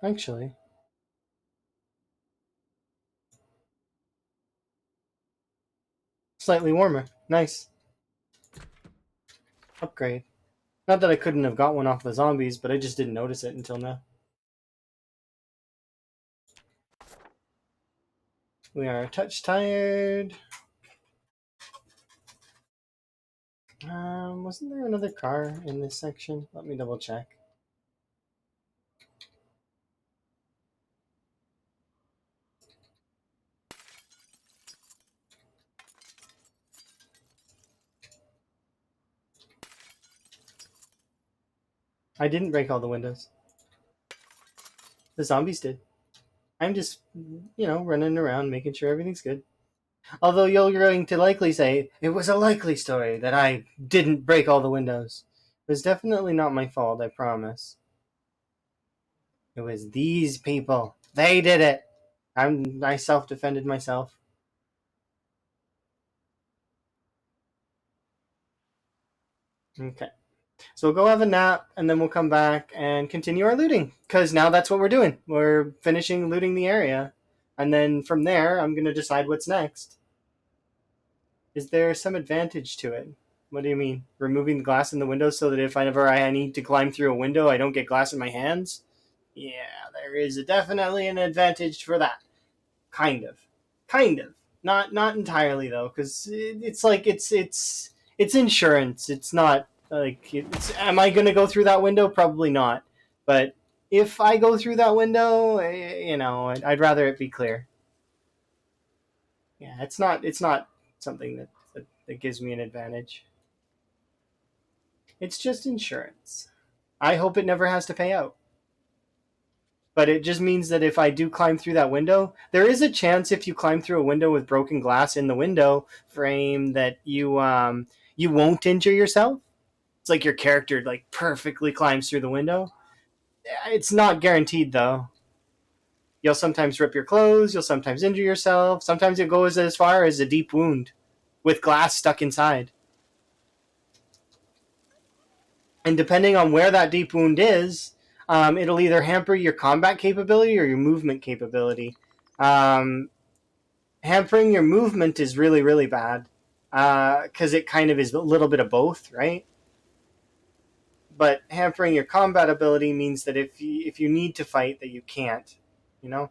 Actually. Slightly warmer. Nice. Upgrade. Not that I couldn't have got one off the zombies, but I just didn't notice it until now. We are a touch tired. Wasn't there another car in this section? Let me double check. I didn't break all the windows. The zombies did. I'm just, running around making sure everything's good. Although you're going to likely say, it was a likely story that I didn't break all the windows. It was definitely not my fault, I promise. It was these people. They did it. I self-defended myself. Okay. So we'll go have a nap, and then we'll come back and continue our looting. Because now that's what we're doing. We're finishing looting the area. And then from there, I'm going to decide what's next. Is there some advantage to it? What do you mean? Removing the glass in the window so that if I need to climb through a window, I don't get glass in my hands? Yeah, there is definitely an advantage for that. Kind of. Kind of. Not entirely though, because it's like it's insurance. It's not like am I going to go through that window? Probably not. But if I go through that window, I'd rather it be clear. Yeah, it's not something that gives me an advantage. It's just insurance. I hope it never has to pay out. But it just means that if I do climb through that window, there is a chance if you climb through a window with broken glass in the window frame that you won't injure yourself. It's like your character like perfectly climbs through the window. It's not guaranteed though. You'll sometimes rip your clothes. You'll sometimes injure yourself. Sometimes it goes as far as a deep wound with glass stuck inside. And depending on where that deep wound is, it'll either hamper your combat capability or your movement capability. Um, Hampering your movement is really, really bad because it kind of is a little bit of both, right? But hampering your combat ability means that if you need to fight, that you can't, you know.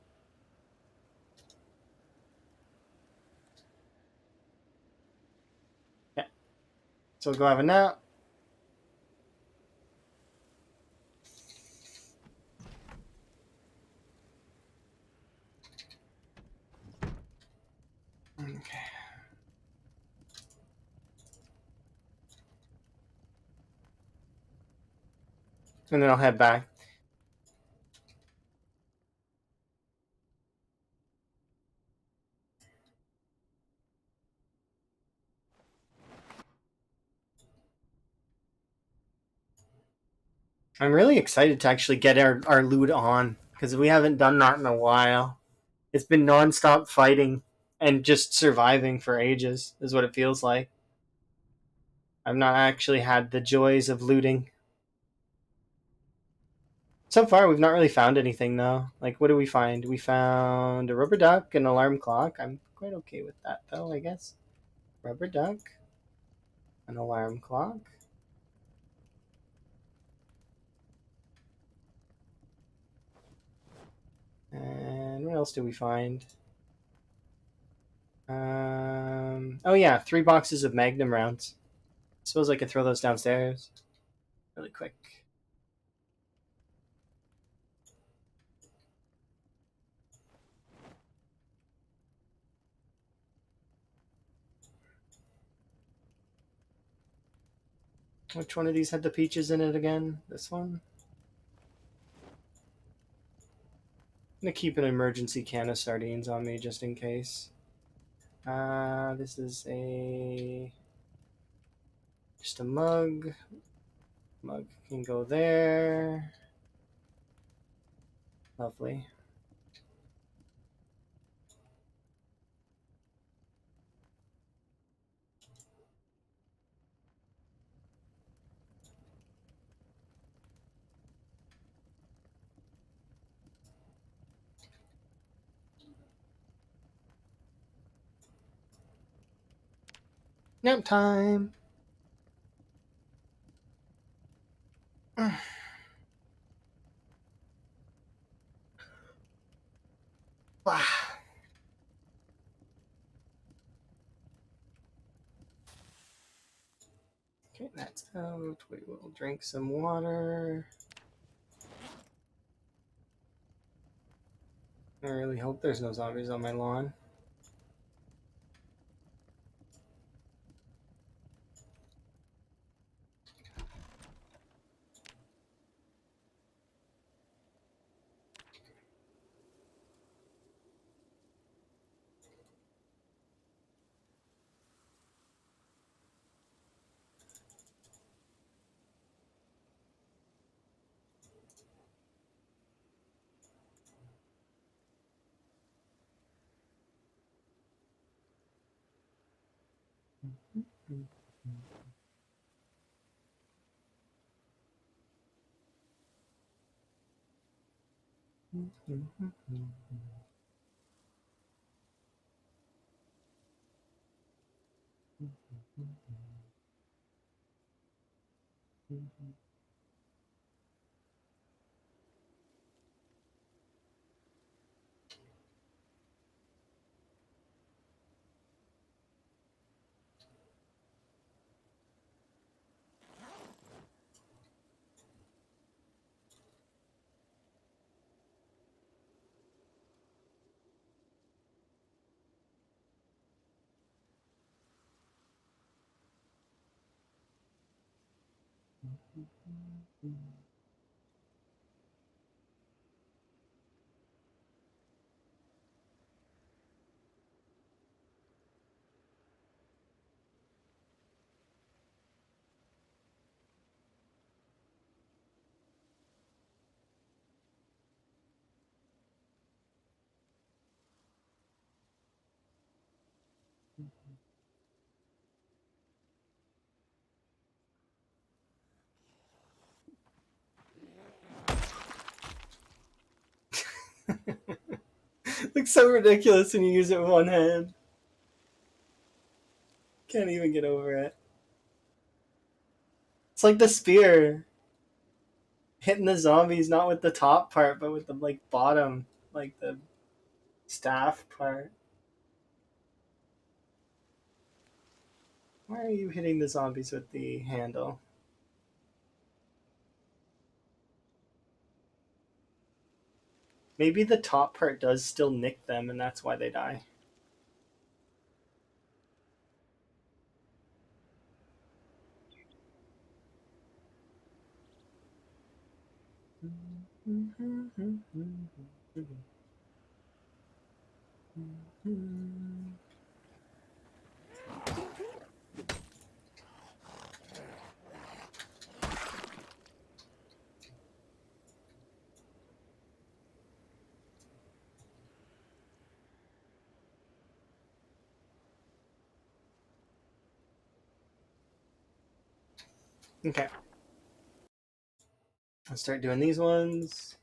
So we'll go have a nap. Okay. And then I'll head back. I'm really excited to actually get our loot on, because we haven't done that in a while. It's been non-stop fighting and just surviving for ages, is what it feels like. I've not actually had the joys of looting. So far, we've not really found anything, though. Like, what do we find? We found a rubber duck, an alarm clock. I'm quite okay with that, though, I guess. Rubber duck, an alarm clock. And what else do we find? Oh yeah, 3 boxes of Magnum rounds. I suppose I could throw those downstairs really quick. Which one of these had the peaches in it again? This one? I'm gonna keep an emergency can of sardines on me just in case. This is just a mug. Mug can go there. Lovely. Nap time. Okay, that's out. We will drink some water. I really hope there's no zombies on my lawn. Looks so ridiculous when you use it with one hand. Can't even get over it. It's like the spear hitting the zombies not with the top part, but with the like bottom, like the staff part. Why are you hitting the zombies with the handle? Maybe the top part does still nick them, and that's why they die. Okay. I'll start doing these ones.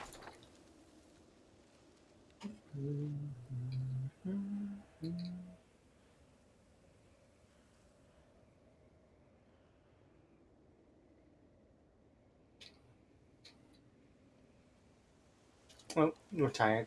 Oh, we're tired.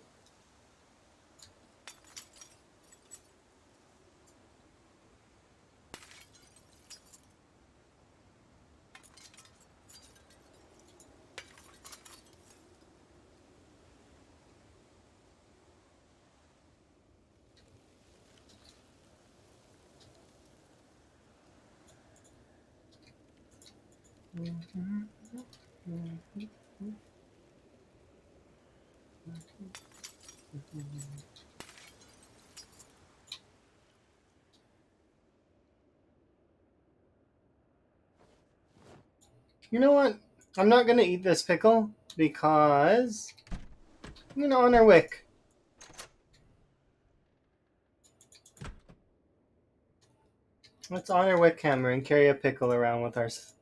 You know what? I'm not gonna eat this pickle because I'm gonna honor Wick. Let's honor Wickhammer and carry a pickle around with us.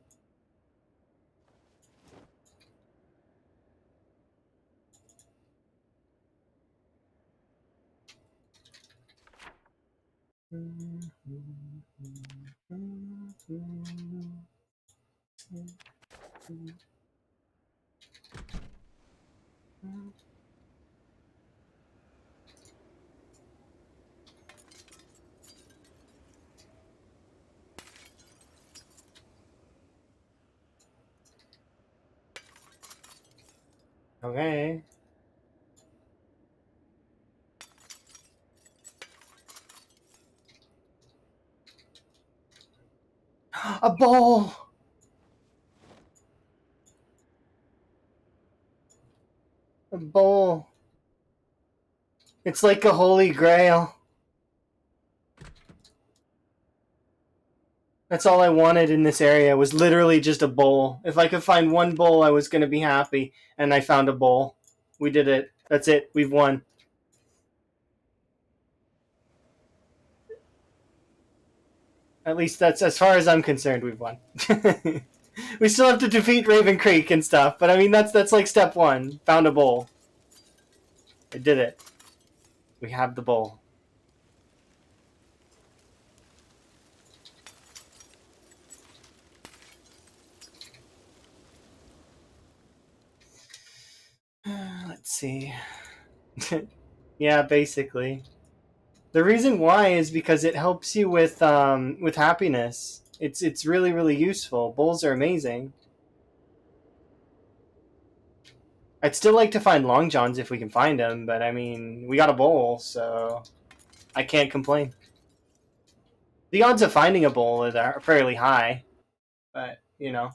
Okay. A bowl! A bowl. It's like a holy grail. That's all I wanted in this area was literally just a bowl. If I could find one bowl, I was going to be happy. And I found a bowl. We did it. That's it. We've won. At least that's as far as I'm concerned, we've won. We still have to defeat Ravencreek and stuff, but I mean that's like step one. Found a bowl. I did it. We have the bowl. Let's see. Yeah, basically. The reason why is because it helps you with happiness. It's really really useful. Bowls are amazing. I'd still like to find long johns if we can find them, but I mean we got a bowl, so I can't complain. The odds of finding a bowl are fairly high, but you know.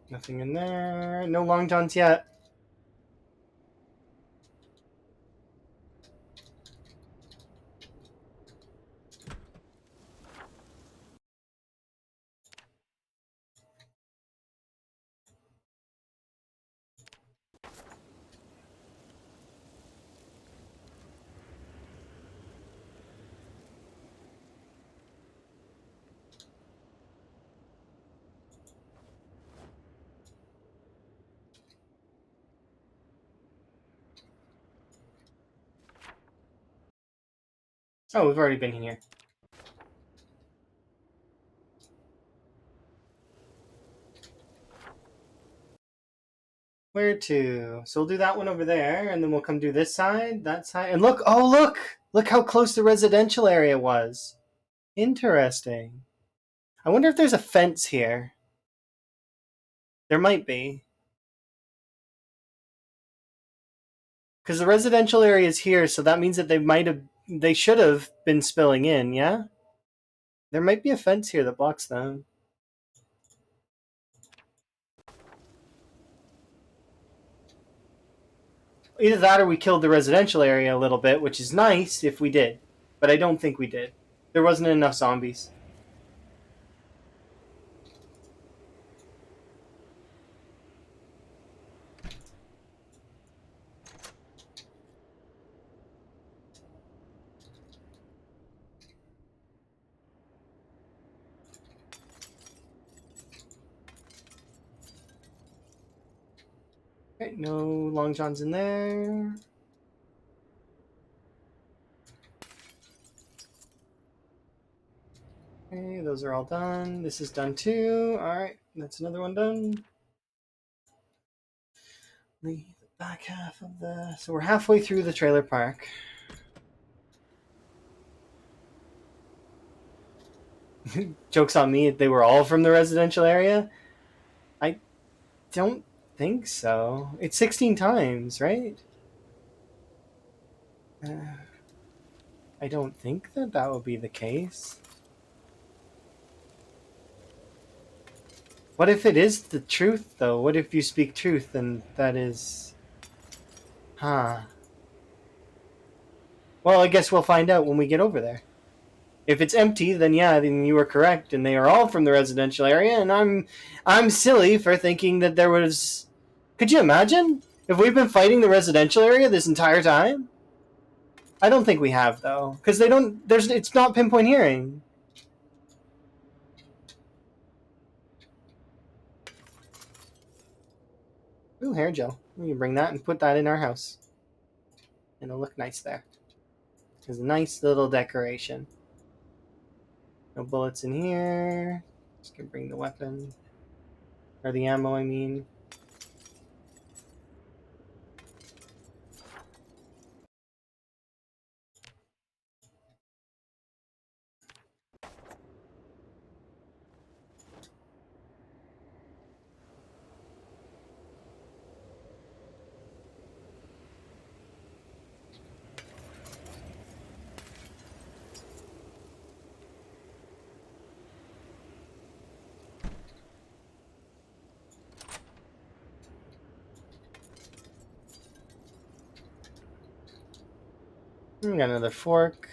Nothing in there. No long johns yet. Oh, we've already been here. Where to? So we'll do that one over there, and then we'll come do this side, that side, and look! Oh, look! Look how close the residential area was. Interesting. I wonder if there's a fence here. There might be. Because the residential area is here, so that means that they should have been spilling in, yeah? There might be a fence here that blocks them. Either that or we killed the residential area a little bit, which is nice if we did. But I don't think we did. There wasn't enough zombies. Okay, no long johns in there. Okay, those are all done. This is done too. Alright, that's another one done. The back half of the... So we're halfway through the trailer park. Joke's on me, they were all from the residential area? I don't think so. It's 16 times, right? I don't think that would be the case. What if it is the truth, though? What if you speak truth and that is... Huh. Well, I guess we'll find out when we get over there. If it's empty, then yeah, then you were correct, and they are all from the residential area, and I'm silly for thinking that there was... Could you imagine? If we've been fighting the residential area this entire time? I don't think we have, though. Because they don't... It's not pinpoint hearing. Ooh, hair gel. We can bring that and put that in our house. And it'll look nice there. It's a nice little decoration. No bullets in here. Just gonna bring the weapon. Or the ammo, I mean. We got another fork.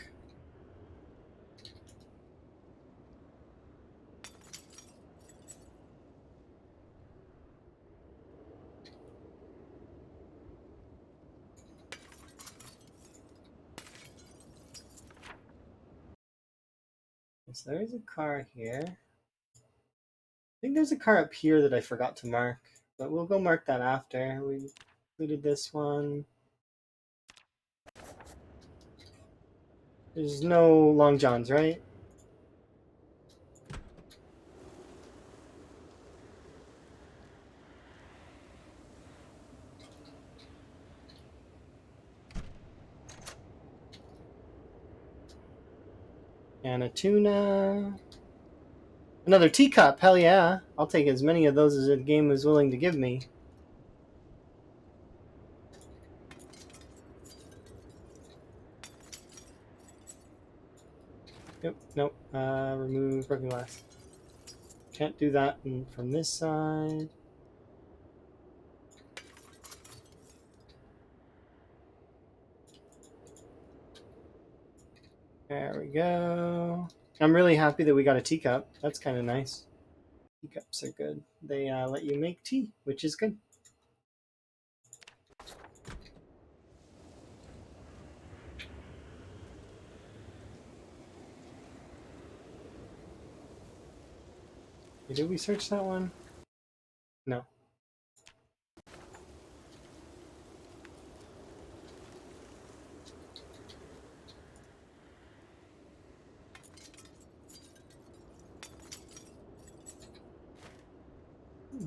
So there is a car here. I think there's a car up here that I forgot to mark. But we'll go mark that after. We included this one. There's no long johns, right? And a tuna. Another teacup, hell yeah. I'll take as many of those as the game is willing to give me. Yep, nope. Remove broken glass. Can't do that from this side. There we go. I'm really happy that we got a teacup. That's kind of nice. Teacups are good. They let you make tea, which is good. Did we search that one? No.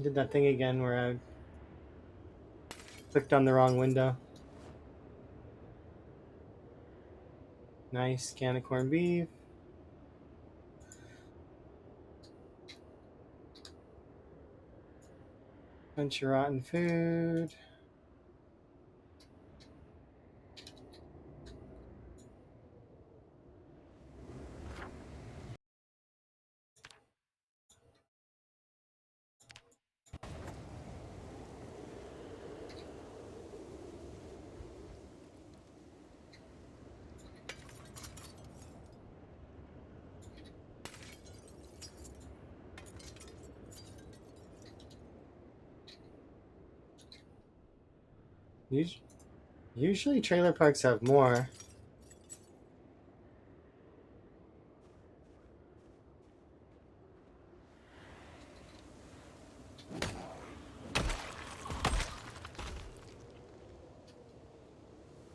did that thing again where I clicked on the wrong window. Nice can of corned beef. Bunch of rotten food. Usually trailer parks have more.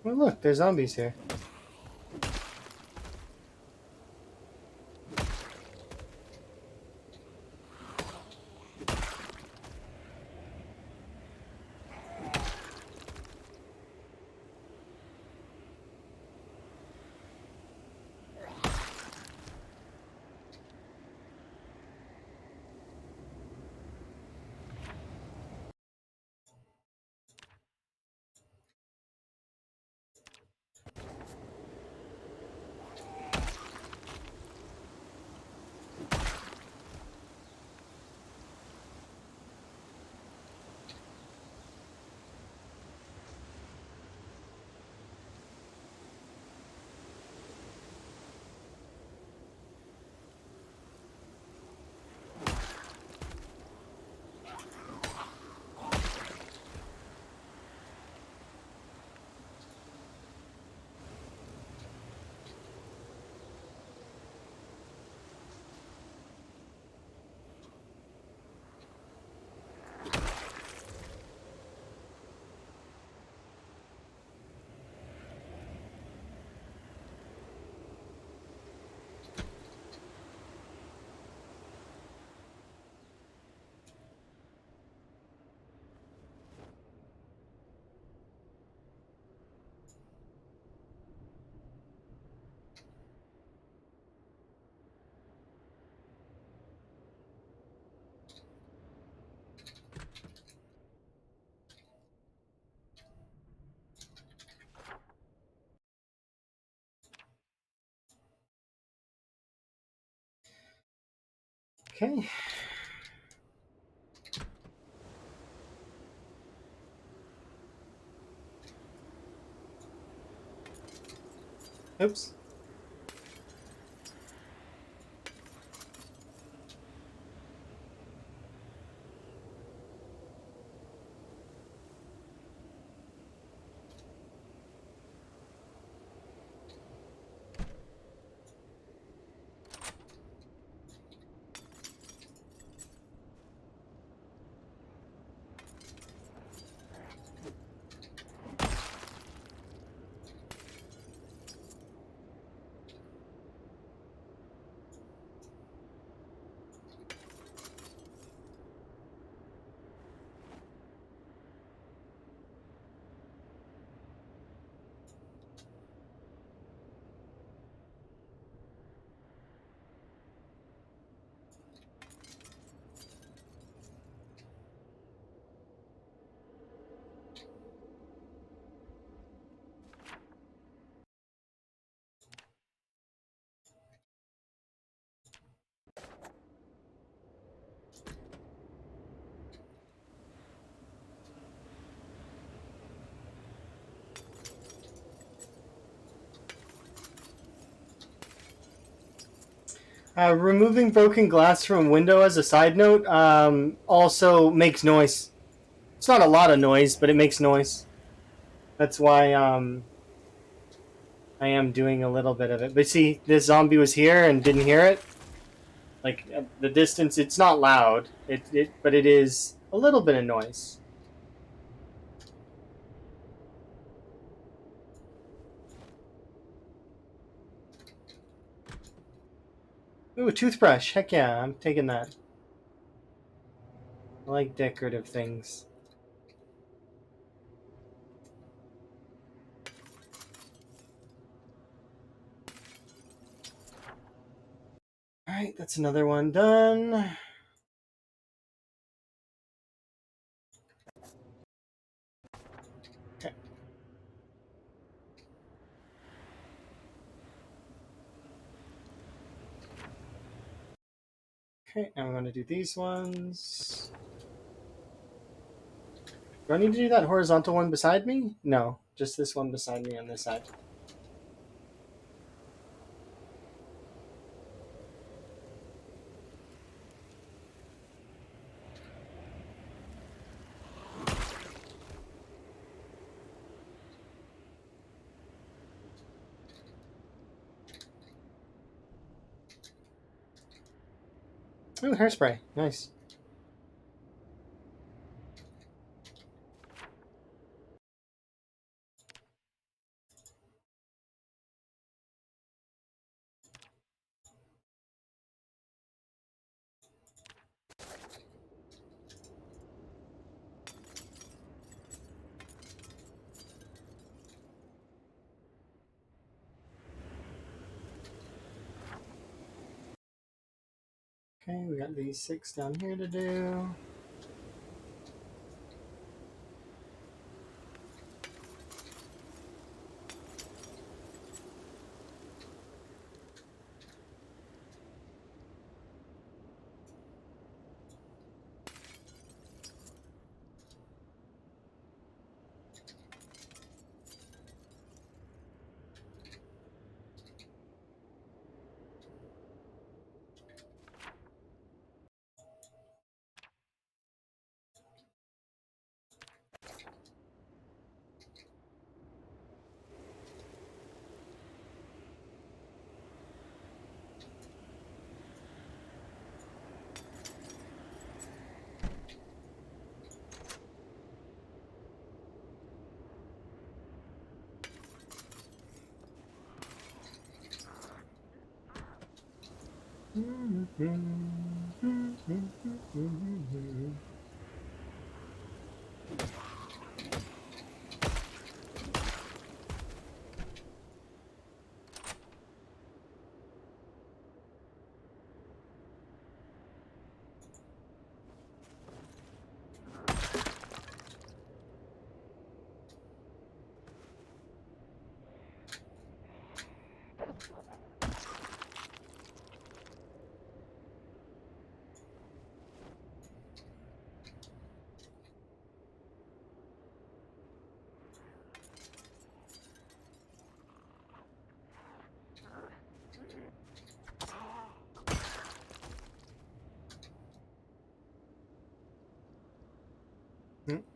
Oh look, there's zombies here. Okay. Oops. Removing broken glass from a window as a side note also makes noise. It's not a lot of noise, but it makes noise. That's why I am doing a little bit of it. But see, this zombie was here and didn't hear it. Like at the distance, it's not loud. But it is a little bit of noise. Ooh, a toothbrush. Heck yeah, I'm taking that. I like decorative things. Alright, that's another one done. Okay. Okay, now I'm going to do these ones. Do I need to do that horizontal one beside me? No, just this one beside me on this side. Ooh, hairspray. Nice. Okay, we got these 6 down here to do.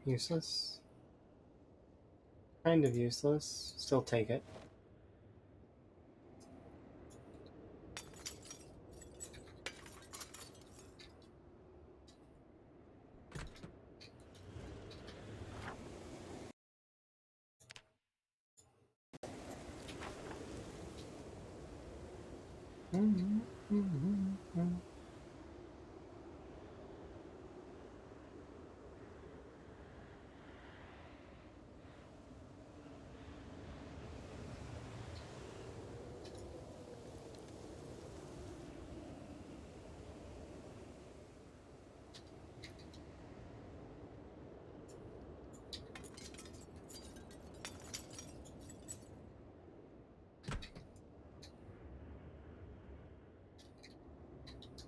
Useless. Kind of useless. Still take it.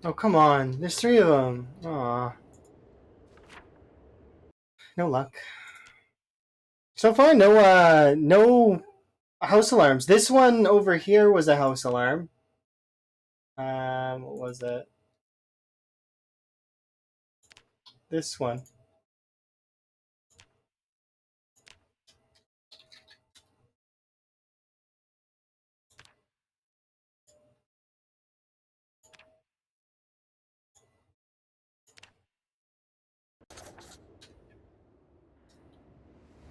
Oh, come on. There's 3 of them. Aw. No luck. So far, no house alarms. This one over here was a house alarm. What was it? This one.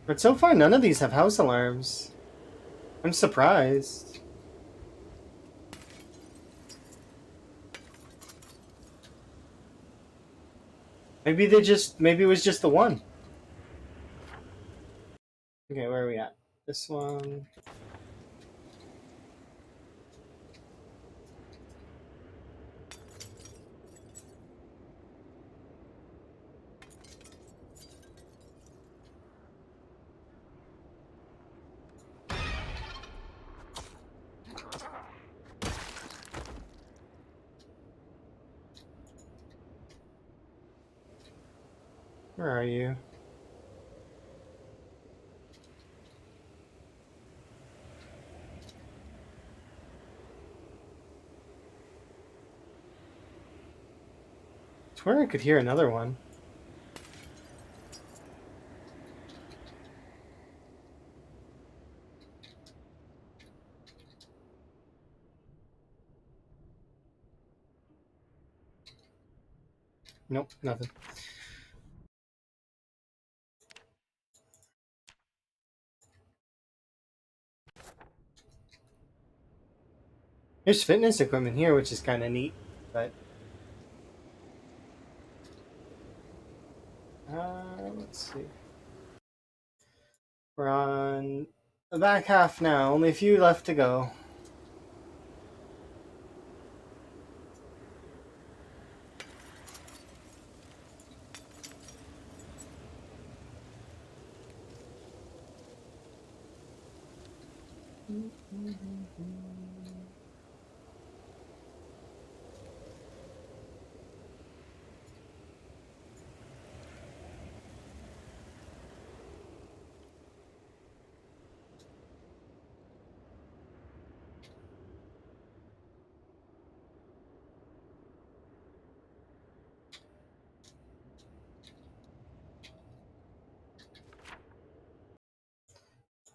But so far, none of these have house alarms. I'm surprised. Maybe it was just the one. Okay, where are we at? This one. Where are you? I swear I could hear another one. Nope, nothing. There's fitness equipment here, which is kind of neat, but let's see. We're on the back half now. Only a few left to go.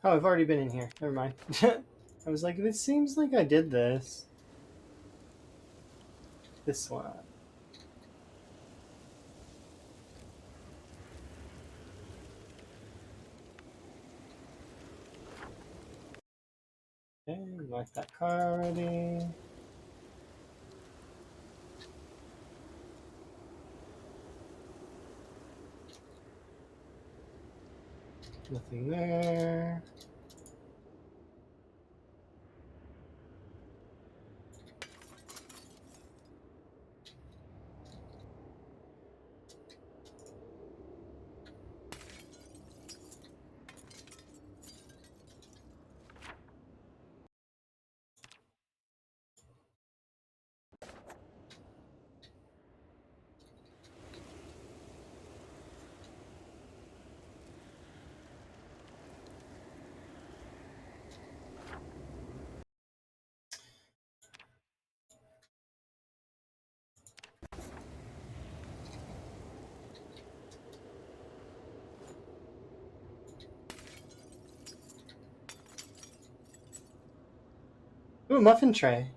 Oh, I've already been in here. Never mind. I was like, it seems like I did this. This one. Okay, we marked that car already. Nothing there. Ooh, a muffin tray.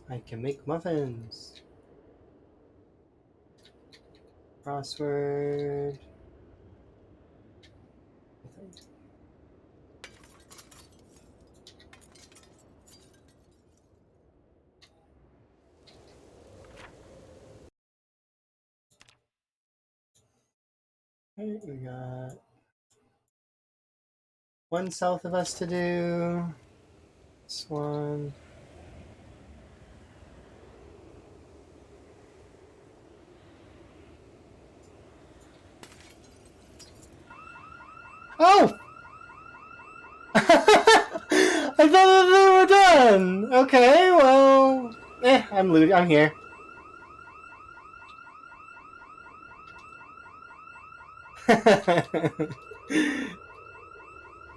I can make muffins. Crossword. Okay, we got one south of us to do. This one. Oh! I thought that they were done! Okay, well... I'm looting. I'm here.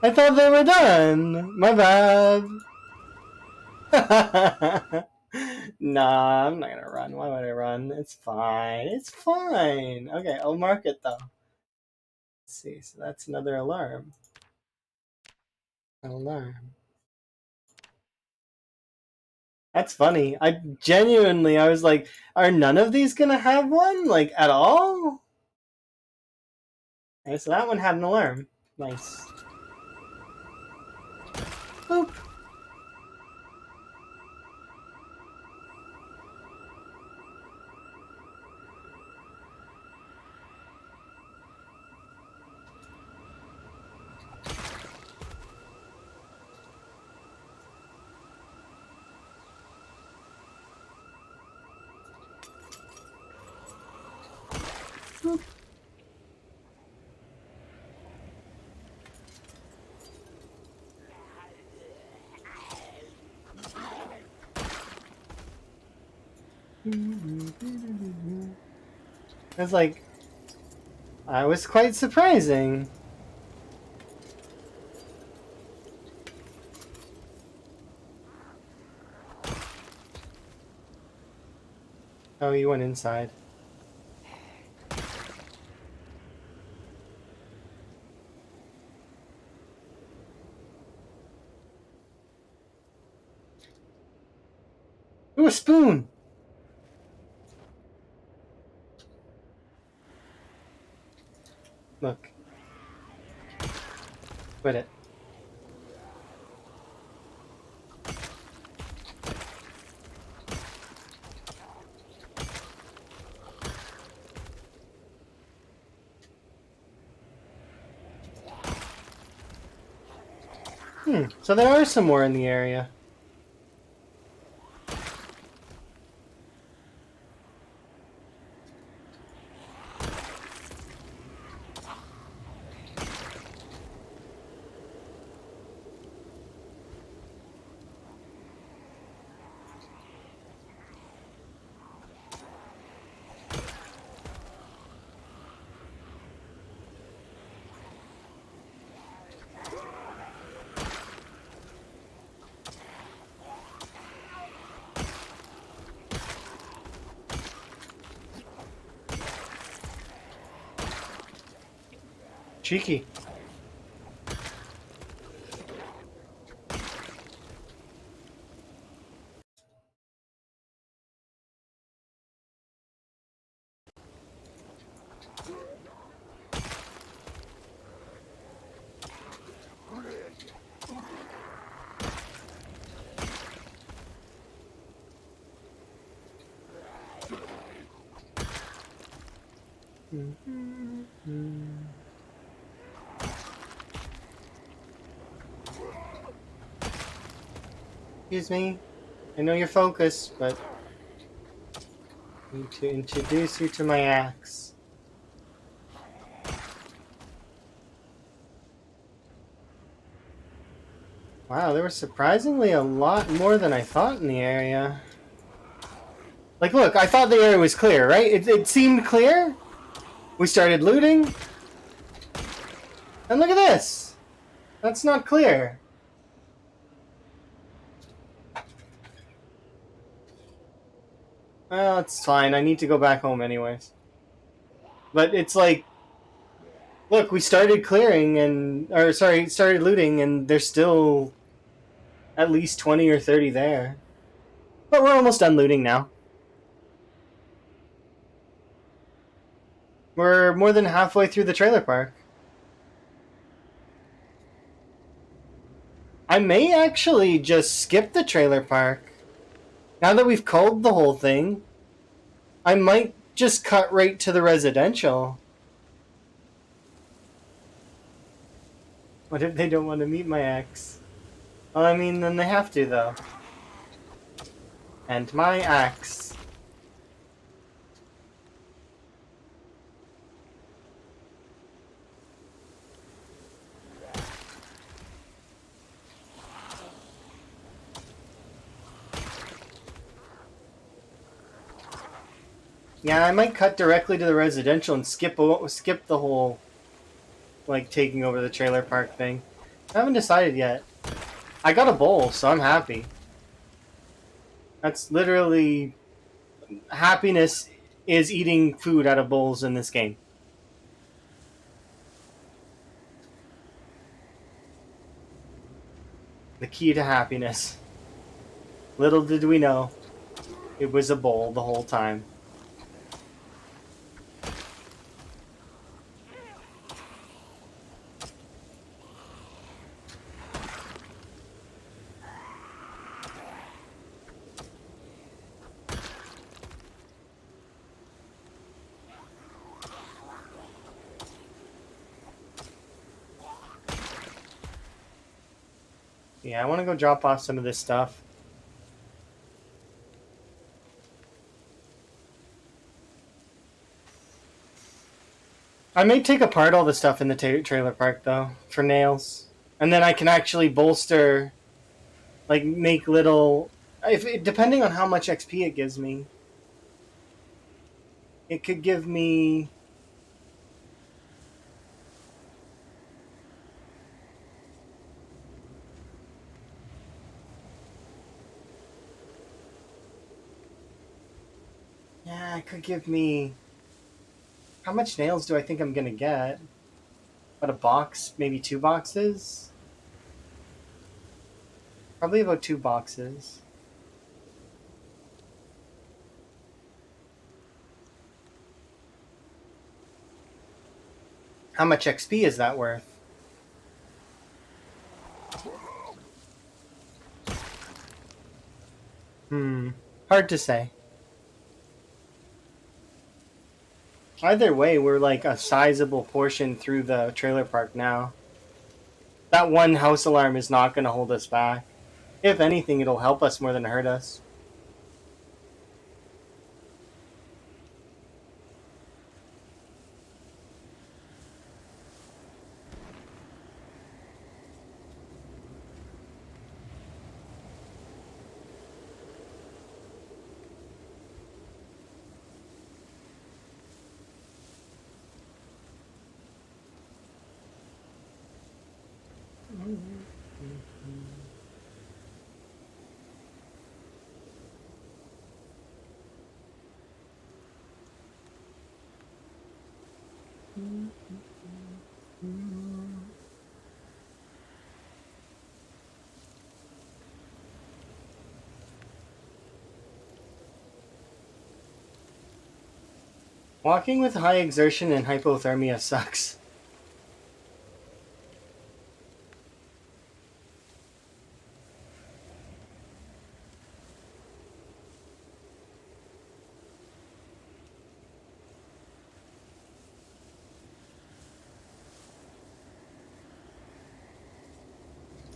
I thought they were done! My bad. Nah, I'm not gonna run. Why would I run? It's fine. It's fine. Okay, I'll mark it though. Let's see, so that's another alarm. An alarm. That's funny. I genuinely, I was like, are none of these gonna have one? Like, at all? Okay, so that one had an alarm. Nice. Boop. Boop. It's like, I was quite surprising. Oh, you went inside. Ooh, a spoon! Look. Quit it. So there are some more in the area. Cheeky. Excuse me. I know you're focused, but I need to introduce you to my axe. Wow, there was surprisingly a lot more than I thought in the area. Like, look, I thought the area was clear, right? It seemed clear. We started looting. And look at this! That's not clear. Well, it's fine. I need to go back home anyways. But it's like, look, we started clearing and, or sorry, started looting, and there's still at least 20 or 30 there. But we're almost done looting now. We're more than halfway through the trailer park. I may actually just skip the trailer park. Now that we've culled the whole thing, I might just cut right to the residential. What if they don't want to meet my ex? Well, I mean, then they have to, though. And my axe. Yeah, I might cut directly to the residential and skip the whole, like, taking over the trailer park thing. I haven't decided yet. I got a bowl, so I'm happy. That's literally... happiness is eating food out of bowls in this game. The key to happiness. Little did we know, it was a bowl the whole time. Yeah, I want to go drop off some of this stuff. I may take apart all the stuff in the trailer park, though, for nails. And then I can actually bolster, like, make little... depending on how much XP it gives me, it could give me... Yeah, it could give me... How much nails do I think I'm going to get? About a box? Maybe 2 boxes? Probably about 2 boxes. How much XP is that worth? Hard to say. Either way, we're like a sizable portion through the trailer park now. That one house alarm is not going to hold us back. If anything, it'll help us more than hurt us. Walking with high exertion and hypothermia sucks.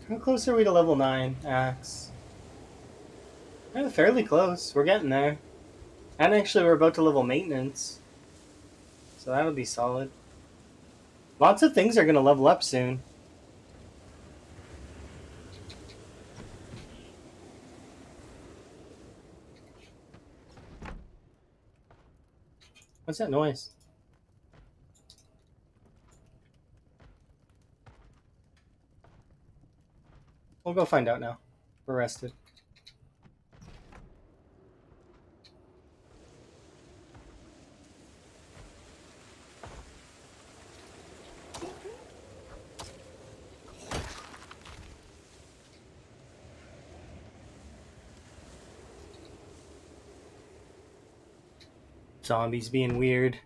How close are we to level 9, Axe? Fairly close. We're getting there. And actually, we're about to level maintenance. So that'll be solid. Lots of things are going to level up soon. What's that noise? We'll go find out now. We're rested. Zombies being weird.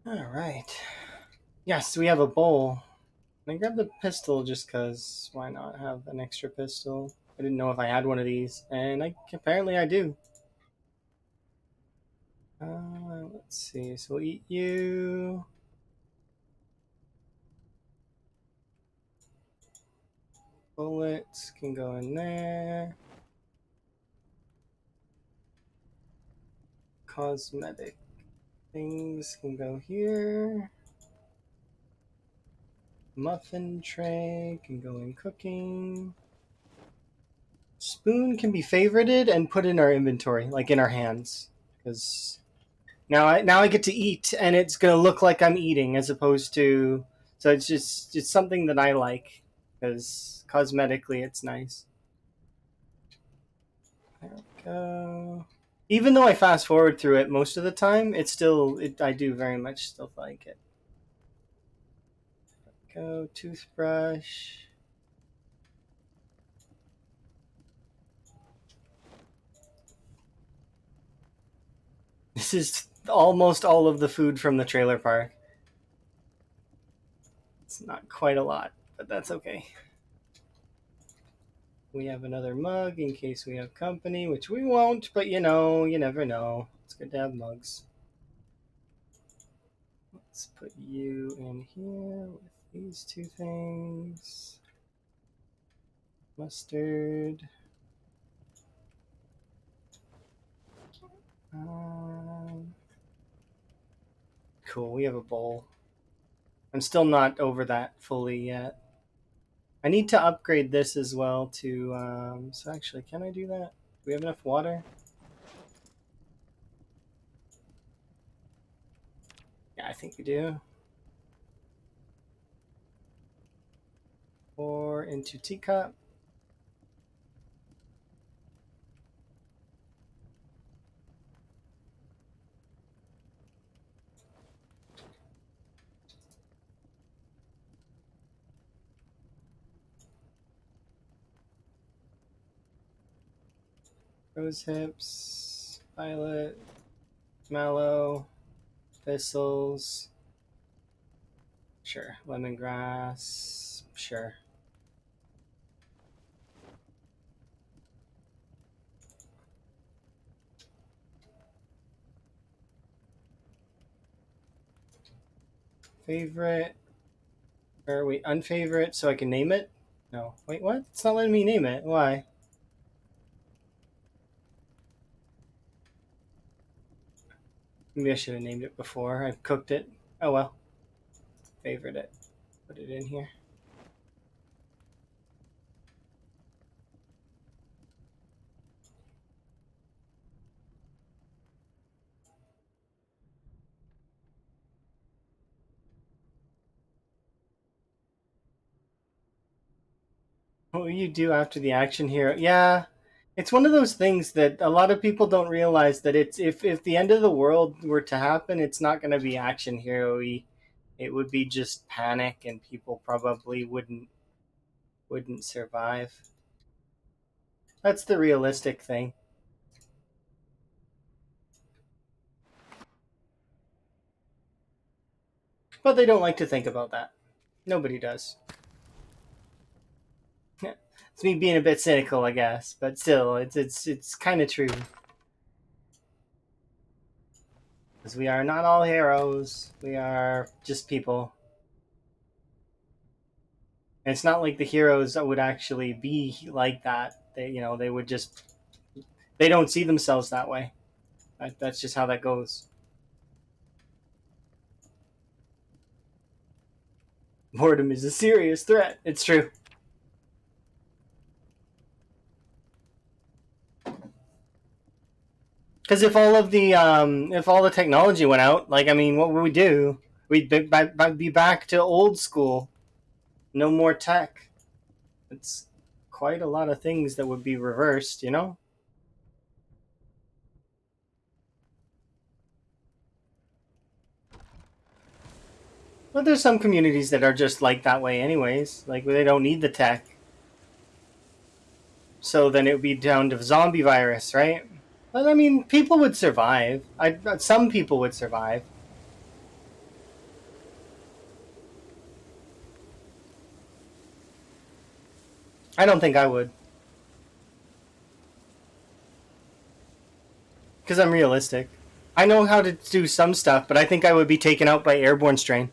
Alright. Yes, we have a bowl. I grabbed the pistol just because why not have an extra pistol? I didn't know if I had one of these, and apparently I do. Let's see. So we'll eat you. Bullets can go in there. Cosmetic things can go here. Muffin tray can go in cooking. Spoon can be favorited and put in our inventory, like in our hands, because now I get to eat, and it's gonna look like I'm eating as opposed to. So it's something that I like because cosmetically it's nice. There we go. Even though I fast forward through it most of the time, I do very much still like it. Go toothbrush. This is almost all of the food from the trailer park. It's not quite a lot, but that's okay. We have another mug in case we have company, which we won't, but you never know. It's good to have mugs. Let's put you in here with these two things. Mustard. Cool, we have a bowl. I'm still not over that fully yet. I need to upgrade this as well to, so actually, can I do that? Do we have enough water? Yeah, I think we do. Pour into teacup. Rose hips, violet, mallow, thistles. Sure. Lemongrass. Sure. Favorite. Or wait, unfavorite so I can name it? No. Wait, what? It's not letting me name it. Why? Maybe I should have named it before I cooked it. Oh well. Favorite it. Put it in here. What will you do after the action hero? Yeah, it's one of those things that a lot of people don't realize that it's if the end of the world were to happen, it's not going to be action hero-y. It would be just panic, and people probably wouldn't survive. That's the realistic thing. But they don't like to think about that. Nobody does. It's me being a bit cynical, I guess, but still, it's kind of true. Because we are not all heroes. We are just people. And it's not like the heroes would actually be like that. They would just they don't see themselves that way. That's just how that goes. Boredom is a serious threat. It's true. Because if all the technology went out, like I mean, what would we do? We'd be back to old school. No more tech. It's quite a lot of things that would be reversed, you know? But there's some communities that are just like that way anyways. Like they don't need the tech. So then it would be down to zombie virus, right? But I mean, people would survive. Some people would survive. I don't think I would. Because I'm realistic. I know how to do some stuff, but I think I would be taken out by airborne strain.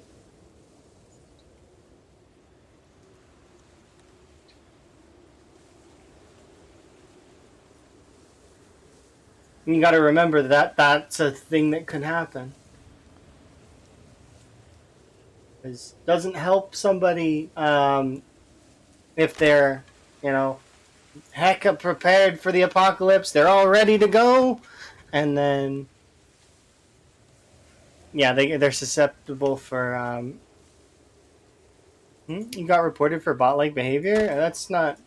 And you got to remember that that's a thing that could happen. It doesn't help somebody if they're, you know, heck prepared for the apocalypse. They're all ready to go, and then yeah, they're susceptible for. You got reported for bot-like behavior. That's not.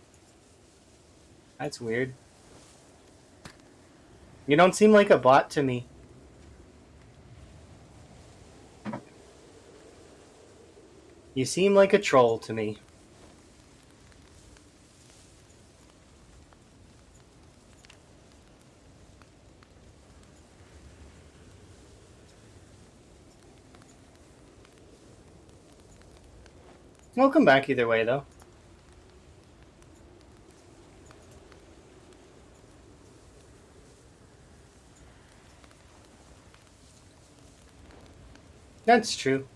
That's weird. You don't seem like a bot to me. You seem like a troll to me. Welcome back either way, though. That's true.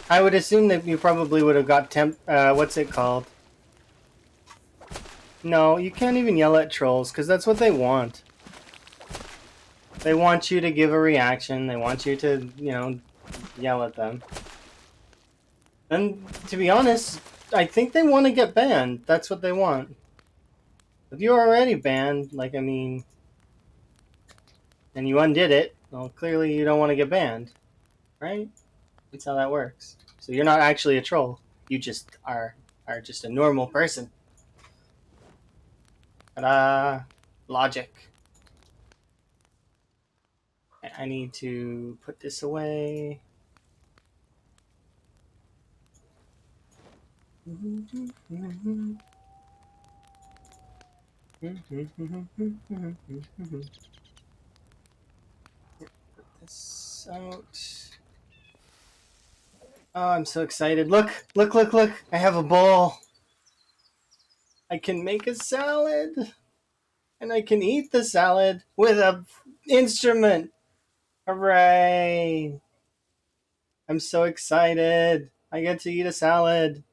I would assume that you probably would have got what's it called? No, you can't even yell at trolls, because that's what they want. They want you to give a reaction. They want you to, yell at them. And to be honest, I think they want to get banned. That's what they want. If you're already banned, and you undid it, well, clearly you don't want to get banned, right? That's how that works. So you're not actually a troll. You just are just a normal person. Ta-da! Logic. I need to put this away. Put this out. Oh, I'm so excited. Look, look, look, look. I have a bowl. I can make a salad. And I can eat the salad with an instrument. Hooray! I'm so excited. I get to eat a salad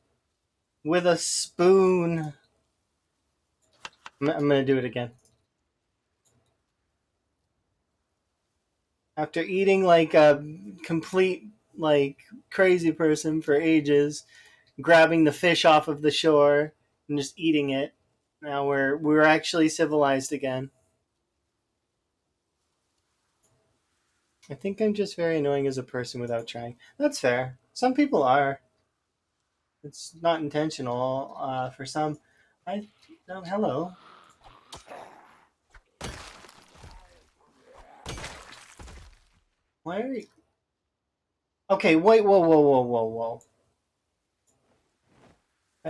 with a spoon. I'm going to do it again. After eating like a complete, crazy person for ages, grabbing the fish off of the shore and just eating it, now we're actually civilized again. I think I'm just very annoying as a person without trying. That's fair. Some people are. It's not intentional. For some, hello. Why are you? Okay, wait, whoa, whoa, whoa, whoa, whoa.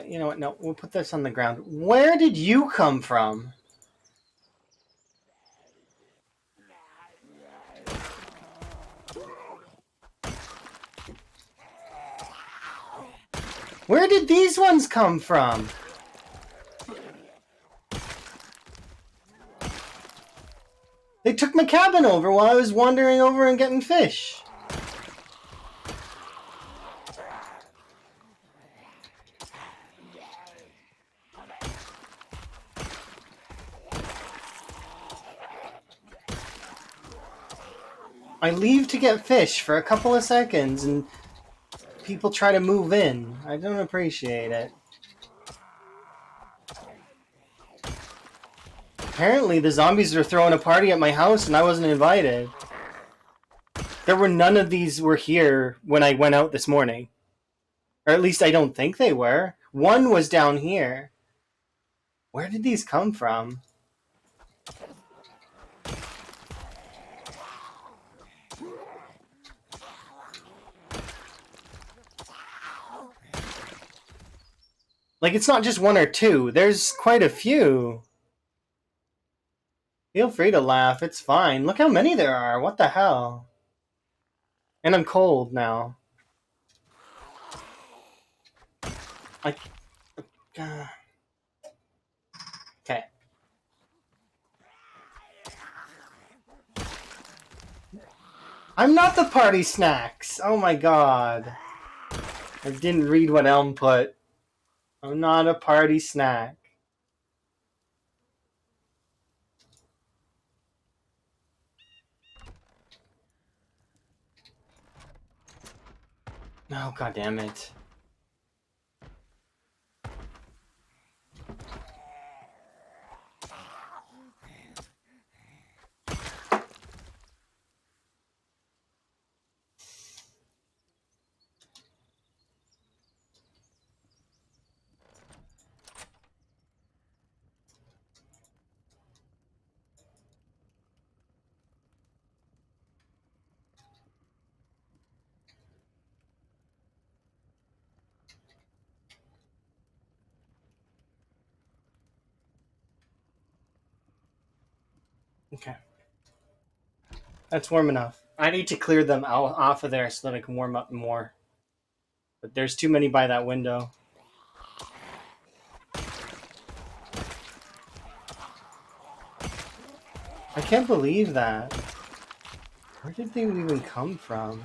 You know what? No, we'll put this on the ground. Where did you come from? Where did these ones come from? They took my cabin over while I was wandering over and getting fish. I leave to get fish for a couple of seconds and people try to move in. I don't appreciate it. Apparently the zombies were throwing a party at my house and I wasn't invited. There were none of these were here when I went out this morning. Or at least I don't think they were. One was down here. Where did these come from? Like, it's not just one or two. There's quite a few. Feel free to laugh. It's fine. Look how many there are. What the hell? And I'm cold now. Okay. I'm not the party snacks. Oh my god. I didn't read what Elm put. I'm not a party snack. Oh, god damn it. Okay. That's warm enough. I need to clear them off of there so that I can warm up more. But there's too many by that window. I can't believe that. Where did they even come from?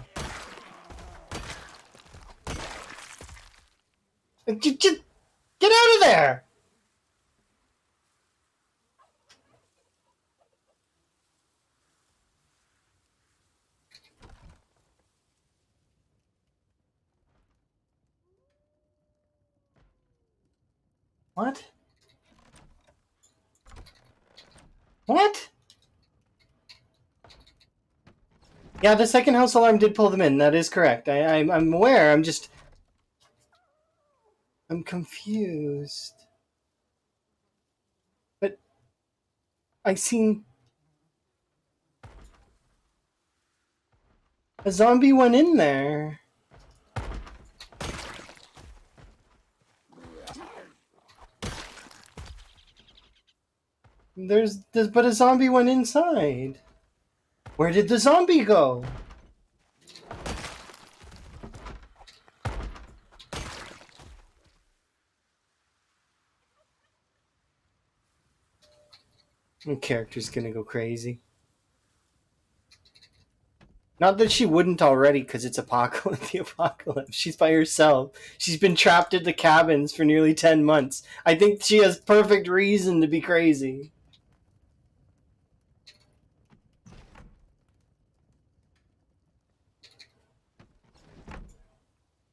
Just get out of there! What? What? Yeah, the second house alarm did pull them in. That is correct. I'm aware. I'm confused. But I seen a zombie went in there. But a zombie went inside. Where did the zombie go? The character's gonna go crazy. Not that she wouldn't already, because it's apocalypse. The apocalypse. She's by herself. She's been trapped at the cabins for nearly 10 months. I think she has perfect reason to be crazy.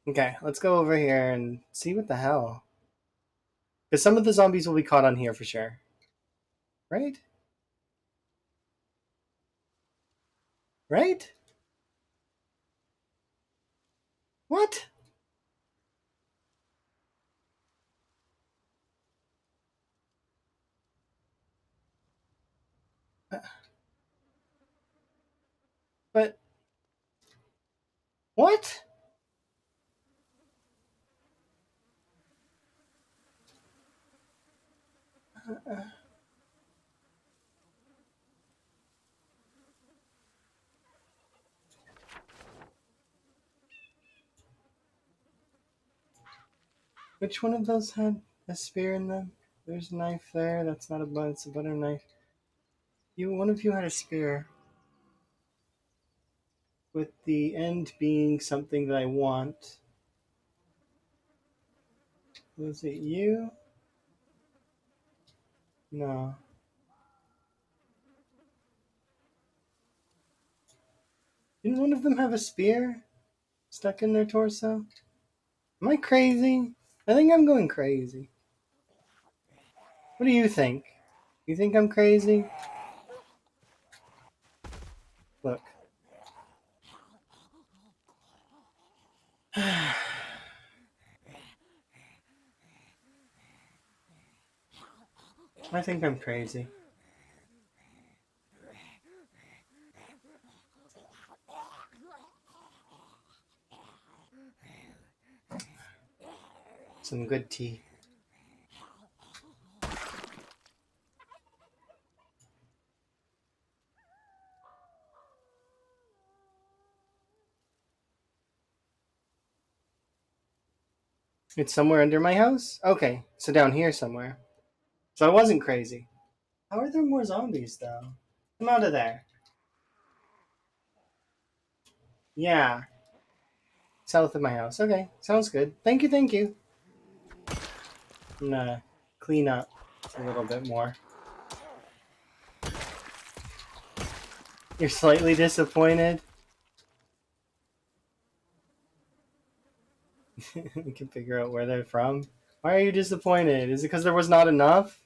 Okay, let's go over here and see what the hell. Because some of the zombies will be caught on here for sure. Right? Right? What? But what? Which one of those had a spear in them? There's a knife there. That's not a butter. It's a butter knife. One of you had a spear. With the end being something that I want. Was it you? No. Didn't one of them have a spear stuck in their torso? Am I crazy? I think I'm going crazy. What do you think? You think I'm crazy? Look. I think I'm crazy. Some good tea. It's somewhere under my house? Okay, so down here somewhere. So I wasn't crazy. How are there more zombies, though? Come out of there. Yeah. South of my house. Okay, sounds good. Thank you, thank you. I'm gonna clean up a little bit more. You're slightly disappointed? We can figure out where they're from. Why are you disappointed? Is it because there was not enough?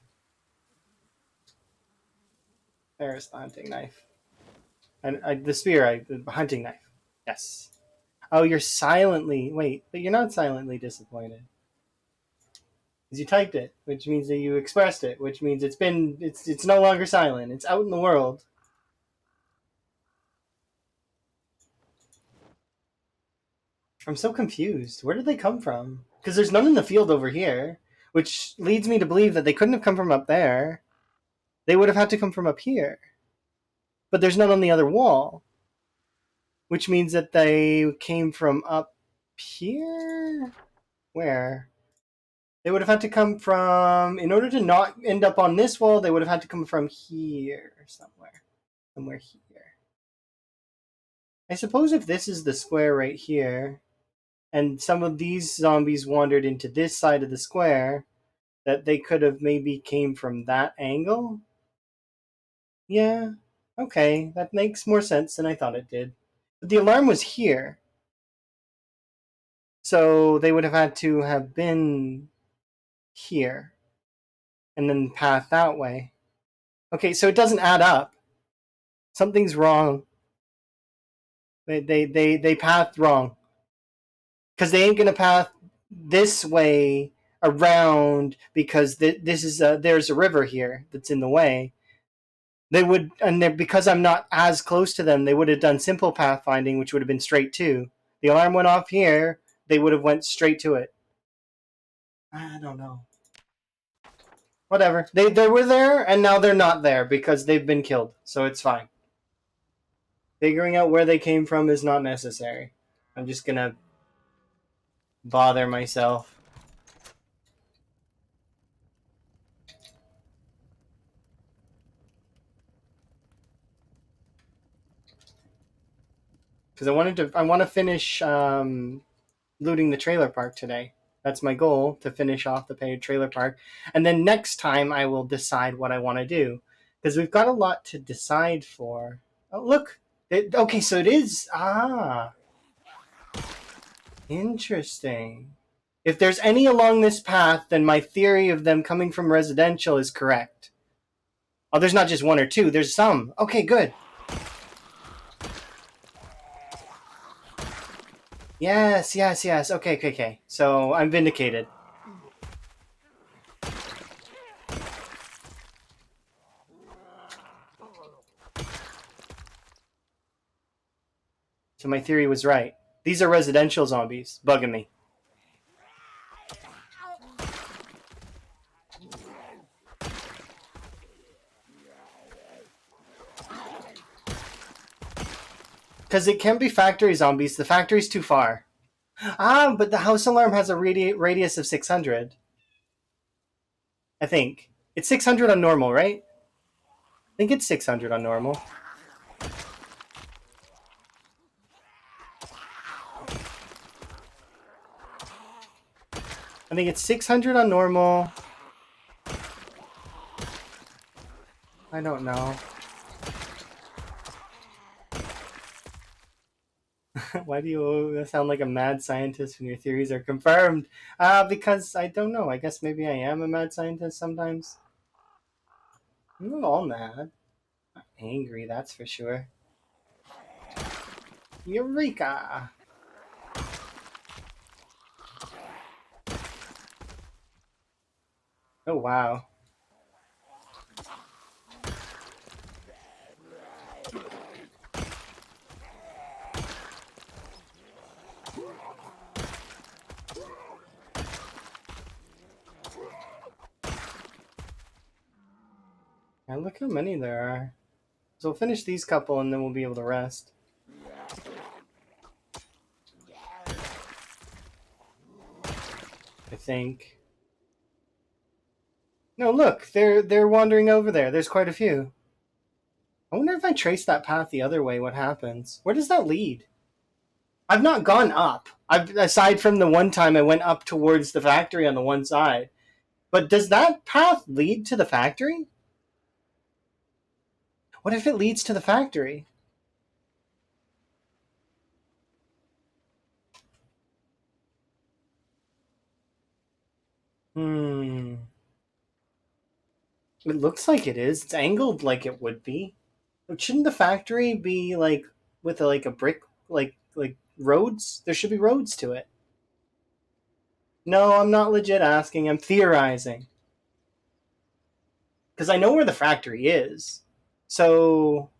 There's the hunting knife. And the spear, the hunting knife. Yes. Oh, you're silently... Wait, but you're not silently disappointed. Because you typed it, which means that you expressed it, which means it's no longer silent. It's out in the world. I'm so confused. Where did they come from? Because there's none in the field over here, which leads me to believe that they couldn't have come from up there. They would have had to come from up here. But there's none on the other wall, which means that they came from up here? Where? They would have had to come from... In order to not end up on this wall, they would have had to come from here somewhere. Somewhere here. I suppose if this is the square right here, and some of these zombies wandered into this side of the square, that they could have maybe came from that angle? Yeah, okay, that makes more sense than I thought it did. But the alarm was here, so they would have had to have been here, and then path that way. Okay, so it doesn't add up. Something's wrong. They pathed wrong. Because they ain't gonna path this way around because this is there's a river here that's in the way. They would, and because I'm not as close to them, they would have done simple pathfinding, which would have been straight to. The alarm went off here. They would have went straight to it. I don't know. Whatever. They were there, and now they're not there because they've been killed. So it's fine. Figuring out where they came from is not necessary. I'm just gonna bother myself. Because I want to finish looting the trailer park today. That's my goal, to finish off the paid trailer park. And then next time I will decide what I want to do. Because we've got a lot to decide for. Oh, look. Okay, so it is. Ah. Interesting. If there's any along this path, then my theory of them coming from residential is correct. Oh, there's not just one or two. There's some. Okay, good. Yes. Okay. So I'm vindicated. So my theory was right. These are residential zombies bugging me. Because it can be factory zombies. The factory's too far. Ah, but the house alarm has a radius of 600. I think. It's 600 on normal, right? I think it's 600 on normal. I think it's 600 on normal. I don't know. Why do you sound like a mad scientist when your theories are confirmed? Because I don't know. I guess maybe I am a mad scientist sometimes. I'm not all mad. I'm angry, that's for sure. Eureka! Oh, wow. And look how many there are. So we'll finish these couple and then we'll be able to rest. I think. No, look, they're wandering over there. There's quite a few. I wonder if I trace that path the other way, what happens? Where does that lead? I've not gone up. Aside from the one time I went up towards the factory on the one side. But does that path lead to the factory? What if it leads to the factory? Hmm. It looks like it is. It's angled like it would be. Shouldn't the factory be like with like a brick like roads? There should be roads to it. No, I'm not legit asking. I'm theorizing because I know where the factory is. So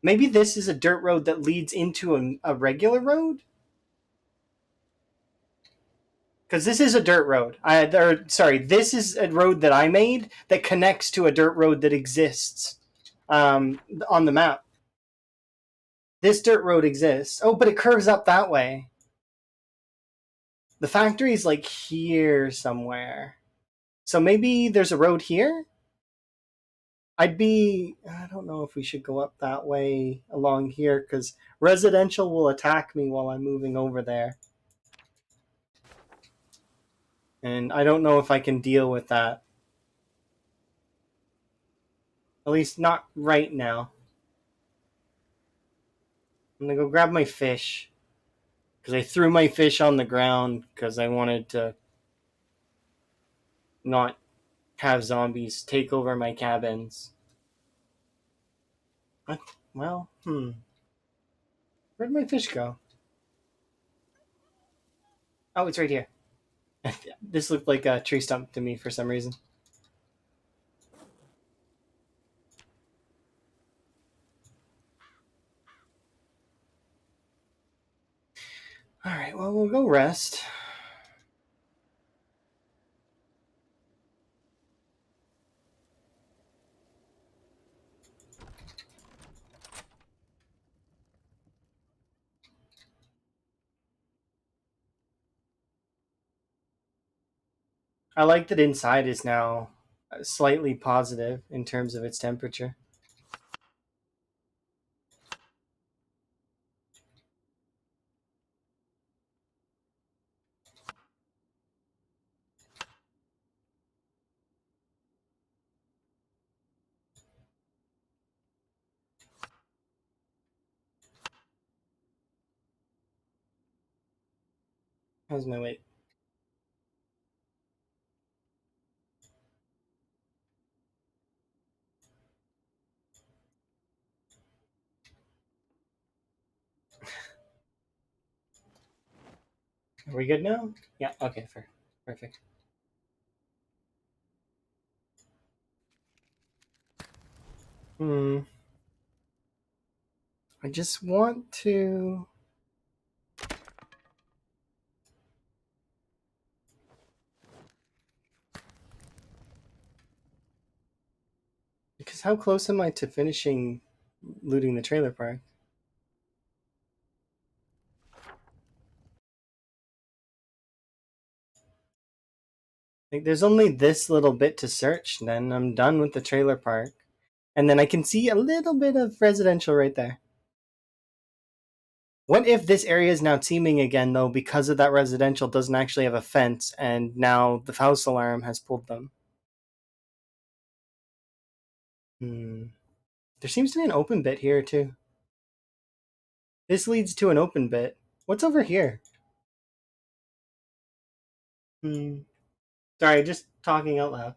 maybe this is a dirt road that leads into a regular road. Because this is a dirt road. This is a road that I made that connects to a dirt road that exists on the map. This dirt road exists. Oh, but it curves up that way. The factory's like here somewhere. So maybe there's a road here? I don't know if we should go up that way along here because residential will attack me while I'm moving over there. And I don't know if I can deal with that. At least not right now. I'm gonna go grab my fish. Because I threw my fish on the ground because I wanted to not have zombies take over my cabins. What? Well, where'd my fish go? Oh, it's right here. This looked like a tree stump to me for some reason. Alright, well, we'll go rest. I like that inside is now slightly positive in terms of its temperature. How's my weight? Are we good now? Yeah, okay, fair. Perfect. I just want to... Because how close am I to finishing looting the trailer park? Like, there's only this little bit to search, and then I'm done with the trailer park. And then I can see a little bit of residential right there. What if this area is now teeming again, though, because of that residential doesn't actually have a fence, and now the house alarm has pulled them? There seems to be an open bit here, too. This leads to an open bit. What's over here? Sorry, just talking out loud.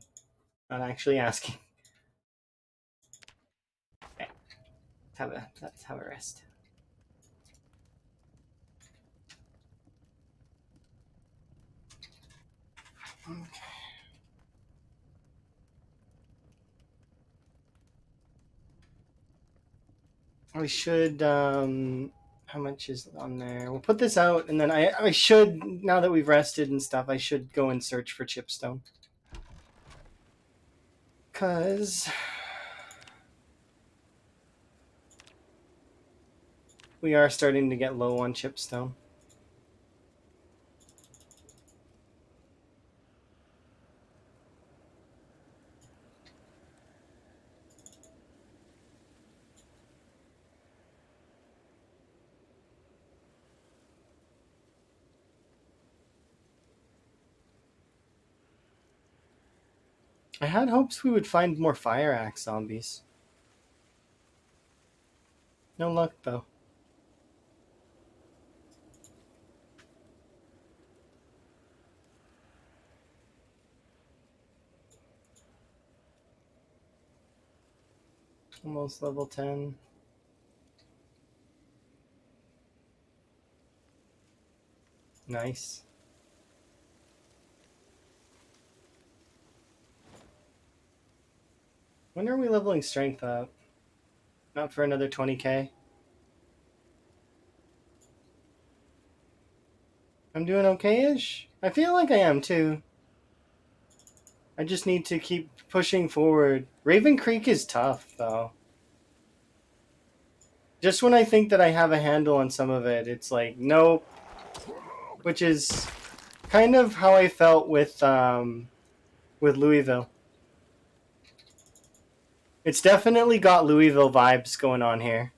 Not actually asking. Okay, let's have a rest. Okay. We should, how much is on there? We'll put this out, and then I should, now that we've rested and stuff, I should go and search for chipstone. Because we are starting to get low on chipstone. I had hopes we would find more fire axe zombies. No luck, though. Almost level 10. Nice. When are we leveling strength up? Not for another 20k? I'm doing okay-ish? I feel like I am, too. I just need to keep pushing forward. Ravencreek is tough, though. Just when I think that I have a handle on some of it, it's like, nope. Which is kind of how I felt with Louisville. It's definitely got Louisville vibes going on here.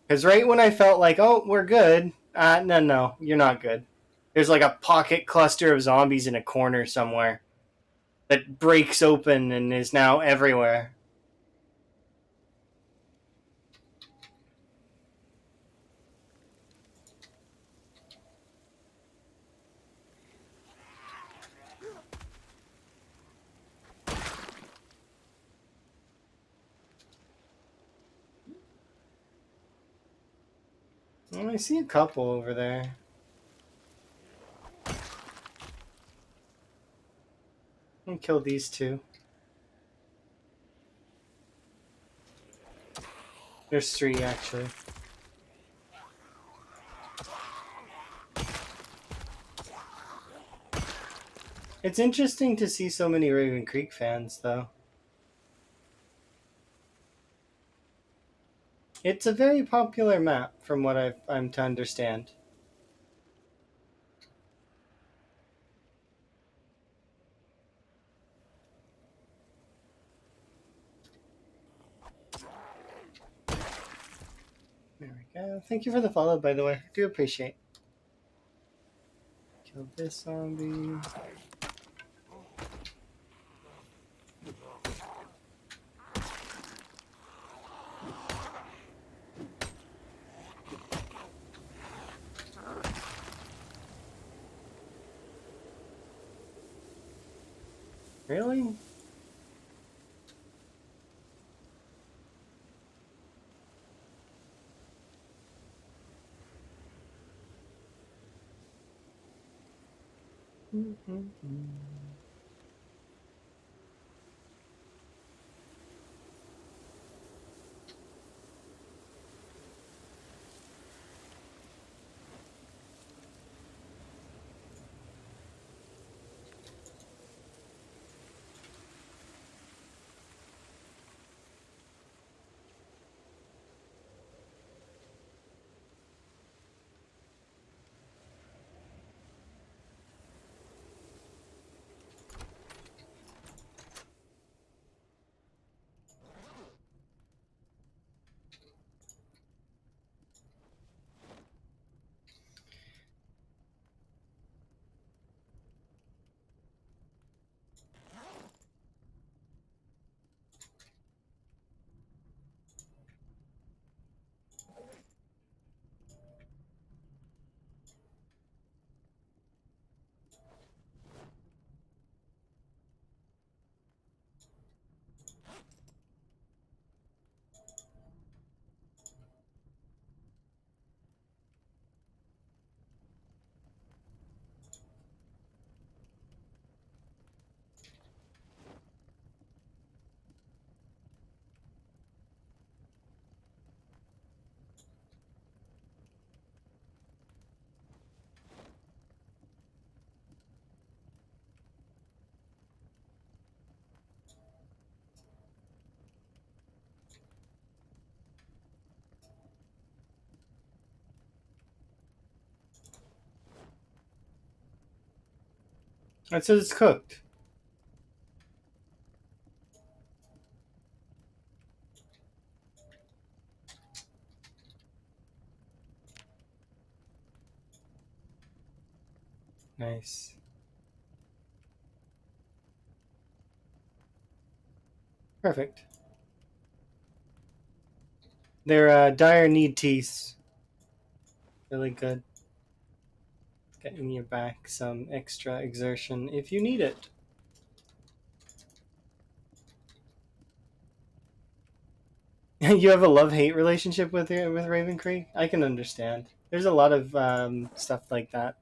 Because right when I felt like, oh, we're good, no, you're not good. There's like a pocket cluster of zombies in a corner somewhere that breaks open and is now everywhere. Well, I see a couple over there. I'll kill these two. There's three, actually. It's interesting to see so many Ravencreek fans, though. It's a very popular map, from what I'm to understand. There we go. Thank you for the follow, by the way. I do appreciate. Kill this zombie. Really? It says it's cooked. Nice. Perfect. They're dire need teeth. Really good. Getting you back some extra exertion if you need it. You have a love-hate relationship with Ravencreek? I can understand. There's a lot of stuff like that.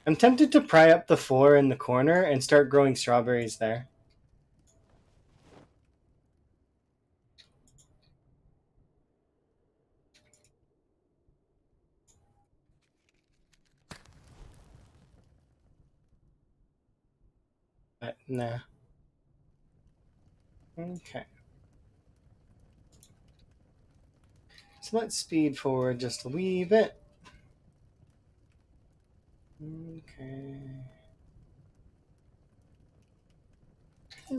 I'm tempted to pry up the floor in the corner and start growing strawberries there. But nah. Okay. So let's speed forward just a wee bit. Okay.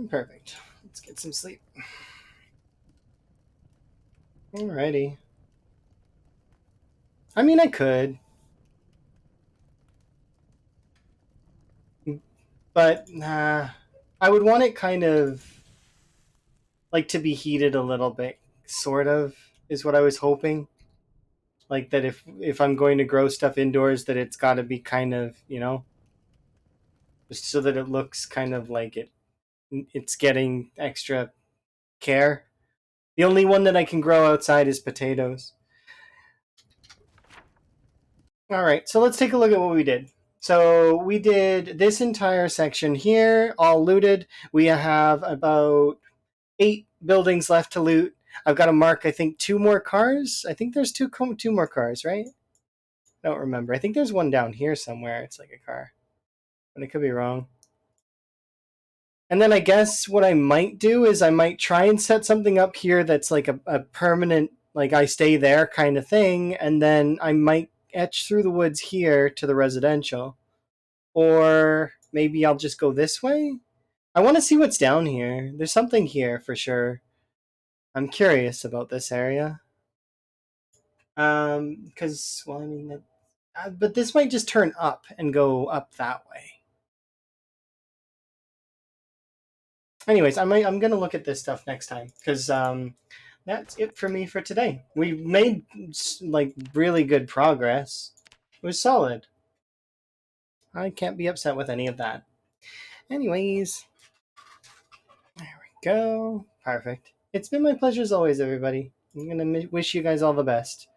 Perfect. Let's get some sleep. Alrighty. I mean, I could, but I would want it kind of like to be heated a little bit, sort of, is what I was hoping. Like that if I'm going to grow stuff indoors, that it's got to be kind of, just so that it looks kind of like it's getting extra care. The only one that I can grow outside is potatoes. All right, so let's take a look at what we did. So we did this entire section here, all looted. We have about 8 buildings left to loot. I've got to mark, I think, 2 more cars. I think there's two more cars, right? I don't remember. I think there's one down here somewhere. It's like a car, but I could be wrong. And then I guess what I might do is I might try and set something up here that's like a permanent, like I stay there kind of thing, and then I might etch through the woods here to the residential. Or maybe I'll just go this way. I want to see what's down here. There's something here for sure. I'm curious about this area. Because, well, I mean, but this might just turn up and go up that way. Anyways, I'm gonna look at this stuff next time because that's it for me for today. We made like really good progress. It was solid. I can't be upset with any of that. Anyways, there we go. Perfect. It's been my pleasure as always, everybody. I'm gonna wish you guys all the best.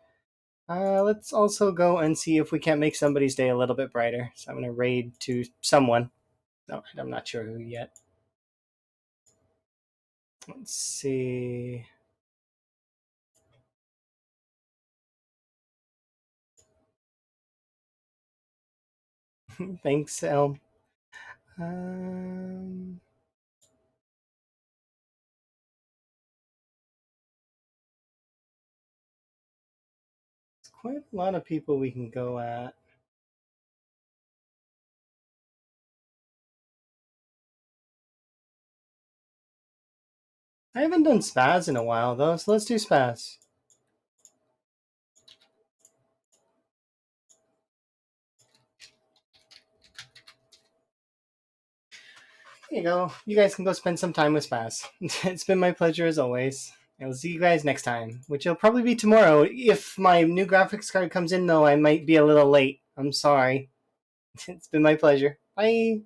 Let's also go and see if we can't make somebody's day a little bit brighter. So I'm gonna raid to someone. No, I'm not sure who yet. Let's see. Thanks, Elm. Um, quite a lot of people we can go at. I haven't done Spaz in a while though, so let's do Spaz. There you go. You guys can go spend some time with Spaz. It's been my pleasure as always. I'll see you guys next time, which will probably be tomorrow. If my new graphics card comes in though, I might be a little late. I'm sorry. It's been my pleasure. Bye.